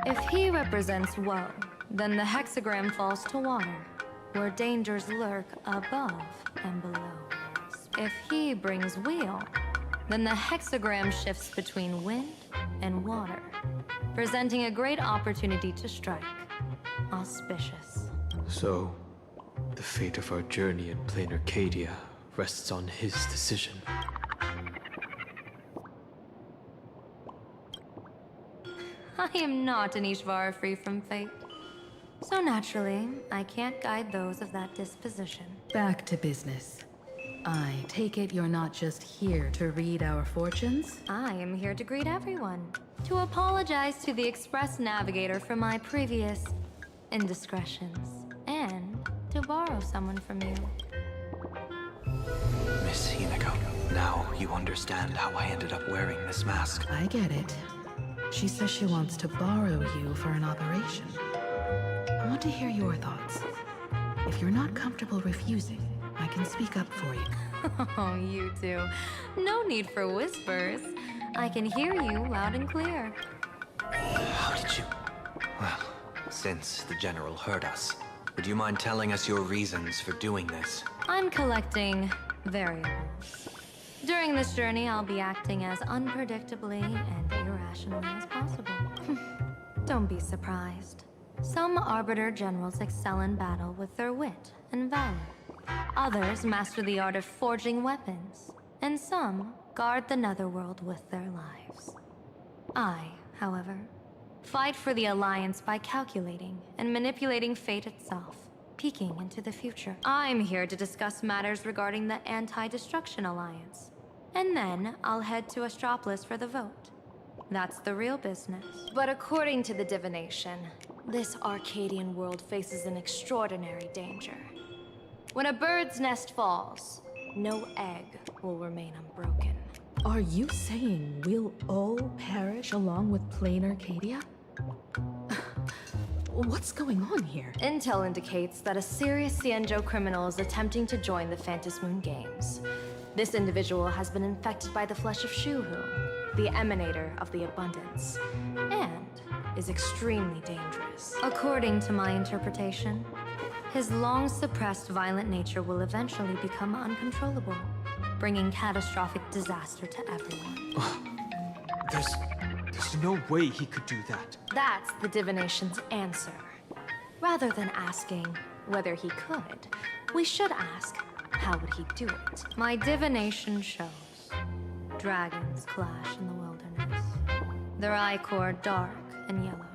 If he represents woe, then the hexagram falls to water, where dangers lurk above and below. If he brings weal, then the hexagram shifts between wind and water, presenting a great opportunity to strike. Auspicious. So, the fate of our journey in plain Arcadia rests on his decision. I am not an Ishvara free from fate. So naturally, I can't guide those of that disposition. Back to business. I take it you're not just here to read our fortunes? I am here to greet everyone. To apologize to the Express Navigator for my previous indiscretions. And to borrow someone from you. Miss Himiko, now you understand how I ended up wearing this mask. I get it. She says she wants to borrow you for an operation. I want to hear your thoughts. If you're not comfortable refusing, I can speak up for you. Oh, you two. No need for whispers. I can hear you loud and clear. How did you... Well, since the General heard us, would you mind telling us your reasons for doing this? I'm collecting variables. During this journey, I'll be acting as unpredictably and irrationally as possible. Don't be surprised. Some Arbiter Generals excel in battle with their wit and valor. Others master the art of forging weapons, and some guard the netherworld with their lives. I, however, Fight for the Alliance by calculating and manipulating fate itself, peeking into the future. I'm here to discuss matters regarding the Anti-Destruction Alliance. And then I'll head to Astropolis for the vote. That's the real business. But according to the divination, this Arcadian world faces an extraordinary danger. When a bird's nest falls, no egg will remain unbroken. Are you saying we'll all perish along with plain Arcadia? What's going on here? Intel indicates that a serious Xianzhou criminal is attempting to join the Phantom Moon Games. This individual has been infected by the flesh of Shuhu, the emanator of the abundance, and is extremely dangerous. According to my interpretation, his long-suppressed violent nature will eventually become uncontrollable, bringing catastrophic disaster to everyone. There's no way he could do that. That's the divination's answer. Rather than asking whether he could, we should ask, how would he do it? My divination shows dragons clash in the wilderness, their ichor dark and yellow.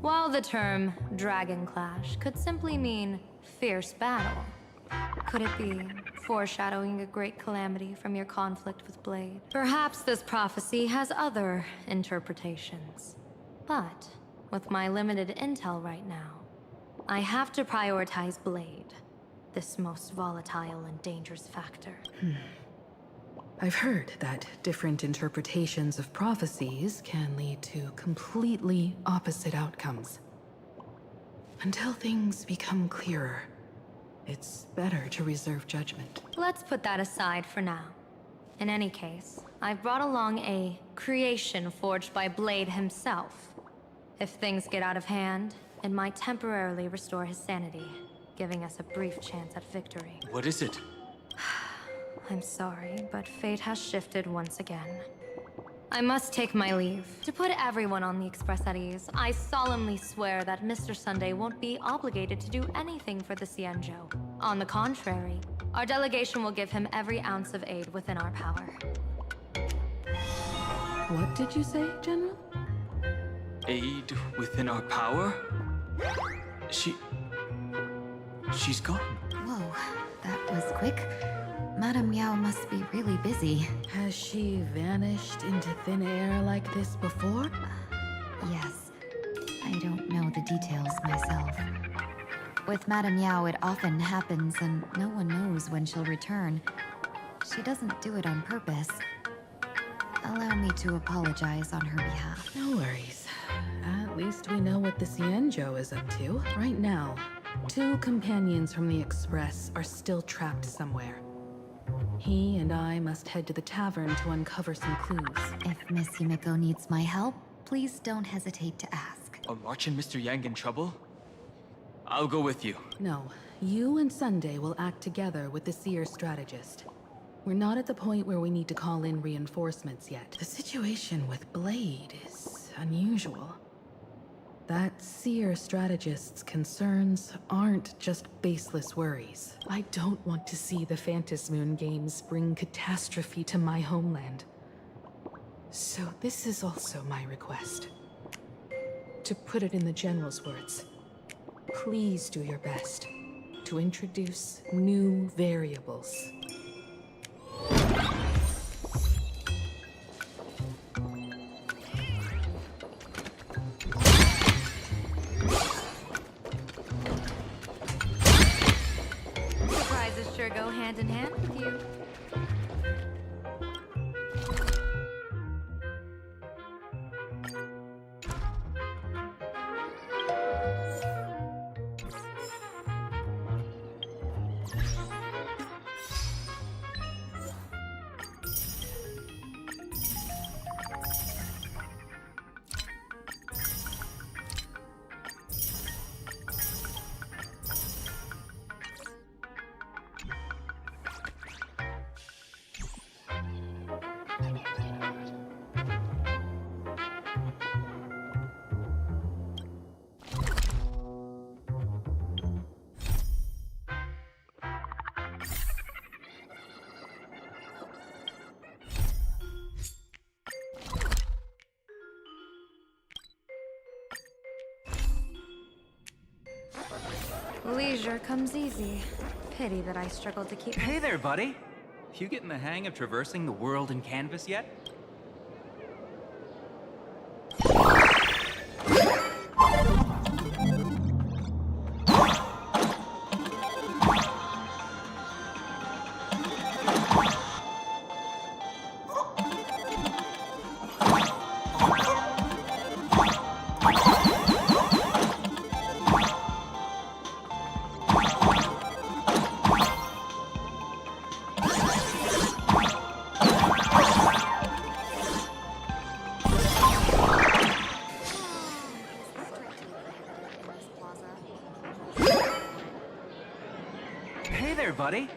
While the term dragon clash could simply mean fierce battle, could it be foreshadowing a great calamity from your conflict with Blade? Perhaps this prophecy has other interpretations. But with my limited intel right now, I have to prioritize Blade, this most volatile and dangerous factor. I've heard that different interpretations of prophecies can lead to completely opposite outcomes. Until things become clearer, it's better to reserve judgment. Let's put that aside for now. In any case, I've brought along a creation forged by Blade himself. If things get out of hand, it might temporarily restore his sanity, giving us a brief chance at victory. What is it? I'm sorry, but fate has shifted once again. I must take my leave. To put everyone on the Express at ease, I solemnly swear that Mr. Sunday won't be obligated to do anything for the Xianzhou. On the contrary, our delegation will give him every ounce of aid within our power. What did you say, General? Aid within our power? She's gone. Whoa, that was quick. Madame Yao must be really busy. Has she vanished into thin air like this before? Yes. I don't know the details myself. With Madame Yao, it often happens and no one knows when she'll return. She doesn't do it on purpose. Allow me to apologize on her behalf. No worries. At least we know what the Xianzhou is up to. Right now, 2 companions from the Express are still trapped somewhere. He and I must head to the tavern to uncover some clues. If Miss Yumiko needs my help, please don't hesitate to ask. Are March and Mr. Yang in trouble? I'll go with you. No, you and Sunday will act together with the seer strategist. We're not at the point where we need to call in reinforcements yet. The situation with Blade is unusual. That seer strategist's concerns aren't just baseless worries. I don't want to see the Phantom Moon Games bring catastrophe to my homeland. So this is also my request. To put it in the General's words, please do your best to introduce new variables. Surprises sure go hand in hand with you. Leisure comes easy. Pity that I struggled to keep. Hey there, buddy. You getting the hang of traversing the world in canvas yet? Hey there, buddy.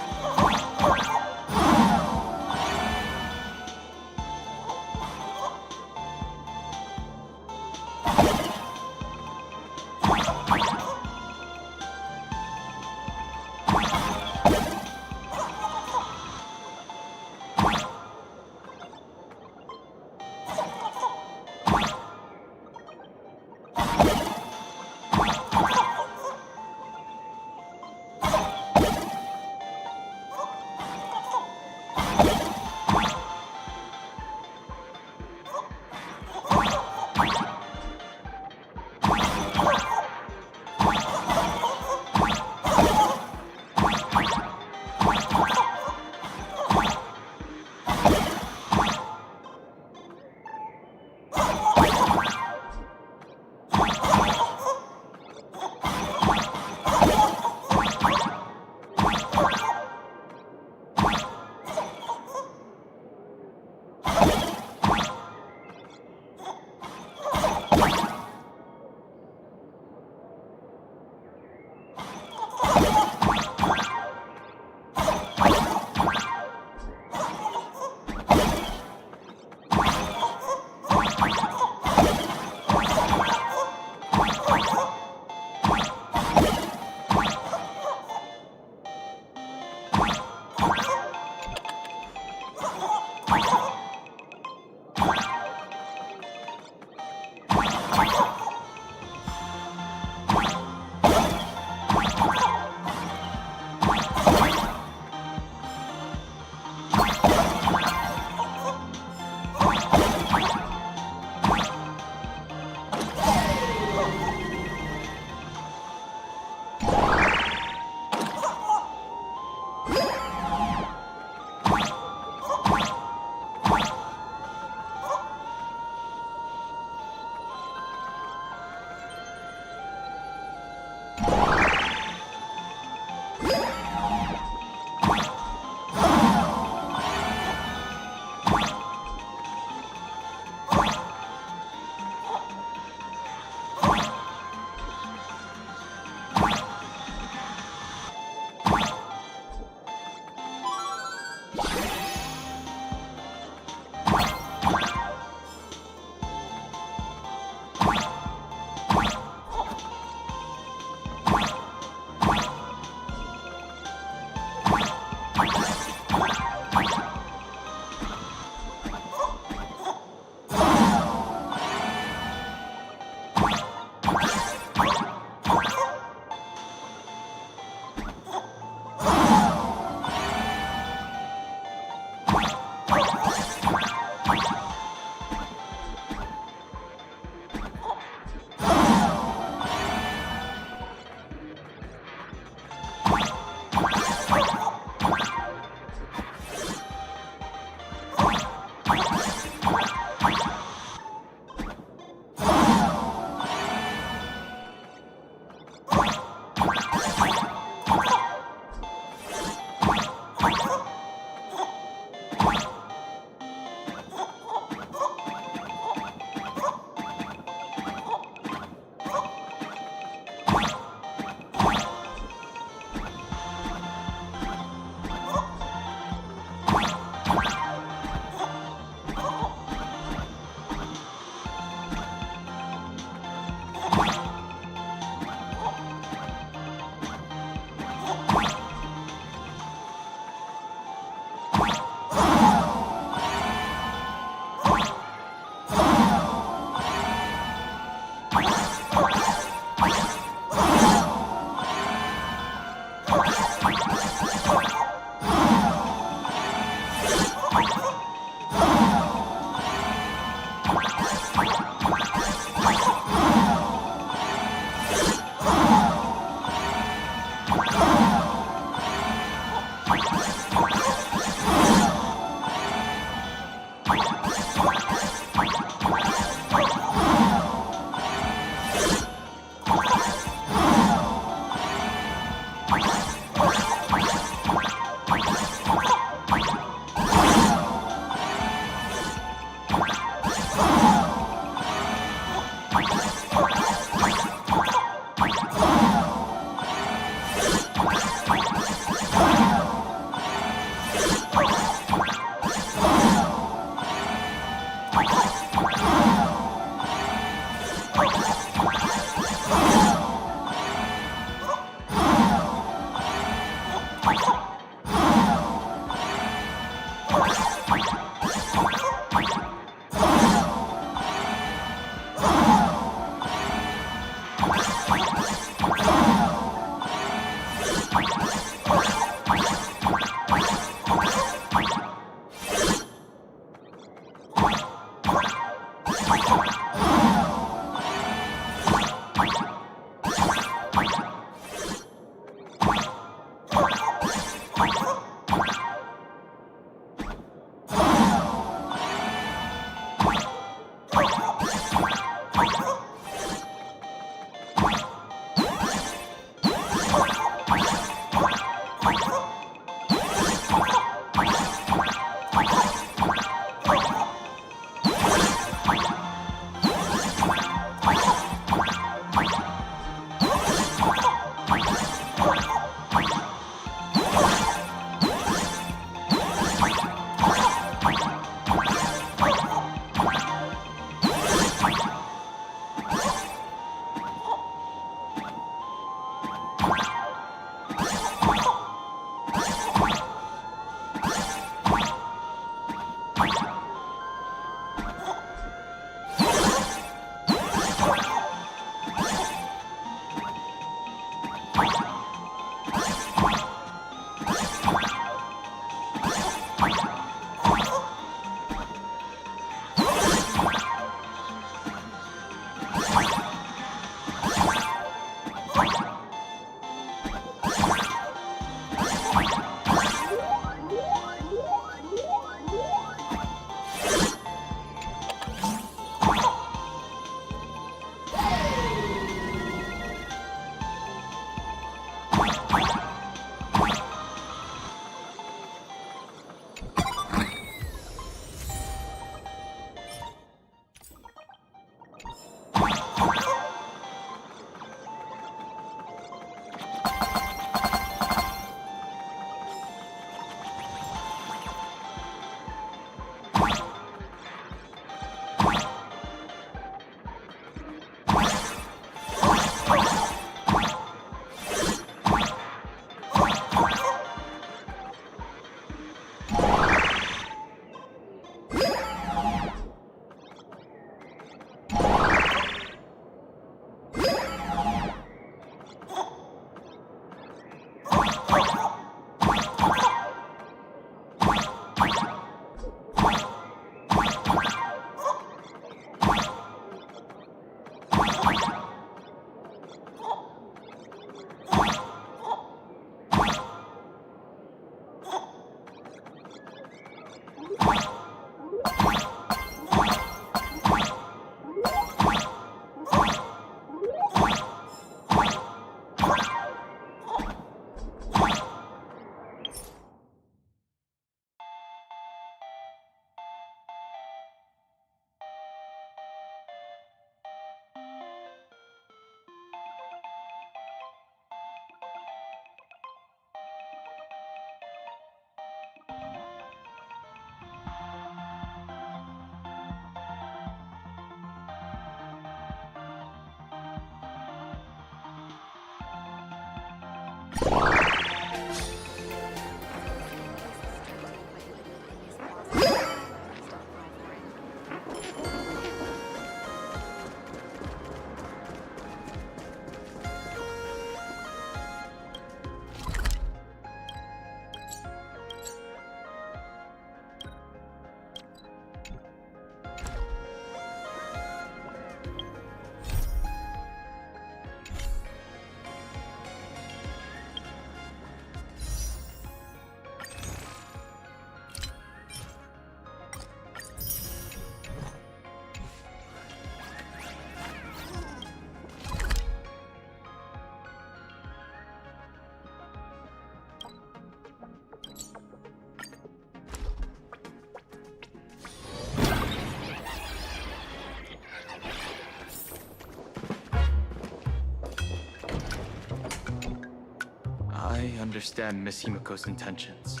understand Miss Himiko's intentions.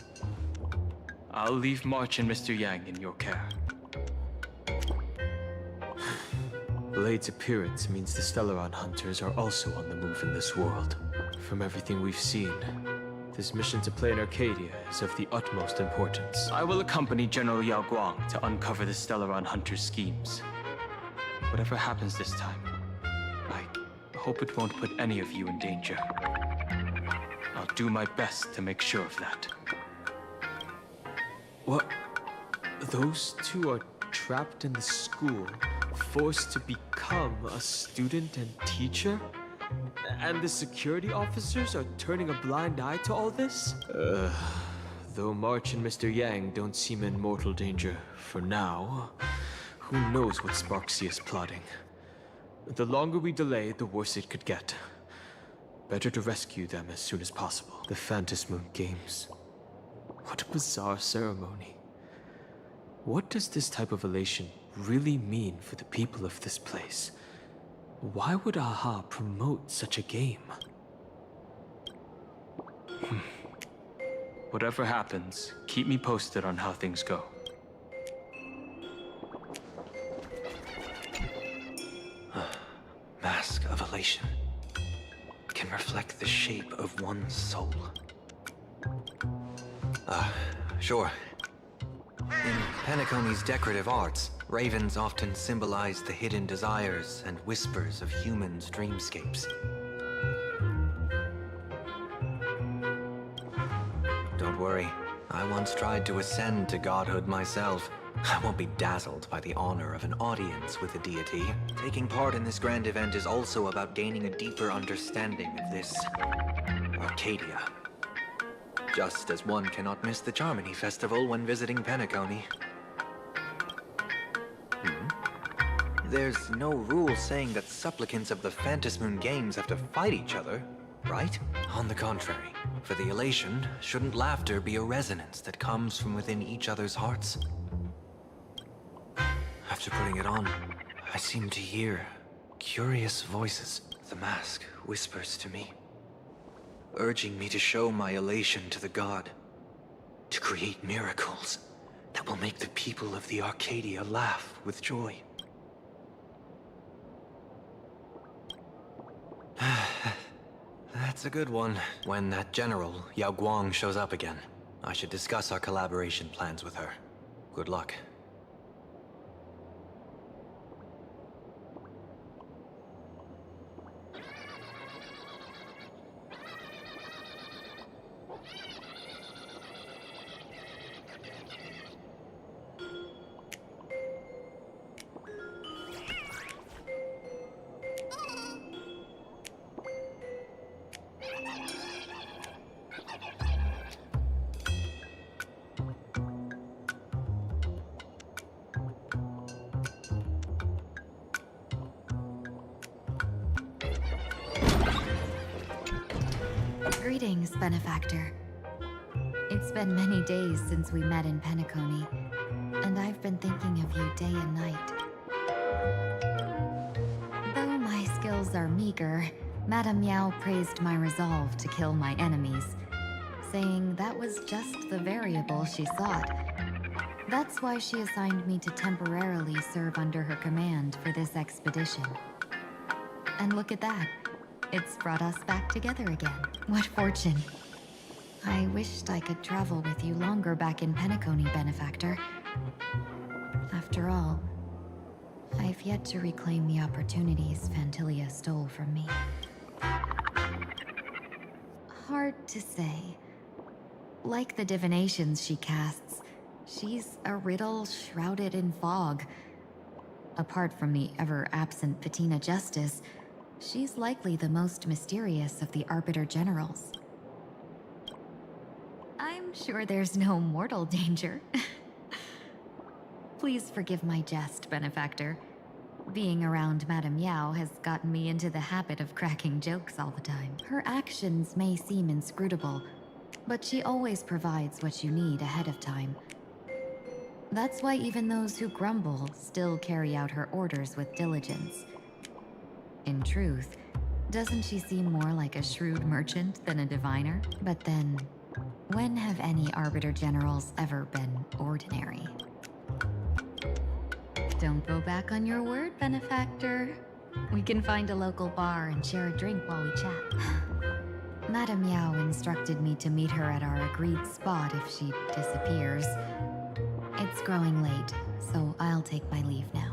I'll leave March and Mr. Yang in your care. Blade's appearance means the Stellaron hunters are also on the move in this world. From everything we've seen, this mission to Plain Arcadia is of the utmost importance. I will accompany General Yao Guang to uncover the Stellaron hunters' schemes. Whatever happens this time, I hope it won't put any of you in danger. I'll do my best to make sure of that. What? Those two are trapped in the school, forced to become a student and teacher? And the security officers are turning a blind eye to all this? Though March and Mr. Yang don't seem in mortal danger for now, who knows what Sparksea is plotting? The longer we delay, the worse it could get. Better to rescue them as soon as possible. The Phantasmoon Games. What a bizarre ceremony. What does this type of elation really mean for the people of this place? Why would AHA promote such a game? Whatever happens, keep me posted on how things go. Mask of elation can reflect the shape of one's soul. Sure. In Penacony's decorative arts, ravens often symbolize the hidden desires and whispers of humans' dreamscapes. Don't worry, I once tried to ascend to godhood myself. I won't be dazzled by the honor of an audience with a deity. Taking part in this grand event is also about gaining a deeper understanding of this Arcadia. Just as one cannot miss the Charmony Festival when visiting Penacony. There's no rule saying that supplicants of the Phantasmoon Games have to fight each other, right? On the contrary, for the elation, shouldn't laughter be a resonance that comes from within each other's hearts? After putting it on, I seem to hear curious voices. The mask whispers to me, urging me to show my elation to the god, to create miracles that will make the people of the Arcadia laugh with joy. That's a good one. When that general, Yao Guang, shows up again, I should discuss our collaboration plans with her. Good luck. Greetings, Benefactor. It's been many days since we met in Penacony, and I've been thinking of you day and night. Though my skills are meager, Madame Yao praised my resolve to kill my enemies, saying that was just the variable she sought. That's why she assigned me to temporarily serve under her command for this expedition. And look at that. It's brought us back together again. What fortune. I wished I could travel with you longer back in Penacony, Benefactor. After all, I've yet to reclaim the opportunities Phantilia stole from me. Hard to say. Like the divinations she casts, she's a riddle shrouded in fog. Apart from the ever-absent Patina Justice, she's likely the most mysterious of the Arbiter Generals. I'm sure there's no mortal danger. Please forgive my jest, Benefactor. Being around Madame Yao has gotten me into the habit of cracking jokes all the time. Her actions may seem inscrutable, but she always provides what you need ahead of time. That's why even those who grumble still carry out her orders with diligence. In truth, Doesn't she seem more like a shrewd merchant than a diviner? But then, when have any Arbiter Generals ever been ordinary? Don't go back on your word, benefactor. We can find a local bar and share a drink while we chat. Madame Yao instructed me to meet her at our agreed spot if she disappears. It's growing late, so I'll take my leave now.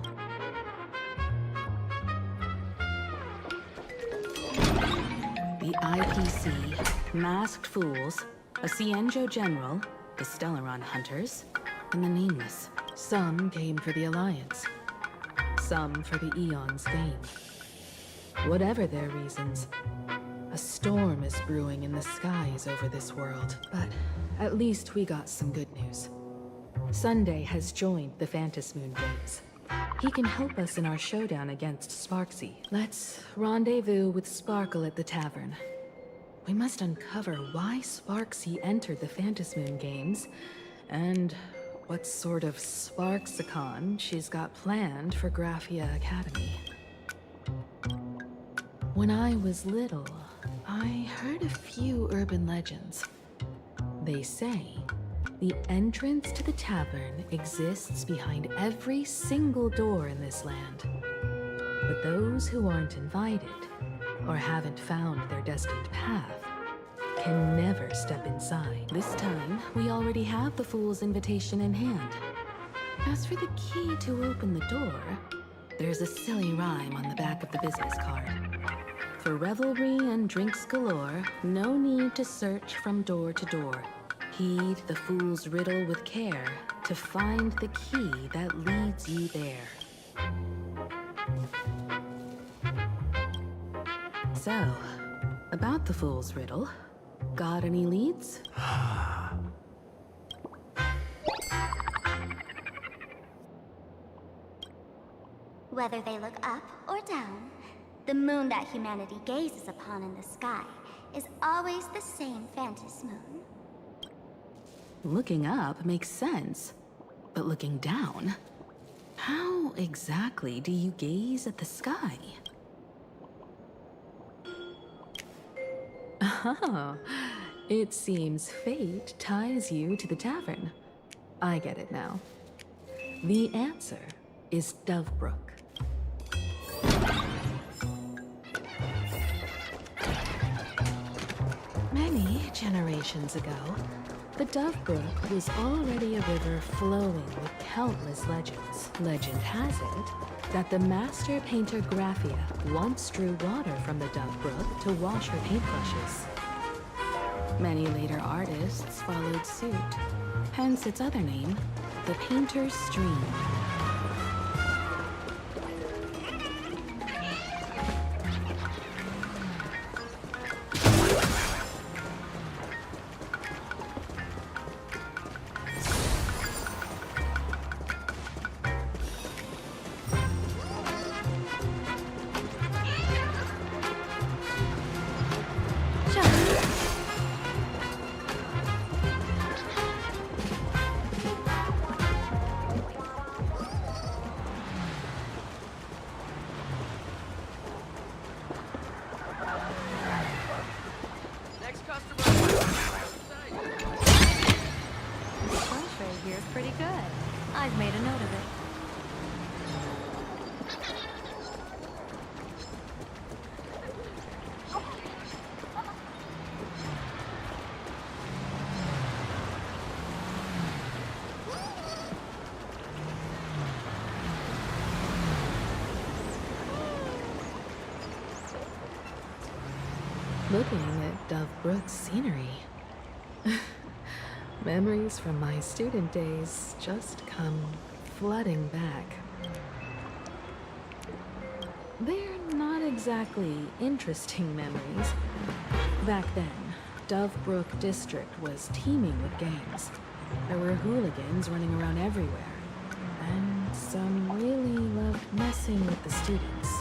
The IPC, Masked Fools, a Cienjo General, the Stellaron Hunters, and the Nameless. Some came for the Alliance. Some for the Eon's game. Whatever their reasons, a storm is brewing in the skies over this world. But at least we got some good news. Sunday has joined the Phantasmoon Games. He can help us in our showdown against Sparksy. Let's rendezvous with Sparkle at the tavern. We must uncover why Sparksy entered the Phantasmoon Games, and what sort of Sparksicon she's got planned for Graphia Academy. When I was little, I heard a few urban legends. They say the entrance to the tavern exists behind every single door in this land. But those who aren't invited, or haven't found their destined path, can never step inside. This time, we already have the Fool's invitation in hand. As for the key to open the door, there's a silly rhyme on the back of the business card. For revelry and drinks galore, no need to search from door to door. Heed the fool's riddle with care to find the key that leads you there. So, about the fool's riddle, got any leads? Whether they look up or down, the moon that humanity gazes upon in the sky is always the same Phantas moon. Looking up makes sense, but looking down? How exactly do you gaze at the sky? Oh, it seems fate ties you to the tavern. I get it now. The answer is Dovebrook. Many generations ago, the Dovebrook was already a river flowing with countless legends. Legend has it that the master painter Graphia once drew water from the Dovebrook to wash her paintbrushes. Many later artists followed suit, hence its other name, the Painter's Stream. Here's pretty good. I've made a note of it. Looking at Dovebrook's scenery. Memories from my student days just come flooding back. They're not exactly interesting memories. Back then, Dovebrook District was teeming with gangs. There were hooligans running around everywhere, and some really loved messing with the students.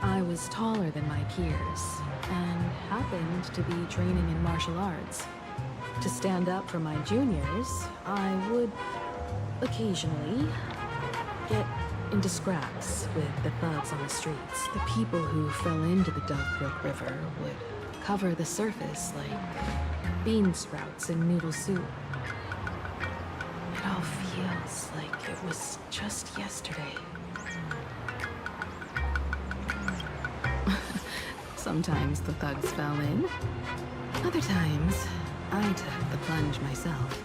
I was taller than my peers, and happened to be training in martial arts. To stand up for my juniors, I would occasionally get into scraps with the thugs on the streets. The people who fell into the Dovebrook River would cover the surface like bean sprouts in noodle soup. It all feels like it was just yesterday. Sometimes the thugs fell in. Other times, I took the plunge myself.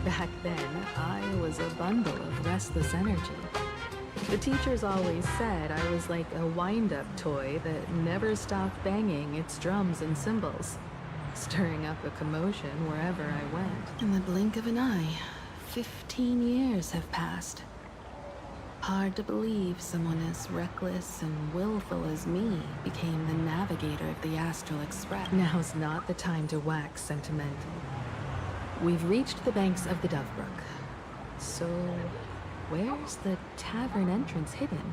Back then, I was a bundle of restless energy. The teachers always said I was like a wind-up toy that never stopped banging its drums and cymbals, stirring up a commotion wherever I went. In the blink of an eye, 15 years have passed. Hard to believe someone as reckless and willful as me became the navigator of the Astral Express. Now's not the time to wax sentimental. We've reached the banks of the Dovebrook. So, where's the tavern entrance hidden?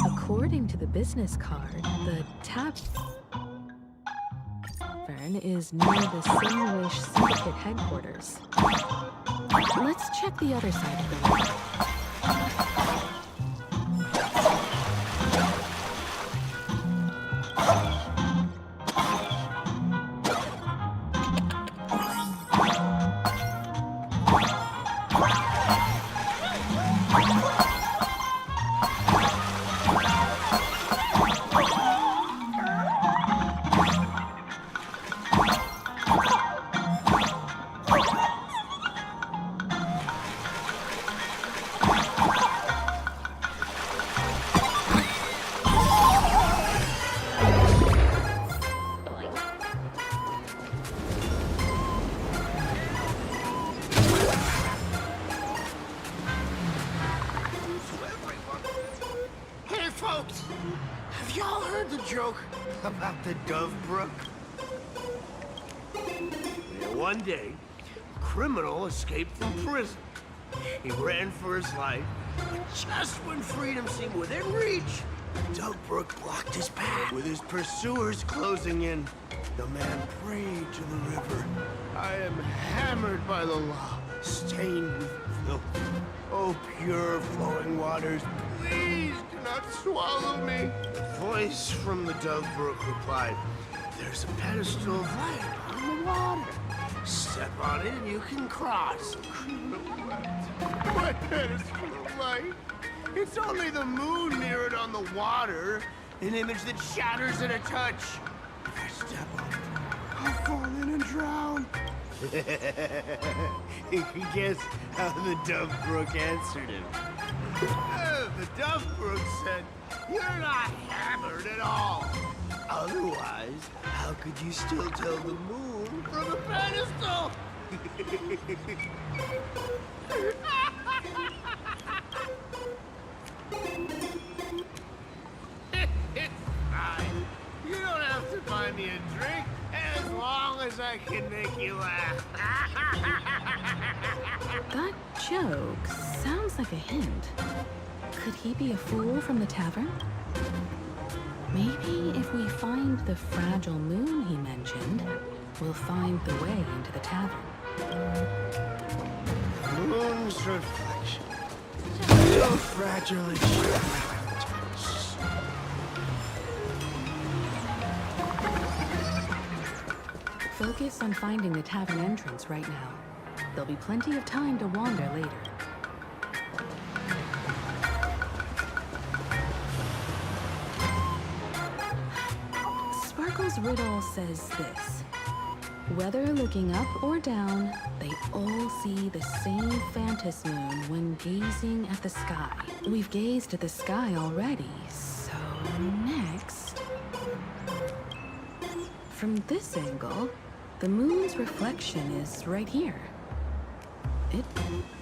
According to the business card, the tavern is near the Sinwish Syndicate headquarters. Let's check the other side of the road. About the Dovebrook? Yeah, one day, a criminal escaped from prison. He ran for his life, but just when freedom seemed within reach, Dovebrook blocked his path. With his pursuers closing in, the man prayed to the river. I am hammered by the law, stained with filth. Oh, pure flowing waters, please do not swallow me. A voice from the Dovebrook replied, there's a pedestal of light on the water. Step on it and you can cross. What pedestal of light? It's only the moon mirrored on the water, an image that shatters at a touch. If I step on it, I'll fall in and drown. You can guess how the Dovebrook answered him. The Dovebrook said, you're not hammered at all. Otherwise, how could you still tell the moon from a pedestal? It's fine. You don't have to buy me a drink as long as I can make you laugh. That joke sounds like a hint. Could he be a fool from the tavern? Maybe if we find the fragile moon he mentioned, we'll find the way into the tavern. Moon's reflection. So fragile and shallow. Focus on finding the tavern entrance right now. There'll be plenty of time to wander later. Sparkle's riddle says this. Whether looking up or down, they all see the same phantom moon when gazing at the sky. We've gazed at the sky already, so next... From this angle, the moon's reflection is right here. It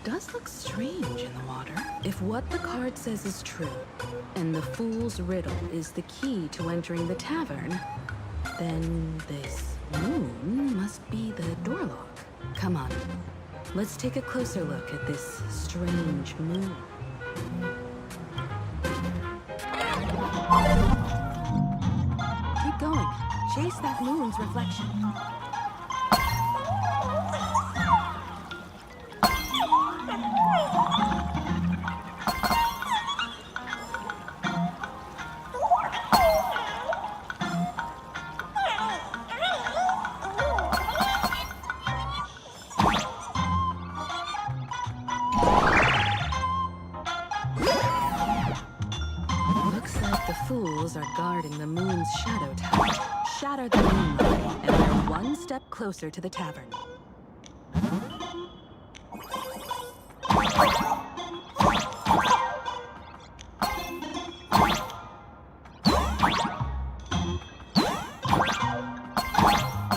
does look strange in the water. If what the card says is true, and the fool's riddle is the key to entering the tavern, then this moon must be the door lock. Come on, let's take a closer look at this strange moon. Chase that moon's reflection. Looks like the fools are guarding the moon's shadow tower. Shatter the moonlight, and they're one step closer to the tavern.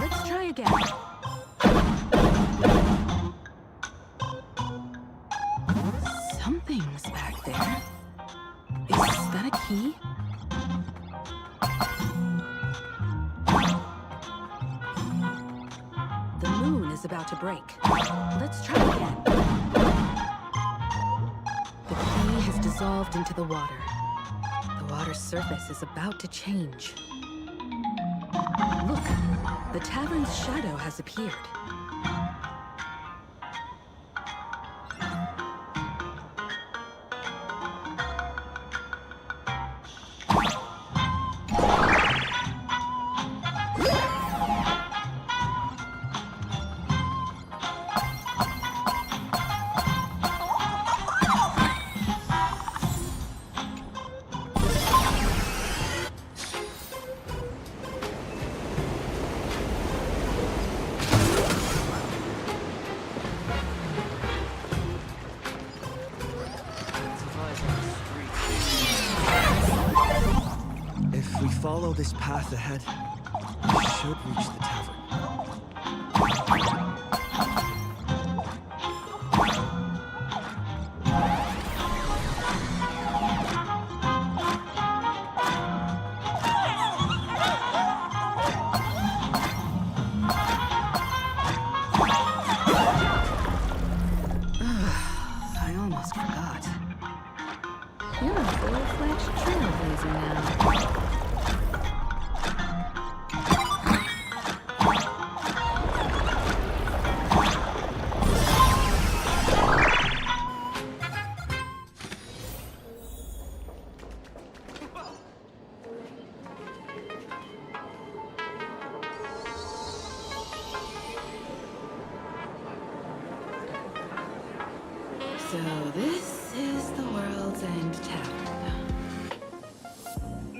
Let's try again. Something's back there. Is that a key? The moon is about to break. Let's try again. The key has dissolved into the water. The water's surface is about to change. Look, the tavern's shadow has appeared. If we follow this path ahead, we should reach the tavern. I almost forgot. You're a full-fledged trailblazer now. So this is the World's End Tavern.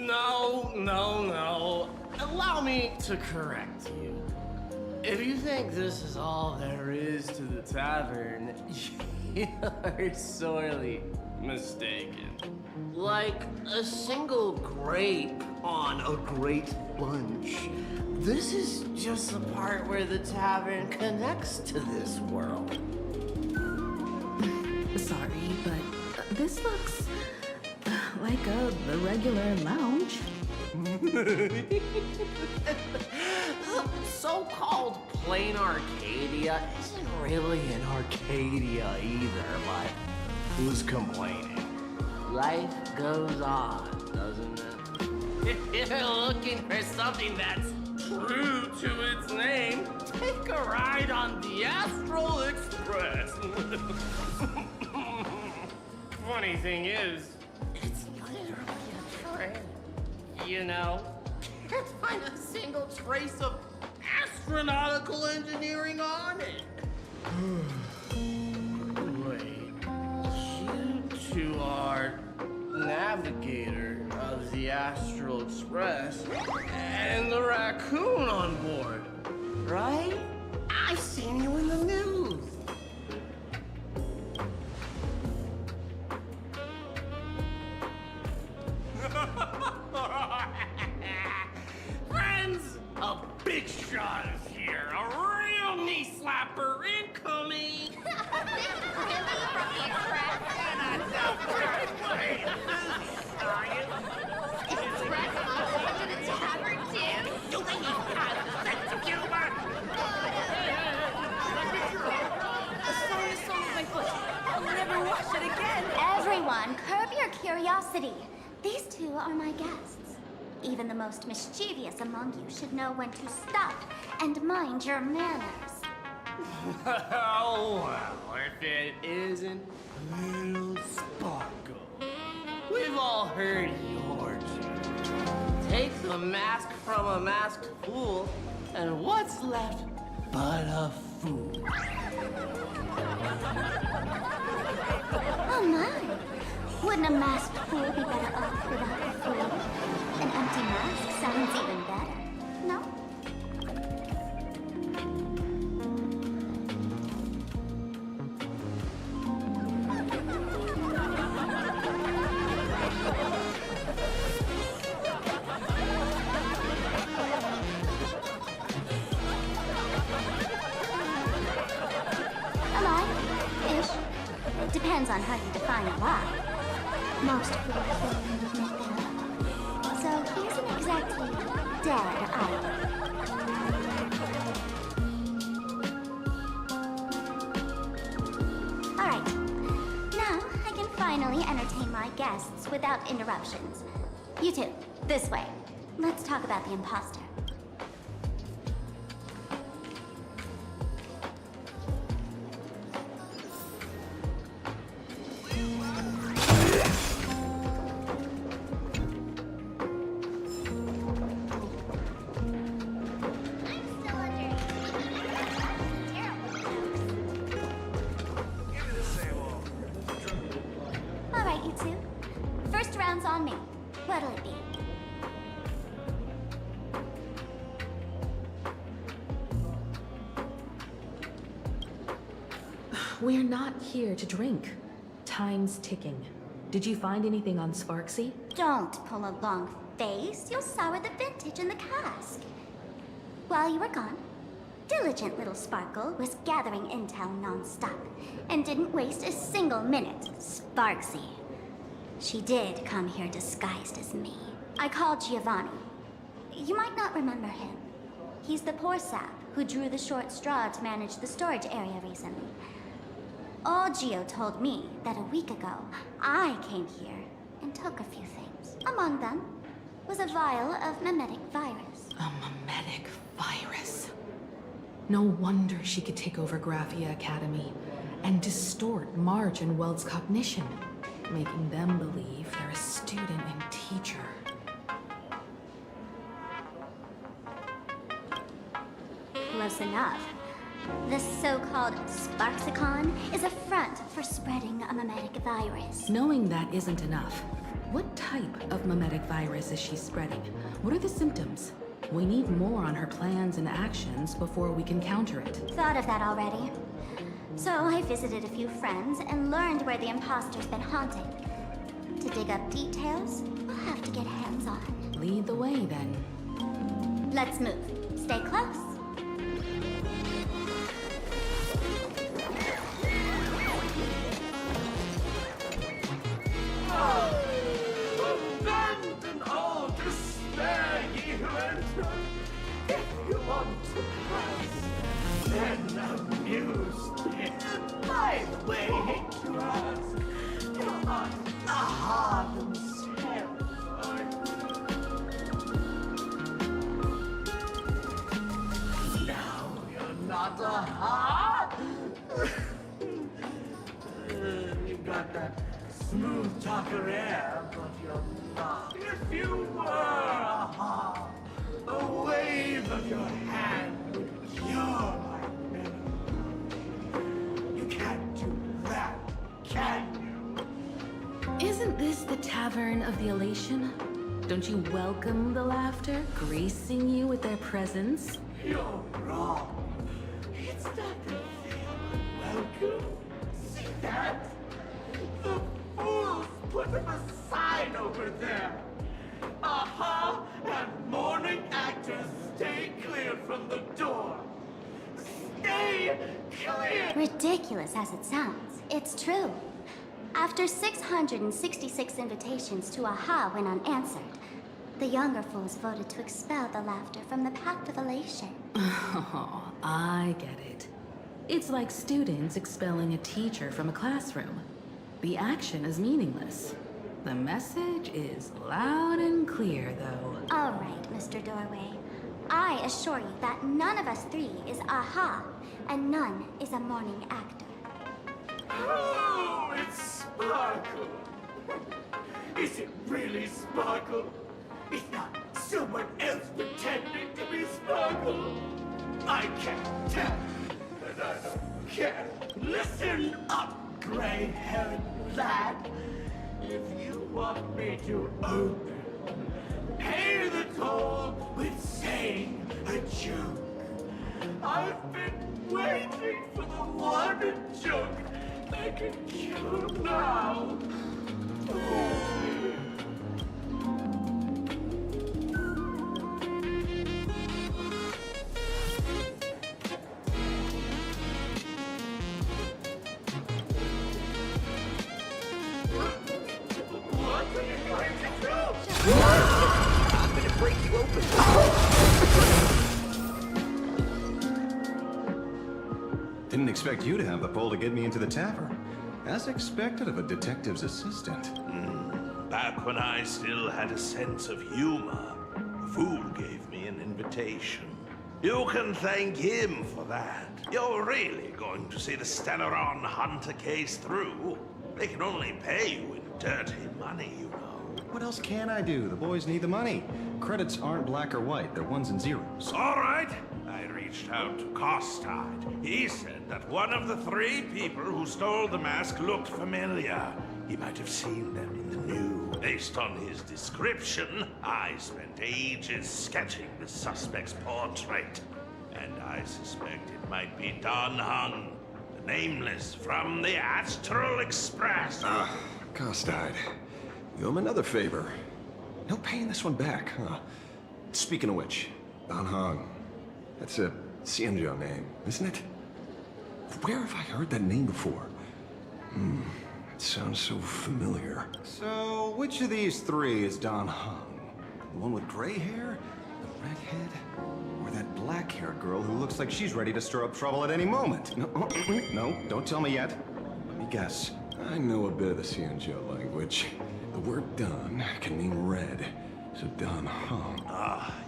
No. Allow me to correct you. If you think this is all there is to the tavern, you're sorely mistaken. Like a single grape on a great bunch. This is just the part where the tavern connects to this world. Sorry, but this looks like a regular lounge. The so-called plain Arcadia isn't really an Arcadia either, but who's complaining? Life goes on, doesn't it? If you're looking for something that's true to its name, take a ride on the Astral Express. Funny thing is, it's literally a train. You know, can't find a single trace of astronautical engineering on it. Wait, you two are navigator of the Astral Express and the raccoon on board, right? I've seen you in the news. Friends, a big shot is here. A real knee slapper incoming. Everyone, curb your curiosity. These two are my guests. Even the most mischievous among you should know when to stop and mind your manners. Oh, well, if it isn't little Sparkle. We've all heard your tune. Take the mask from a masked fool, and what's left but a fool? Oh my! Wouldn't a masked fool be better off without a fool? An empty mask sounds even better, no? Depends on how you define alive. Most fools will admit they're alive. So he isn't exactly dead either. Alright. Now I can finally entertain my guests without interruptions. You two, this way. Let's talk about the imposter. Alright, you two. First round's on me. What'll it be? We're not here to drink. Time's ticking. Did you find anything on Sparksy? Don't pull a long face. You'll sour the vintage in the cask. While you were gone, diligent little Sparkle was gathering intel non-stop and didn't waste a single minute. Sparksy. She did come here disguised as me. I called Giovanni. You might not remember him. He's the poor sap who drew the short straw to manage the storage area recently. All Gio told me that a week ago, I came here and took a few things. Among them was a vial of mimetic virus. A mimetic virus. No wonder she could take over Graphia Academy and distort March and Weld's cognition, making them believe they're a student and teacher. Close enough. This so-called Sparksicon is a front for spreading a mimetic virus. Knowing that isn't enough. What type of mimetic virus is she spreading? What are the symptoms? We need more on her plans and actions before we can counter it. Thought of that already. So I visited a few friends and learned where the imposter's been haunted. To dig up details, we'll have to get hands-on. Lead the way, then. Let's move. Stay close. Abandon all despair, ye who enter. If you want to pass, then amuse me. By the way, to ask, you are a hardened now you're not a heart. You got that smooth talker air, but you're not. If you were a heart, a wave of your hand would cure my memory. You can't do that, can you? Isn't this the Tavern of the Elation? Don't you welcome the laughter, gracing you with their presence? You're wrong. It's not that they are unwelcome. See that? The fools put up a sign over there. Aha! And mourning actors, stay clear from the door. Stay clear! Ridiculous as it sounds, it's true. After 666 invitations to Aha went unanswered, the younger fools voted to expel the laughter from the Pact of Elation. Oh, I get it. It's like students expelling a teacher from a classroom. The action is meaningless. The message is loud and clear, though. All right, Mr. Doorway. I assure you that none of us three is Aha, and none is a morning actor. Oh, it's Sparkle. Is it really Sparkle? It's not someone else pretending to be Sparkle. I can't tell, and I don't care. Listen up, gray-haired lad. If you want me to open, pay the toll with saying a joke. I've been waiting for the one joke I can kill now. What are you going to do? I'm gonna break you open. Didn't expect you to have the pull to get me into the tavern. As expected of a detective's assistant. Back when I still had a sense of humor, a fool gave me an invitation. You can thank him for that. You're really going to see the Stellaron Hunter case through. They can only pay you in dirty money, you know. What else can I do? The boys need the money. Credits aren't black or white, they're ones and zeros. All right. I reached out to Costide. He said that one of the 3 people who stole the mask looked familiar. He might have seen them in the news. Based on his description, I spent ages sketching the suspect's portrait. And I suspect it might be Don Hung, the nameless from the Astral Express. Costide. You owe him another favor. No paying this one back, huh? Speaking of which, Don Hong. That's a Xianzhou name, isn't it? Where have I heard that name before? It sounds so familiar. So, which of these 3 is Don Hong? The one with gray hair? The redhead? Or that black-haired girl who looks like she's ready to stir up trouble at any moment? No, don't tell me yet. Let me guess. I know a bit of the Xianzhou language. The word Don can mean red, so Don Hong.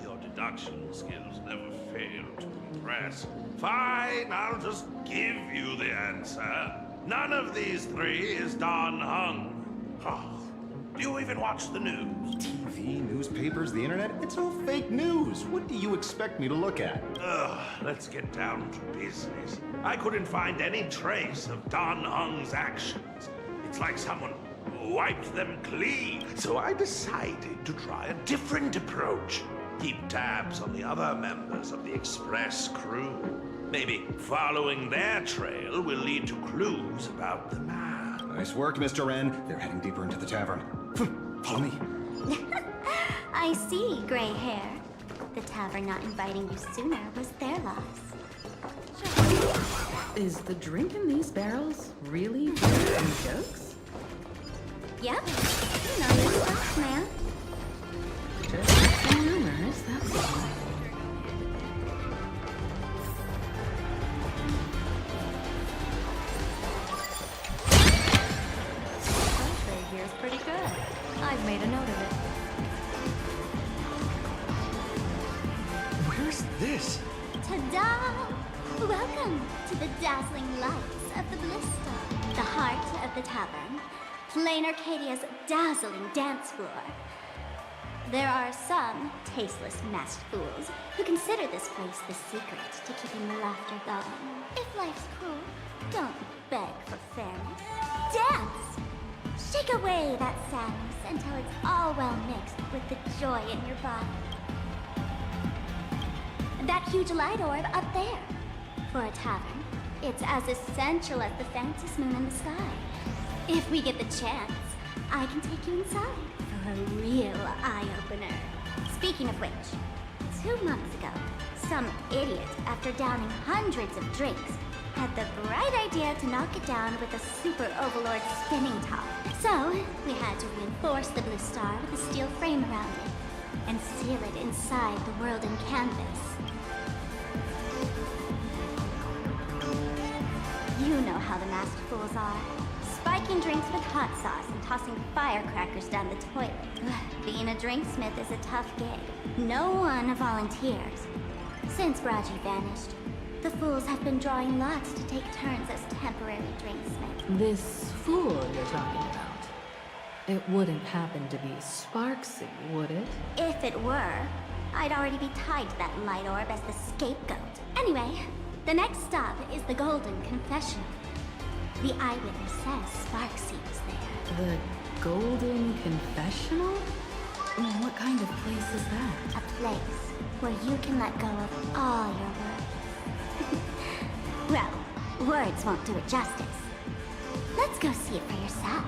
Your deduction skills never fail to impress. Fine, I'll just give you the answer. None of these 3 is Don Hung. Do you even watch the news? TV, newspapers, the internet? It's all fake news. What do you expect me to look at? Let's get down to business. I couldn't find any trace of Don Hung's actions. It's like someone wiped them clean. So I decided to try a different approach. Keep tabs on the other members of the Express crew. Maybe following their trail will lead to clues about the man. Nice work, Mr. Wren. They're heading deeper into the tavern. Follow me. I see, gray hair. The tavern not inviting you sooner was their loss. Is the drink in these barrels really any jokes? Yep. You know your stuff, man. Just some rumors, that's all. Here's pretty good. I've made a note of it. Where's this? Ta-da! Welcome to the dazzling lights of the Blister, the heart of the tavern, Plain Arcadia's dazzling dance floor. There are some tasteless masked fools who consider this place the secret to keeping the laughter going. If life's cruel, don't beg for fairness. Dance! Shake away that sadness until it's all well mixed with the joy in your body. That huge light orb up there. For a tavern, it's as essential as the faintest moon in the sky. If we get the chance, I can take you inside for a real eye-opener. Speaking of which, 2 months ago, some idiot, after downing hundreds of drinks, had the bright idea to knock it down with a super overlord spinning top. So, we had to reinforce the blue star with a steel frame around it, and seal it inside the world in canvas. You know how the masked fools are. Spike making drinks with hot sauce and tossing firecrackers down the toilet. Being a drinksmith is a tough gig. No one volunteers. Since Raji vanished, the fools have been drawing lots to take turns as temporary drinksmiths. This fool you're talking about. It wouldn't happen to be Sparksy, would it? If it were, I'd already be tied to that light orb as the scapegoat. Anyway, the next stop is the Golden Confessional. The eyewitness says Sparksy was there. The Golden Confessional? What kind of place is that? A place where you can let go of all your words. Well, words won't do it justice. Let's go see it for yourself.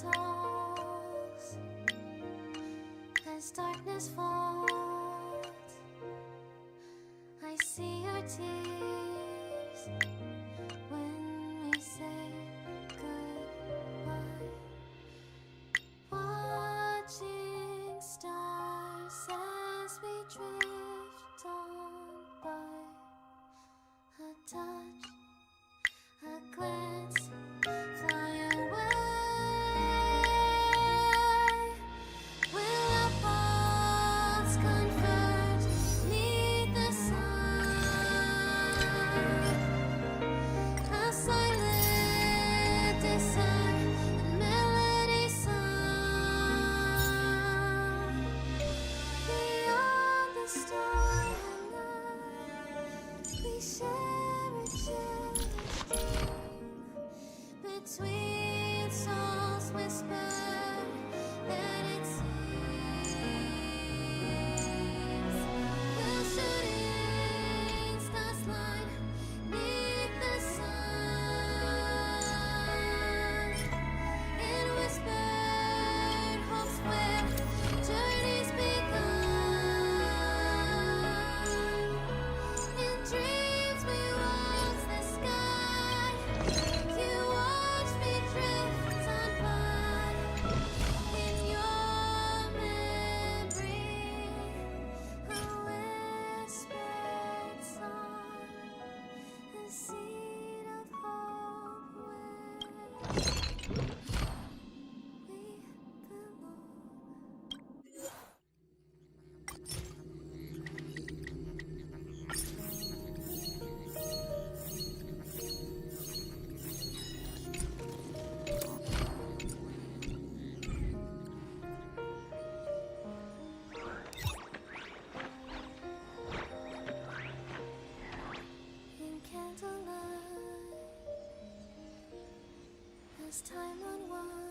Falls as darkness falls, I see your tears when we say goodbye. Watching stars as we drift on by, a touch, a glance, fly away. Between souls whisper that it seems the shooting stars line neath the sun. In whispered hopes where journeys begun. In dreams we watch the sky. You watch me drift on by. In your memory, a whispered song, a seed of hope where we belong. In candlelight, as time unwinds.